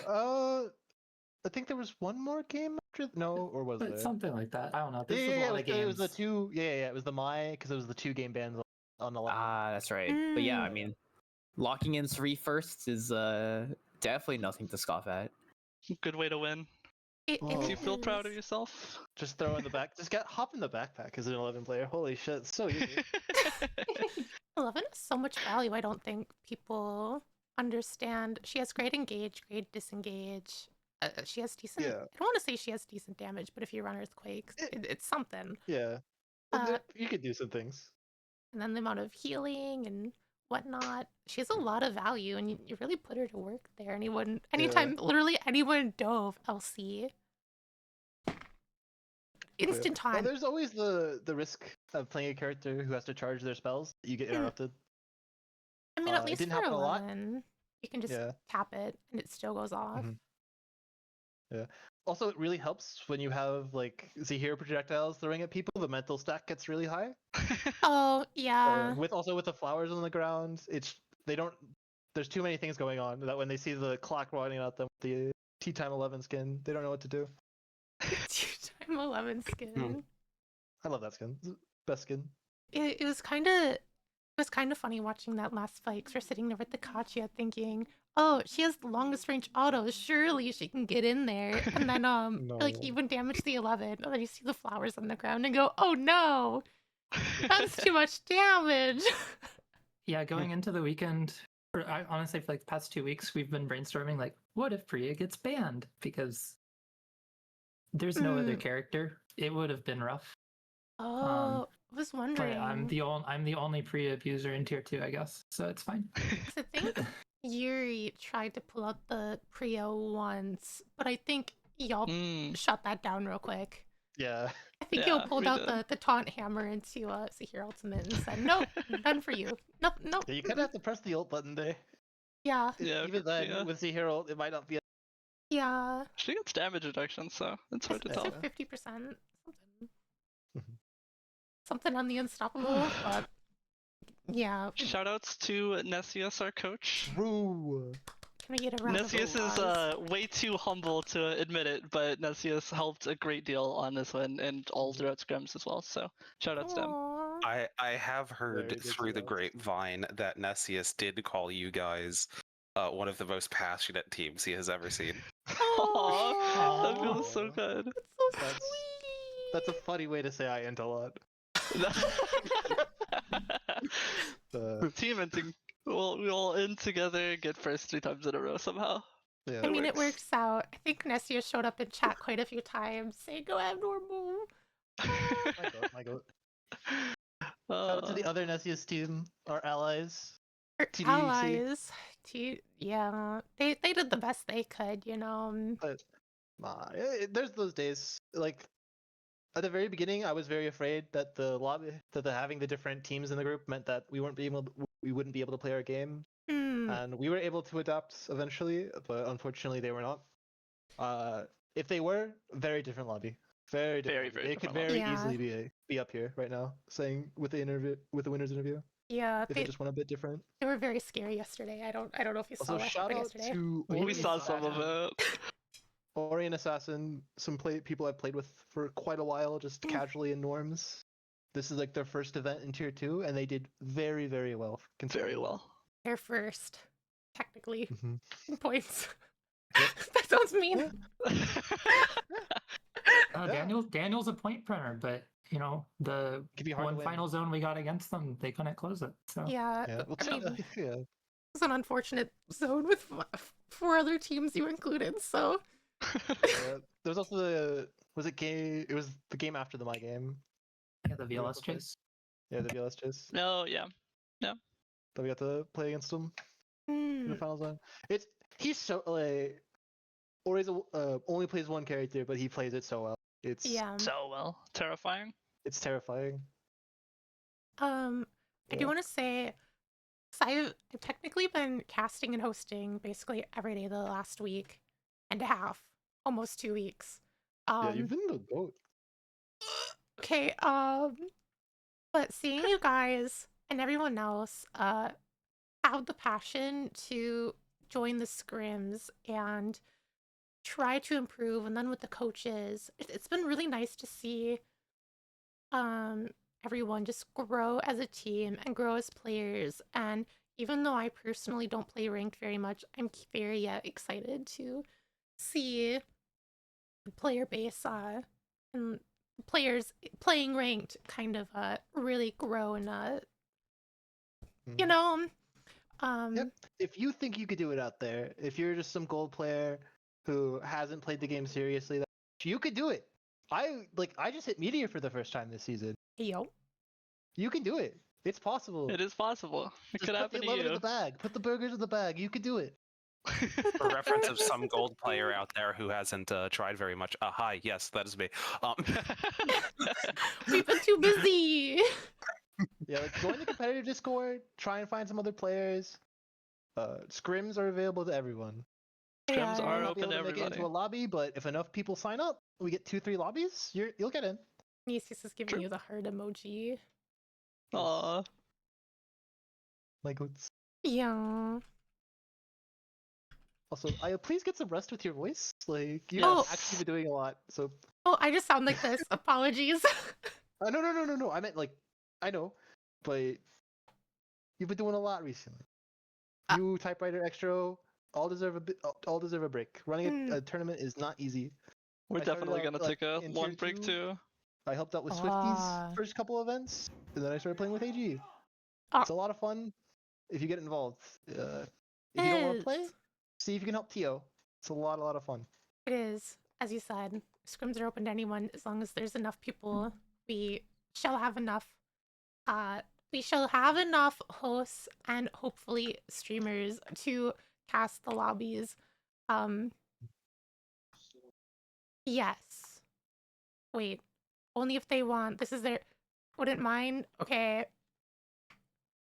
I think there was one more game after. No, or was
But
there?
something like that. I don't know. This
Yeah,
is a lot of
it
games.
was the 2. Yeah, it was the Mai because it was the 2 game bans on the line.
That's right. But yeah, I mean, locking in 3 firsts is definitely nothing to scoff at.
Good way to win.
It
Makes you feel
is.
proud of yourself.
Just throw in the back. Just hop in the backpack as an 11 player. Holy shit, it's so easy.
11 has so much value. I don't think people understand. She has great engage, great disengage. She has decent.
Yeah.
I don't want to say she has decent damage, but if you run Earthquakes, it's something.
Yeah. You could do some things.
And then the amount of healing and whatnot. She has a lot of value, and you really put her to work there. Anytime, literally anyone dove LC. Instant time.
Well, there's always the risk of playing a character who has to charge their spells. You get interrupted.
I mean, at
it
least
didn't
for
happen a lot.
11, you can just tap it, and it still goes off.
Yeah. Also, it really helps when you have like Zahir projectiles throwing at people. The mental stack gets really high.
Oh yeah.
With the flowers on the ground, they're there's too many things going on that when they see the clock running at them with the Tea Time 11 skin, they don't know what to do.
Two-time 11 skin.
I love that skin. It's the best skin.
It was kind of funny watching that last fight because we're sitting there with the Katya thinking, oh, she has the longest range auto, surely she can get in there. And then like
No.
even damage the 11, and then you see the flowers on the ground and go, oh no, that's too much damage.
Yeah, going into the weekend, I honestly for like the past 2 weeks, we've been brainstorming like, what if Priya gets banned? Because there's no other character. It would have been rough.
Oh, I was
But
wondering.
I'm the only Priya abuser in tier 2, I guess. So it's fine.
'Cause I think Yuri tried to pull out the Priya once, but I think y'all shut that down real quick.
Yeah.
I think
Yeah,
y'all pulled
we
out
did.
the taunt hammer into Zahir Ultimate and said, nope, done for you. Nope, nope.
Yeah, you kind of have to press the ult button there.
Yeah,
Yeah,
Even then,
yeah.
with Zahir ult, it might not be.
yeah.
She gets damage reduction, so it's hard to
It's
tell.
like 50%. Something. Something on the unstoppable, but yeah.
Shoutouts to Nessius, our coach.
True.
Can we get a round of
Nessius
applause?
is way too humble to admit it, but Nessius helped a great deal on this one and all throughout scrims as well. So shoutouts to him.
Aw.
I have heard
Very good
through the
stuff.
grapevine that Nessius did call you guys one of the most passionate teams he has ever seen.
Aww, that
Aw.
feels so good.
That's so
That's-
sweet.
That's a funny way to say I int a lot.
Team inting. We all in together, get first 3 times in a row somehow.
Yeah.
I mean, it works out. I think Nessia showed up in chat quite a few times saying, go abnormal.
My goat. Shout out to the other Nessius team, our allies.
Or
TDC.
allies. Yeah, they did the best they could, you know.
But there's those days. Like at the very beginning, I was very afraid that having the different teams in the group meant that we wouldn't be able to play our game, and we were able to adapt eventually. But unfortunately, they were not. If they were, very different lobby. Very different.
Very
They could
different
very
lobby. Yeah.
easily be up here right now, saying with the winners interview.
Yeah,
If it just went a bit different.
they were very scary yesterday. I don't know if you saw
Also,
what
shout
happened
out
yesterday.
to
We saw some of it.
Ori and Assassin, people I've played with for quite a while, just casually in norms. This is like their first event in tier 2, and they did very, very well.
Very well.
They're first, technically.
Mhm.
In points. That sounds mean.
Yeah.
Daniel's a point printer, but you know, the
Could be hard to
one
win.
final zone we got against them, they couldn't close it. So
Yeah,
I
well,
mean,
yeah.
it's an unfortunate zone with 4 other teams you included. So
There was also the it was the game after the my game.
yeah, the VLS chase.
Yeah, the VLS chase.
No, yeah.
That we got to play against him in the final zone. He's so like Ori's only plays one character, but he plays it so well. It's
yeah.
So well. Terrifying.
It's terrifying.
I do want to say, 'cause I've technically been casting and hosting basically every day the last week and a half, almost 2 weeks.
Yeah, you've been the goat.
Okay, but seeing you guys and everyone else have the passion to join the scrims and try to improve, and then with the coaches, it's been really nice to see everyone just grow as a team and grow as players. And even though I personally don't play ranked very much, I'm very excited to see the player base and players playing ranked kind of really grow and you know
Yep. If you think you could do it out there, if you're just some gold player who hasn't played the game seriously, you could do it. I just hit Meteor for the first time this season.
yo.
You can do it. It's possible.
It is possible. It
Just
could
put
happen
the
to
11 in
you.
the bag. Put the burgers in the bag. You could do it.
For reference of some gold player out there who hasn't tried very much. Hi, yes, that is me.
We've been too busy.
Yeah, like join the competitive Discord. Try and find some other players. Scrims are available to everyone.
Scrims
You might
are
not be
open
able
to
to make it
everybody.
into a lobby, but if enough people sign up, we get 2-3 lobbies. You'll get in.
Nieces is giving
True.
you the heart emoji.
Aw.
Like it's
Yeah.
Also, please get some rest with your voice. Like you've
Yes.
actually been doing a lot. So
Oh, I just sound like this. Apologies.
no. I meant like I know, but you've been doing a lot recently.
Uh,
You typewriter extra all deserve all deserve a break. Running a tournament is not easy.
We're
I started
definitely
out,
gonna
like,
take a
in
long
tier
break
2.
too.
I helped out with
Ah.
Swifty's first couple events, and then I started playing with AG.
Ah.
It's a lot of fun if you get involved. If you don't want to play, see if you can help Tio. It's a lot of fun.
It is, as you said, scrims are open to anyone as long as there's enough people. We shall have enough. We shall have enough hosts and hopefully streamers to cast the lobbies. Yes. Wait. Only if they want. This is their. Wouldn't mind. Okay.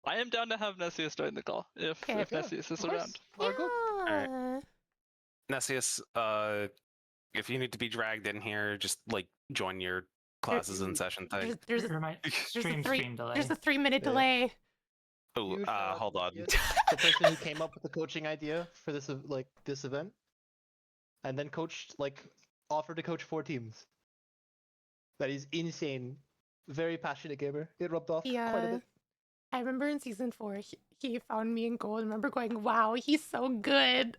I am down to have Nessius join the call if
Okay.
Nessius is
of course.
around.
All good.
Yeah.
Nessius, if you need to be dragged in here, just like join your classes in session thing.
There's
Stream delay.
There's a 3-minute
Yeah.
delay.
Oh,
You shout out
hold on.
the person who came up with the coaching idea for this this event, and then offered to coach 4 teams. That is insane. Very passionate gamer. It rubbed off quite a
Yeah.
bit.
I remember in season 4, he found me in gold. I remember going, "Wow, he's so good."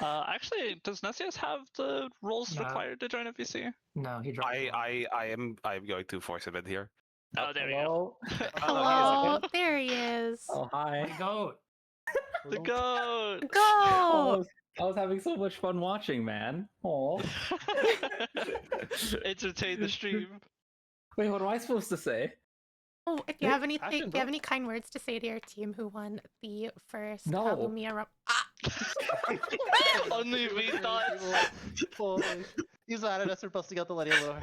Actually, does Nessius have the roles
No.
required to join a VC?
No, he dropped.
I'm going to force him in here.
Oh, there we go.
Hello.
Hello, there he is.
Oh hi.
Goat.
The goat.
Go.
Oh, I was having so much fun watching, man. Oh.
Entertain the stream.
Wait, what am I supposed to say?
Oh, do you have anything?
Passion,
Do you
bro.
have any kind words to say to your team who won the first
No.
Lumia?
Only we thought.
He's mad at us for busting out the Letty a little.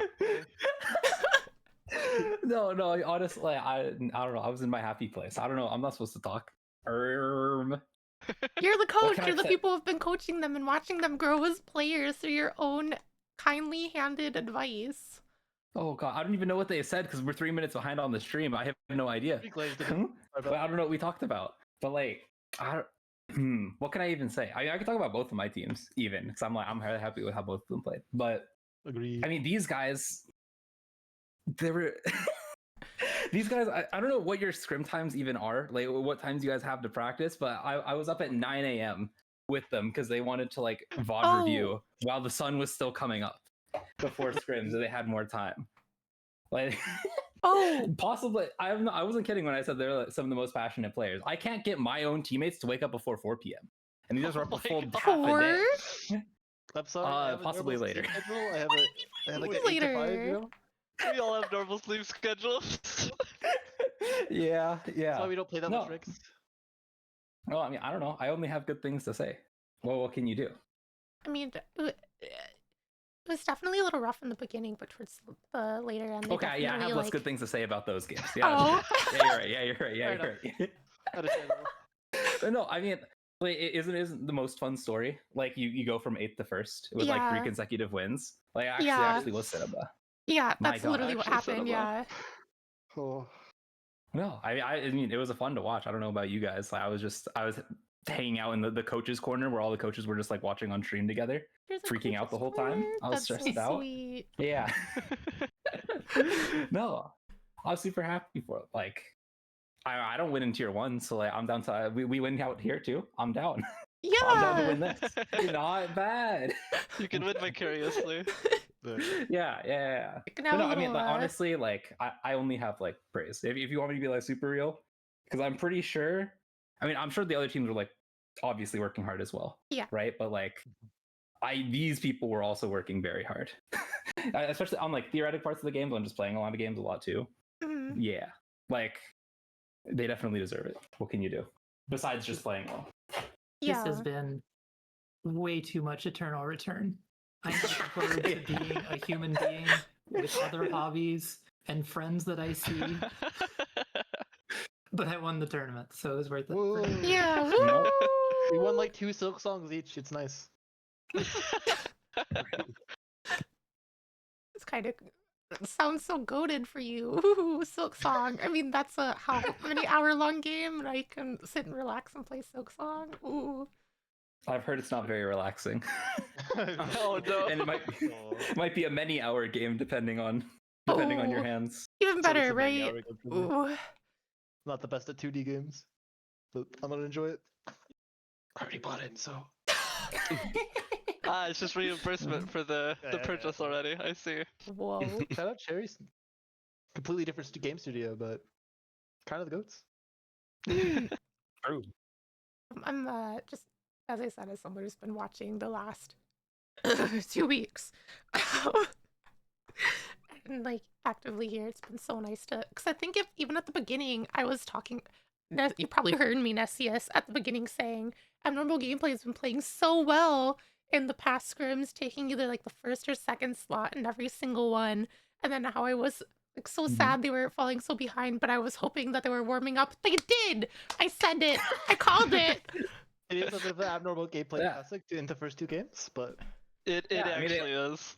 No, honestly, I don't know. I was in my happy place. I don't know. I'm not supposed to talk.
You're the coach.
can I
You're the
say?
people who've been coaching them and watching them grow as players through your own kindly handed advice.
Oh god, I don't even know what they said because we're 3 minutes behind on the stream. I have no idea. But I don't know what we talked about. But like, what can I even say? I can talk about both of my teams even because I'm really happy with how both of them played. But
Agreed.
I mean, these guys, they were. These guys, I don't know what your scrim times even are, like what times you guys have to practice, but I was up at 9 a.m. with them because they wanted to like VOD review while the sun was still coming up before scrims, so they had more time. Like, possibly, I wasn't kidding when I said they're like some of the most passionate players. I can't get my own teammates to wake up before 4 p.m. and these guys were up a full half a day.
I'm sorry. I have a
possibly
normal
later.
sleep schedule. I have like an 8 to 5,
Later.
you know?
We all have normal sleep schedules.
Yeah.
That's why we don't play that much Ricks.
Well, I mean, I don't know. I only have good things to say. Well, what can you do?
I mean, it was definitely a little rough in the beginning, but towards the later end, they
Okay, yeah, I have
definitely,
less
like...
good things to say about those games. Yeah,
Oh.
yeah, you're right.
Understandable.
But no, I mean, like, it isn't the most fun story. Like, you go from 8th to 1st with like 3 consecutive wins. Like, I actually was Cinema.
Yeah,
My
that's
God.
literally what
Actually
happened.
Cinema.
Yeah.
Oh.
No, I mean, it was a fun to watch. I don't know about you guys. Like, I was hanging out in the coaches corner where all the coaches were just like watching on stream together,
There's a
freaking out the whole
coach's
time.
corner?
I was
That's
stressed
so
out.
Sweet.
Yeah. No, I was super happy for it. Like, I don't win in tier 1, so like I'm down to we win out here too. I'm down.
Yeah.
I'm down to win this. Not bad.
You can win vicariously.
Yeah.
You can
But
have
no,
a
I mean,
little,
like, honestly, like I only have like praise. If you want me to be like super real, because I'm pretty sure. I mean, I'm sure the other teams were like obviously working hard as well.
Yeah.
Right. But like, these people were also working very hard, especially on like theoretic parts of the games. I'm just playing a lot of games a lot too.
Mhm.
Yeah, like they definitely deserve it. What can you do besides just playing well?
Yeah.
This has been way too much eternal return. I'm looking forward to being a human being with other hobbies and friends that I see. But I won the tournament, so it was worth it.
Whoa.
Yeah.
Nope.
We won like 2 Silk songs each. It's nice.
It's kind of sounds so goated for you. Ooh, Silk Song. I mean, that's a how many hour long game, and I can sit and relax and play Silk Song. Ooh.
I've heard it's not very relaxing.
Oh no.
And it might be a many-hour game depending on your
Oh.
hands.
Even
It's
better,
a many
right?
hour game for me.
Ooh.
Not the best at 2D games, but I'm gonna enjoy it. I already bought it, so.
It's just reimbursement for the
Yeah.
purchase already. I see.
Whoa.
Shout out Cherry's. Completely different game studio, but kind of the goats.
True.
I'm just, as I said, as someone who's been watching the last 2 weeks and like actively here, it's been so nice to, because I think if even at the beginning I was talking, you probably heard me, Nessius, at the beginning saying abnormal gameplay has been playing so well in the past scrims, taking either like the first or second slot in every single one, and then how I was like so sad they were falling so behind, but I was hoping that they were warming up. They did! I said it! I called it!
It is a bit of an abnormal gameplay
Yeah.
classic in the first 2 games, but
It
Yeah, I mean,
actually is.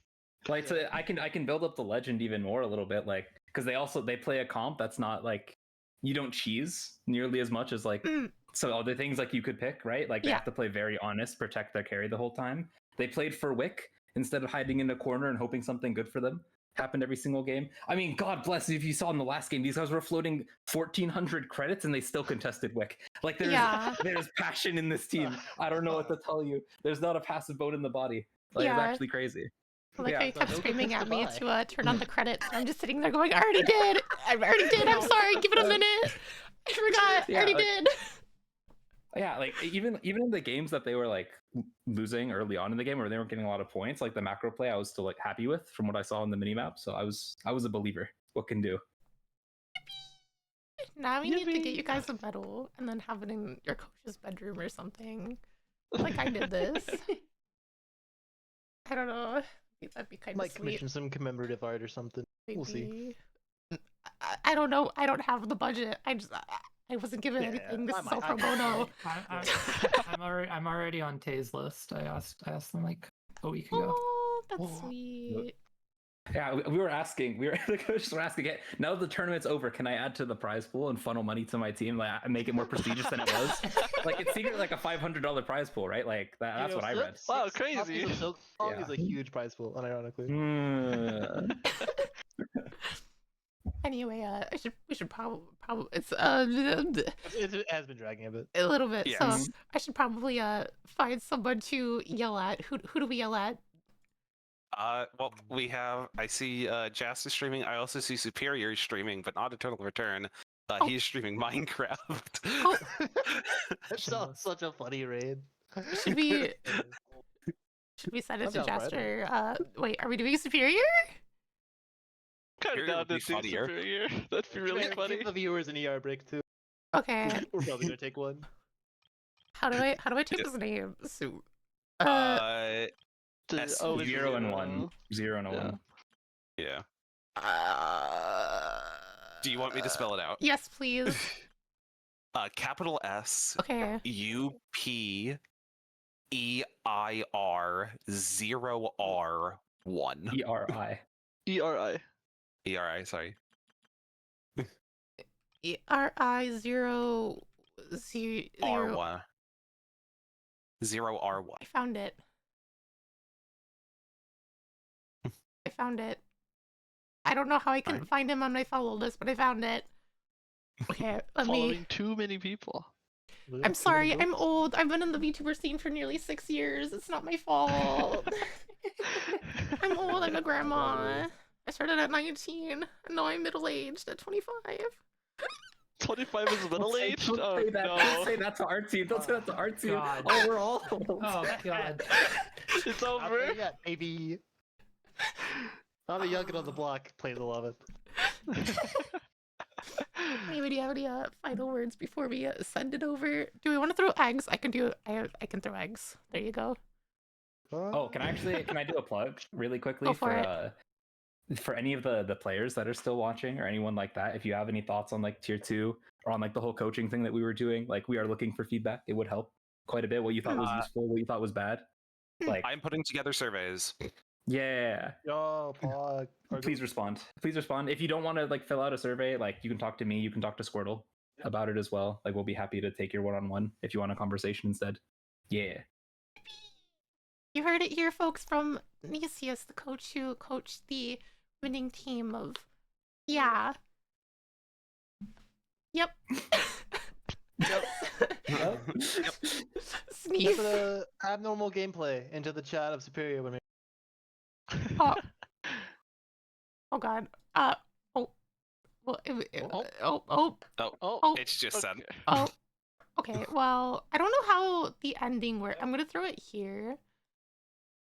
Like, so I can build up the legend even more a little bit, like, because they play a comp that's not like, you don't cheese nearly as much as like so other things like you could pick, right? Like they
Yeah.
have to play very honest, protect their carry the whole time. They played for Wick instead of hiding in a corner and hoping something good for them happened every single game. I mean, God bless, if you saw in the last game, these guys were floating 1,400 credits and they still contested Wick. Like there's passion in this team. I don't know what to tell you. There's not a passive bone in the body. Like it's actually crazy.
Like
Yeah.
how you kept
no
screaming
cookies
at
to
me
buy.
to turn on the credits. And I'm just sitting there going, I already did! I already did! I'm sorry! Give it a minute! I forgot! I
Yeah,
already
like-
did!
Yeah, like even in the games that they were like losing early on in the game where they weren't getting a lot of points, like the macro play I was still like happy with from what I saw on the minimap. So I was a believer. What can do?
Now we need to get
Yippee.
you guys a medal and then have it in your coach's bedroom or something. Like I did this. I don't know. That'd be kind of
might
sweet.
commission some commemorative art or something. We'll see.
Maybe. I don't know. I don't have the budget. I wasn't given
Yeah,
anything. This
I
is all
might-
pro bono.
I'm already on Tay's list. I asked them like a week ago.
Oh, that's
Oh.
sweet.
Yeah, we were asking. The coaches were asking. "Hey, now that the tournament's over, can I add to the prize pool and funnel money to my team, like make it more prestigious than it was? Like it's secretly like a $500 prize pool, right? Like that's what I read.
Wow, crazy.
Copies of Silk Song is
Yeah.
a huge prize pool, unironically.
Anyway, we should probably it's
It has been dragging a bit.
a little bit. So
Yes.
I should probably find someone to yell at. Who do we yell at?
Well, I see Jas is streaming. I also see Superior is streaming, but not Eternal Return.
Oh.
He's streaming Minecraft.
Oh,
That's such a funny raid.
should we send it
I'm
to
down for it.
Jester? Wait, are we doing Superior?
Kind of
Superior
down
would
to
be
do
funnier.
Superior. That'd be really
Give
funny.
the viewers an ER break too.
Okay.
We're probably gonna take one.
How do I take his name?
To-
S-
oh,
0 and 1, 0 and a
Yeah.
1.
Yeah.
uh,
Do you want me to spell it out?
Yes, please.
Capital S
Okay.
UPEIR 0R1.
ERI.
ERI.
ERI, sorry.
ERI 0
R1. 0R1.
I found it. I found it. I don't know how I couldn't find him on my follow list, but I found it. Okay, let me.
Following too many people.
I'm sorry, I'm old. I've been in the VTuber scene for nearly 6 years. It's not my fault. I'm old. I'm a grandma. I started at 19, and now I'm middle aged at 25.
25 is middle aged?
Don't
Oh
say that.
no.
Don't say that to our team. Don't say that to our team.
God.
Oh, we're all.
Oh god.
It's
Not
over.
there yet, baby. I'm a youngin on the block. Plays 11.
Anyway, do you have any final words before we send it over? Do we want to throw eggs? I can do. I can throw eggs. There you go.
Oh, can I do a plug really quickly
Go for
for any of the players that are still watching or anyone like that? If you have any thoughts on like tier 2 or on like the whole coaching thing that we were doing, like we are looking for feedback. It would help quite a bit. What you thought was useful, what you thought was bad. Like
I'm putting together surveys.
yeah.
Yo, Pog.
Please respond. Please respond. If you don't want to like fill out a survey, like you can talk to me, you can talk to Squirtle about it as well. Like we'll be happy to take your one-on-one if you want a conversation instead. Yeah.
You heard it here, folks, from Nicias, the coach who coached the winning team of... Yeah. Yep.
Yep.
Sneeze.
Put the abnormal gameplay into the chat of Superior when we.
Oh. Oh god. Oh. Well,
Oh.
It's just sent.
Oh. Okay, well, I don't know how the ending works. I'm gonna throw it here.